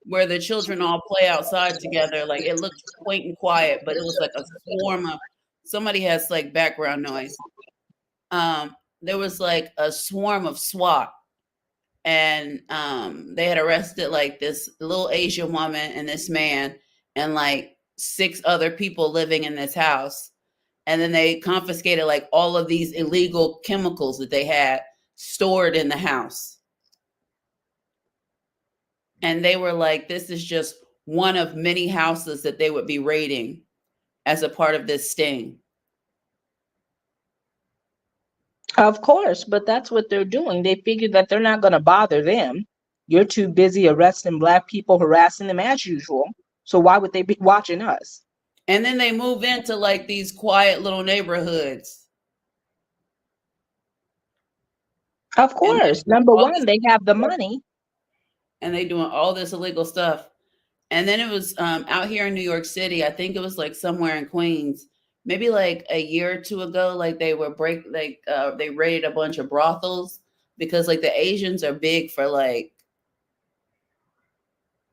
where the children all play outside together. Like it looked quaint and quiet, but it was like a swarm of, somebody has like background noise. There was like a swarm of SWAT, and they had arrested like this little Asian woman and this man and like 6 other people living in this house. And then they confiscated like all of these illegal chemicals that they had stored in the house. And they were like, this is just one of many houses that they would be raiding as a part of this sting. Of course, but that's what they're doing. They figure that they're not going to bother them. You're too busy arresting Black people, harassing them as usual. So why would they be watching us? And then they move into like these quiet little neighborhoods. Of course. Number one, they have the money. And they doing all this illegal stuff. And then it was out here in New York City. I think it was like somewhere in Queens, maybe like a year or two ago. Like they were they raided a bunch of brothels, because like the Asians are big for like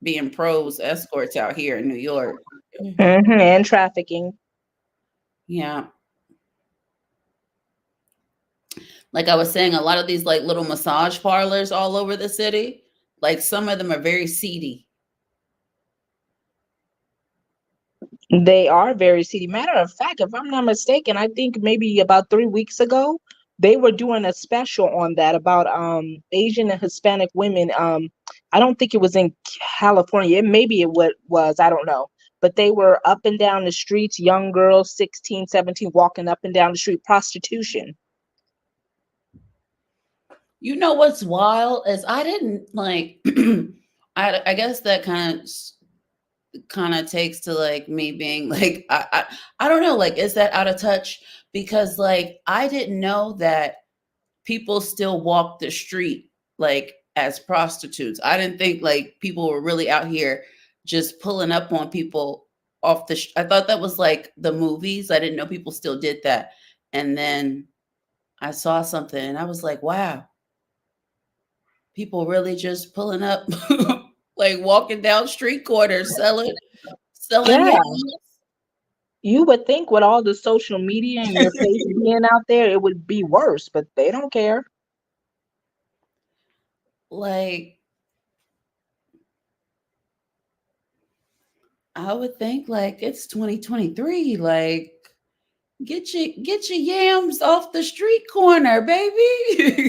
being pros escorts out here in New York. And trafficking. Yeah. Like I was saying, a lot of these like little massage parlors all over the city, like some of them are very seedy. They are very seedy. Matter of fact, if I'm not mistaken, I think maybe about 3 weeks ago, they were doing a special on that about Asian and Hispanic women. I don't think it was in California. Maybe it was, I don't know. But they were up and down the streets, young girls, 16, 17, walking up and down the street, prostitution. You know what's wild is I didn't like I guess that kind of takes to like me being like I don't know, like is that out of touch? Because like I didn't know that people still walk the street like as prostitutes. I didn't think like people were really out here just pulling up on people off I thought that was like the movies. I didn't know people still did that. And then I saw something and I was like, wow, people really just pulling up like walking down street corners selling Yeah. yams. You would think with all the social media and your face being out there, it would be worse, but they don't care. Like I would think like it's 2023. Like get your yams off the street corner, baby.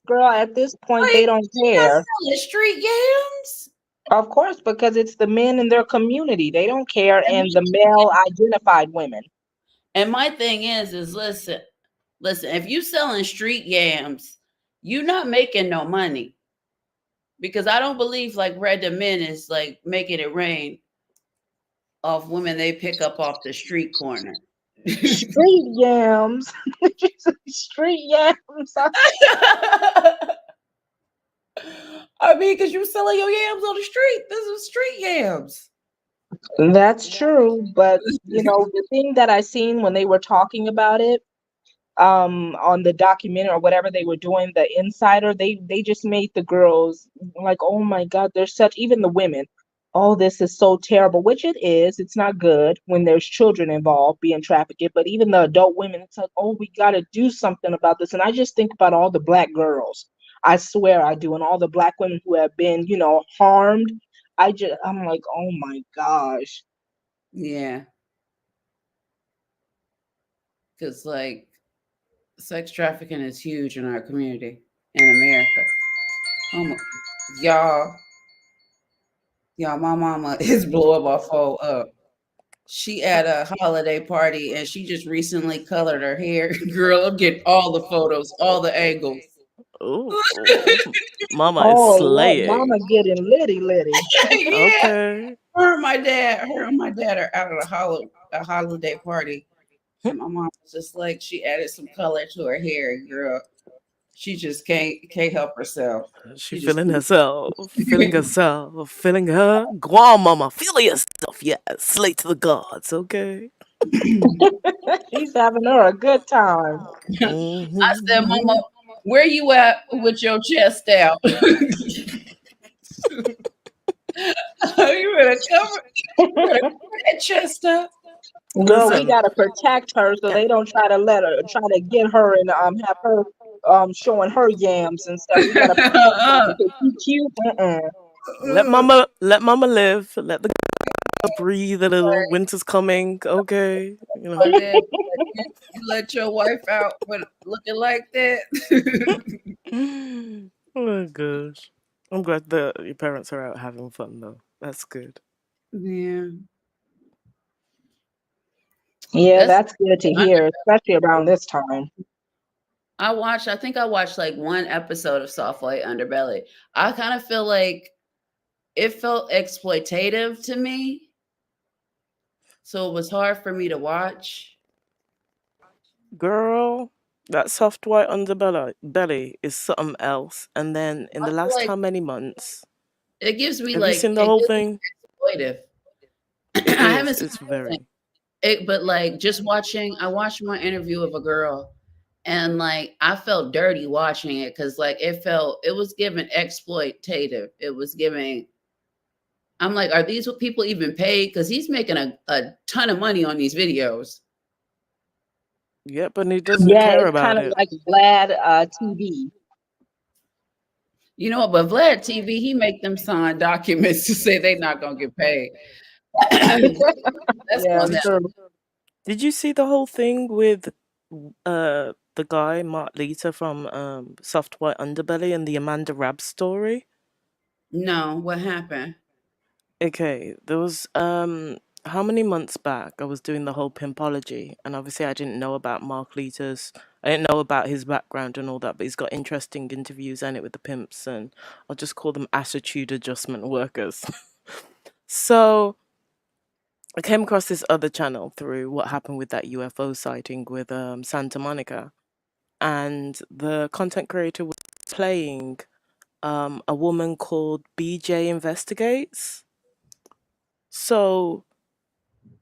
Girl, at this point, Like they don't you're not care. selling street yams. Of course, because it's the men in their community. They don't care. And And the male identified women. my thing is listen, if you selling street yams, you're not making no money. Because I don't believe like random men is like making it rain off women they pick up off the street corner. Street yams. Street yams. I mean, because you're selling your yams on the street. This is street yams. That's true. But, the thing that I seen when they were talking about it, on the documentary or whatever they were doing, the insider, they just made the girls like, oh my god, they're such, even the women, oh, this is so terrible, which it is. It's not good when there's children involved being trafficked, but even the adult women, it's like, oh, we got to do something about this. And I just think about all the black girls, I swear I do, and all the black women who have been harmed. I'm like, oh my gosh. Yeah. Because like sex trafficking is huge in our community in America. Oh my, y'all, my mama is blowing my phone up. She at a holiday party and she just recently colored her hair. Girl, I'm getting all the photos, all the angles. Ooh, mama is Oh, let slaying. mama getting litty. Yeah. Okay. Her and my dad are out at a holiday party. And my mom was just like, she added some color to her hair, girl. She just can't help herself. She Just feeling herself, feeling her. Go on, mama, feel yourself. Yeah, slay to the gods, okay? She's having her a good time. I said, Mama, where you at with your chest out? You better cover that chest up. Girl, we Listen, gotta protect her so they don't try to get her and have her showing her yams and stuff. We gotta protect her because she cute. let mama live. Let the breathe a little. Winter's coming, okay? And then you let your wife out with looking like that. Oh gosh, I'm glad that your parents are out having fun though. That's good. Yeah. Yeah, that's good to hear, especially around this time. I think I watched like one episode of Soft White Underbelly. I kind of feel like it felt exploitative to me. So it was hard for me to watch. Girl, that soft white belly is something else. And then in the I feel last like how many months? it gives me Have you like seen the it whole gives me thing? exploitive. It I is. haven't seen It's the whole thing. very. But like just watching, I watched one interview of a girl and like I felt dirty watching it because like it was giving exploitative. It was giving, I'm like, are these people even paid? Because he's making a ton of money on these videos. Yeah, but he doesn't Yeah, care it's kind about of it. like Vlad TV. You know what? But Vlad TV, he make them sign documents to say they're not gonna get paid. That's Yeah, on them. true. Did you see the whole thing with the guy Mark Lita from Soft White Underbelly and the Amanda Rabb story? No, what happened? Okay, there was how many months back I was doing the whole pimpology, and obviously I didn't know about Mark Lita's. I didn't know about his background and all that, but he's got interesting interviews in it with the pimps, and I'll just call them attitude adjustment workers. So I came across this other channel through what happened with that UFO sighting with Santa Monica, and the content creator was playing a woman called BJ Investigates. So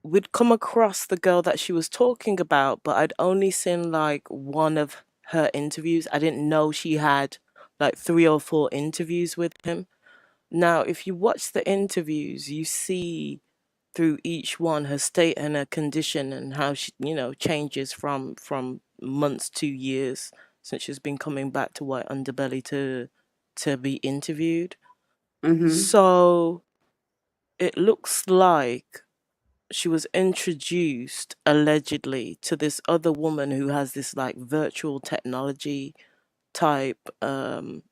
we'd come across the girl that she was talking about, but I'd only seen like one of her interviews. I didn't know she had like 3 or 4 interviews with him. Now, if you watch the interviews, you see through each one her state and her condition and how she, changes from months to years since she's been coming back to White Underbelly to be interviewed. Mm-hmm. So it looks like she was introduced allegedly to this other woman who has this like virtual technology type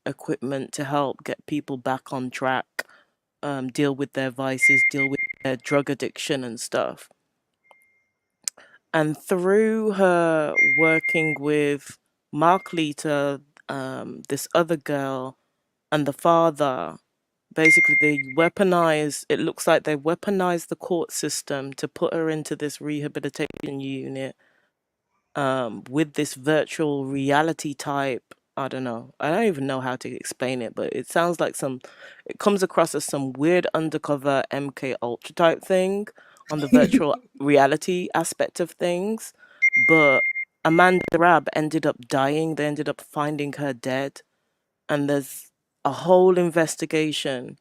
equipment to help get people back on track, deal with their vices, deal with their drug addiction and stuff. And through her working with Mark Lita, this other girl, and the father, basically it looks like they weaponized the court system to put her into this rehabilitation unit with this virtual reality type. I don't know. I don't even know how to explain it, but it sounds like it comes across as some weird undercover MK Ultra type thing on the virtual reality aspect of things. But Amanda Rabb ended up dying. They ended up finding her dead. And there's a whole investigation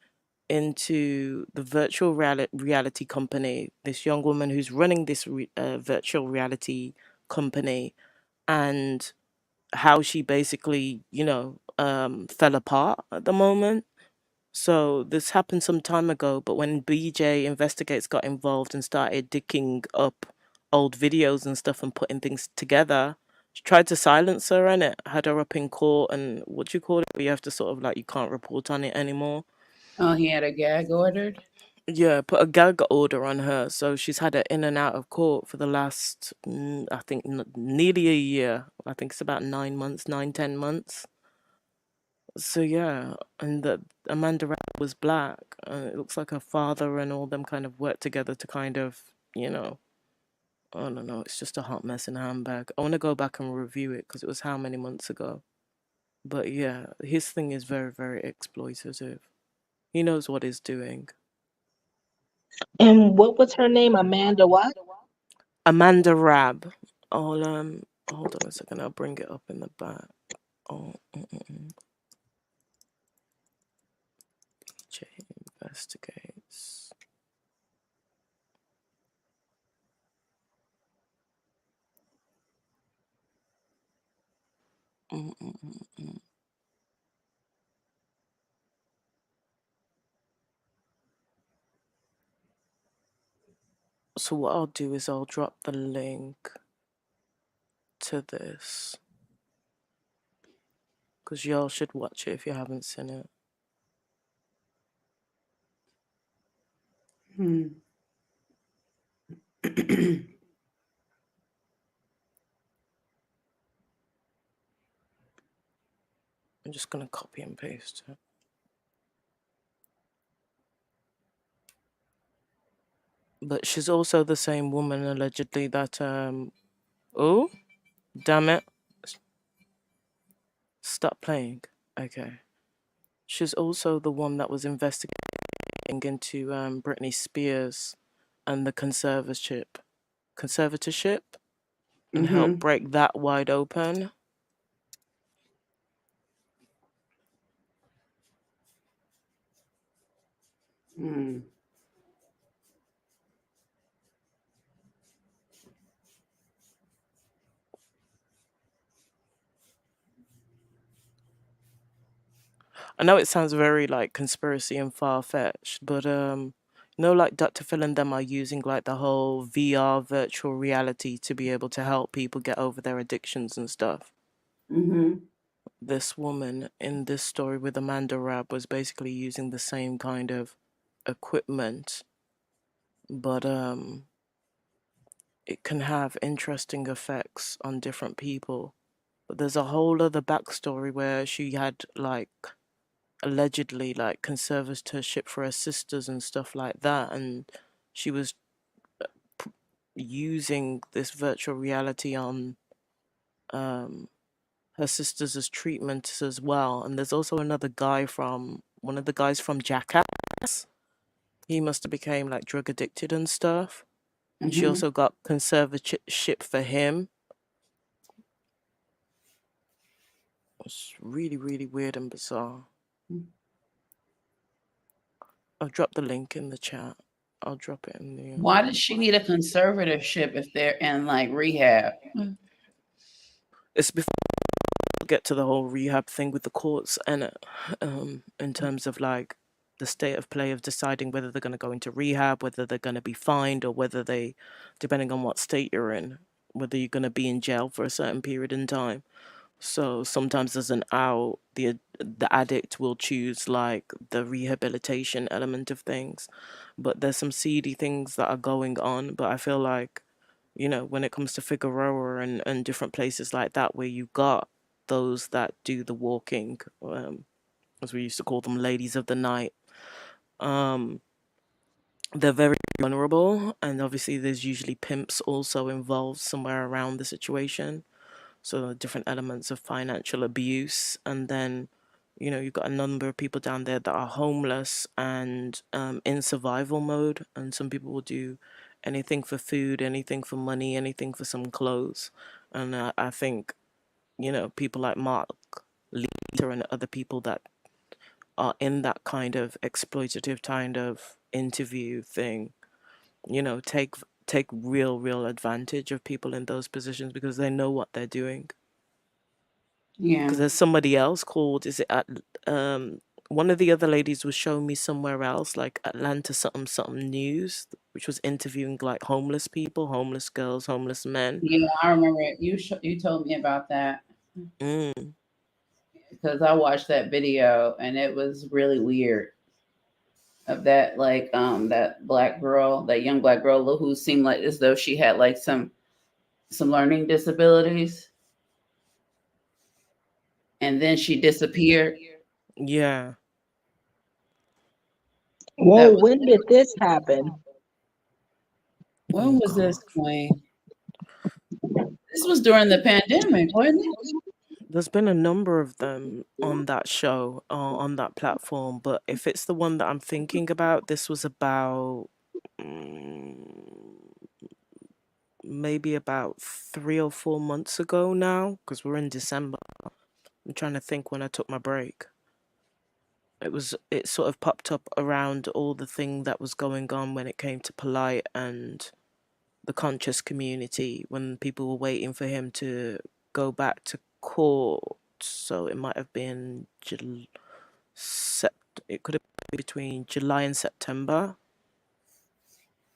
into the virtual reality company, this young woman who's running this virtual reality company, and how she basically, fell apart at the moment. So this happened some time ago, but when BJ Investigates got involved and started digging up old videos and stuff and putting things together, she tried to silence her and it had her up in court, and what do you call it? Where you have to sort of like you can't report on it anymore. Oh, he had a gag ordered? Yeah, put a gag order on her, so she's had it in and out of court for the last, I think, nearly a year. I think it's about 9 months, 9, 10 months. So yeah, and the Amanda Rapp was black, and it looks like her father and all them kind of worked together to kind of, I don't know. It's just a hot mess in a handbag. I want to go back and review it because it was how many months ago. But yeah, his thing is very, very exploitative. He knows what he's doing. And what was her name? Amanda what? Amanda Rabb. I'll hold on a second. I'll bring it up in the back. Oh, BJ Investigates. So what I'll do is I'll drop the link to this because y'all should watch it if you haven't seen it. I'm just gonna copy and paste it. But she's also the same woman allegedly that oh, damn it. Stop playing. Okay. She's also the one that was investigating into Britney Spears and the conservatorship and help break that wide open. I know it sounds very like conspiracy and far fetched, but like Dr. Phil and them are using like the whole VR virtual reality to be able to help people get over their addictions and stuff. Mm-hmm. This woman in this story with Amanda Rabb was basically using the same kind of equipment, but it can have interesting effects on different people. But there's a whole other backstory where she had like allegedly like conservatorship for her sisters and stuff like that, and she was using this virtual reality on her sisters as treatment as well. And there's also one of the guys from Jackass. He must have became like drug addicted and stuff. And she Mm-hmm. also got conservatorship for him. It's really, really weird and bizarre. I'll drop the link in the chat. I'll drop it in the. Why does she need a conservatorship if they're in like rehab? It's before we get to the whole rehab thing with the courts and in terms of like the state of play of deciding whether they're going to go into rehab, whether they're going to be fined, or whether they, depending on what state you're in, whether you're going to be in jail for a certain period in time. So sometimes as an out, the addict will choose like the rehabilitation element of things, but there's some seedy things that are going on. But I feel like, when it comes to Figueroa and different places like that, where you got those that do the walking, as we used to call them, ladies of the night, they're very vulnerable, and obviously there's usually pimps also involved somewhere around the situation. So different elements of financial abuse, and then you've got a number of people down there that are homeless and in survival mode, and some people will do anything for food, anything for money, anything for some clothes. And I think people like Mark Leader and other people that are in that kind of exploitative kind of interview thing, take real advantage of people in those positions because they know what they're doing. Yeah. Because there's somebody else called, is it at one of the other ladies was showing me somewhere else, like Atlanta something news, which was interviewing like homeless people, homeless girls, homeless men. Yeah, I remember it. You told me about that. Mm. Because I watched that video and it was really weird. Of that that black girl, that young black girl who seemed like as though she had like some learning disabilities, and then she disappeared. Yeah. Whoa, when did this happen? When was this, Queen? This was during the pandemic, wasn't it? There's been a number of them on that show, on that platform, but if it's the one that I'm thinking about, this was about maybe about 3 or 4 months ago now, because we're in December. I'm trying to think when I took my break. It sort of popped up around all the thing that was going on when it came to Polite and the conscious community, when people were waiting for him to go back to court. So it might have been it could have been between July and September,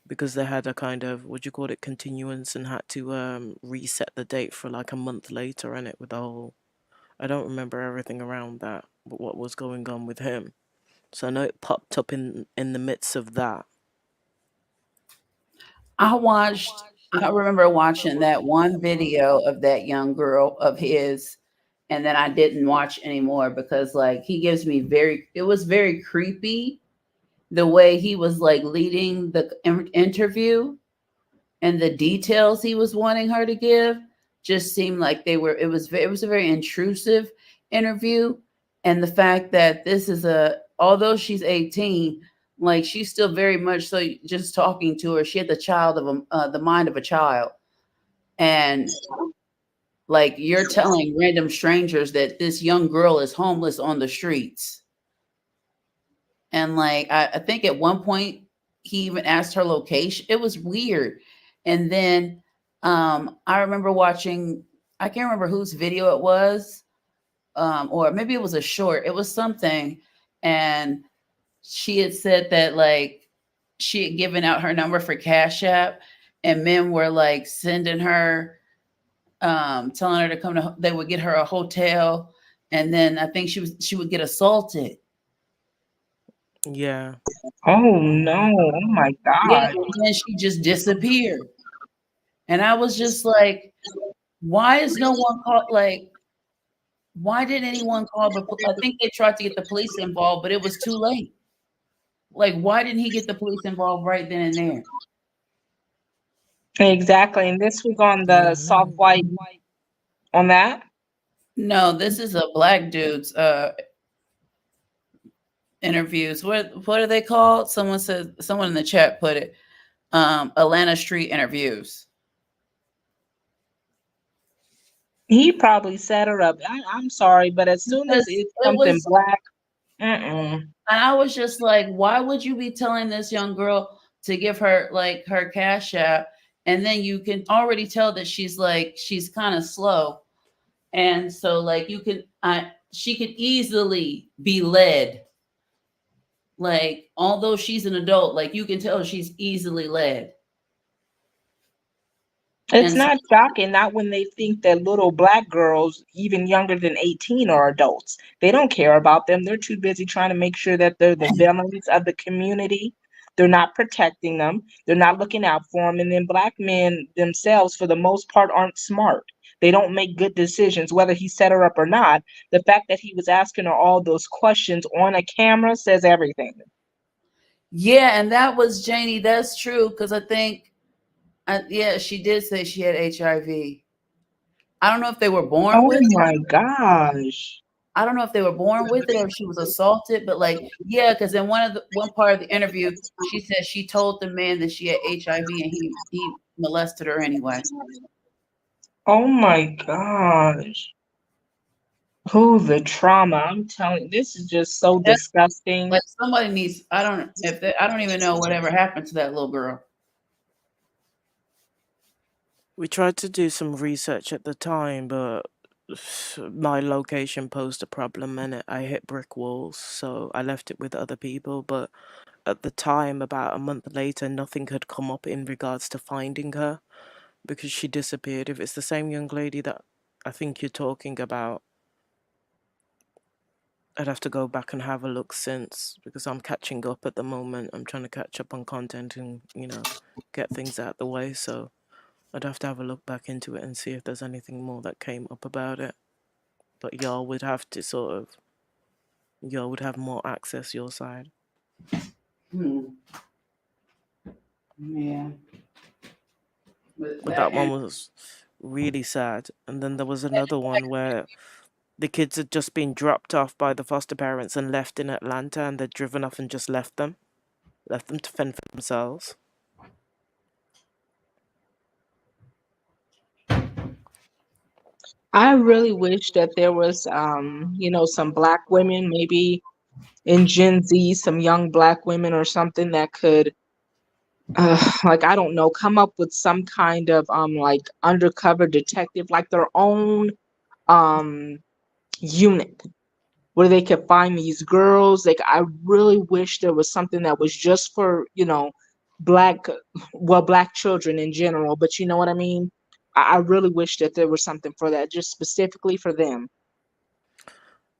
because they had a kind of, what do you call it, continuance, and had to reset the date for like a month later, and it with the whole, I don't remember everything around that, but what was going on with him. So I know it popped up in the midst of that. I remember watching that one video of that young girl of his, and then I didn't watch anymore because like it was very creepy the way he was like leading the interview, and the details he was wanting her to give just seemed like it was a very intrusive interview. And the fact that although she's 18, like she's still very much so just talking to her, she had the mind of a child. And like you're telling random strangers that this young girl is homeless on the streets. And like I think at one point he even asked her location. It was weird. And then I remember watching, I can't remember whose video it was, or maybe it was a short. It was something, and she had said that like she had given out her number for Cash App, and men were like sending her, telling her to come to. They would get her a hotel, and then I think she would get assaulted. Yeah. Oh no! Oh my Yeah, God! and then she just disappeared, and I was just like, why is no one called? Like, why didn't anyone call the? I think they tried to get the police involved, but it was too late. Like, why didn't he get the police involved right then and there? Exactly, and this was on the soft white on that. No, this is a black dude's interviews. What are they called? Someone in the chat put it. Atlanta Street interviews. He probably set her up. I'm sorry, but as soon as Because it's it something was, black, mm-mm. and I was just like, why would you be telling this young girl to give her like her Cash App, and then you can already tell that she's kind of slow, and so like she could easily be led. Like, although she's an adult, like you can tell she's easily led. It's And so, not shocking, not when they think that little black girls, even younger than 18, are adults. They don't care about them. They're too busy trying to make sure that they're the villains of the community. They're not protecting them. They're not looking out for them. And then black men themselves, for the most part, aren't smart. They don't make good decisions, whether he set her up or not. The fact that he was asking her all those questions on a camera says everything. yeah, and that was Janie. That's true because I think, yeah, she did say she had HIV. I don't know if they were born Oh with it. my gosh. I don't know if they were born with it or if she was assaulted, but like, yeah, because in one part of the interview, she said she told the man that she had HIV and he molested her anyway. Oh my gosh. Who the trauma? I'm telling this is just so That's disgusting. like somebody needs. I don't even know whatever happened to that little girl. We tried to do some research at the time, but my location posed a problem and I hit brick walls, so I left it with other people. But at the time, about a month later, nothing had come up in regards to finding her because she disappeared. If it's the same young lady that I think you're talking about, I'd have to go back and have a look since, because I'm catching up at the moment. I'm trying to catch up on content and, get things out the way. So I'd have to have a look back into it and see if there's anything more that came up about it. But y'all would have more access your side. Yeah. But that one was really sad. And then there was another one where the kids had just been dropped off by the foster parents and left in Atlanta, and they'd driven off and just left them to fend for themselves. I really wish that there was some black women, maybe in Gen Z, some young black women or something that could like I don't know, come up with some kind of like undercover detective, like their own um unit where they could find these girls. Like I really wish there was something that was just for, black black children in general, but you know what I mean? I really wish that there was something for that, just specifically for them.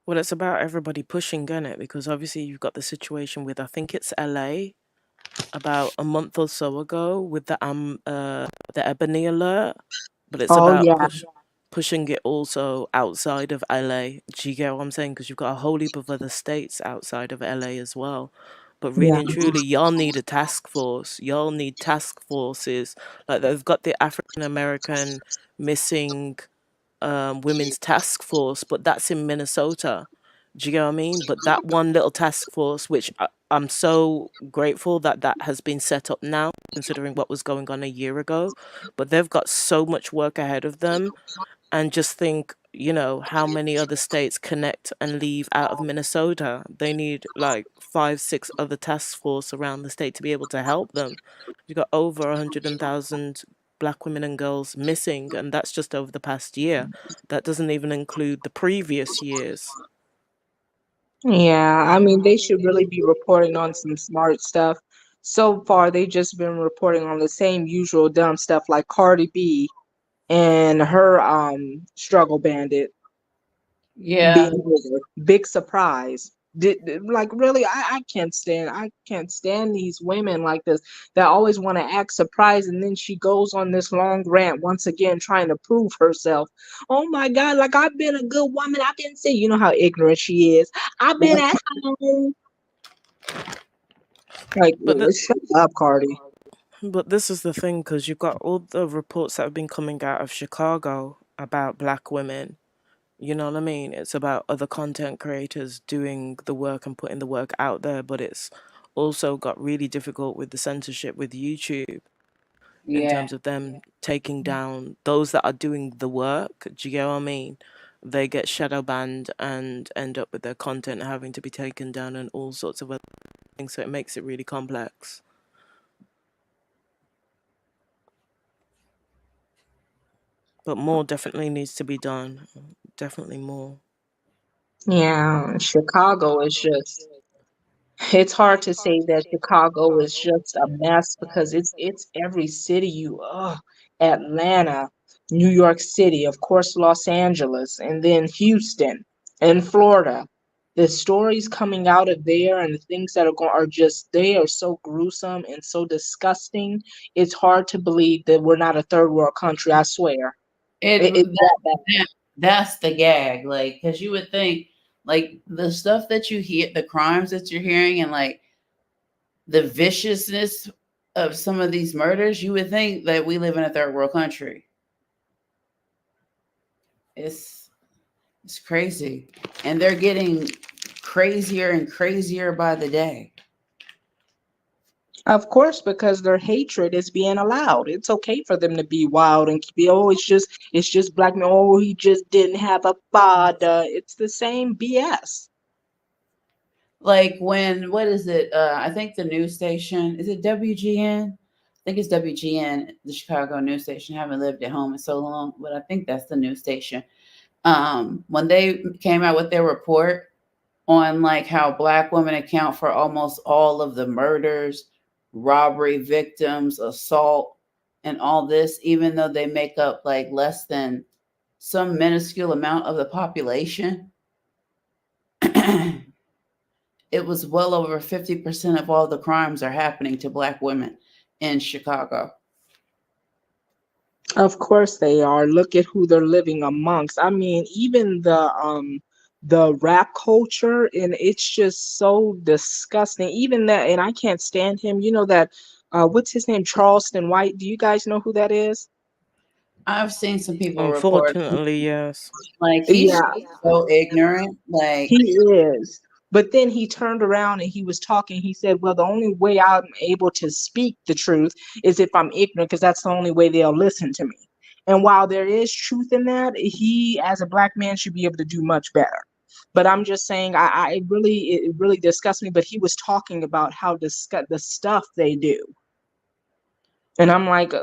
Well, it's about everybody pushing, isn't it? Because obviously you've got the situation with, I think it's LA, about a month or so ago with the Ebony alert, but it's Oh about yeah. pushing it also outside of LA. Do you get what I'm saying? Because you've got a whole heap of other states outside of LA as well. But really Yeah. and truly, y'all need a task force. Y'all need task forces. Like they've got the African American missing women's task force, but that's in Minnesota. Do you get what I mean? But that one little task force, which I'm so grateful that that has been set up now, considering what was going on a year ago. But they've got so much work ahead of them. And just think, how many other states connect and leave out of Minnesota. They need like 5, 6 other task force around the state to be able to help them. You've got over 100,000 black women and girls missing, and that's just over the past year. That doesn't even include the previous years. Yeah, I mean, they should really be reporting on some smart stuff. So far, they've just been reporting on the same usual dumb stuff like Cardi B and her struggle bandit Yeah. being with her. Big surprise. Like really, I can't stand these women like this that always want to act surprised, and then she goes on this long rant once again trying to prove herself. Oh my God, like I've been a good woman. I've been saying, you know how ignorant she is. I've been at home. Like, But shut up, Cardi. But this is the thing, because you've got all the reports that have been coming out of Chicago about black women. You know what I mean? It's about other content creators doing the work and putting the work out there, but it's also got really difficult with the censorship with YouTube in Yeah. terms of them taking down those that are doing the work. Do you get what I mean? They get shadow banned and end up with their content having to be taken down and all sorts of other things, so it makes it really complex. But more definitely needs to be done. Definitely more. Yeah, Chicago is just, it's hard to say that Chicago is just a mess because it's every city Atlanta, New York City, of course Los Angeles, and then Houston and Florida. The stories coming out of there and the things that are going are just, they are so gruesome and so disgusting. It's hard to believe that we're not a third world country, I swear. It's that bad. That's the gag, like, because you would think, like, the stuff that you hear, the crimes that you're hearing, and like the viciousness of some of these murders, you would think that we live in a third world country. It's crazy, and they're getting crazier and crazier by the day. Of course, because their hatred is being allowed. It's okay for them to be wild and be, oh, it's just black men. Oh, he just didn't have a father. It's the same BS. Like when, what is it? I think the news station, is it WGN? I think it's WGN, the Chicago news station. I haven't lived at home in so long, but I think that's the news station. When they came out with their report on like how black women account for almost all of the murders, robbery victims, assault, and all this, even though they make up like less than some minuscule amount of the population. It was well over 50% of all the crimes are happening to black women in Chicago. Of course they are. Look at who they're living amongst. I mean, even the rap culture, and it's just so disgusting. Even that, and I can't stand him. You know that what's his name? Charleston White. Do you guys know who that is? I've seen some people report, Unfortunately, yes. like, he's Yeah, just so ignorant. Like, he is. But then he turned around and he was talking. He said, well, the only way I'm able to speak the truth is if I'm ignorant, because that's the only way they'll listen to me. And while there is truth in that, he, as a black man, should be able to do much better. But I'm just saying, it really disgusts me. But he was talking about how the stuff they do. And I'm like,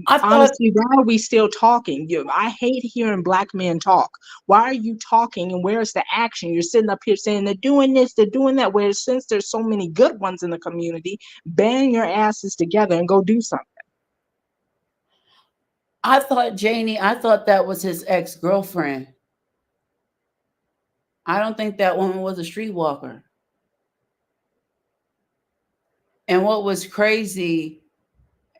I thought, honestly, why are we still talking? I hate hearing black men talk. Why are you talking, and where's the action? You're sitting up here saying they're doing this, they're doing that. Whereas since there's so many good ones in the community, band your asses together and go do something. I thought that was his ex-girlfriend. I don't think that woman was a streetwalker. And what was crazy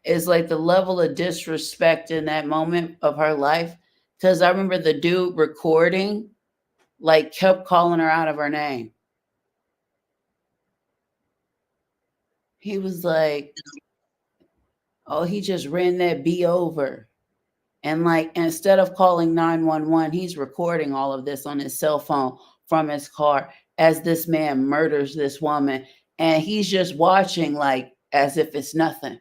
is like the level of disrespect in that moment of her life. Because I remember the dude recording, like, kept calling her out of her name. He was like, oh, he just ran that B over. And like, instead of calling 911, he's recording all of this on his cell phone from his car as this man murders this woman. And he's just watching, like, as if it's nothing.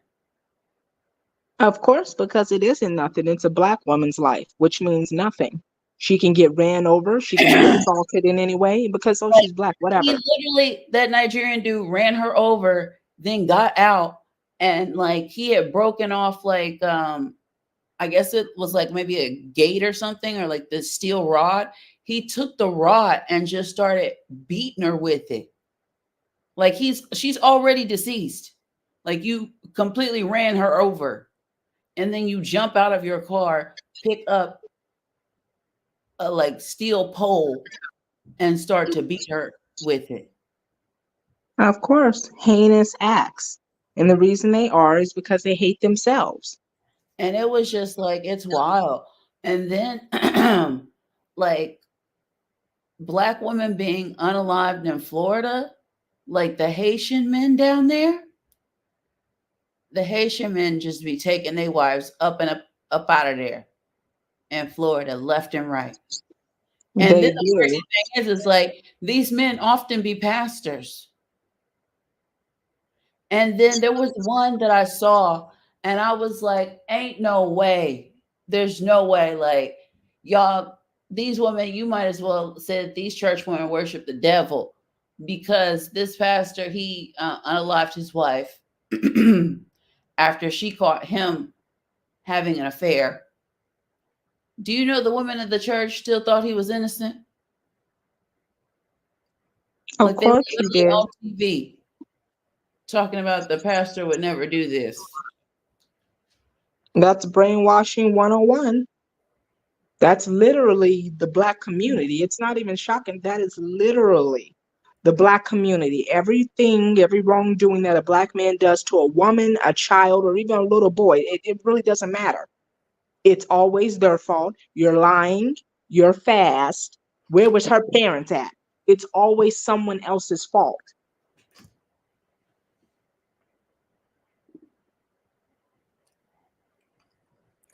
Of course, because it isn't nothing. It's a black woman's life, which means nothing. She can get ran over. She can be assaulted in any way because, oh, she's black, whatever. He literally, that Nigerian dude ran her over, then got out and like he had broken off like I guess it was like maybe a gate or something, or like the steel rod. He took the rod and just started beating her with it. Like she's already deceased. Like you completely ran her over. And then you jump out of your car, pick up a like steel pole and start to beat her with it. Of course, heinous acts. And the reason they are is because they hate themselves. And it was just like, it's wild. And then like Black women being unalived in Florida, like the Haitian men down there, the Haitian men just be taking their wives up and up out of there in Florida, left and right. And They then the crazy do. thing is like these men often be pastors. And then there was one that I saw, and I was like, ain't no way. There's no way. Like, y'all, these women, you might as well say that these church women worship the devil, because this pastor, he unalived his wife after she caught him having an affair. Do you know the women of the church still thought he was innocent? Of Like, they were course you literally did. on TV talking about the pastor would never do this. That's brainwashing 101. That's literally the Black community. It's not even shocking. That is literally the Black community. Everything, every wrongdoing that a Black man does to a woman, a child, or even a little boy, it really doesn't matter. It's always their fault. You're lying. You're fast. Where was her parents at? It's always someone else's fault.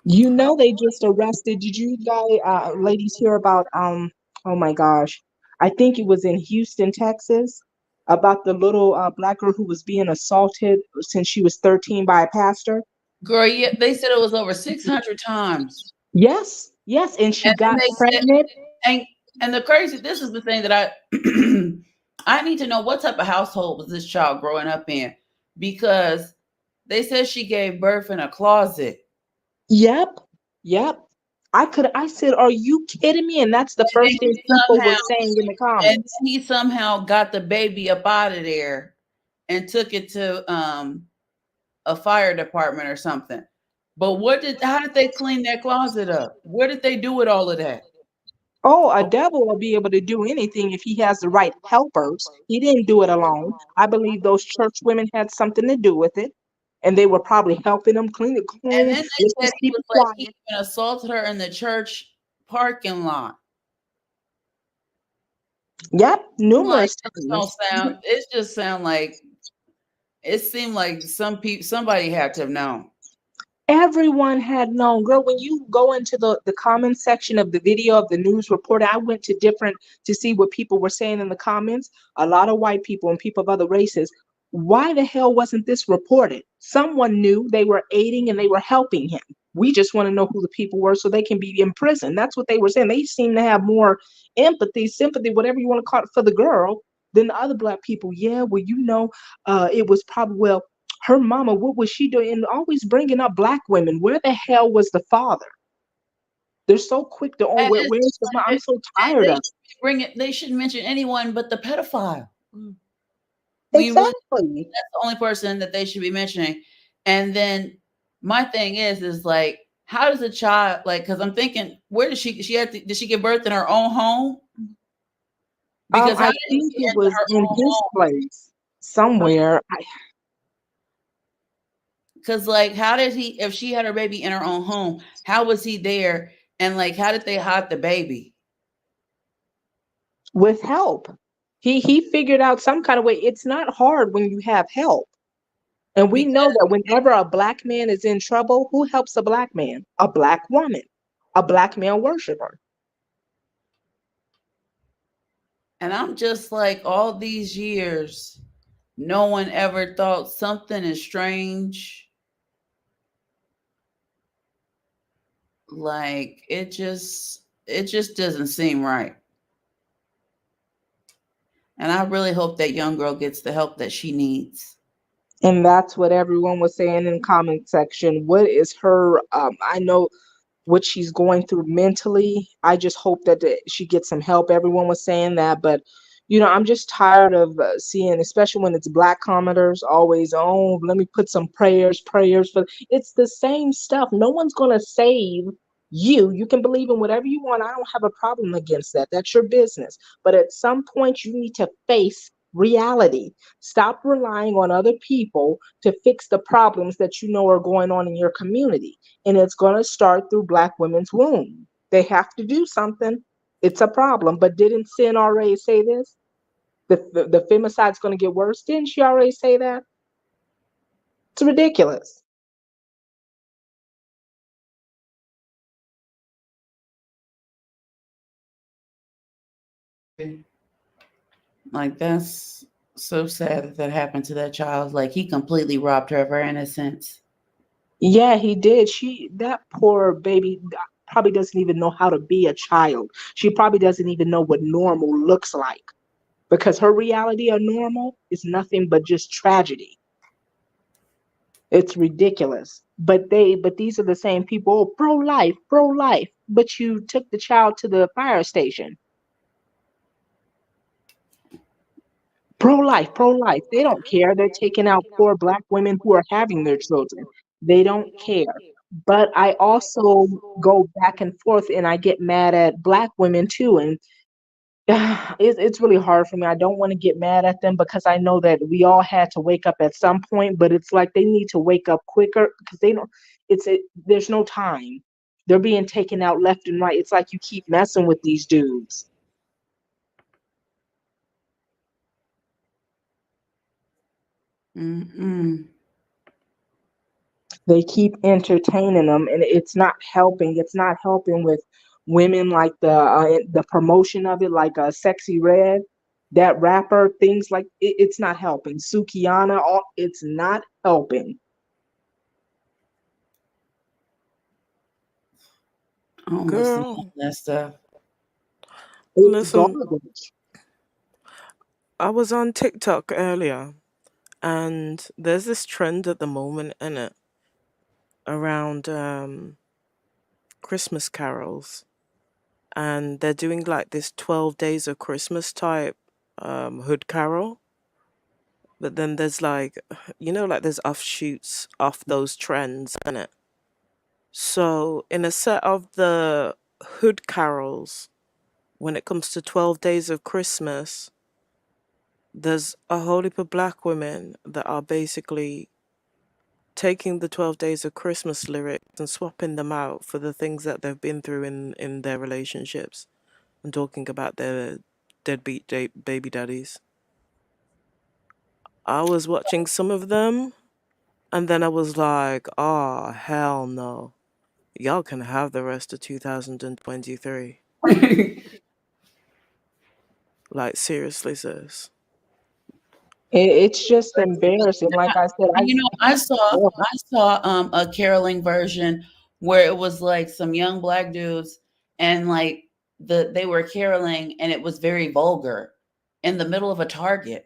You know, they just arrested. Did you guys, ladies, hear about? Oh my gosh, I think it was in Houston, Texas, about the little Black girl who was being assaulted since she was 13 by a pastor. Girl, yeah, they said it was over 600 times. Yes, yes, and she And then got they said, pregnant. and the crazy, this is the thing that I need to know, what type of household was this child growing up in? Because they said she gave birth in a closet. Yep, yep. I said, are you kidding me? And that's the And then first thing people were somehow, saying in the and comments. he somehow got the baby up out of there and took it to a fire department or something. But how did they clean that closet up? Where did they do with all of that? Oh, a devil will be able to do anything if he has the right helpers. He didn't do it alone. I believe those church women had something to do with it, and they were probably helping him clean it. And Clean. then Let's they said just he keep was it like, he quiet. even assaulted her in the church parking lot. Yep, I'm like, numerous this don't times. sound. It just sound like it seemed like somebody had to have known. Everyone had known, girl. When you go into the comment section of the video of the news report, I went to different to see what people were saying in the comments. A lot of white people and people of other races. Why the hell wasn't this reported? Someone knew they were aiding and they were helping him. We just want to know who the people were so they can be in prison. That's what they were saying. They seem to have more empathy, sympathy, whatever you want to call it, for the girl than the other Black people. Yeah, well, it was probably, well, her mama, what was she doing? And always bringing up Black women. Where the hell was the father? They're so quick to, oh, And where's the mom? I'm so tired they of it. should bring it. They shouldn't mention anyone but the pedophile. We really, Exactly. that's the only person that they should be mentioning. And then my thing is like, how does a child, like? Because I'm thinking, where did did she give birth in her own home? Because how I did think she it enter was her in own his home? place somewhere. Because like, how did he? If she had her baby in her own home, how was he there? And like, how did they hide the baby? With help. He figured out some kind of way. It's not hard when you have help. And we know that whenever a Black man is in trouble, who helps a Black man? A Black woman, a Black male worshiper. And I'm just like, all these years, no one ever thought something is strange. Like it just doesn't seem right. And I really hope that young girl gets the help that she needs. And that's what everyone was saying in the comment section. What is her, I know what she's going through mentally. I just hope that she gets some help. Everyone was saying that, but I'm just tired of seeing, especially when it's black commenters, always, oh, let me put some prayers for. It's the same stuff. No one's gonna save you. You can believe in whatever you want. I don't have a problem against that. That's your business. But at some point, you need to face reality. Stop relying on other people to fix the problems that you know are going on in your community. And it's going to start through Black women's womb. They have to do something. It's a problem. But didn't Sin already say this? The femicide's going to get worse. Didn't she already say that? It's ridiculous. Like, that's so sad that that happened to that child. Like, he completely robbed her of her innocence. Yeah, he did. That poor baby probably doesn't even know how to be a child. She probably doesn't even know what normal looks like, because her reality of normal is nothing but just tragedy. It's ridiculous. But these are the same people, oh, pro-life, pro-life. But you took the child to the fire station. Pro-life, pro-life. They don't care. They're taking out poor Black women who are having their children. They don't care. But I also go back and forth and I get mad at Black women too. And it's really hard for me. I don't want to get mad at them because I know that we all had to wake up at some point, but it's like they need to wake up quicker because they don't, there's no time. They're being taken out left and right. It's like you keep messing with these dudes. Mm-mm. They keep entertaining them, and it's not helping. It's not helping with women like the promotion of it, like Sexy Red, that rapper. Things like it's not helping. Sukiana, it's not helping. I don't listen to Girl, that stuff. It's listen, garbage. I was on TikTok earlier, and there's this trend at the moment in it around Christmas carols, and they're doing like this 12 days of Christmas type hood carol. But then there's like, like there's offshoots off those trends in it. So in a set of the hood carols, when it comes to 12 days of Christmas, there's a whole heap of Black women that are basically taking the 12 days of Christmas lyrics and swapping them out for the things that they've been through in their relationships and talking about their deadbeat baby daddies. I was watching some of them and then I was like, oh, hell no. Y'all can have the rest of 2023. Like, seriously, sis. It's just embarrassing. Like I said, I saw a caroling version where it was like some young Black dudes, and like they were caroling and it was very vulgar in the middle of a Target.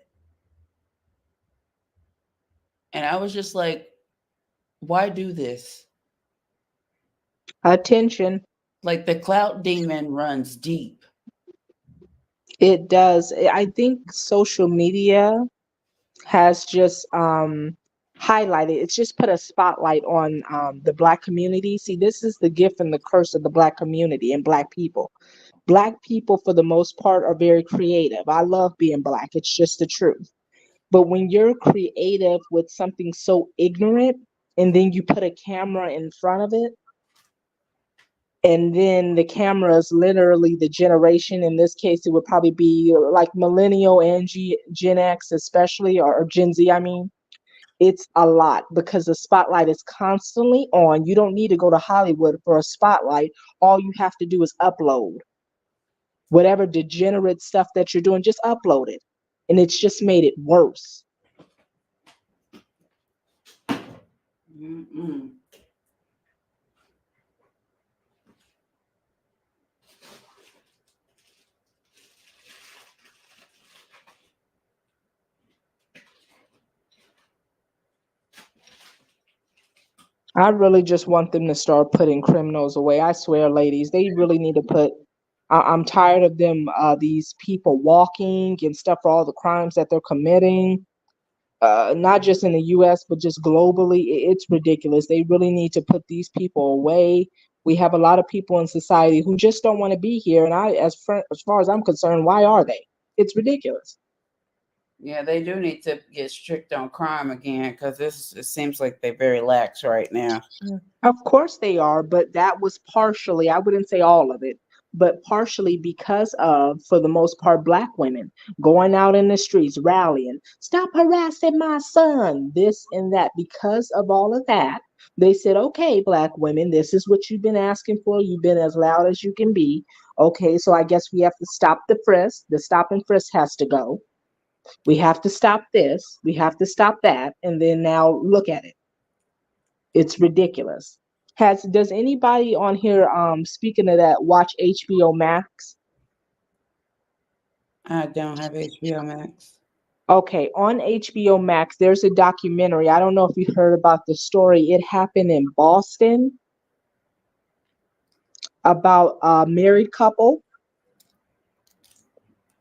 And I was just like, why do this? attention. Like, the clout demon runs deep. It does. I think social media has just highlighted, it's just put a spotlight on the Black community. See, this is the gift and the curse of the Black community and Black people. Black people, for the most part, are very creative. I love being Black. It's just the truth. But when you're creative with something so ignorant and then you put a camera in front of it, and then the camera is literally the generation, in this case it would probably be like millennial and Gen X especially, or Gen Z, I mean, it's a lot because the spotlight is constantly on. You don't need to go to Hollywood for a spotlight. All you have to do is upload whatever degenerate stuff that you're doing, just upload it, and it's just made it worse. Mm-mm. I really just want them to start putting criminals away. I swear, ladies, they really need to put. I'm tired of them, these people walking and stuff for all the crimes that they're committing. Not just in the U.S. but just globally. It's ridiculous. They really need to put these people away. We have a lot of people in society who just don't want to be here, and as far as I'm concerned, why are they? It's ridiculous. Yeah, they do need to get strict on crime again because it seems like they're very lax right now. Of course they are, but that was partially, I wouldn't say all of it, but partially because of, for the most part, Black women going out in the streets, rallying, stop harassing my son, this and that. Because of all of that, they said, okay, Black women, this is what you've been asking for. You've been as loud as you can be. Okay, so I guess we have to stop the frisk. The stop and frisk has to go. We have to stop this. We have to stop that. And then now look at it. It's ridiculous. Does anybody on here, speaking of that, watch HBO Max? I don't have HBO Max. Okay, on HBO Max, there's a documentary. I don't know if you heard about the story. It happened in Boston about a married couple.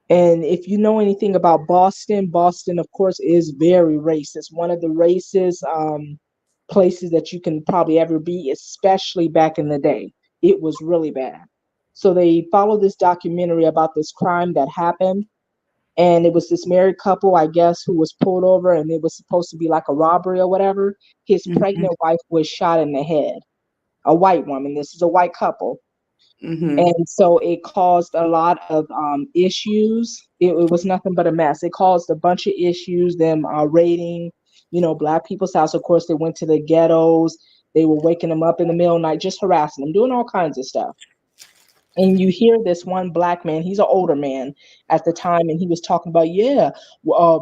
And if you know anything about Boston, Boston, of course, is very racist. One of the racist places that you can probably ever be, especially back in the day. It was really bad. So they followed this documentary about this crime that happened. And it was this married couple, I guess, who was pulled over, and it was supposed to be like a robbery or whatever. His pregnant wife was shot in the head. A white woman. This is a white couple. And so it caused a lot of issues. It was nothing but a mess. It caused a bunch of issues, them raiding, Black people's house. Of course, they went to the ghettos. They were waking them up in the middle of the night, just harassing them, doing all kinds of stuff. And you hear this one Black man, he's an older man at the time, and he was talking about,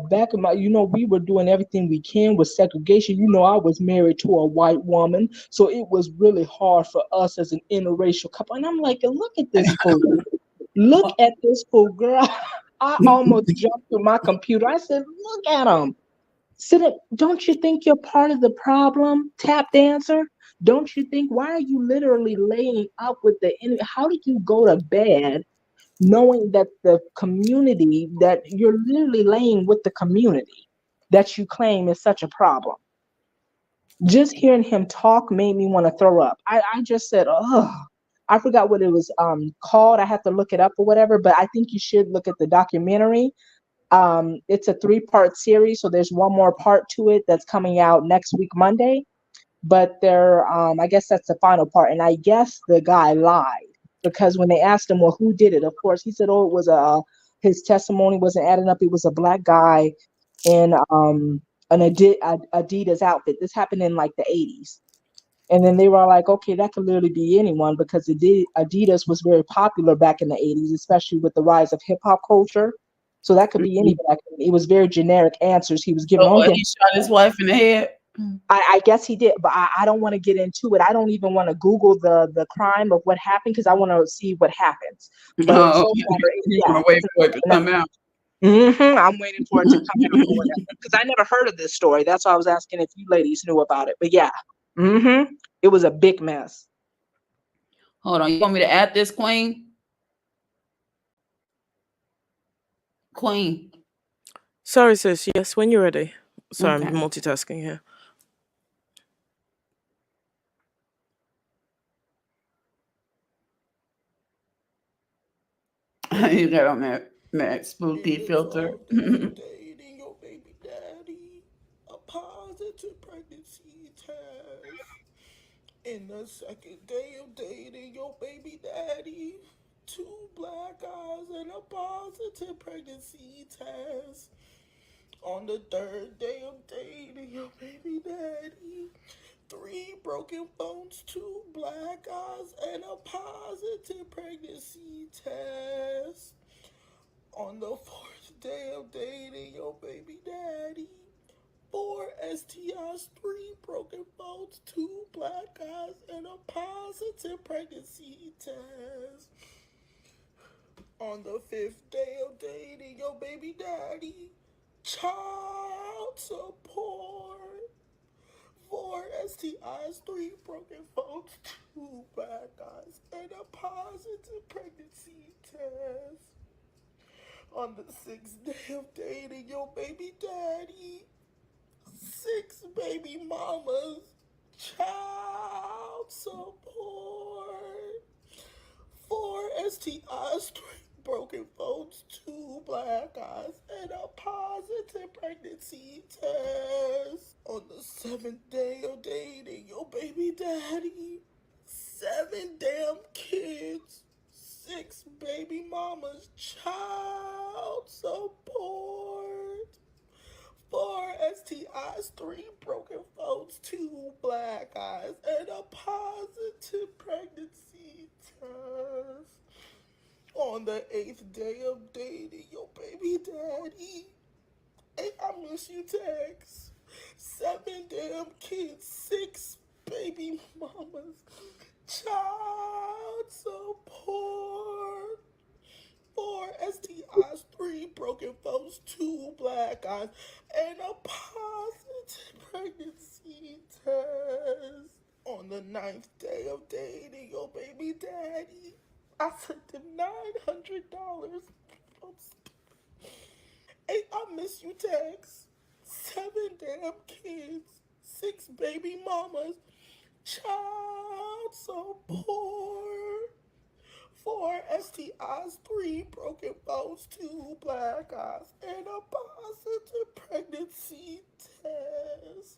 back in my, we were doing everything we can with segregation. I was married to a white woman, so it was really hard for us as an interracial couple. And I'm like, look at this fool. Look at this fool, girl. I almost jumped through my computer. I said, look at him. Don't you think you're part of the problem, tap dancer? Don't you think, why are you literally laying up with the enemy? How did you go to bed knowing that the community, that you're literally laying with the community that you claim is such a problem? Just hearing him talk made me want to throw up. I just said, oh, I forgot what it was called. I have to look it up or whatever, but I think you should look at the documentary. It's a 3-part series, so there's one more part to it that's coming out next week, Monday. But I guess that's the final part. And I guess the guy lied, because when they asked him, well, who did it? Of course, he said, oh, it was his testimony wasn't adding up. It was a Black guy in an Adidas outfit. This happened in like the 80s. And then they were like, okay, that could literally be anyone, because Adidas was very popular back in the 80s, especially with the rise of hip hop culture. So that could be any Black. It was very generic answers he was giving. He shot his wife in the head. I guess he did, but I don't want to get into it. I don't even want to Google the crime of what happened, because I want to see what happens. But You're wait for it to come out. I'm waiting for it to come out or whatever, because I never heard of this story. That's why I was asking if you ladies knew about it. But yeah, it was a big mess. Hold on, you want me to add this, Queen? Queen. Sorry, sis. Yes, when you're ready. Sorry, Okay. I'm multitasking here. You got on that spooky filter. Dating your baby daddy, a positive pregnancy test. In the second day of dating your baby daddy, 2 black eyes and a positive pregnancy test. On the 3rd day of dating your baby daddy, 3 broken bones, 2 black eyes, and a positive pregnancy test. On the 4th day of dating your baby daddy, 4 STIs, 3 broken bones, 2 black eyes, and a positive pregnancy test. On the 5th day of dating your baby daddy, child support, 4 STIs, 3 broken phones, 2 black eyes, and a positive pregnancy test. On the 6th day of dating your baby daddy, 6 baby mamas, child support, 4 STIs, 3 broken phones, 2 black eyes, and a positive pregnancy test. On the 7th day of dating your baby daddy, 7 damn kids, 6 baby mamas, child support, 4 STIs, 3 broken phones, 2 black eyes, and a positive pregnancy test. On the 8th day of dating your baby daddy, 8 I miss you text, 7 damn kids, 6 baby mamas, child support, 4 STIs, 3 broken phones, 2 black eyes, and a positive pregnancy test. On the 9th day of dating your baby daddy, I sent him $900. 8 I miss you text, 7 damn kids, 6 baby mamas, child support, 4 STIs, 3 broken bones, 2 black eyes, and a positive pregnancy test.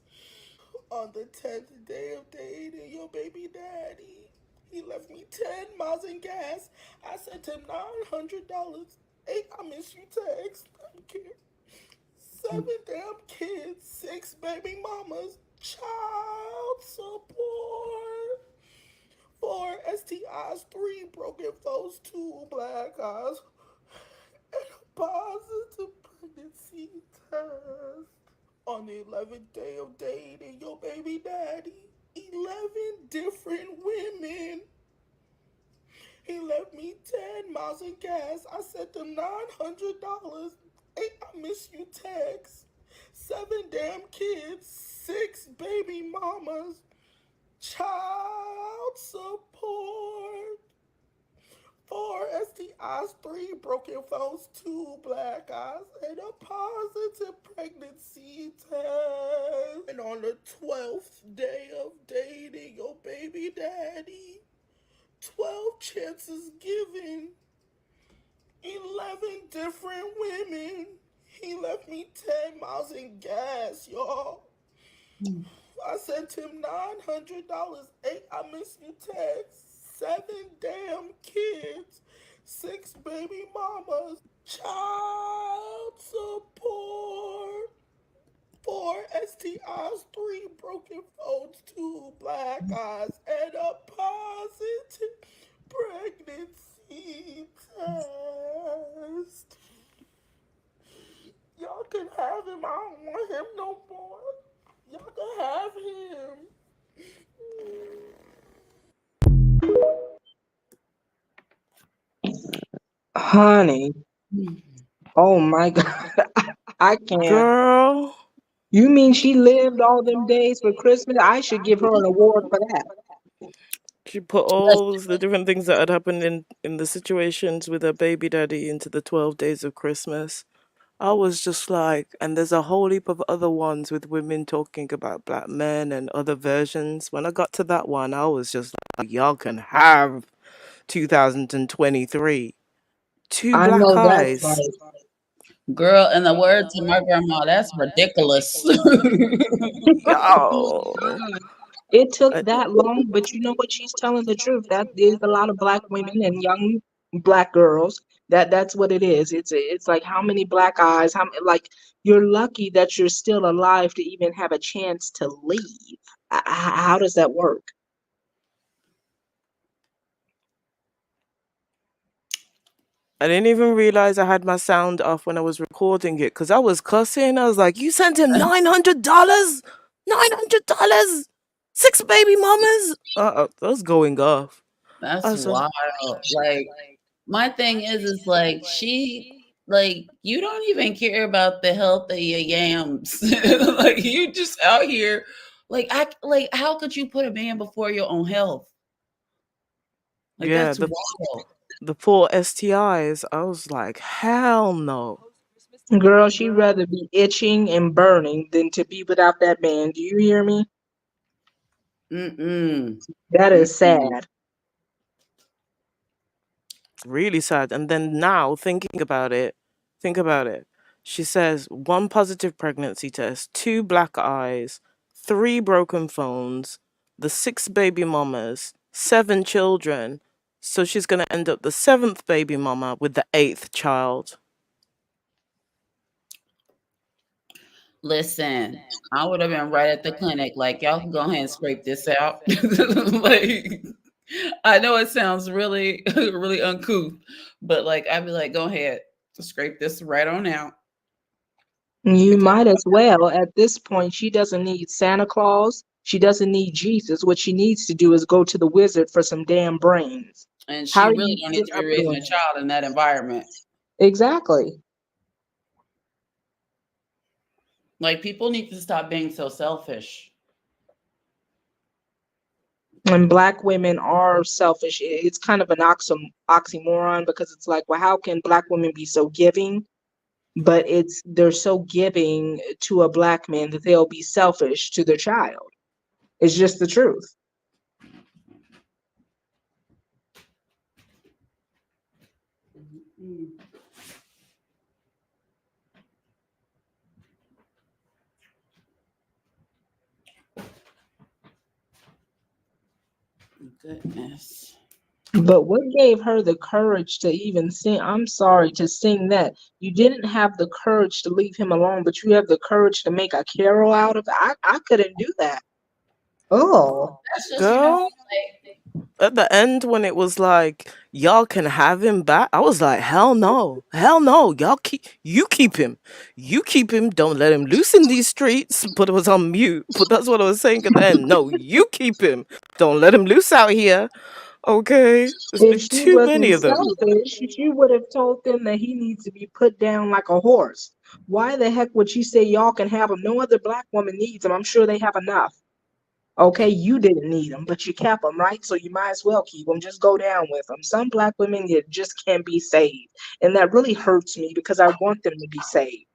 On the 10th day of dating your baby daddy, he left me 10 miles in gas. I sent him $900. 8 I miss you text. Thank you. 7 damn kids, 6 baby mamas, child support, 4 STIs, 3 broken phones, 2 black eyes, and a positive pregnancy test. On the 11th day of dating your baby daddy, 11 different women. He left me 10 miles in gas. I sent him $900. 8 I miss you text. 7 damn kids, 6 baby mamas, child support, 4 STIs, 3 broken phones, 2 black eyes, and a positive pregnancy test. And on the 12th day of dating your baby daddy, 12 chances given, 11 different women. He left me 10 miles in gas, y'all. I sent him $900. 8 I miss you text. 7 damn kids. 6 baby mamas. Child support. 4 STIs, 3 broken phones, 2 black eyes, and a positive pregnancy test. Y'all can have him. I don't want him no more. Y'all can have him. Honey. Oh my God. I can't. Girl. You mean she lived all them days for Christmas? I should give her an award for that. She put all the different things that had happened in the situations with her baby daddy into the 12 days of Christmas. I was just like, and there's a whole heap of other ones with women talking about black men and other versions. When I got to that one, I was just like, y'all can have 2023. 2 I black know that's eyes. right. Girl, in the words of my grandma, that's ridiculous. Yo. It took that long, but you know what? She's telling the truth. That is a lot of black women and young black girls. That's what it is. It's like how many black eyes? Like you're lucky that you're still alive to even have a chance to leave. How does that work? I didn't even realize I had my sound off when I was recording it because I was cussing. I was like, you sent him $900? $900? 6 baby mamas? That was going off. That's wild. Like, my thing is like, you don't even care about the health of your yams. Like, you just out here, Like how could you put a man before your own health? Like Yeah, that's wild. the poor STIs. I was like, hell no. Girl, she'd rather be itching and burning than to be without that man. Do you hear me? Mm-mm. That is Mm-mm. sad. Really sad. And then now thinking about it, think about it. She says one positive pregnancy test, two black eyes, three broken phones, the six baby mamas, seven children. So she's gonna end up the seventh baby mama with the eighth child. Listen, I would have been right at the clinic. Like, y'all can go ahead and scrape this out. Like, I know it sounds really, really uncouth, but like, I'd be like, go ahead, scrape this right on out. You might as well. At this point, she doesn't need Santa Claus. She doesn't need Jesus. What she needs to do is go to the wizard for some damn brains. And How she do really you don't need end to be up raising doing a that? child in that environment. Exactly. Like, people need to stop being so selfish. And black women are selfish. It's kind of an oxymoron because it's like, well, how can black women be so giving? But they're so giving to a black man that they'll be selfish to their child. It's just the truth. Mm. Goodness. But what gave her the courage to even sing? I'm sorry, to sing that. You didn't have the courage to leave him alone, but you have the courage to make a carol out of it. I couldn't do that. Oh, That's just, Girl, like, at the end when it was like, y'all can have him back, I was like, hell no. Hell no. You keep him. You keep him. Don't let him loose in these streets. But it was on mute. But that's what I was saying at the end. No, you keep him. Don't let him loose out here. Okay. There's if been she too many wasn't of them. selfish, she would have told them that he needs to be put down like a horse. Why the heck would she say y'all can have him? No other black woman needs him. I'm sure they have enough. Okay, you didn't need them, but you kept them, right? So you might as well keep them. Just go down with them. Some black women you just can't be saved, and that really hurts me because I want them to be saved.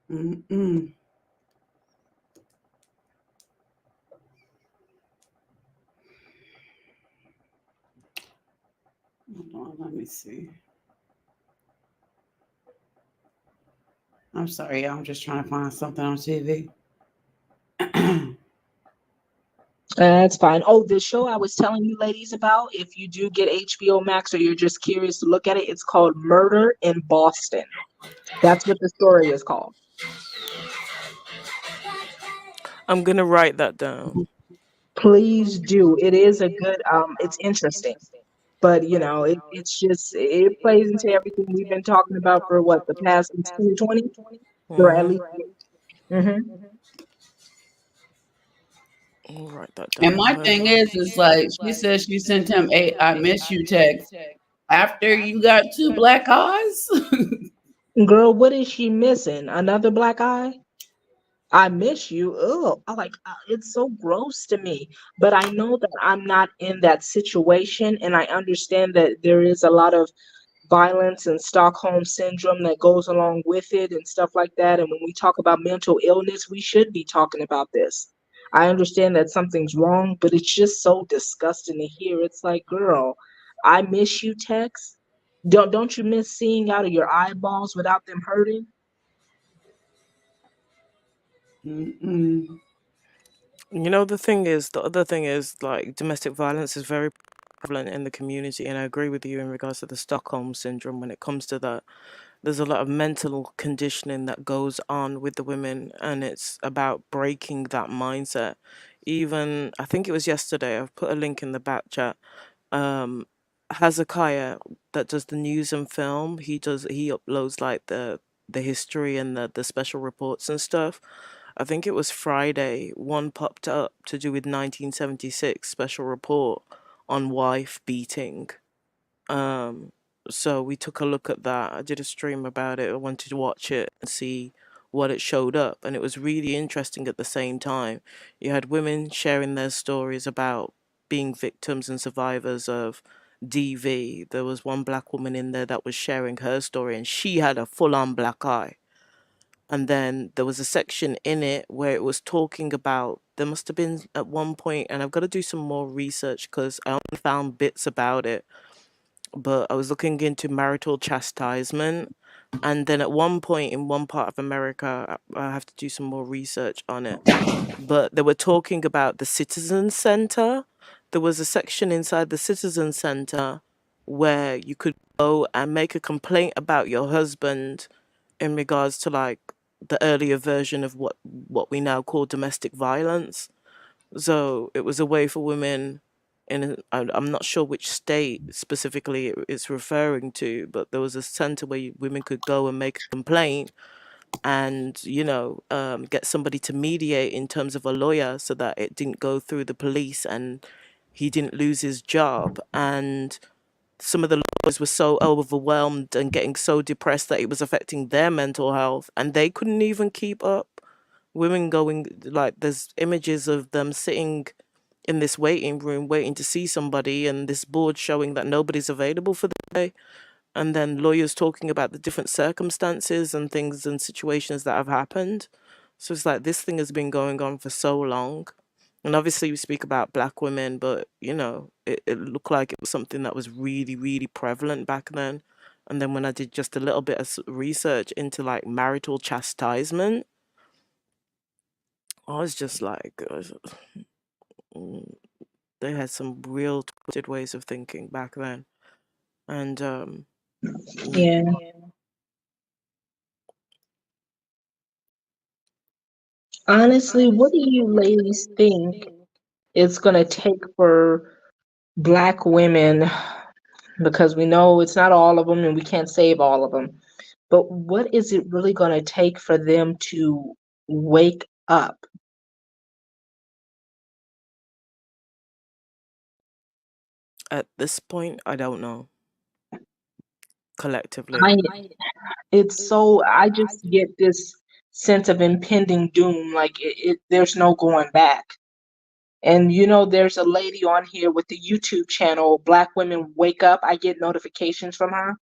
Mm-mm. Hold on, let me see. I'm sorry, y'all. I'm just trying to find something on TV. That's fine. Oh, the show I was telling you ladies about, if you do get HBO Max or you're just curious to look at it, it's called Murder in Boston. That's what the story is called. I'm gonna write that down. Please do. It is a good, it's interesting. But it's just it plays into everything we've been talking about for what the past since 2020, or at Hmm. least. Hmm. I'll write that And down. my thing is like, she says she sent him a "I miss you" text after you got two black eyes. Girl, what is she missing? Another black eye? I miss you. Oh, I like it's so gross to me. But I know that I'm not in that situation, and I understand that there is a lot of violence and Stockholm syndrome that goes along with it and stuff like that. And when we talk about mental illness, we should be talking about this. I understand that something's wrong, but it's just so disgusting to hear. It's like, girl, I miss you text. Don't you miss seeing out of your eyeballs without them hurting? Mm-mm. The other thing is, like, domestic violence is very prevalent in the community, and I agree with you in regards to the Stockholm syndrome when it comes to that. There's a lot of mental conditioning that goes on with the women, and it's about breaking that mindset. Even, I think it was yesterday, I've put a link in the back chat. Um, Hezekiah, that does the news and film, he uploads like the history and the special reports and stuff. I think it was Friday, one popped up to do with 1976 special report on wife beating. Um, so we took a look at that. I did a stream about it. I wanted to watch it and see what it showed up, and it was really interesting at the same time. You had women sharing their stories about being victims and survivors of DV. There was one black woman in there that was sharing her story, and she had a full-on black eye. And then there was a section in it where it was talking about, there must have been at one point, and I've got to do some more research because I only found bits about it, but I was looking into marital chastisement. And then at one point in one part of America, I have to do some more research on it, but they were talking about the Citizen Center. There was a section inside the Citizen Center where you could go and make a complaint about your husband in regards to like the earlier version of what we now call domestic violence. So it was a way for women I'm not sure which state specifically it's referring to, but there was a center where women could go and make a complaint and, get somebody to mediate in terms of a lawyer so that it didn't go through the police and he didn't lose his job. And some of the lawyers were so overwhelmed and getting so depressed that it was affecting their mental health and they couldn't even keep up. Women going, like, there's images of them sitting in this waiting room waiting to see somebody and this board showing that nobody's available for the day, and then lawyers talking about the different circumstances and things and situations that have happened. So it's like this thing has been going on for so long. And obviously we speak about black women, but it looked like it was something that was really, really prevalent back then. And then when I did just a little bit of research into like marital chastisement, I was just like, they had some real twisted ways of thinking back then. And Yeah. Honestly, what do you ladies think it's going to take for black women? Because we know it's not all of them and we can't save all of them. But what is it really going to take for them to wake up? at this point, I don't know. Collectively. I just get this sense of impending doom. Like there's no going back. And there's a lady on here with the YouTube channel, Black Women Wake Up. I get notifications from her,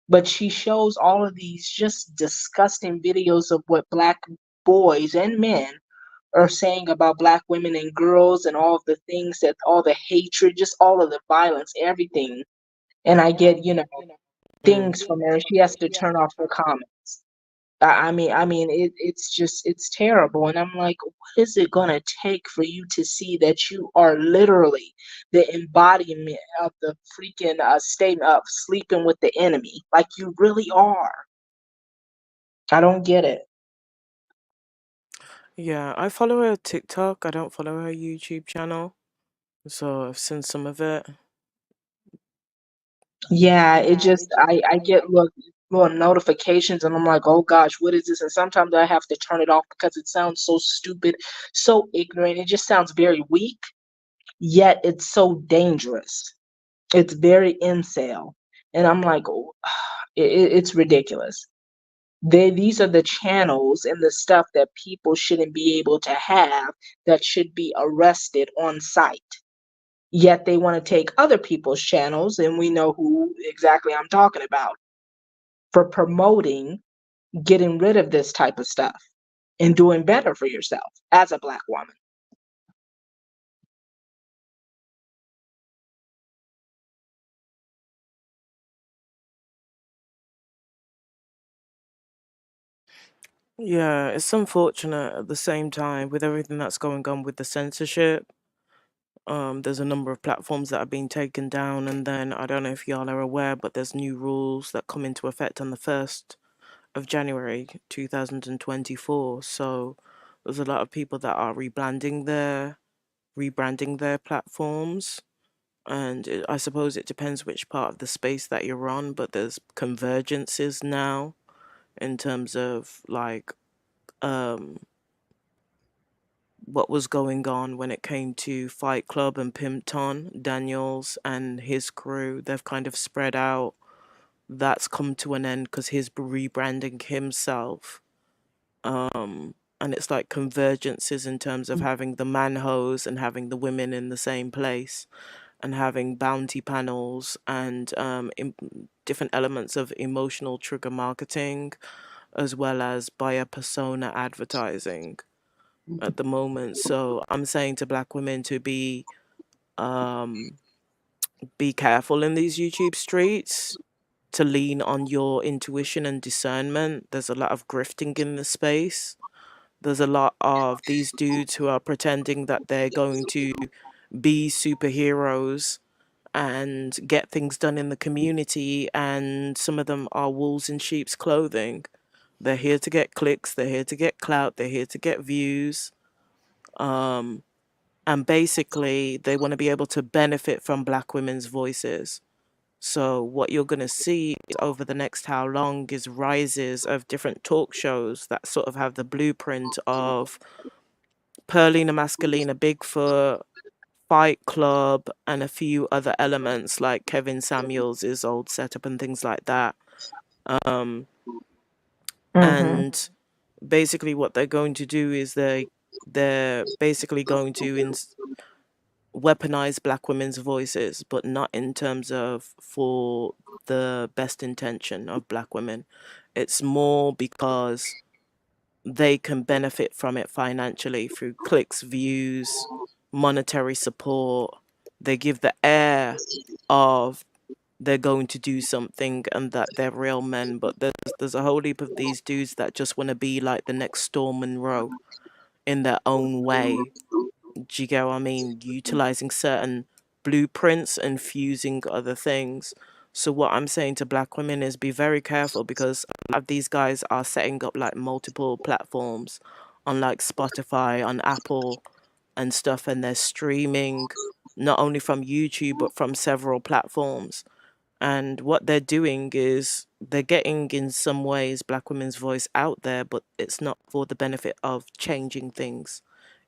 but she shows all of these just disgusting videos of what black boys and men are saying about black women and girls and all of the things all the hatred, just all of the violence, everything. And I get, things from her. She has to turn off her comments. It's terrible. And I'm like, what is it gonna take for you to see that you are literally the embodiment of the freaking state of sleeping with the enemy? Like you really are. I don't get it. Yeah, I follow her TikTok. I don't follow her YouTube channel. So I've seen some of it. Yeah, it just I get little notifications and I'm like, oh gosh, what is this? And sometimes I have to turn it off because it sounds so stupid, so ignorant. It just sounds very weak, yet it's so dangerous. It's very incel. And I'm like, oh, it's ridiculous. These are the channels and the stuff that people shouldn't be able to have, that should be arrested on site. Yet they want to take other people's channels, and we know who exactly I'm talking about, for promoting getting rid of this type of stuff and doing better for yourself as a black woman. Yeah, it's unfortunate at the same time with everything that's going on with the censorship. There's a number of platforms that have been taken down, and then I don't know if y'all are aware, but there's new rules that come into effect on the 1st of January 2024. So there's a lot of people that are rebranding their platforms. And I suppose it depends which part of the space that you're on, but there's convergences now in terms of like what was going on when it came to Fight Club and Pimpton, Daniels and his crew. They've kind of spread out. That's come to an end because he's rebranding himself. And it's like convergences in terms of having the manhos and having the women in the same place, and having bounty panels and different elements of emotional trigger marketing, as well as buyer persona advertising at the moment. So I'm saying to black women to be careful in these YouTube streets, to lean on your intuition and discernment. There's a lot of grifting in the space. There's a lot of these dudes who are pretending that they're going to be superheroes and get things done in the community, and some of them are wolves in sheep's clothing. They're here to get clicks, they're here to get clout, they're here to get views. And basically they want to be able to benefit from black women's voices. So what you're going to see over the next how long is rises of different talk shows that sort of have the blueprint of Perlina Masculina, Bigfoot, Fight Club, and a few other elements like Kevin Samuels' old setup and things like that. Mm-hmm. And basically what they're going to do is they're basically going to weaponize black women's voices, but not in terms of for the best intention of black women. It's more because they can benefit from it financially through clicks, views, monetary support. They give the air of they're going to do something and that they're real men, but there's a whole heap of these dudes that just want to be like the next Storm Monroe in their own way. Do you get what I mean? Utilizing certain blueprints and fusing other things. So what I'm saying to black women is be very careful, because a lot of these guys are setting up like multiple platforms on like Spotify, on Apple and stuff, and they're streaming not only from YouTube but from several platforms. And what they're doing is they're getting, in some ways, black women's voice out there, but it's not for the benefit of changing things.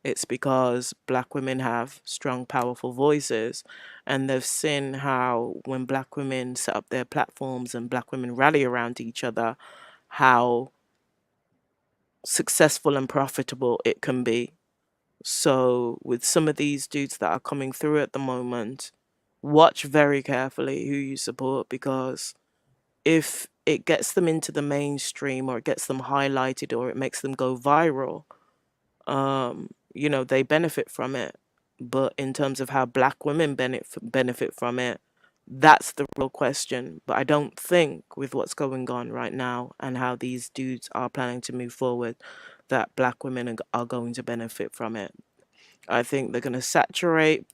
It's because black women have strong, powerful voices, and they've seen how when black women set up their platforms and black women rally around each other, how successful and profitable it can be. So with some of these dudes that are coming through at the moment, watch very carefully who you support, because if it gets them into the mainstream, or it gets them highlighted, or it makes them go viral, they benefit from it. But in terms of how black women benefit from it, that's the real question. But I don't think, with what's going on right now and how these dudes are planning to move forward, that black women are going to benefit from it. I think they're going to saturate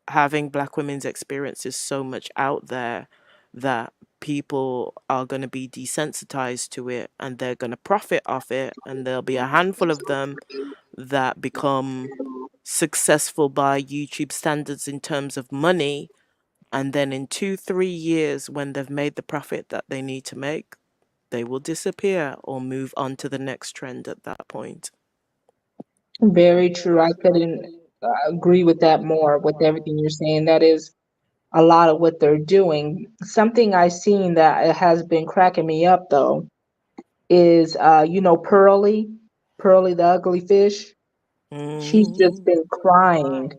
having black women's experiences so much out there that people are going to be desensitized to it, and they're going to profit off it, and there'll be a handful of them that become successful by YouTube standards in terms of money, and then in 2-3 years, when they've made the profit that they need to make, they will disappear or move on to the next trend at that point. Very true. I couldn't agree with that more, with everything you're saying. That is a lot of what they're doing. Something I seen that has been cracking me up though is Pearly the ugly fish. She's just been crying,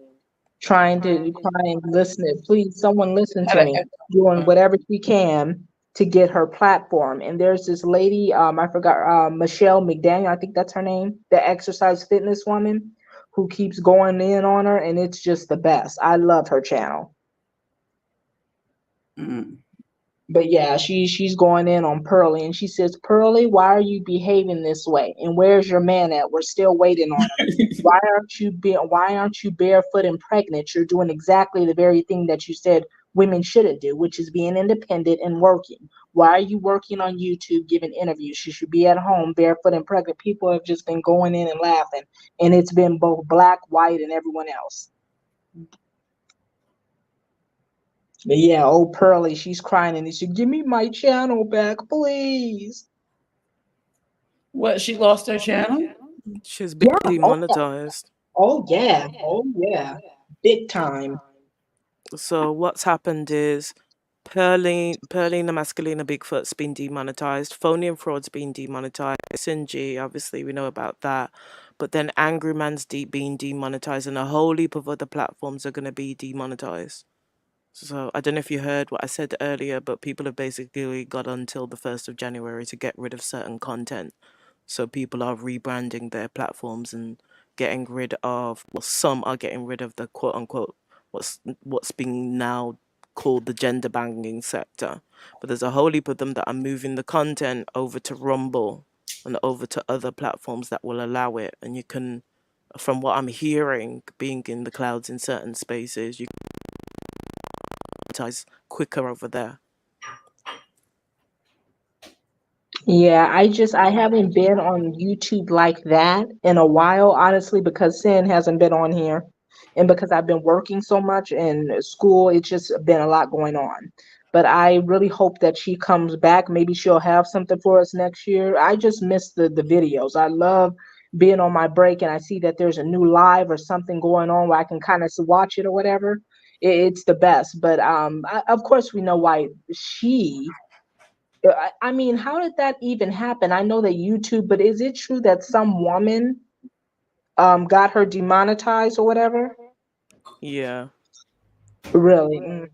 listening. Please, someone listen to me. Doing whatever she can to get her platform. And there's this lady, I forgot, Michelle McDaniel, I think that's her name, the exercise fitness woman, who keeps going in on her, and it's just the best. I love her channel. But yeah, she's going in on Pearly, and she says, Pearly, why are you behaving this way? And where's your man at? We're still waiting on him. Why aren't you barefoot and pregnant? You're doing exactly the very thing that you said women shouldn't do, which is being independent and working. Why are you working on YouTube giving interviews? You should be at home barefoot and pregnant. People have just been going in and laughing, and it's been both black, white, and everyone else. But yeah, old Pearly, she's crying and she said, give me my channel back, please. What, she lost her channel? She's been demonetized. Oh yeah, big time. So what's happened is Perline the Masculina Bigfoot's been demonetized. Phony and Fraud's been demonetized. Sinji, obviously, we know about that. But then Angry Man's being demonetized, and a whole heap of other platforms are going to be demonetized. So I don't know if you heard what I said earlier, but people have basically got until the 1st of January to get rid of certain content. So people are rebranding their platforms and getting rid of, well, some are getting rid of the quote unquote what's being now called the gender banging sector. But there's a whole heap of them that are moving the content over to Rumble and over to other platforms that will allow it. And you can, from what I'm hearing, being in the clouds in certain spaces, you can monetize quicker over there. Yeah, I haven't been on YouTube like that in a while, honestly, because Sin hasn't been on here. And because I've been working so much in school, it's just been a lot going on. But I really hope that she comes back. Maybe she'll have something for us next year. I just miss the videos. I love being on my break and I see that there's a new live or something going on where I can kind of watch it or whatever. It's the best. But of course, we know why I mean, how did that even happen? I know that YouTube, but is it true that some woman got her demonetized or whatever? Yeah. Really?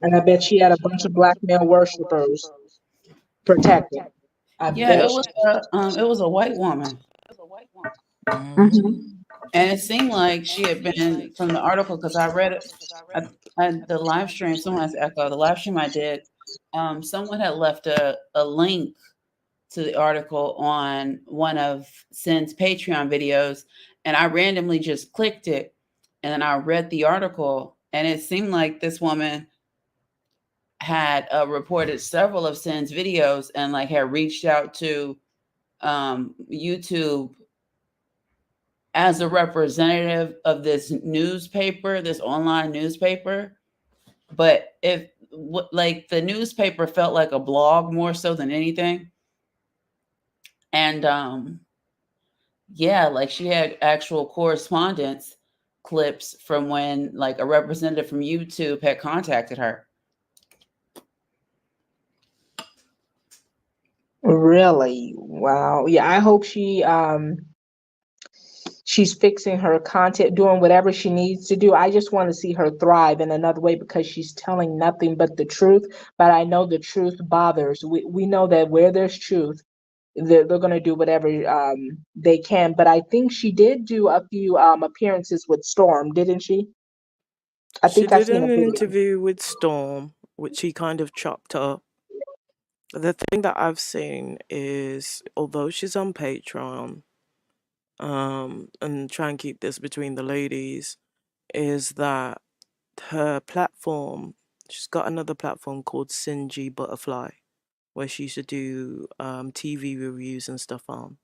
And I bet she had a bunch of black male worshipers protecting. I Yeah, bet. it was a white woman. Mhm. And it seemed like she had been from the article because I read it. The live stream, someone has echo. The live stream I did, someone had left a link to the article on one of Sin's Patreon videos, and I randomly just clicked it, and then I read the article, and it seemed like this woman had reported several of Sin's videos and like had reached out to YouTube as a representative of this newspaper, this online newspaper. But if like the newspaper felt like a blog more so than anything. And yeah, like she had actual correspondence clips from when like a representative from YouTube had contacted her. Really? Wow. Yeah, I hope she's fixing her content, doing whatever she needs to do. I just want to see her thrive in another way because she's telling nothing but the truth. But I know the truth bothers. We know that where there's truth, they're going to do whatever they can. But I think she did do a few appearances with Storm, didn't she? I She think I did seen a an video. interview with Storm, which he kind of chopped up. The thing that I've seen is, although she's on Patreon, and try and keep this between the ladies, is that her platform, she's got another platform called Sinji Butterfly, where she used to do TV reviews and stuff on.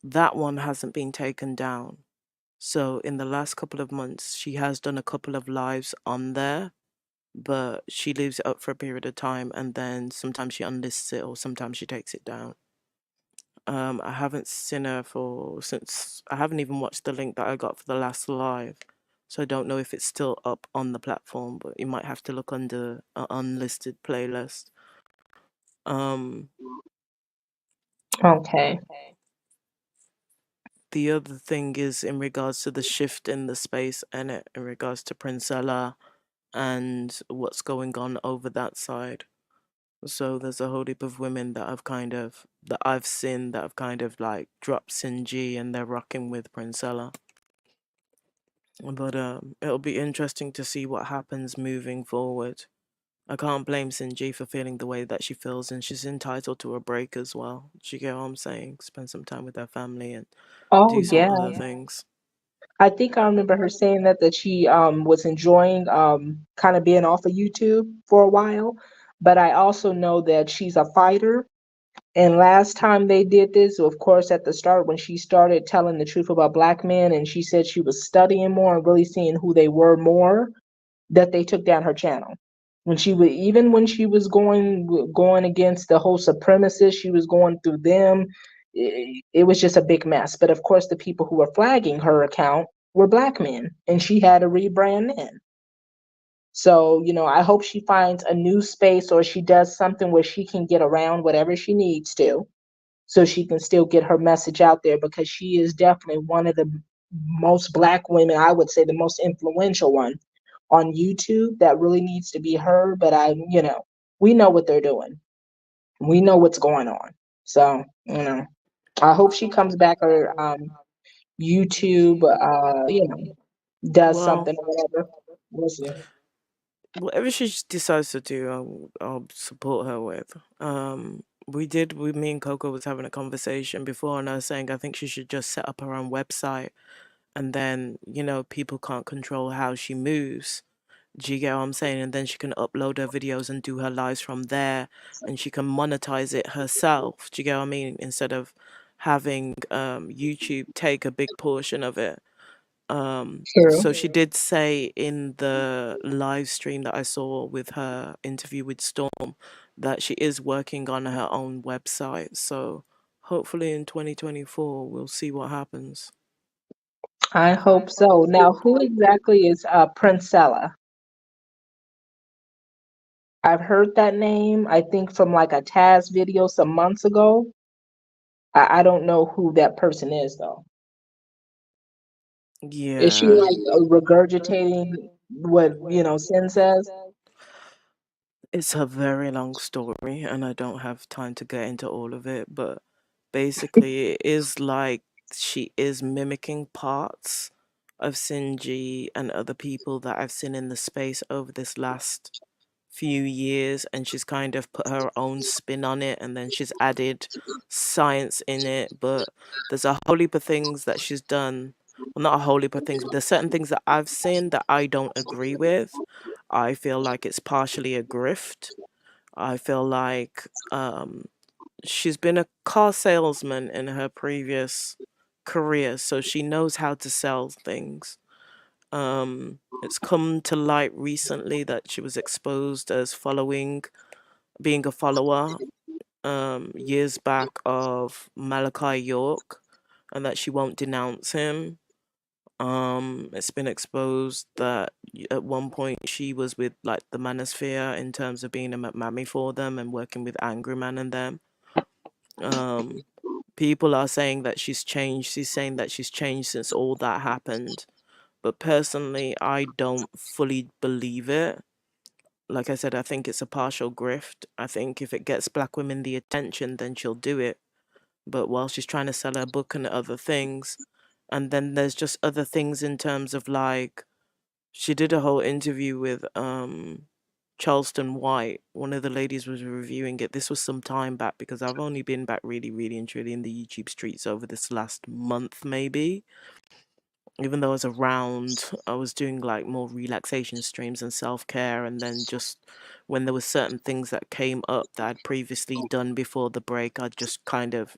That one hasn't been taken down. So in the last couple of months, she has done a couple of lives on there, but she leaves it up for a period of time and then sometimes she unlists it or sometimes she takes it down. I haven't seen her since I haven't even watched the link that I got for the last live. So I don't know if it's still up on the platform, but you might have to look under an unlisted playlist. Okay. The other thing is in regards to the shift in the space and it in regards to Princella and what's going on over that side. So there's a whole heap of women that I've seen that have kind of like dropped Sinji and they're rocking with Princella. But it'll be interesting to see what happens moving forward. I can't blame Sinji for feeling the way that she feels, and she's entitled to a break as well. Do you get what I'm saying? Spend some time with her family and Oh do some yeah. other things. I think I remember her saying that she was enjoying kind of being off of YouTube for a while. But I also know that she's a fighter. And last time they did this, of course, at the start when she started telling the truth about black men, and she said she was studying more and really seeing who they were more, that they took down her channel. Even when she was going against the whole supremacists, she was going through them. It was just a big mess. But of course, the people who were flagging her account were black men, and she had to rebrand then. So, I hope she finds a new space, or she does something where she can get around whatever she needs to, so she can still get her message out there, because she is definitely one of the most black women, I would say the most influential one on YouTube, that really needs to be heard. But we know what they're doing. We know what's going on. So, I hope she comes back, or YouTube, does Well, something or whatever. We'll see. whatever she decides to do, I'll support her with. Me and Coco was having a conversation before, and I was saying I think she should just set up her own website, and then people can't control how she moves. Do you get what I'm saying? And then she can upload her videos and do her lives from there, and she can monetize it herself. Do you get what I mean? Instead of having YouTube take a big portion of it. So True. she did say in the live stream that I saw with her interview with Storm that she is working on her own website. So hopefully in 2024 we'll see what happens. I hope so. Now, who exactly is Princella? I've heard that name, I think, from like a Taz video some months ago. I don't know who that person is, though. Is she Yeah. like regurgitating what, Sin says? It's a very long story, and I don't have time to get into all of it, but basically, it is like she is mimicking parts of Sinji and other people that I've seen in the space over this last few years, and she's kind of put her own spin on it, and then she's added science in it. But there's a whole heap of things that she's done. Well, not a whole heap of things, but there's certain things that I've seen that I don't agree with. I feel like it's partially a grift. I feel like she's been a car salesman in her previous career, so she knows how to sell things. It's come to light recently that she was exposed as being a follower, years back, of Malachi York, and that she won't denounce him. It's been exposed that at one point she was with like the Manosphere in terms of being a mammy for them and working with Angry Man and them. People are saying that she's changed. She's saying that she's changed since all that happened. But personally, I don't fully believe it. Like I said, I think it's a partial grift. I think if it gets black women the attention, then she'll do it. But while she's trying to sell her book and other things, and then there's just other things in terms of like, she did a whole interview with Charleston White. One of the ladies was reviewing it. This was some time back because I've only been back really, really and truly in the YouTube streets over this last month, maybe. Even though I was around, I was doing like more relaxation streams and self care, and then just when there were certain things that came up that I'd previously done before the break, I'd just kind of,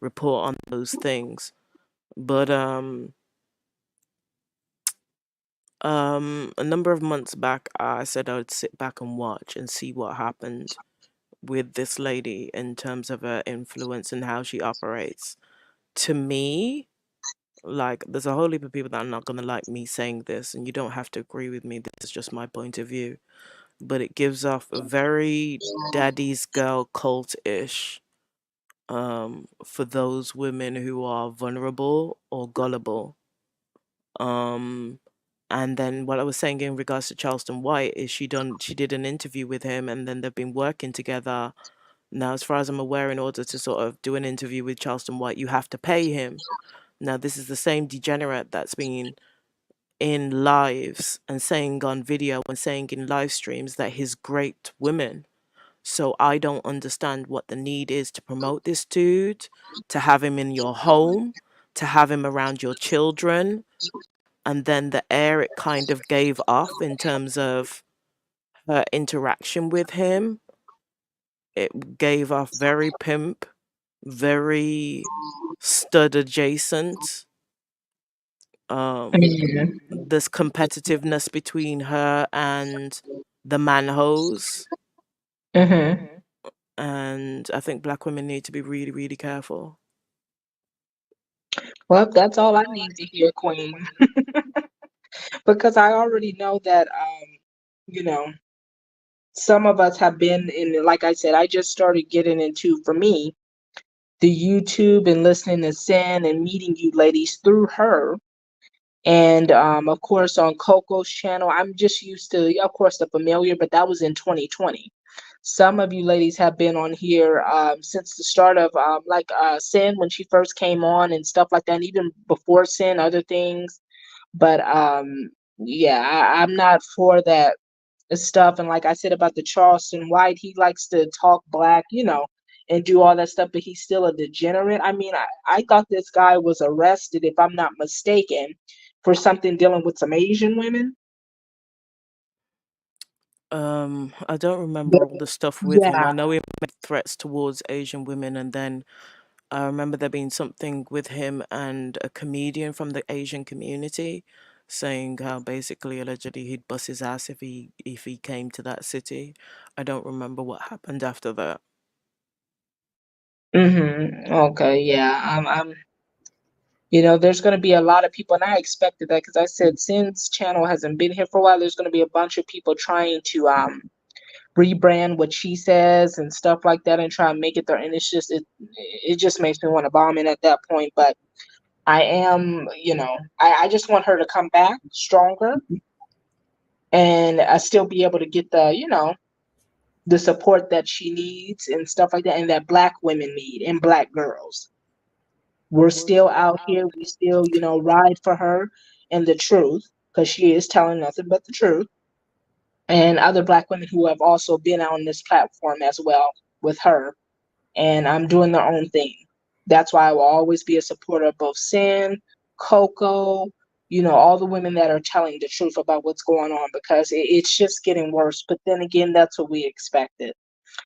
report on those things. But a number of months back, I said I would sit back and watch and see what happened with this lady in terms of her influence and how she operates. To me, like, there's a whole heap of people that are not going to like me saying this, and you don't have to agree with me. This is just my point of view. But it gives off a very daddy's girl cult-ish for those women who are vulnerable or gullible. And then what I was saying in regards to Charleston White is she did an interview with him, and then they've been working together. Now, as far as I'm aware, in order to sort of do an interview with Charleston White, you have to pay him. Now, this is the same degenerate that's been in lives and saying on video and saying in live streams that he's great women. So I don't understand what the need is to promote this dude, to have him in your home, to have him around your children. And then the air it kind of gave off in terms of her interaction with him, it gave off very pimp, very stud adjacent. There's competitiveness between her and the manhos. And I think black women need to be really, really careful. Well, that's all I need to hear, Queen, because I already know that you know, some of us have been in, like I said, I just started getting into, for me, the YouTube and listening to Sin and meeting you ladies through her. And of course, on Coco's channel, I'm just used to, of course, the familiar, but that was in 2020. Some of you ladies have been on here since the start of like Sin when she first came on and stuff like that, and even before Sin, other things. But yeah, I'm not for that stuff. And like I said about the Charleston White, he likes to talk black, and do all that stuff, but he's still a degenerate. I mean, I thought this guy was arrested, if I'm not mistaken, for something dealing with some Asian women. I don't remember all the stuff with him. Yeah. I know he made threats towards Asian women, and then I remember there being something with him and a comedian from the Asian community saying how basically allegedly he'd bust his ass if he came to that city. I don't remember what happened after that. Okay, yeah. There's going to be a lot of people, and I expected that because I said since channel hasn't been here for a while, there's going to be a bunch of people trying to rebrand what she says and stuff like that and try and make it their, and it just makes me want to bomb it at that point. But I am, I just want her to come back stronger and still be able to get the support that she needs and stuff like that, and that Black women need and Black girls. We're still out here. We still, ride for her and the truth, because she is telling nothing but the truth. And other Black women who have also been on this platform as well with her, and I'm doing their own thing. That's why I will always be a supporter of both Sin, Coco, all the women that are telling the truth about what's going on, because it's just getting worse. But then again, that's what we expected.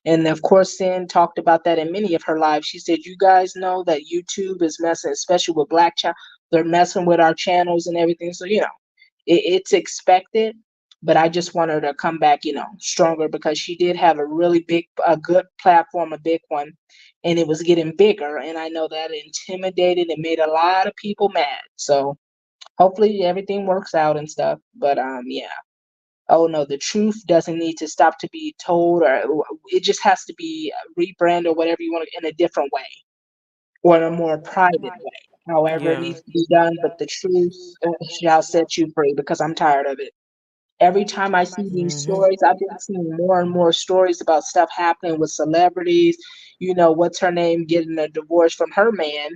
And of course, Sin talked about that in many of her lives. She said, "You guys know that YouTube is messing, especially with Black channel. They're messing with our channels and everything." So it's expected. But I just want her to come back, stronger, because she did have a good platform, a big one, and it was getting bigger. And I know that intimidated and made a lot of people mad. So hopefully everything works out and stuff. But yeah. Oh no, the truth doesn't need to stop to be told, or it just has to be rebranded or whatever you want in a different way, or in a more private way. However it Yeah. needs to be done, but the truth shall set you free, because I'm tired of it. Every time I see these stories, I've been seeing more and more stories about stuff happening with celebrities. What's her name getting a divorce from her man?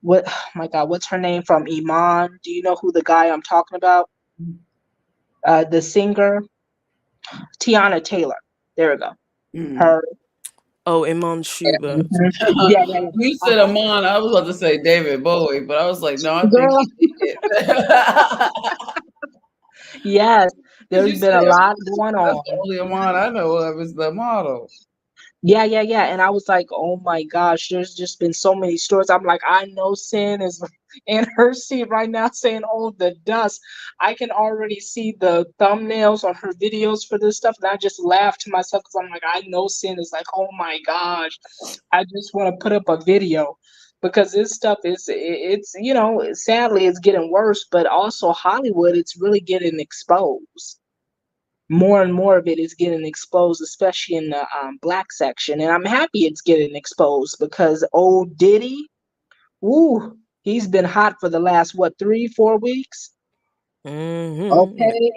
What, oh my God, what's her name from Iman? Do you know who the guy I'm talking about? The singer, Tiana Taylor. There we go. Her. Oh, Iman Schubert. Yeah, yeah, You said Amon. I was about to say David Bowie, but I was like, no, I think Girl. he did. Yes, You there's been said a lot Amon. going That's the on. only Amon I know of is the model. Yeah, yeah, yeah. And I was like, oh my gosh, there's just been so many stories. I'm like, I know Sin is in her seat right now saying, oh, the dust. I can already see the thumbnails on her videos for this stuff. And I just laughed to myself because I'm like, I know Sin is like, oh my gosh, I just want to put up a video. Because this stuff it's sadly it's getting worse, but also Hollywood, it's really getting exposed. More and more of it is getting exposed, especially in the Black section. And I'm happy it's getting exposed, because old Diddy, woo, he's been hot for the last, what, 3-4 weeks? Okay,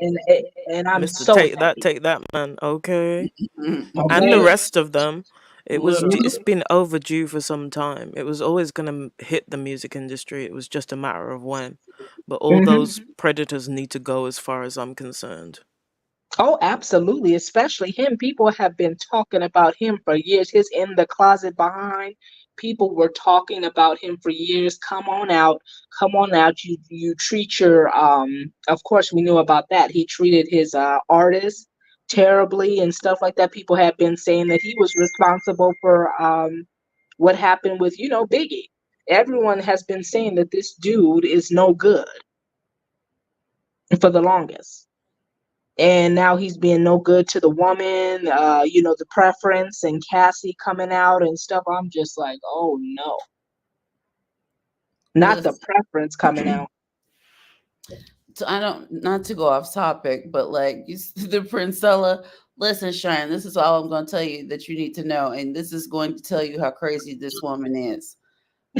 and I'm Mr. so happy. Take that, man. Okay. And the Okay. rest of them. It's Mhm. been overdue for some time. It was always gonna hit the music industry. It was just a matter of when. But all those Mhm. predators need to go as far as I'm concerned. Oh, absolutely. Especially him. People have been talking about him for years. His in the closet behind. People were talking about him for years. Come on out. Come on out. You treat your of course we knew about that. He treated his artists terribly and stuff like that. People have been saying that he was responsible for what happened with, Biggie. Everyone has been saying that this dude is no good for the longest. And now he's being no good to the woman, the preference, and Cassie coming out and stuff. I'm just like, oh no. not the preference coming out. So I don't, not to go off topic, but like the Princella. Listen, Shine, this is all I'm going to tell you that you need to know, and this is going to tell you how crazy this woman is.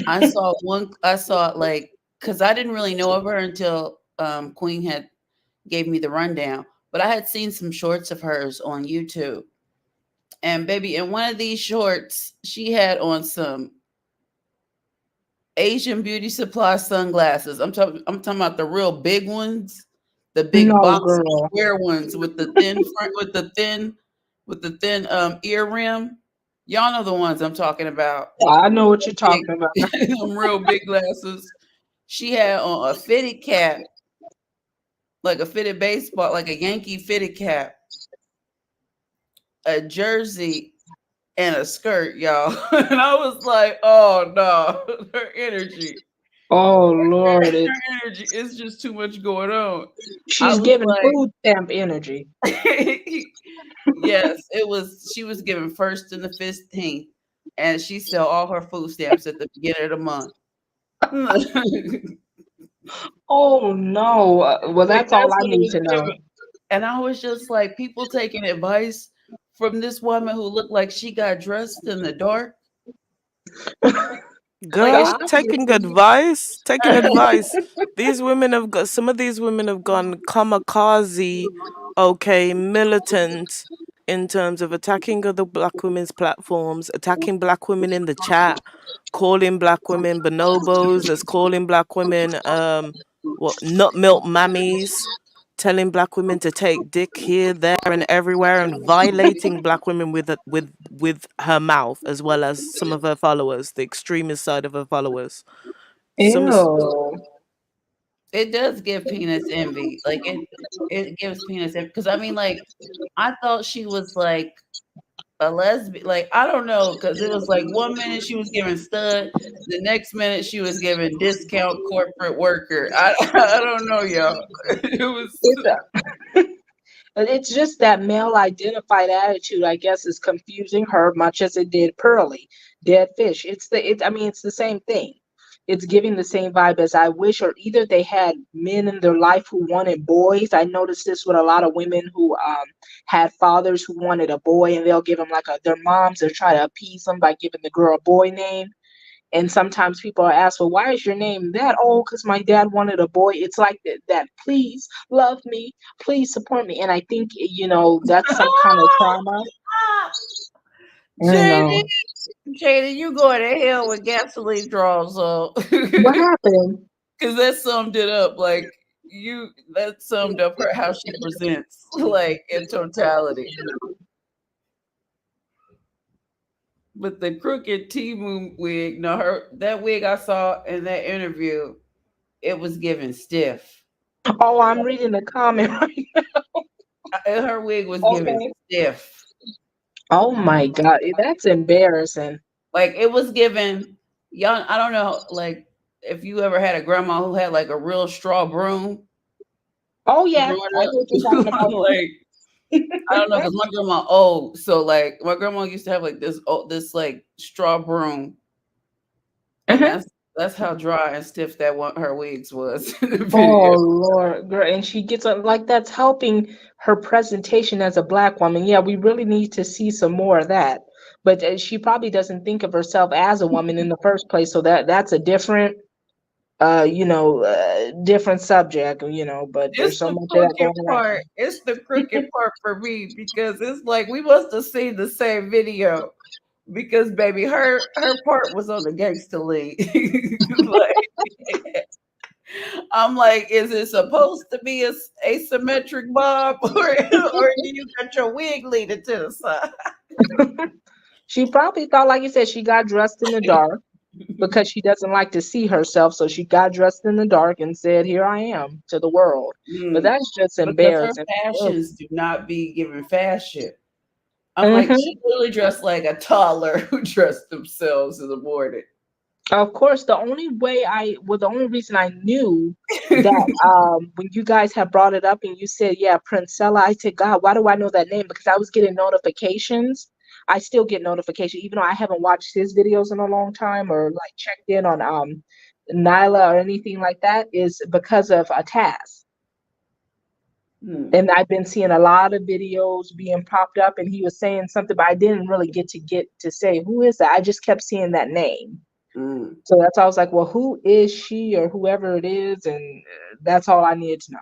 I saw like, because I didn't really know of her until Queen had gave me the rundown, but I had seen some shorts of hers on YouTube. And baby, in one of these shorts, she had on some Asian beauty supply sunglasses. I'm talking about the real big ones, the big No, box girl. square ones with the thin front, with the thin ear rim. Y'all know the ones I'm talking about. I know what you're Big, talking about. them real big glasses. She had on a fitted cap, like a fitted baseball, like a Yankee fitted cap, a jersey, and a skirt, y'all. And I was like, oh no, her energy. Oh Lord, Her energy is just too much going on. I she's was giving like, food stamp energy. yes, it was. She was given first in the 15th, and she sell all her food stamps at the beginning of the month. Oh no. Well, Like that's all that's I what it need was to know. given. And I was just like, people taking advice from this woman who looked like she got dressed in the dark. Like, is Girl, taking advice, taking advice. These women have got, some of these women have gone kamikaze, okay, militant in terms of attacking other black women's platforms, attacking black women in the chat, calling black women bonobos, as calling black women what, nut milk mammies, telling black women to take dick here, there, and everywhere, and violating black women with her mouth, as well as some of her followers, the extremist side of her followers. Ew. it does give penis envy. Like it gives penis envy. Because I mean, like, I thought she was like a lesbian. Like, I don't know, because it was like 1 minute she was giving stud, the next minute she was giving discount corporate worker. I don't know, y'all. It was It's just that male identified attitude, I guess, is confusing her much as it did Pearly, dead fish. I mean, it's the same thing. It's giving the same vibe as I wish, or either they had men in their life who wanted boys. I noticed this with a lot of women who had fathers who wanted a boy, and they'll give them like their moms, they'll try to appease them by giving the girl a boy name. And sometimes people are asked, well, why is your name that? Oh, because my dad wanted a boy. It's like that, please love me, please support me. And I think, that's some kind of trauma. I know. JD, you going to hell with gasoline draws on. What happened? Because that summed it up. Like, that summed up how she presents, like, in totality. But the crooked T-Moon wig, no, that wig I saw in that interview, it was given stiff. Oh, I'm reading the comment right now. Her wig was given Okay. stiff. Oh my God, that's embarrassing. Like, it was given young. I don't know, like, if you ever had a grandma who had like a real straw broom. Oh yeah, I know what you're talking about. Like, I don't know, because my grandma old, so like my grandma used to have like this like straw broom, and that's how dry and stiff that one her wigs was in the Oh video. Lord, girl, and she gets like that's helping her presentation as a black woman. Yeah, we really need to see some more of that. But she probably doesn't think of herself as a woman in the first place, so that's a different, different subject. But there's It's so the much of that crooked going around. part. It's the crooked part for me, because it's like we must have seen the same video. Because baby, her part was on the gangster league. Like, I'm like, is it supposed to be a asymmetric bob, or do you got your wig leading to the side? She probably thought, like you said, she got dressed in the dark because she doesn't like to see herself. So she got dressed in the dark and said, "Here I am" to the world. But that's just Because her embarrassing. fashions do not be giving fashion. I'm like, Mhm. she literally dressed like a toddler who dressed themselves in the morning. Of course, the only reason I knew that when you guys had brought it up and you said, yeah, Princella, I said, God, why do I know that name? Because I was getting notifications. I still get notifications, even though I haven't watched his videos in a long time or like checked in on Nyla or anything like that is because of a task. And I've been seeing a lot of videos being popped up, and he was saying something, but I didn't really get to say who is that. I just kept seeing that name. So that's why I was like, well, who is she or whoever it is? And that's all I needed to know.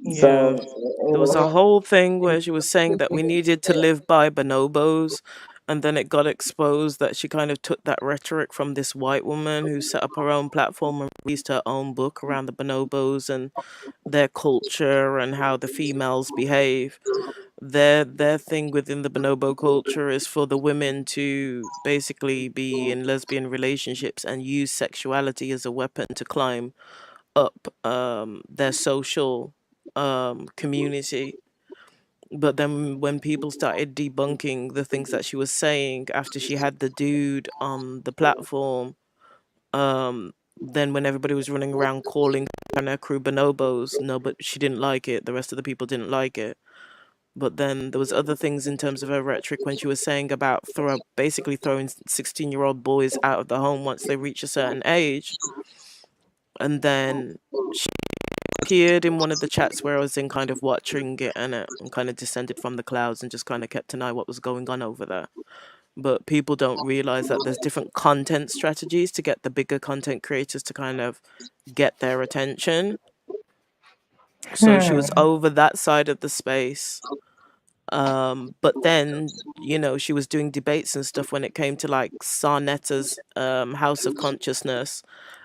Yeah. So There was a whole thing where she was saying that we needed to live by bonobos, and then it got exposed that she kind of took that rhetoric from this white woman who set up her own platform and released her own book around the bonobos and their culture and how the females behave. Their thing within the bonobo culture is for the women to basically be in lesbian relationships and use sexuality as a weapon to climb up their social community. But then when people started debunking the things that she was saying after she had the dude on the platform, then when everybody was running around calling her and her crew bonobos, no, but she didn't like it. The rest of the people didn't like it. But then there was other things in terms of her rhetoric when she was saying about basically throwing 16-year-old boys out of the home once they reach a certain age. And then she appeared in one of the chats where I was in kind of watching it and kind of descended from the clouds and just kind of kept an eye what was going on over there. But people don't realize that there's different content strategies to get the bigger content creators to kind of get their attention. So she was over that side of the space. But then, she was doing debates and stuff when it came to like Sarnetta's House of Consciousness,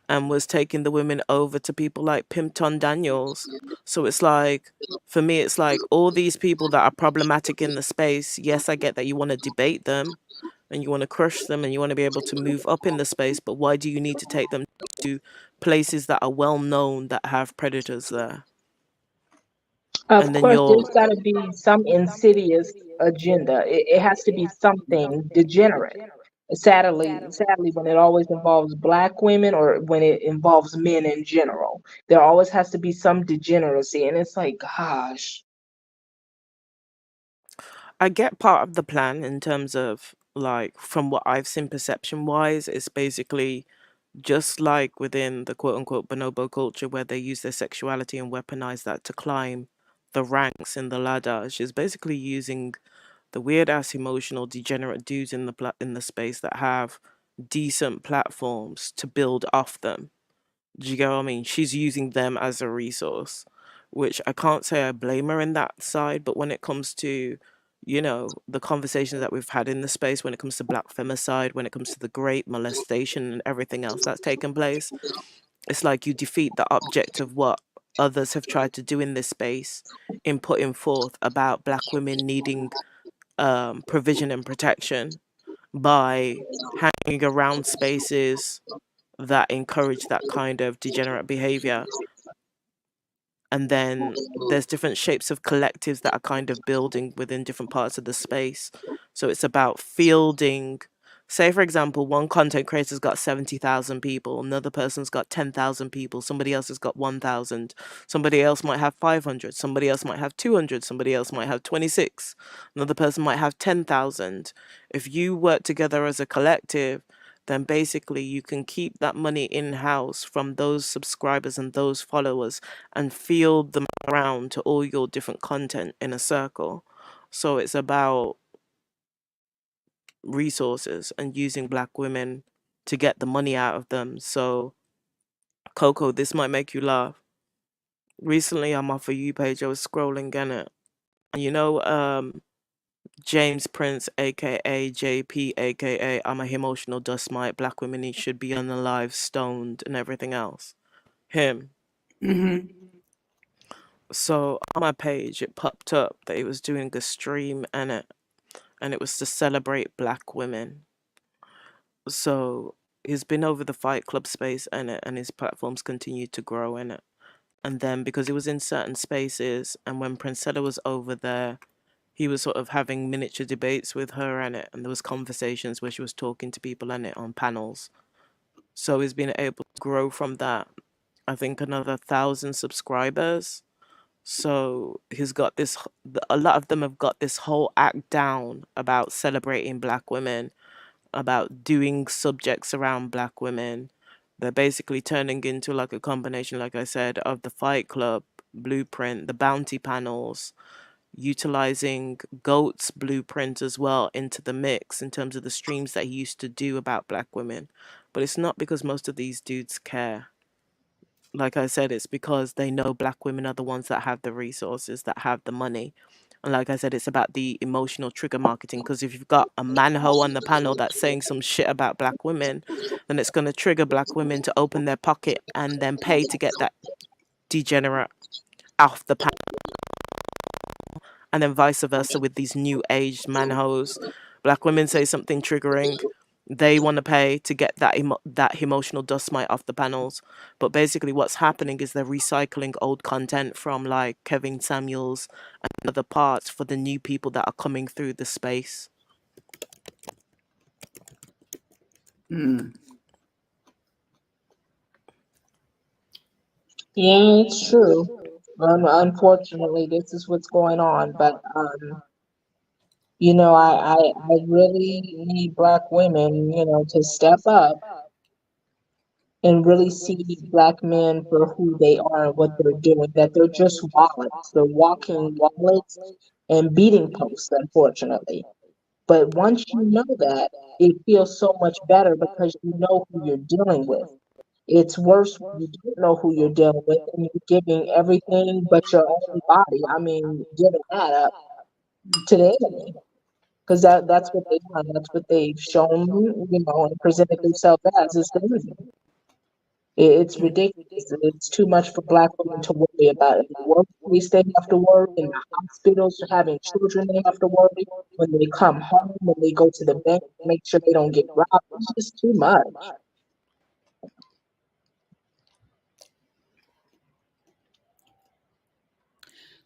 and was taking the women over to people like Pimpton Daniels. So it's like, for me, it's like all these people that are problematic in the space. Yes, I get that you want to debate them and you want to crush them and you want to be able to move up in the space, but why do you need to take them to places that are well known that have predators there? of And then course, you're there's got to be some insidious agenda. It has to be something degenerate. Sadly, when it always involves black women or when it involves men in general, there always has to be some degeneracy, and it's like, gosh. I get part of the plan in terms of like from what I've seen perception wise, it's basically just like within the quote unquote bonobo culture where they use their sexuality and weaponize that to climb the ranks in the ladder. She's basically using the weird ass emotional degenerate dudes in in the space that have decent platforms to build off them. Do you get what I mean? She's using them as a resource, which I can't say I blame her in that side, but when it comes to, the conversations that we've had in the space, when it comes to black femicide, when it comes to the great molestation and everything else that's taken place, it's like you defeat the object of what others have tried to do in this space in putting forth about black women needing provision and protection by hanging around spaces that encourage that kind of degenerate behavior. And then there's different shapes of collectives that are kind of building within different parts of the space. So it's about fielding. Say, for example, one content creator's got 70,000 people, another person's got 10,000 people, somebody else has got 1,000, somebody else might have 500, somebody else might have 200, somebody else might have 26, another person might have 10,000. If you work together as a collective, then basically you can keep that money in-house from those subscribers and those followers and field them around to all your different content in a circle. So it's about resources and using black women to get the money out of them. So, Coco, this might make you laugh. Recently on my For You page, I was scrolling in it. And James Prince, aka JP, aka I'm a emotional dust mite, black women should be unalive, stoned, and everything else. Him. So on my page, it popped up that he was doing a stream and it was to celebrate black women. So he's been over the Fight Club space and his platforms continue to grow in it. And then because he was in certain spaces, and when Princella was over there, he was sort of having miniature debates with her and there was conversations where she was talking to people in it on panels. So he's been able to grow from that. I think another 1,000 subscribers. So he's got a lot of them have got this whole act down about celebrating black women. about doing subjects around black women. They're basically turning into like a combination, like I said, of the Fight Club blueprint, the bounty panels, utilizing Goat's blueprint as well into the mix in terms of the streams that he used to do about black women. But it's not because most of these dudes care. Like I said, it's because they know black women are the ones that have the resources, that have the money. And like I said, it's about the emotional trigger marketing. Because if you've got a manho on the panel that's saying some shit about black women, then it's going to trigger black women to open their pocket and then pay to get that degenerate off the panel. And then vice versa with these new age manhos. Black women say something triggering, they want to pay to get that emotional dust mite off the panels. But basically what's happening is they're recycling old content from like Kevin Samuels and other parts for the new people that are coming through the space. Yeah, it's true. Unfortunately, this is what's going on. But I really need black women, to step up and really see black men for who they are and what they're doing. That they're just wallets. They're walking wallets and beating posts, unfortunately. But once you know that, it feels so much better because you know who you're dealing with. It's worse when you don't know who you're dealing with and you're giving everything but your own body. I mean, giving that up to the enemy. Because that's what they've done. That's what they've shown, and presented themselves as is the enemy. It's ridiculous. It's too much for black women to worry about. In the workplace, they have to worry. In the hospitals, having children, they have to worry. When they come home, when they go to the bank, make sure they don't get robbed. It's just too much.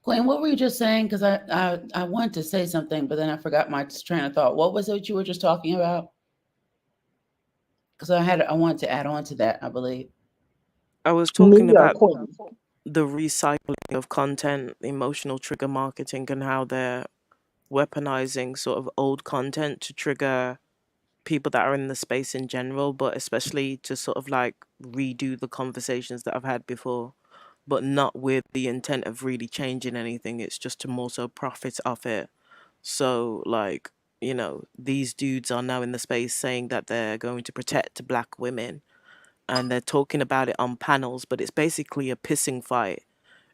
Quinn, what were you just saying? Because I wanted to say something, but then I forgot my train of thought. What was it you were just talking about? Because I wanted to add on to that, I believe. I was talking about the recycling of content, emotional trigger marketing, and how they're weaponizing sort of old content to trigger people that are in the space in general, but especially to sort of like redo the conversations that I've had before, but not with the intent of really changing anything. It's just to more so profit off it. So like, these dudes are now in the space saying that they're going to protect black women and they're talking about it on panels, but it's basically a pissing fight.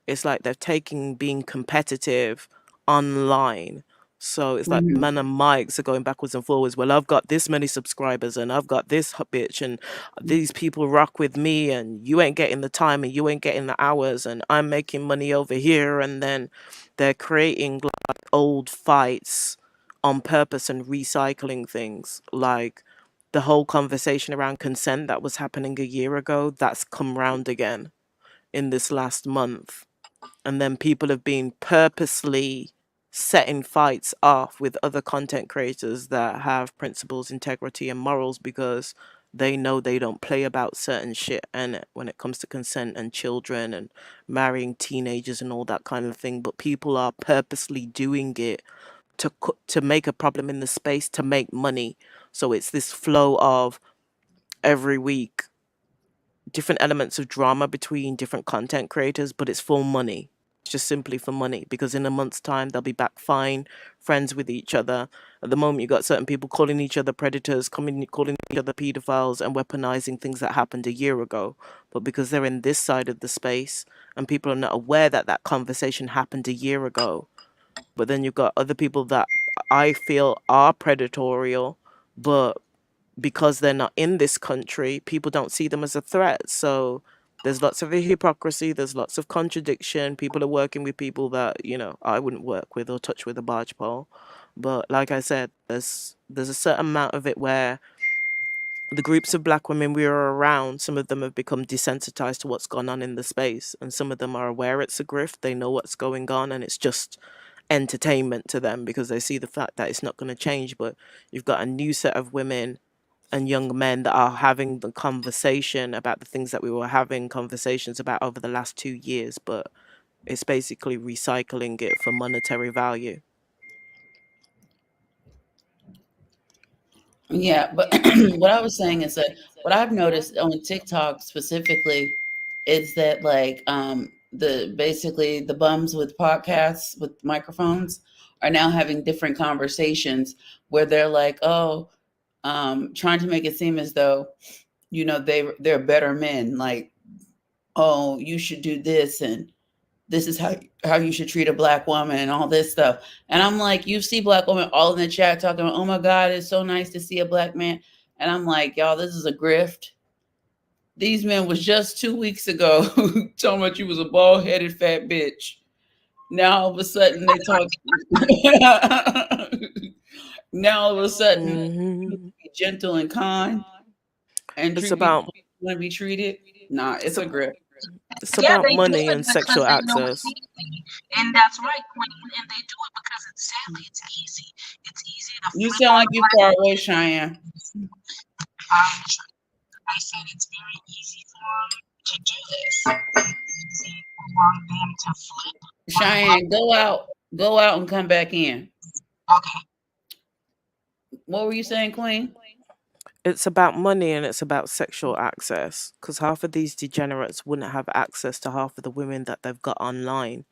It's like they're taking being competitive online. So it's like man and mics are going backwards and forwards. Well, I've got this many subscribers and I've got this bitch and these people rock with me and you ain't getting the time and you ain't getting the hours and I'm making money over here. And then they're creating like old fights on purpose and recycling things. Like the whole conversation around consent that was happening a year ago, that's come round again in this last month. And then people have been purposely setting fights off with other content creators that have principles, integrity, and morals because they know they don't play about certain shit and when it comes to consent and children and marrying teenagers and all that kind of thing. But people are purposely doing it to make a problem in the space to make money. So it's this flow of every week different elements of drama between different content creators, but it's for money. It's just simply for money because in a month's time they'll be back fine, friends with each other. At the moment, you got certain people calling each other predators, calling each other pedophiles, and weaponizing things that happened a year ago. But because they're in this side of the space and people are not aware that that conversation happened a year ago, but then you've got other people that I feel are predatorial, but because they're not in this country, people don't see them as a threat. So there's lots of hypocrisy, there's lots of contradiction. People are working with people that, I wouldn't work with or touch with a barge pole. But like I said, there's a certain amount of it where the groups of black women we are around, some of them have become desensitized to what's gone on in the space, and some of them are aware it's a grift. They know what's going on, and it's just entertainment to them because they see the fact that it's not going to change. But you've got a new set of women and young men that are having the conversation about the things that we were having conversations about over the last 2 years, but it's basically recycling it for monetary value. Yeah, but what I was saying is that what I've noticed on TikTok specifically is that like the basically the bums with podcasts with microphones are now having different conversations where they're like, oh, trying to make it seem as though, you know, they're better men, like, oh, you should do this and this is how you should treat a black woman and all this stuff. And I'm like, you see black women all in the chat talking about, oh my God, it's so nice to see a black man. And I'm like, y'all, this is a grift. These men was just 2 weeks ago talking about you was a bald headed fat bitch. Now all of a sudden they talk. Now all of a sudden be gentle and kind and It's treat people about how you want to be treated. Nah, it's it's a grift. it's Yeah, about they do money it and because sexual they know it's access. easy. And that's right, Queen. And they do it because it's sadly it's easy. It's easy to You flip sound on like a you black far away, man. Cheyenne. I said it's very easy for them to do this. It's easy for them to flip on a black Cheyenne, go out and come back in. Okay. What were you saying, Queen? It's about money and it's about sexual access because half of these degenerates wouldn't have access to half of the women that they've got online.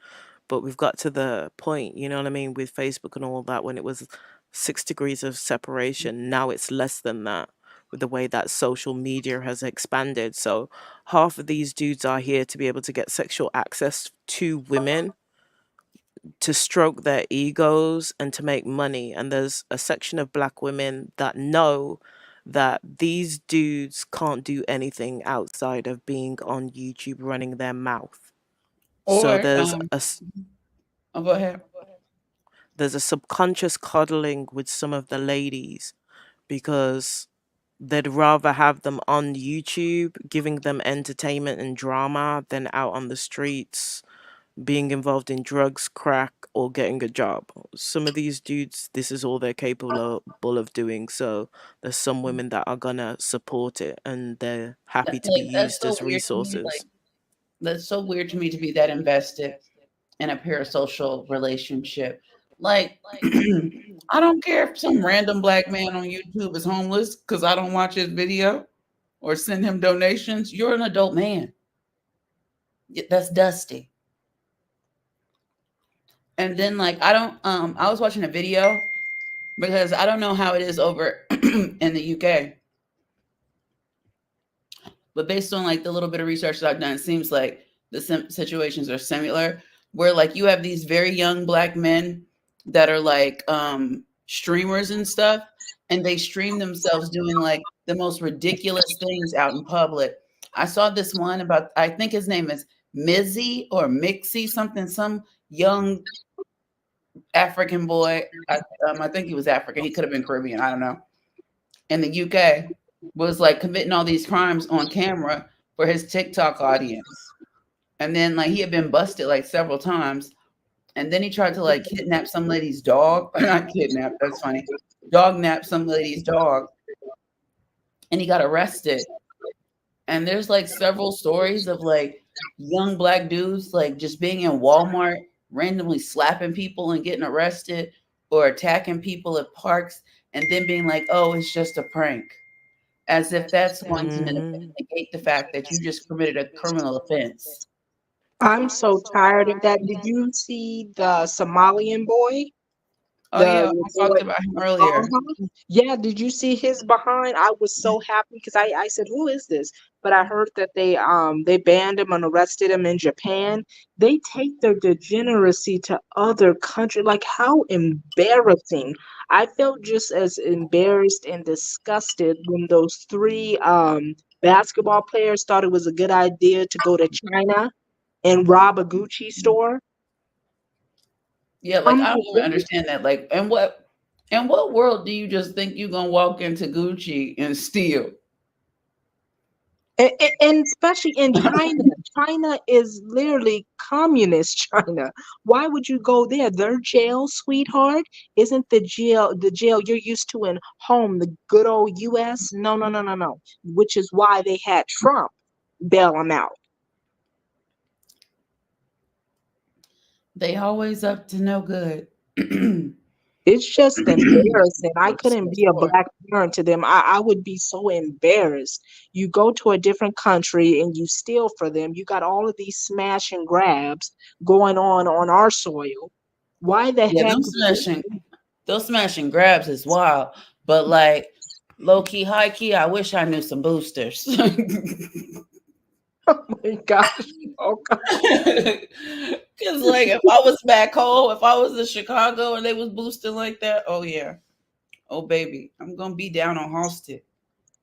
But we've got to the point, you know what I mean, with Facebook and all that, when it was 6 degrees of separation. Now it's less than that with the way that social media has expanded. So half of these dudes are here to be able to get sexual access to women, to stroke their egos and to make money. And there's a section of black women that know that these dudes can't do anything outside of being on YouTube running their mouth. So Or oh, go ahead. there's a subconscious coddling with some of the ladies because they'd rather have them on YouTube giving them entertainment and drama than out on the streets being involved in drugs, crack, or getting a job. Some of these dudes, this is all they're capable of doing. So there's some women that are gonna support it and they're happy to be Like that's used so as weird to me. Like resources. that's so weird to me to be that invested in a parasocial relationship. Like I don't care if some random black man on YouTube is homeless because I don't watch his video or send him donations. You're an adult man. That's dusty. And then like I don't I was watching a video because I don't know how it is over in the UK. But based on like the little bit of research that I've done, it seems like the situations are similar where like you have these very young black men that are like streamers and stuff, and they stream themselves doing like the most ridiculous things out in public. I saw this one about, I think his name is Mizzy or Mixie something, some young African boy. I think he was African. He could have been Caribbean. I don't know. In the UK, was like committing all these crimes on camera for his TikTok audience. And then like he had been busted like several times. And then he tried to like kidnap some lady's dog. Not kidnap, that's funny. Dog nap some lady's dog. And he got arrested. And there's like several stories of like young black dudes like just being in Walmart, randomly slapping people and getting arrested, or attacking people at parks and then being like, oh, it's just a prank. As if that's going to negate the fact that you just committed a criminal offense. I'm so tired of that. Did you see the Somalian boy? Oh yeah, The we boy. talked about him earlier. Yeah, did you see his behind? I was so happy because I said, who is this? But I heard that they banned him and arrested him in Japan. They take their degeneracy to other countries. Like how embarrassing. I felt just as embarrassed and disgusted when those three basketball players thought it was a good idea to go to China and rob a Gucci store. Yeah, like I don't even understand that. Like, in what world do you just think you're gonna walk into Gucci and steal? And especially in China, China is literally communist China. Why would you go there? Their jail, sweetheart, isn't the jail you're used to in home, the good old US? No, no, no, no, no. Which is why they had Trump bail them out. They always up to no good. It's just embarrassing. I Works in couldn't the be a store. black parent to them. I would be so embarrassed. You go to a different country and you steal for them. You got all of these smash and grabs going on our soil. Why the Yeah, heck? those smashing grabs is wild. But like low key, high key, I wish I knew some boosters. Oh my gosh. Oh God. Cause like if I was back home, if I was in Chicago and they was boosting like that, oh yeah. Oh baby, I'm gonna be down on Halsted.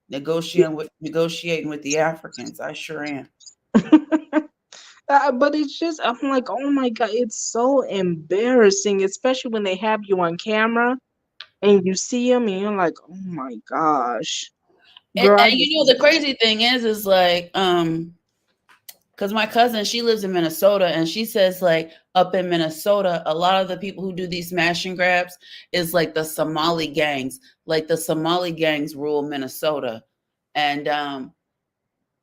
Negotiating with the Africans. I sure am. But it's just, I'm like, oh my God, it's so embarrassing, especially when they have you on camera and you see them and you're like, oh my gosh. Girl, I And just, you know the crazy thing is like because my cousin, she lives in Minnesota, and she says like up in Minnesota, a lot of the people who do these smash and grabs is like the Somali gangs. Like the Somali gangs rule Minnesota, and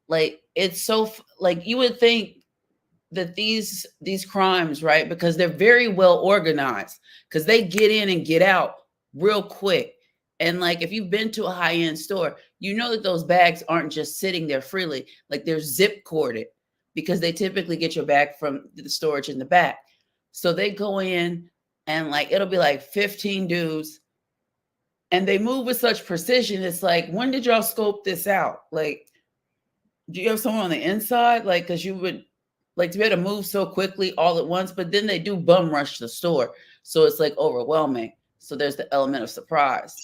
like it's like you would think that these crimes, right? Because they're very well organized, because they get in and get out real quick. And like if you've been to a high-end store, you know that those bags aren't just sitting there freely. Like they're zip corded, because they typically get your bag from the storage in the back. So they go in and like it'll be like 15 dudes, and they move with such precision. It's like, when did y'all scope this out? Like, do you have someone on the inside? Like, because you would like to be able to move so quickly all at once, but then they do bum rush the store. So it's like overwhelming. So there's the element of surprise.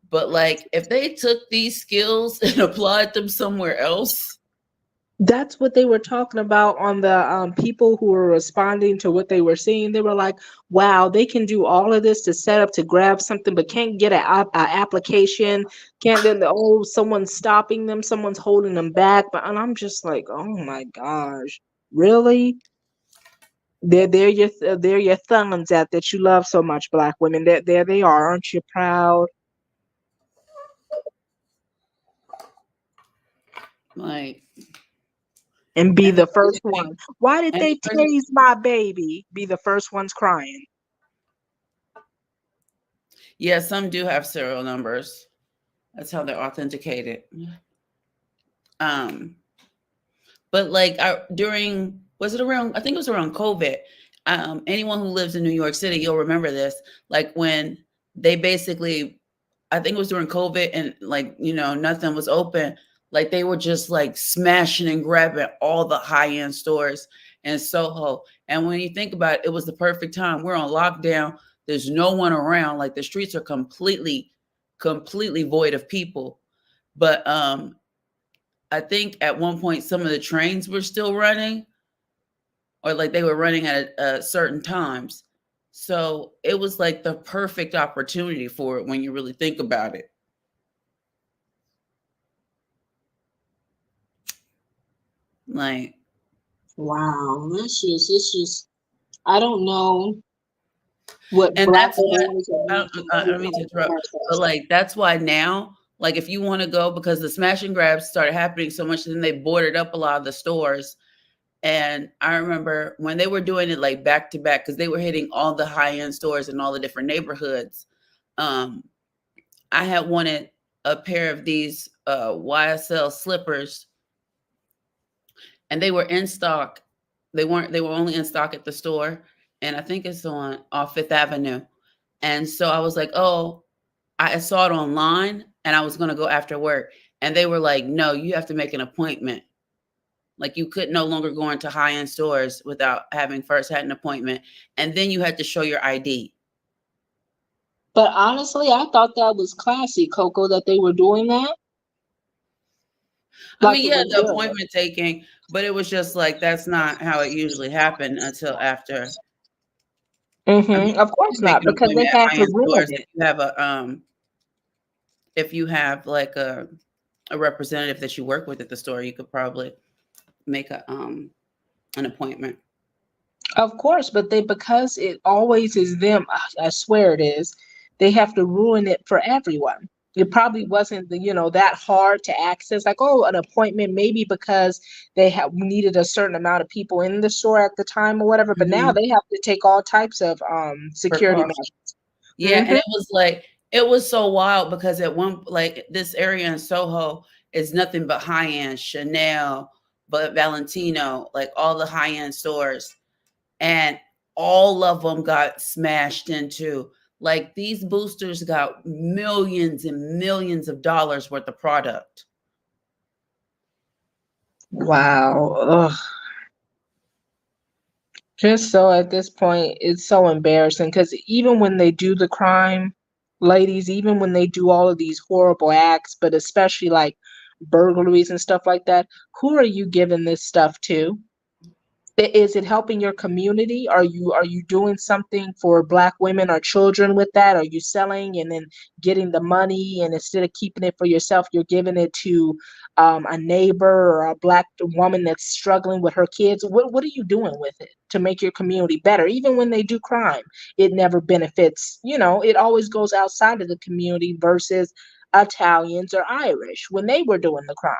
But like if they took these skills and applied them somewhere else. that's what they were talking about on the people who were responding to what they were seeing. They were like, wow, they can do all of this to set up to grab something, but can't get a application. Can't then, oh, someone's stopping them, someone's holding them back. And I'm just like, oh my gosh, really? They're your thumbs out that you love so much, black women. There they are. Aren't you proud? Like, and be and the first one. Why did and they tase my baby? Be the first ones crying. yeah, some do have serial numbers. That's how they're authenticated. But like during, was it around, I think it was around COVID. Anyone who lives in New York City, you'll remember this. Like when they basically, I think it was during COVID, and like, you know, nothing was open. Like they were just like smashing and grabbing all the high-end stores in Soho. And when you think about it, it was the perfect time. We're on lockdown. There's no one around. Like the streets are completely void of people. But I think at one point some of the trains were still running, or like they were running at certain times. So it was like the perfect opportunity for it when you really think about it. Like, wow, it's just, I don't know what and black that's what boys I don't mean to interrupt, but like that's why now, like if you want to go, because the smash and grabs started happening so much, then they boarded up a lot of the stores. And I remember when they were doing it like back to back, because they were hitting all the high end stores in all the different neighborhoods. I had wanted a pair of these YSL slippers, and they were in stock. They were only in stock at the store, and I think it's on off Fifth Avenue. And so I was like, oh, I saw it online, and I was going to go after work. And they were like, no, you have to make an appointment. Like you could no longer go into high-end stores without having first had an appointment. And then you had to show your ID. But honestly, I thought that was classy, Coco, that they were doing that. I mean, yeah, the appointment taking, but it was just like, that's not how it usually happened until after. I mean, Of course make not, an because they appointment at had to high-end ruin stores it. if you have like a representative that you work with at the store, you could probably make an appointment. Of course, but because it always is them, I swear it is, they have to ruin it for everyone. It probably wasn't that hard to access, like, oh, an appointment, maybe because they have needed a certain amount of people in the store at the time or whatever. But now they have to take all types of security Precautions. measures. Yeah, and it was so wild because at one like this area in Soho is nothing but high end Chanel, but Valentino, like all the high end stores, and all of them got smashed into. Like these boosters got millions and millions of dollars worth of product. Wow. Ugh. Just so at this point, it's so embarrassing because even when they do the crime, ladies, even when they do all of these horrible acts, but especially like burglaries and stuff like that, who are you giving this stuff to? Is it helping your community? Are you doing something for Black women or children with that? Are you selling and then getting the money, and instead of keeping it for yourself, you're giving it to a neighbor or a Black woman that's struggling with her kids? What are you doing with it to make your community better? Even when they do crime, it never benefits. It always goes outside of the community versus Italians or Irish when they were doing the crime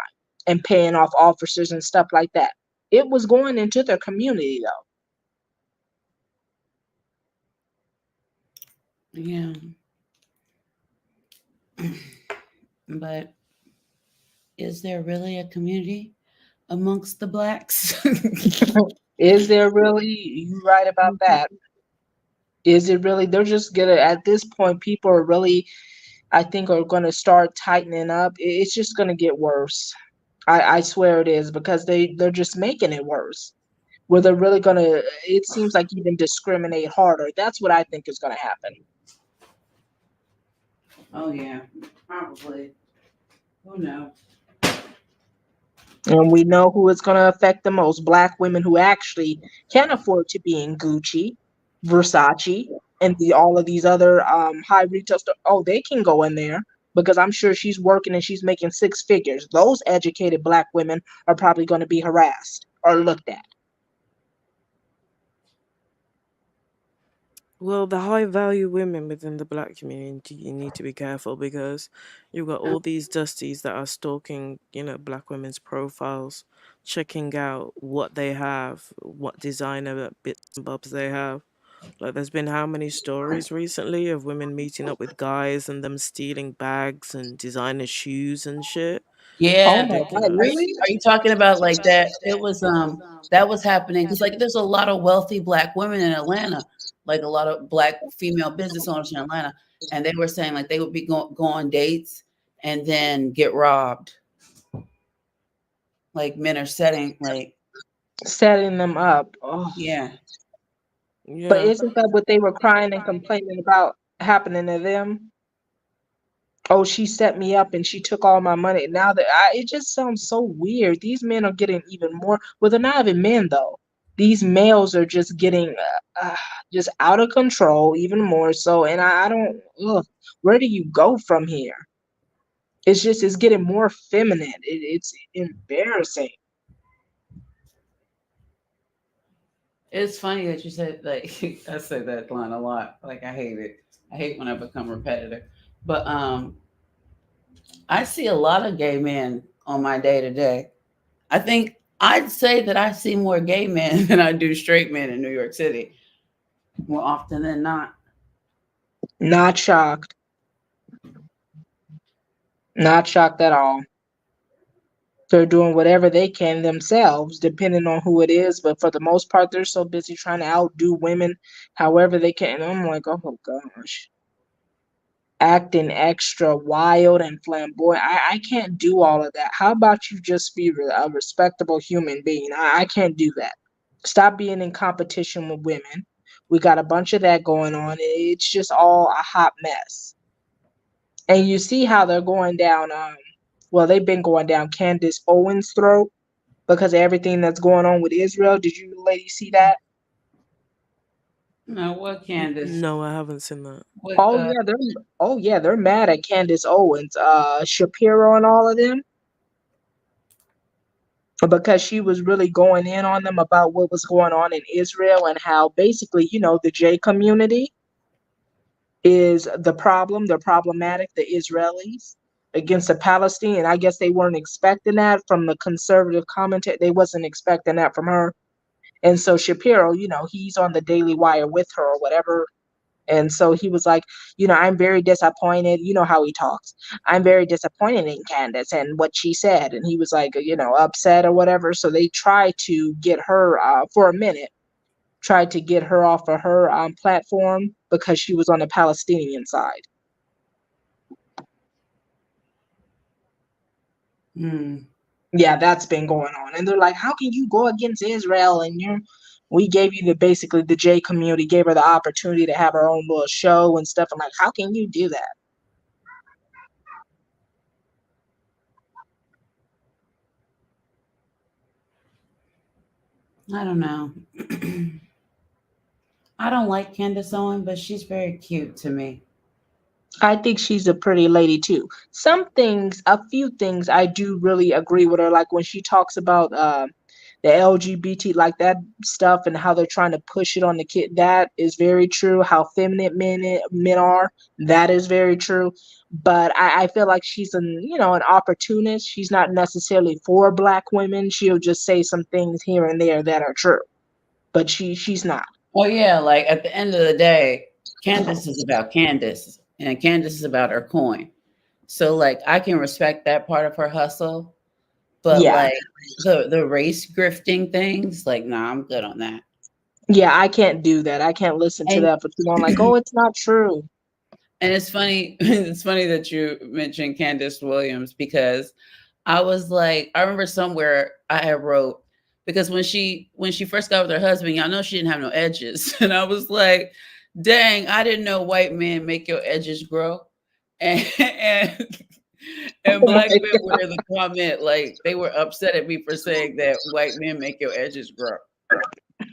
and paying off officers and stuff like that. It was going into their community though. Yeah. But is there really a community amongst the Blacks? Is there really? You right about that. Is it really? They're just gonna, at this point, people are really, I think, are gonna start tightening up. It's just gonna get worse. I swear it is, because they're just making it worse. Where they're really gonna, it seems like, even discriminate harder. That's what I think is gonna happen. Oh yeah, probably. Who knows? And we know who it's going to affect the most: Black women who actually can afford to be in Gucci, Versace, and all of these other high retail stores. Oh, they can go in there because I'm sure she's working and she's making six figures. Those educated Black women are probably going to be harassed or looked at. Well, the high value women within the Black community, you need to be careful because you've got all these dusties that are stalking, Black women's profiles, checking out what they have, what designer bits and bobs they have. Like, there's been how many stories recently of women meeting up with guys and them stealing bags and designer shoes and shit? Oh Yeah. my God, Are Ridiculous. you, really? are you talking about like that? It was that was happening because like there's a lot of wealthy Black women in Atlanta, like a lot of Black female business owners in Atlanta, and they were saying like they would be go on dates and then get robbed. Like men are Setting them up. Oh. yeah. But Yeah. isn't that what they were crying and complaining about happening to them? Oh, she set me up and she took all my money. Now that it just sounds so weird. These men are getting even more. Well, they're not even men though. These males are just getting just out of control, even more so. And I don't. Ugh, where do you go from here? It's getting more feminine. It's embarrassing. It's funny that you said like I say that line a lot. Like I hate it. I hate when I become repetitive. But I see a lot of gay men on my day to day. I think I'd say that I see more gay men than I do straight men in New York City more often than not. Not shocked. Not shocked at all. They're doing whatever they can themselves, depending on who it is. But for the most part, they're so busy trying to outdo women however they can. And I'm like, oh gosh, acting extra wild and flamboyant. I can't do all of that. How about you just be a respectable human being? I can't do that. Stop being in competition with women. We got a bunch of that going on. It's just all a hot mess. And you see how they're going down. Well, they've been going down Candace Owens' throat because of everything that's going on with Israel. Did you ladies see that? No, what Candace? No, I haven't seen that. What They're mad at Candace Owens, Shapiro and all of them because she was really going in on them about what was going on in Israel and how basically, the J community is the problem. They're problematic, the Israelis against the Palestinians. I guess they weren't expecting that from the conservative commentator. They wasn't expecting that from her. And so Shapiro, he's on the Daily Wire with her or whatever. And so he was like, I'm very disappointed. You know how he talks. I'm very disappointed in Candace and what she said. And he was like, upset or whatever. So they tried to get her for a minute, tried to get her off of her platform because she was on the Palestinian side. Yeah, that's been going on. And they're like, how can you go against Israel? And we gave you basically the J community gave her the opportunity to have her own little show and stuff. I'm like, how can you do that? I don't know. I don't like Candace Owen, but she's very cute to me. I think she's a pretty lady too. A few things I do really agree with her. Like when she talks about the LGBT, like that stuff, and how they're trying to push it on the kid. That is very true. How feminine men are. That is very true. But I feel like she's an opportunist. She's not necessarily for Black women. She'll just say some things here and there that are true, but she's not. Well, yeah, like at the end of the day, Candace is about Candace, and Candace is about her coin. So, like, I can respect that part of her hustle, but Yeah. like the race grifting things, like, nah, I'm good on that. Yeah, I can't do that. I can't listen to And that for too long. Like, oh, it's not true. and it's funny, it's funny that you mentioned Candace Williams because I was like, I remember somewhere I had wrote because when she first got with her husband, y'all know she didn't have no edges, and I was like, dang, I didn't know white men make your edges grow, and and Oh Black my men were in the comment like they were upset at me for saying that white men make your edges grow.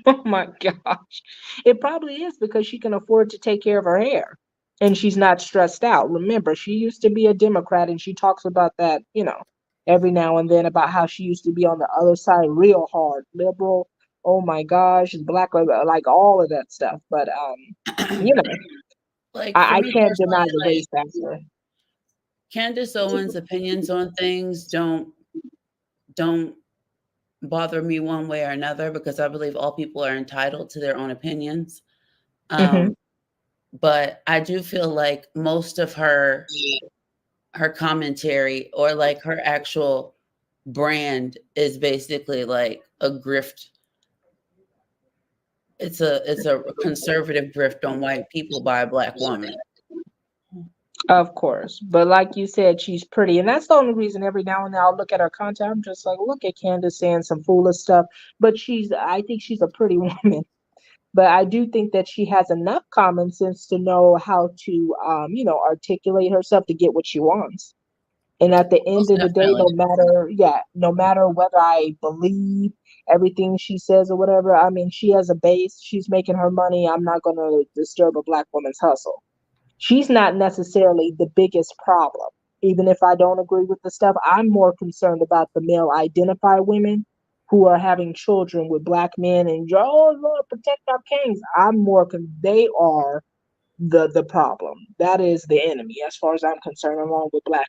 Oh my gosh. It probably is because she can afford to take care of her hair and she's not stressed out. Remember, she used to be a Democrat and she talks about that, every now and then about how she used to be on the other side real hard, liberal. Oh my gosh, Black, like all of that stuff. But, you know, Like for I me can't deny personally, the like race factor. Candace Owens' opinions on things don't bother me one way or another because I believe all people are entitled to their own opinions. Hmm. But I do feel like most of her commentary or like her actual brand is basically like a grift. It's a conservative grift on white people by a Black woman. Of course. But like you said, she's pretty. And that's the only reason every now and then I'll look at her content. I'm just like, look at Candace saying some foolish stuff. But I think she's a pretty woman. But I do think that she has enough common sense to know how to, articulate herself to get what she wants. And at the end Most of the day, definitely. no matter whether I believe everything she says or whatever, I mean, she has a base. She's making her money. I'm not going to disturb a Black woman's hustle. She's not necessarily the biggest problem. Even if I don't agree with the stuff, I'm more concerned about the male identified women who are having children with Black men and, oh Lord, protect our kings. They are the problem. That is the enemy as far as I'm concerned, along with Black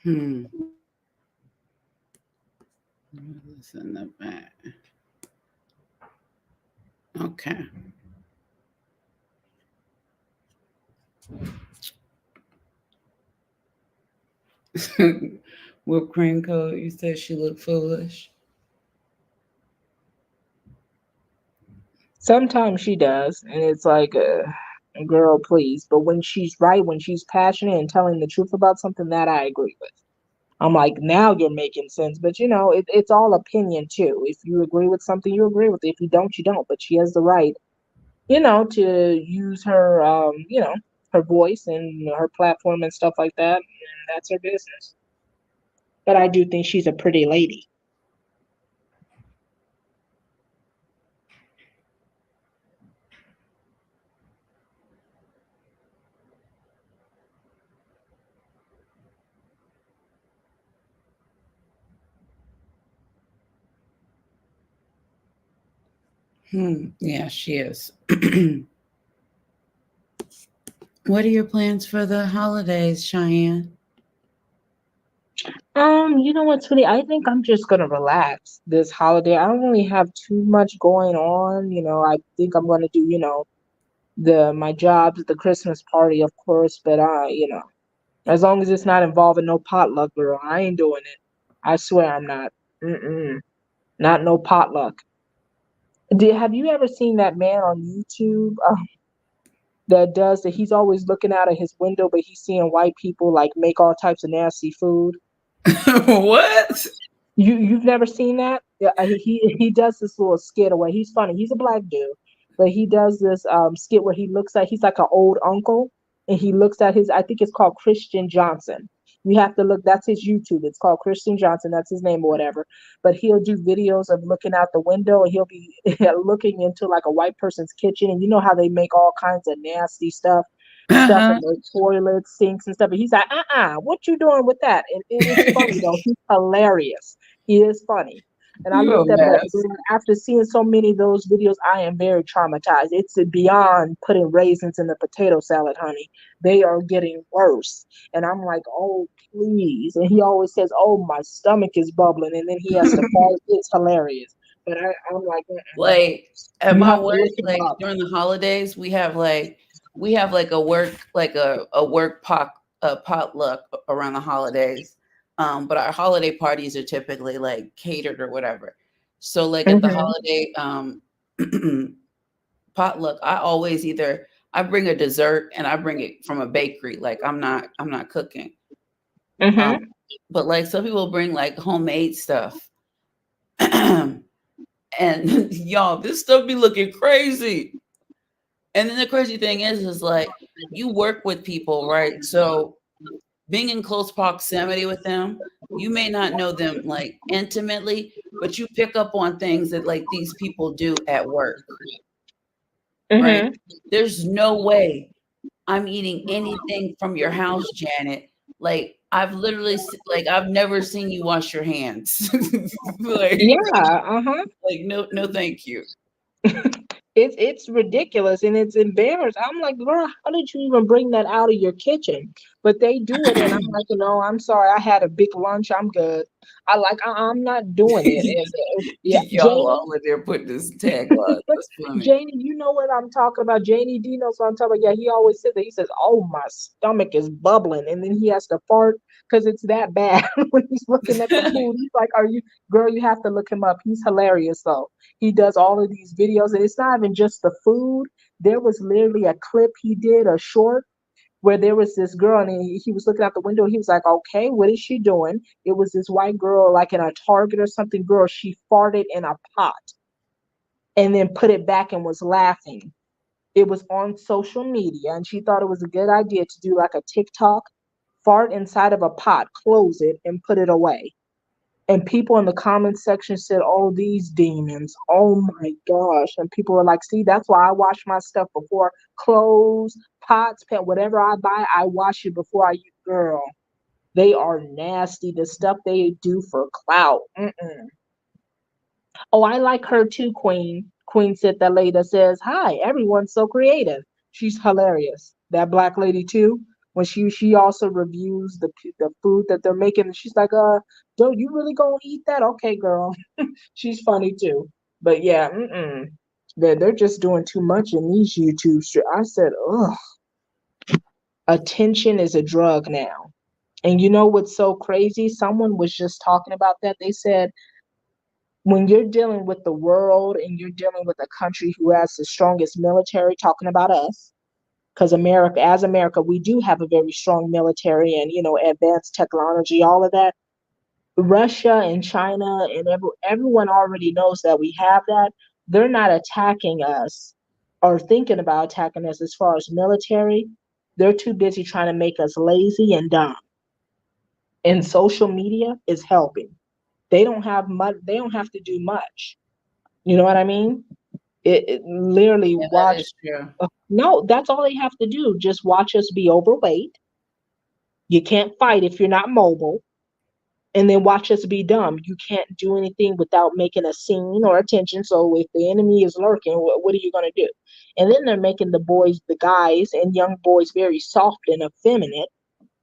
Hmm. Listen to that. Okay. Whipped cream code, you said she looked foolish. Sometimes she does, and it's like, girl, please. But when she's right, when she's passionate and telling the truth about something, that I agree with. I'm like, now you're making sense. But it's all opinion too. If you agree with something, you agree with it. If you don't, you don't. But she has the right, to use her, her voice and her platform and stuff like that. And that's her business. But I do think she's a pretty lady. Yeah, she is. What are your plans for the holidays, Cheyenne? You know what's funny? I think I'm just gonna relax this holiday. I don't really have too much going on. I think I'm gonna do, my jobs, the Christmas party, of course, but as long as it's not involving no potluck, girl, I ain't doing it. I swear I'm not. Mm-mm. Not no potluck. Have you ever seen that man on YouTube that does that? He's always looking out of his window, but he's seeing white people like make all types of nasty food. What? You've never seen that? Yeah, he does this little skit away. He's funny. He's a black dude, but he does this skit where he looks at he's like an old uncle, and he looks at his I think it's called Christian Johnson. You have to look. That's his YouTube. It's called Christian Johnson. That's his name or whatever. But he'll do videos of looking out the window, and he'll be looking into like a white person's kitchen, and you know how they make all kinds of nasty stuff in their toilets, sinks and stuff. And he's like, what you doing with that? And it's funny though. He's hilarious. He is funny. And I You a looked at but mess. after seeing so many of those videos, I am very traumatized. It's beyond putting raisins in the potato salad, honey. They are getting worse. And I'm like, oh, please. And he always says, oh, my stomach is bubbling. And then he has to fall. It's hilarious. But I'm like, Like at you my have to work, look him like up. during the holidays, we have like a work potluck around the holidays. But our holiday parties are typically like catered or whatever. So like at the Mm-hmm. holiday potluck, I always either I bring a dessert and I bring it from a bakery. Like I'm not cooking. Um, Mm-hmm. but like some people bring like homemade stuff. And y'all, this stuff be looking crazy. And then the crazy thing is like you work with people, right? So being in close proximity with them, you may not know them like intimately, but you pick up on things that like these people do at work, right? Mm-hmm. There's no way I'm eating anything from your house, Janet. Like like I've never seen you wash your hands. like Yeah. Uh-huh. like no thank you. It's ridiculous and it's embarrassing. I'm like, girl, how did you even bring that out of your kitchen? But they do it, and I'm like, I'm sorry, I had a big lunch. I'm good. I'm not doing it. And yeah, Y'all Janie, all in there putting this tagline. That's funny. Janie, you know what I'm talking about. Janie D knows what I'm talking about. Yeah, he always says that. He says, "Oh, my stomach is bubbling," and then he has to fart because it's that bad when he's looking at the food. He's like, "Are you, girl? You have to look him up. He's hilarious though. He does all of these videos, and it's not even just the food. There was literally a clip he did, a short." Where there was this girl and he was looking out the window. He was like, okay, what is she doing? It was this white girl, like in a Target or something, girl. She farted in a pot and then put it back and was laughing. It was on social media, and she thought it was a good idea to do like a TikTok, fart inside of a pot, close it, and put it away. And people in the comment section said, oh, these demons. Oh my gosh. And people were like, see, that's why I wash my stuff before clothes, pots, pan, whatever I buy, I wash it before I use. Girl, they are nasty. The stuff they do for clout. Mm-mm. Oh, I like her too, Queen. Queen said that lady that says, hi, everyone's so creative. She's hilarious. That black lady too. When she also reviews the food that they're making, and she's like, don't you really gonna eat that? Okay, girl. She's funny too. But yeah, they're just doing too much in these YouTube. I said, ugh, attention is a drug now. And you know what's so crazy? Someone was just talking about that. They said when you're dealing with the world and you're dealing with a country who has the strongest military, talking about us, because America, we do have a very strong military and advanced technology, all of that. Russia and China and everyone already knows that we have that. They're not attacking us or thinking about attacking us as far as military. They're too busy trying to make us lazy and dumb. And social media is helping. They don't have much. They don't have to do much. You know what I mean? It literally Yeah, that watch. is true. No, that's all they have to do. Just watch us be overweight. You can't fight if you're not mobile. And then watch us be dumb. You can't do anything without making a scene or attention. So if the enemy is lurking, what are you going to do? And then they're making the guys and young boys very soft and effeminate.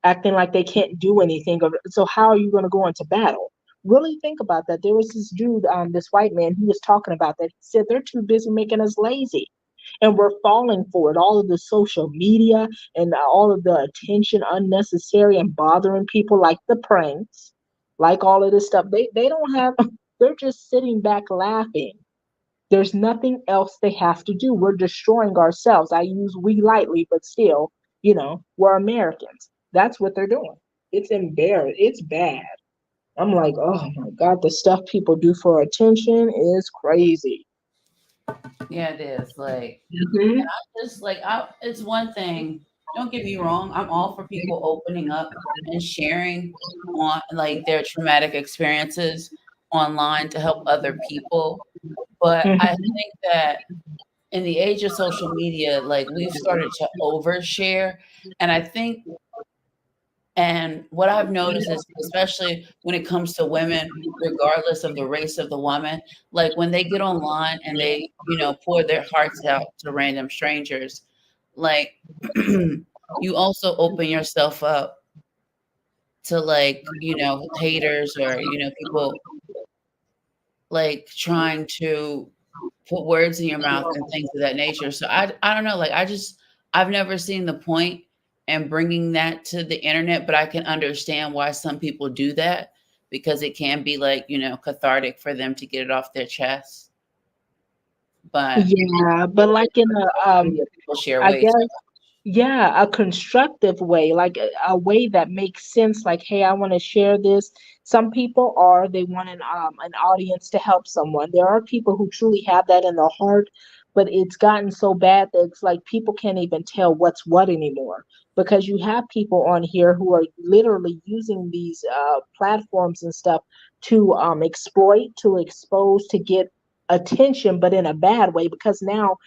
acting like they can't do anything. So how are you going to go into battle? Really think about that. There was this dude, this white man, he was talking about that. He said they're too busy making us lazy, and we're falling for it. All of the social media and all of the attention unnecessary and bothering people, like the pranks, like all of this stuff. They don't have. They're just sitting back laughing. There's nothing else they have to do. We're destroying ourselves. I use we lightly, but still, we're Americans. That's what they're doing. It's embarrassing. It's bad. I'm like, oh my God, the stuff people do for attention is crazy. Yeah, it is. Like, Mhm. and I just like, it's one thing. Don't get me wrong. I'm all for people opening up and sharing on like their traumatic experiences online to help other people. But I Mhm. think that in the age of social media, like we've started to overshare. And I think, and what I've noticed is, especially when it comes to women, regardless of the race of the woman, like when they get online and they, pour their hearts out to random strangers, like you also open yourself up to like, haters or, people like trying to put words in your mouth and things of that nature. So I don't know, like I've never seen the point in bringing that to the internet, but I can understand why some people do that because it can be like, cathartic for them to get it off their chest. But Yeah, but like in a people share I way too guess, yeah, a constructive way, like a way that makes sense. Like, hey, I want to share this. Some people they want an audience to help someone. There are people who truly have that in their heart, but it's gotten so bad that it's like people can't even tell what's what anymore because you have people on here who are literally using these platforms and stuff to exploit, to expose, to get attention, but in a bad way because now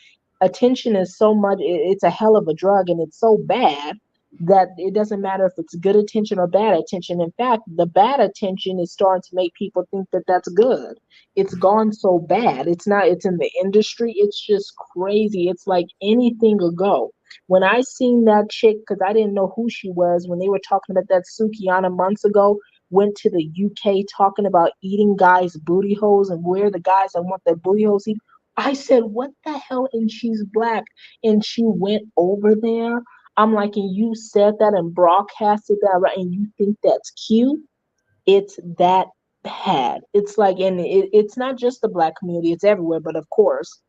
attention is so much it's a hell of a drug and it's so bad that it doesn't matter if it's good attention or bad attention. In fact, the bad attention is starting to make people think that that's good. It's gone so bad. It's not, it's in the industry. It's just crazy. It's like anything will go. When I seen that chick, because I didn't know who she was, when they were talking about that Sukiana months ago, went to the UK talking about eating guys' booty holes and where the guys that want their booty holes eat. I said, what the hell? And she's black. And she went over there. I'm like, and you said that and broadcasted that, right? And you think that's cute? It's that bad. It's like, and it's not just the black community, it's everywhere. But of course,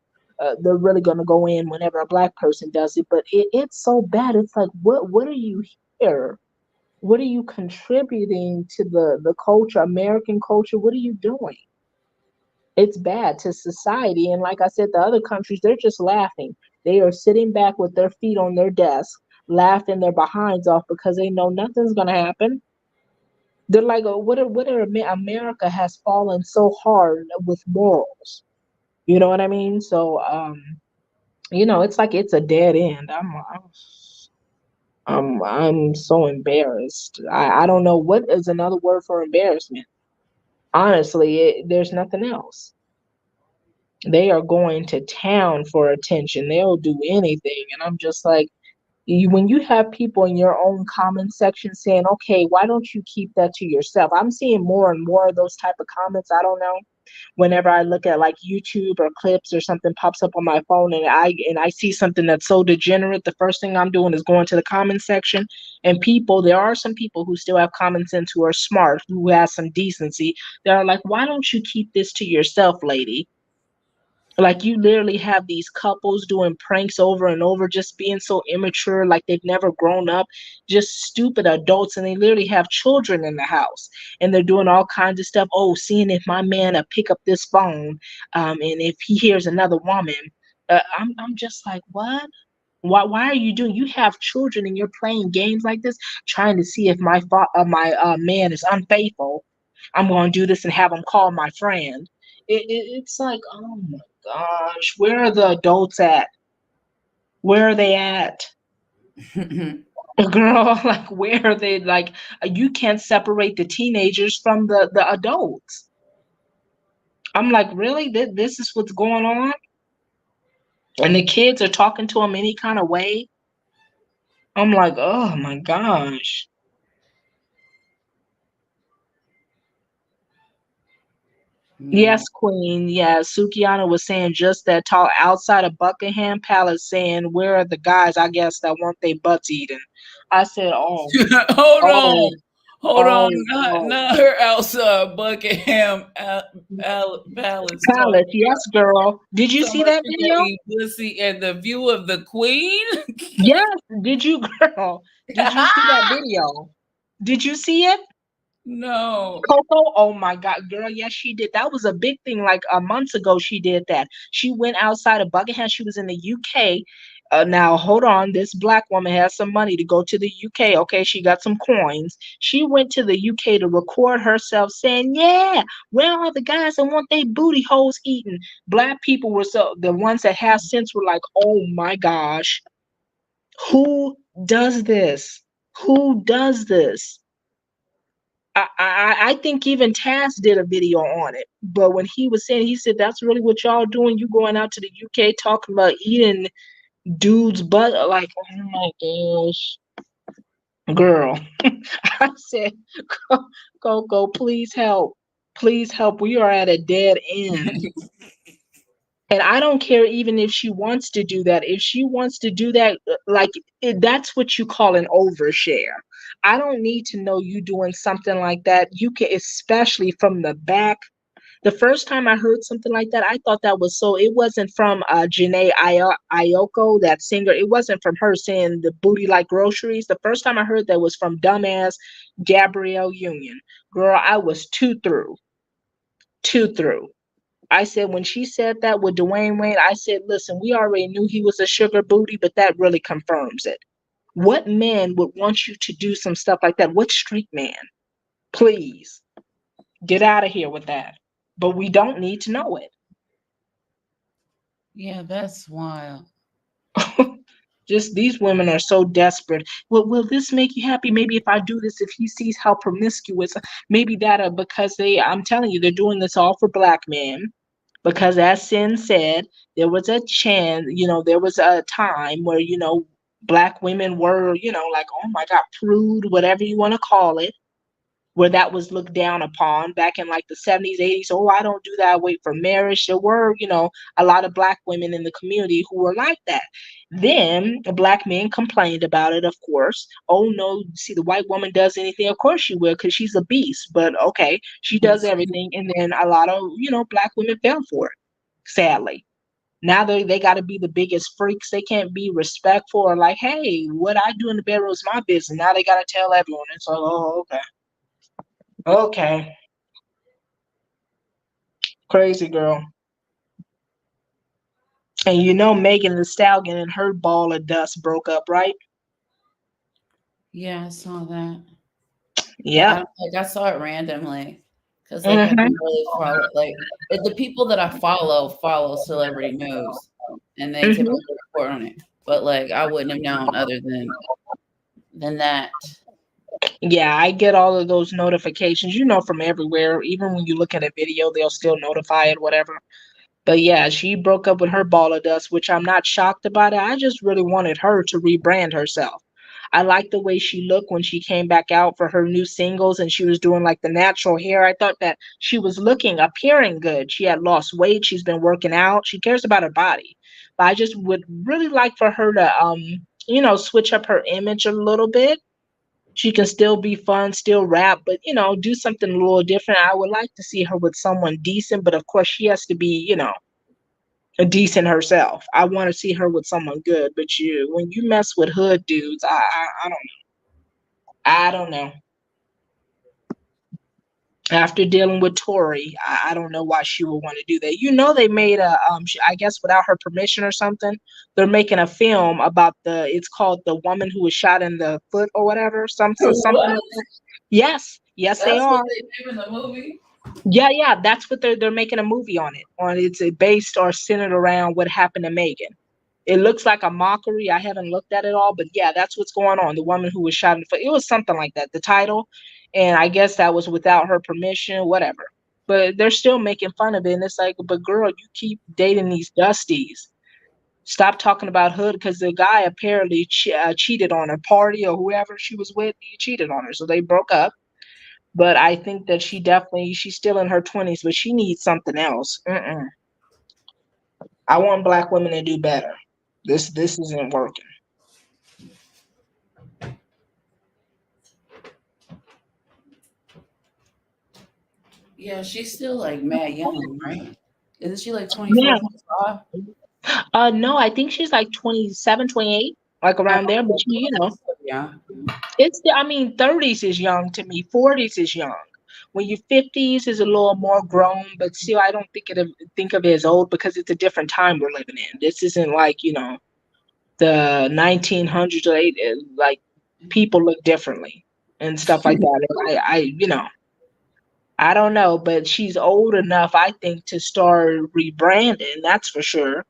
they're really going to go in whenever a black person does it. But it's so bad. It's like, what are you here? What are you contributing to the culture, American culture? What are you doing? It's bad to society. And like I said, the other countries, they're just laughing. They are sitting back with their feet on their desk, laughing their behinds off because they know nothing's going to happen. They're like, oh, America has fallen so hard with morals. You know what I mean? So, it's like it's a dead end. I'm so embarrassed. I don't know what is another word for embarrassment. Honestly, there's nothing else. They are going to town for attention. They'll do anything. And I'm just like, when you have people in your own comment section saying, okay, why don't you keep that to yourself? I'm seeing more and more of those type of comments. I don't know. Whenever I look at like YouTube or clips or something pops up on my phone and I see something that's so degenerate, the first thing I'm doing is going to the comment section. And there are some people who still have common sense, who are smart, who has some decency. They're like, why don't you keep this to yourself, lady? Like you literally have these couples doing pranks over and over, just being so immature, like they've never grown up, just stupid adults, and they literally have children in the house, and they're doing all kinds of stuff. Oh, seeing if my man pick up this phone, and if he hears another woman, I'm just like, what? Why are you doing? You have children and you're playing games like this, trying to see if my man is unfaithful. I'm going to do this and have him call my friend. It's like, oh my gosh, where are the adults at? Where are they at? Girl, like where are they? Like you can't separate the teenagers from the adults. I'm like, really? This is what's going on? And the kids are talking to them any kind of way. I'm like, oh my gosh. Yes, Queen. Yeah, Sukiana was saying just that talk outside of Buckingham Palace, saying, "Where are the guys? I guess that want their butts eaten." I said, "Oh, Hold oh, on. Hold on. oh, oh." Not her outside Buckingham Palace talking Palace, yes, girl. Did you so see much that she gonna video? eat pussy and the view of the queen. Yes. Did you, girl? Did you see that video? Did you see it? No. Coco, oh my God, girl, yes, she did. That was a big thing. Like a month ago, she did that. She went outside of Buckingham. She was in the UK. Now, hold on. This black woman has some money to go to the UK. Okay, she got some coins. She went to the UK to record herself saying, "Yeah, where are the guys that want their booty holes eaten?" Black people were so the ones that have sense were like, "Oh my gosh, who does this? Who does this?" I think even Taz did a video on it. But when he was saying, he said, "That's really what y'all doing. You going out to the UK talking about eating dudes' butt." Like, oh my gosh, girl. I said, Coco, please help. Please help. We are at a dead end. And I don't care even if she wants to do that. If she wants to do that, like that's what you call an overshare. I don't need to know you doing something like that. You can, especially from the back. The first time I heard something like that, I thought that was so. It wasn't from Janae Ayoko, that singer. It wasn't from her saying the booty like groceries. The first time I heard that was from dumbass Gabrielle Union. Girl, I was too through. Too through. I said when she said that with Dwayne Wayne, I said, listen, we already knew he was a sugar booty, but that really confirms it. What man would want you to do some stuff like that? What street man? Please get out of here with that. But we don't need to know it. Yeah, that's wild. Just these women are so desperate. Well, will this make you happy? Maybe if I do this, if he sees how promiscuous, maybe that because I'm telling you, they're doing this all for black men. Because as Sin said, there was a chance, there was a time where, black women were, like, oh my God, prude, whatever you want to call it, where that was looked down upon back in like the 70s, 80s. Oh, I don't do that. I wait for marriage. There were, a lot of black women in the community who were like that. Then the black men complained about it, of course. Oh no, see, the white woman does anything. Of course she will, because she's a beast. But okay, she does everything. And then a lot of, black women fell for it, sadly. Now they got to be the biggest freaks. They can't be respectful or like, hey, what I do in the bedroom is my business. Now they got to tell everyone. It's like, oh, okay. Okay. Crazy girl. And Megan Thee Stallion and her ball of dust broke up, right? Yeah, I saw that. Yeah. I saw it randomly because I Mhm. don't really follow the people that I follow celebrity news, and they Mhm. typically report on it. But I wouldn't have known other than that. Yeah, I get all of those notifications, from everywhere. Even when you look at a video, they'll still notify it, whatever. But yeah, she broke up with her ball of dust, which I'm not shocked about it. I just really wanted her to rebrand herself. I liked the way she looked when she came back out for her new singles and she was doing like the natural hair. I thought that she was appearing good. She had lost weight. She's been working out. She cares about her body. But I just would really like for her to, switch up her image a little bit. She can still be fun, still rap, but do something a little different. I would like to see her with someone decent, but of course she has to be, a decent herself. I want to see her with someone good, but when you mess with hood dudes, I don't know. I don't know. After dealing with Tori, I don't know why she would want to do that. They made I guess without her permission or something, they're making a film about it's called The Woman Who Was Shot in the Foot or whatever, something What? like that. Yes, they That's what are. they name in the movie. Yeah, that's what they're making a movie on it. It's based or centered around what happened to Megan. It looks like a mockery. I haven't looked at it all, but yeah, that's what's going on. The woman who was shot in the foot. It was something like that, the title. And I guess that was without her permission, whatever. But they're still making fun of it. And it's like, but girl, you keep dating these dusties. Stop talking about hood, because the guy apparently cheated on her party or whoever she was with. He cheated on her. So they broke up. But I think that she's still in her 20s, but she needs something else. I want black women to do better. This isn't working. Yeah, she's still like mad young, right? Isn't she like 24, Yeah. 25? No, I think she's like 27, 28, like Oh, around there. But yeah. I mean, 30s is young to me. 40s is young. When you 50s is a little more grown, but still, I don't think of it as old because it's a different time we're living in. This isn't like, the 1900s or like people look differently and stuff like that. And I don't know, but she's old enough, I think, to start rebranding. That's for sure,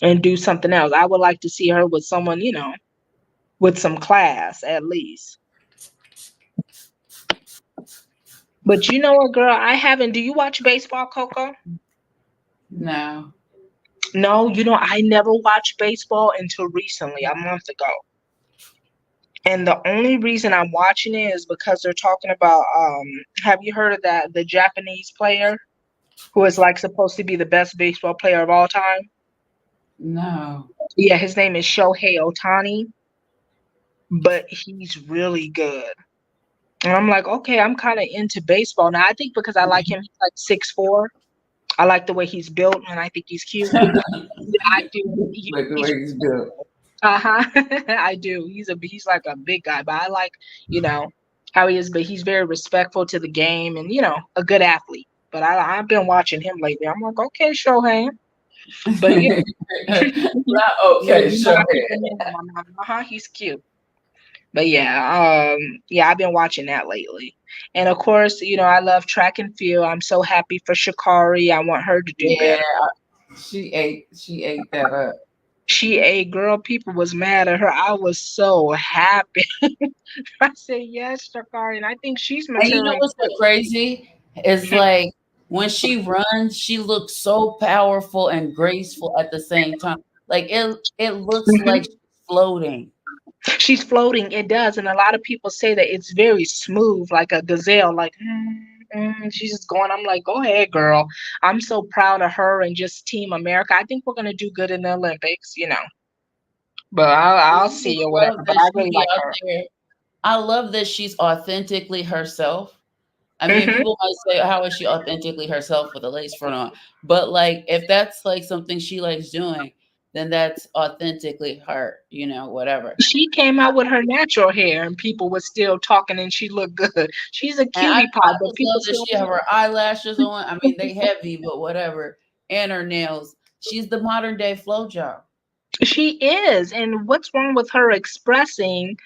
and do something else. I would like to see her with someone, with some class at least. But you know what, girl? I haven't. Do you watch baseball, Coco? No. No, I never watched baseball until recently, a month ago. And the only reason I'm watching it is because they're talking about have you heard of that the Japanese player who is like supposed to be the best baseball player of all time? No. Yeah, his name is Shohei Ohtani, but he's really good. And I'm like, okay, I'm kind of into baseball now. I think because I like him, he's like 6'4". I like the way he's built, and I think he's cute. Yeah, I do. Like the way he's built. Uh-huh. I do. He's like a big guy, but I like, how he is, but he's very respectful to the game and, a good athlete. But I've been watching him lately. I'm like, okay, Shohei. But Not but okay, I Shohei. keep remembering my mom. He's cute. But yeah, I've been watching that lately. And of course, I love track and field. I'm so happy for Shakari. I want her to do Yeah, better. she ate that up. She ate, girl. People was mad at her. I was so happy. I said, yes, Shakari. And I think she's And you know maturing what's so too. crazy? Is like when she runs, she looks so powerful and graceful at the same time. Like it looks like she's floating. She's floating. It does. And a lot of people say that it's very smooth, like a gazelle, like, she's just going. I'm like, go ahead, girl. I'm so proud of her and just Team America. I think we're going to do good in the Olympics. But I'll I see or love whatever. But that I she really be like out her. there. I love that she's authentically herself. I mean, Hmm. people might say, "How is she authentically herself with a lace front on?" But like, if that's like something she likes doing, then that's authentically her. Whatever. She came out with her natural hair and people were still talking and she looked good. She's a And I cutie pie, but just people love that still. she have her eyelashes on. I mean, they heavy, but whatever. And her nails. She's the modern day FloJo. She is. And what's wrong with her expressing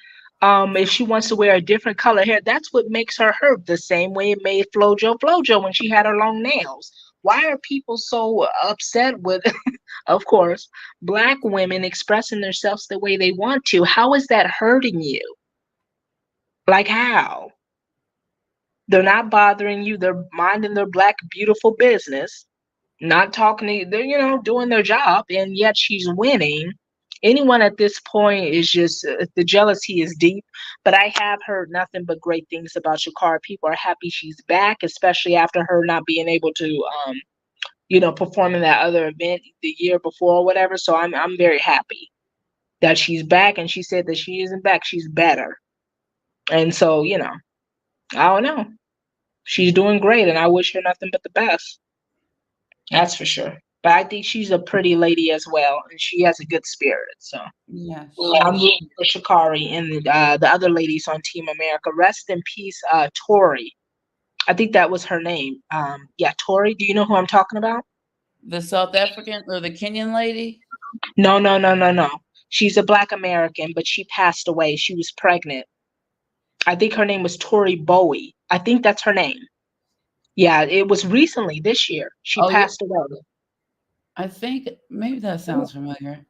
if she wants to wear a different color hair? That's what makes her her, the same way it made Flojo when she had her long nails. Why are people so upset with, of course, black women expressing themselves the way they want to? How is that hurting you? Like how? They're not bothering you. They're minding their black beautiful business, not talking to you. They're, doing their job, and yet she's winning. Anyone at this point is just the jealousy is deep. But I have heard nothing but great things about Shakara. People are happy she's back, especially after her not being able to, perform in that other event the year before or whatever. So I'm very happy that she's back, and she said that she isn't back, she's better. And so, I don't know. She's doing great, and I wish her nothing but the best. That's for sure. But I think she's a pretty lady as well, and she has a good spirit. So Yeah. I'm rooting for Shakari and the other ladies on Team America. Rest in peace, Tori. I think that was her name. Yeah, Tori. Do you know who I'm talking about? The South African or the Kenyan lady? No, no, no, no, no. She's a Black American, but she passed away. She was pregnant. I think her name was Tori Bowie. I think that's her name. Yeah, it was recently this year. She Oh yeah. passed away. I think maybe that sounds familiar.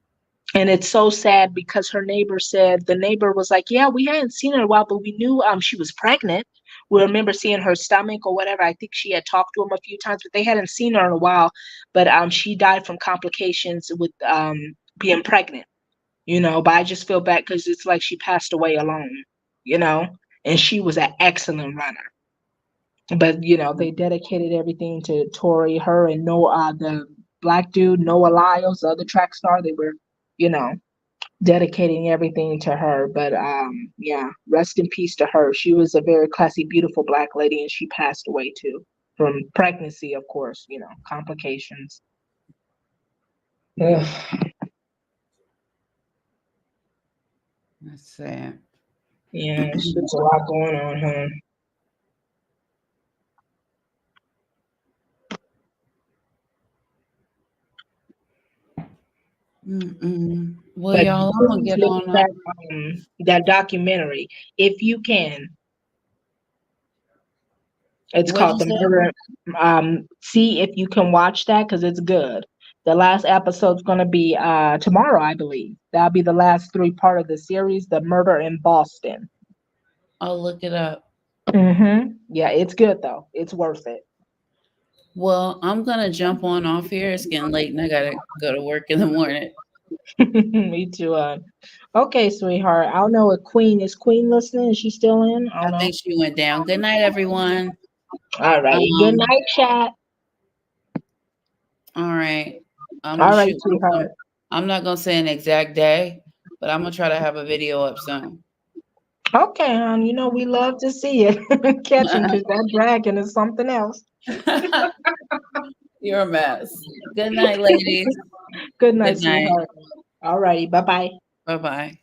And it's so sad because her neighbor said, the neighbor was like, yeah, we hadn't seen her in a while, but we knew she was pregnant. We remember seeing her stomach or whatever. I think she had talked to him a few times, but they hadn't seen her in a while. But she died from complications with being pregnant, But I just feel bad because it's like she passed away alone, and she was an excellent runner. But you know, they dedicated everything to Tori, her, and Noah, the black dude, Noah Lyles, the other track star. They were, you know, dedicating everything to her. But yeah, rest in peace to her. She was a very classy, beautiful black lady, and she passed away too from pregnancy, of course. You know, complications. Ugh. That's sad. Yeah, it's just a lot going on, huh? Well, But y'all, I'm gonna please get look on at up. that documentary if you can. It's What'd called you The say? Murder. See if you can watch that because it's good. The last episode's gonna be tomorrow, I believe. That'll be the last 3 part of the series, The Murder in Boston. I'll look it up. Yeah, it's good though. It's worth it. Well, I'm gonna jump on off here. It's getting late, and I gotta go to work in the morning. Me too. Okay, sweetheart. I don't know if Queen listening. Is she still in? I I don't know. think she went down. Good night, everyone. All right. Good night, chat. All right. I'm All gonna right, shoot me some. sweetheart. I'm not gonna say an exact day, but I'm gonna try to have a video up soon. Okay, hon. You know we love to see it. Catch him because that dragon is something else. You're a mess. Good night, ladies. Good night, Good night. sweetheart. All righty. Bye bye. Bye bye.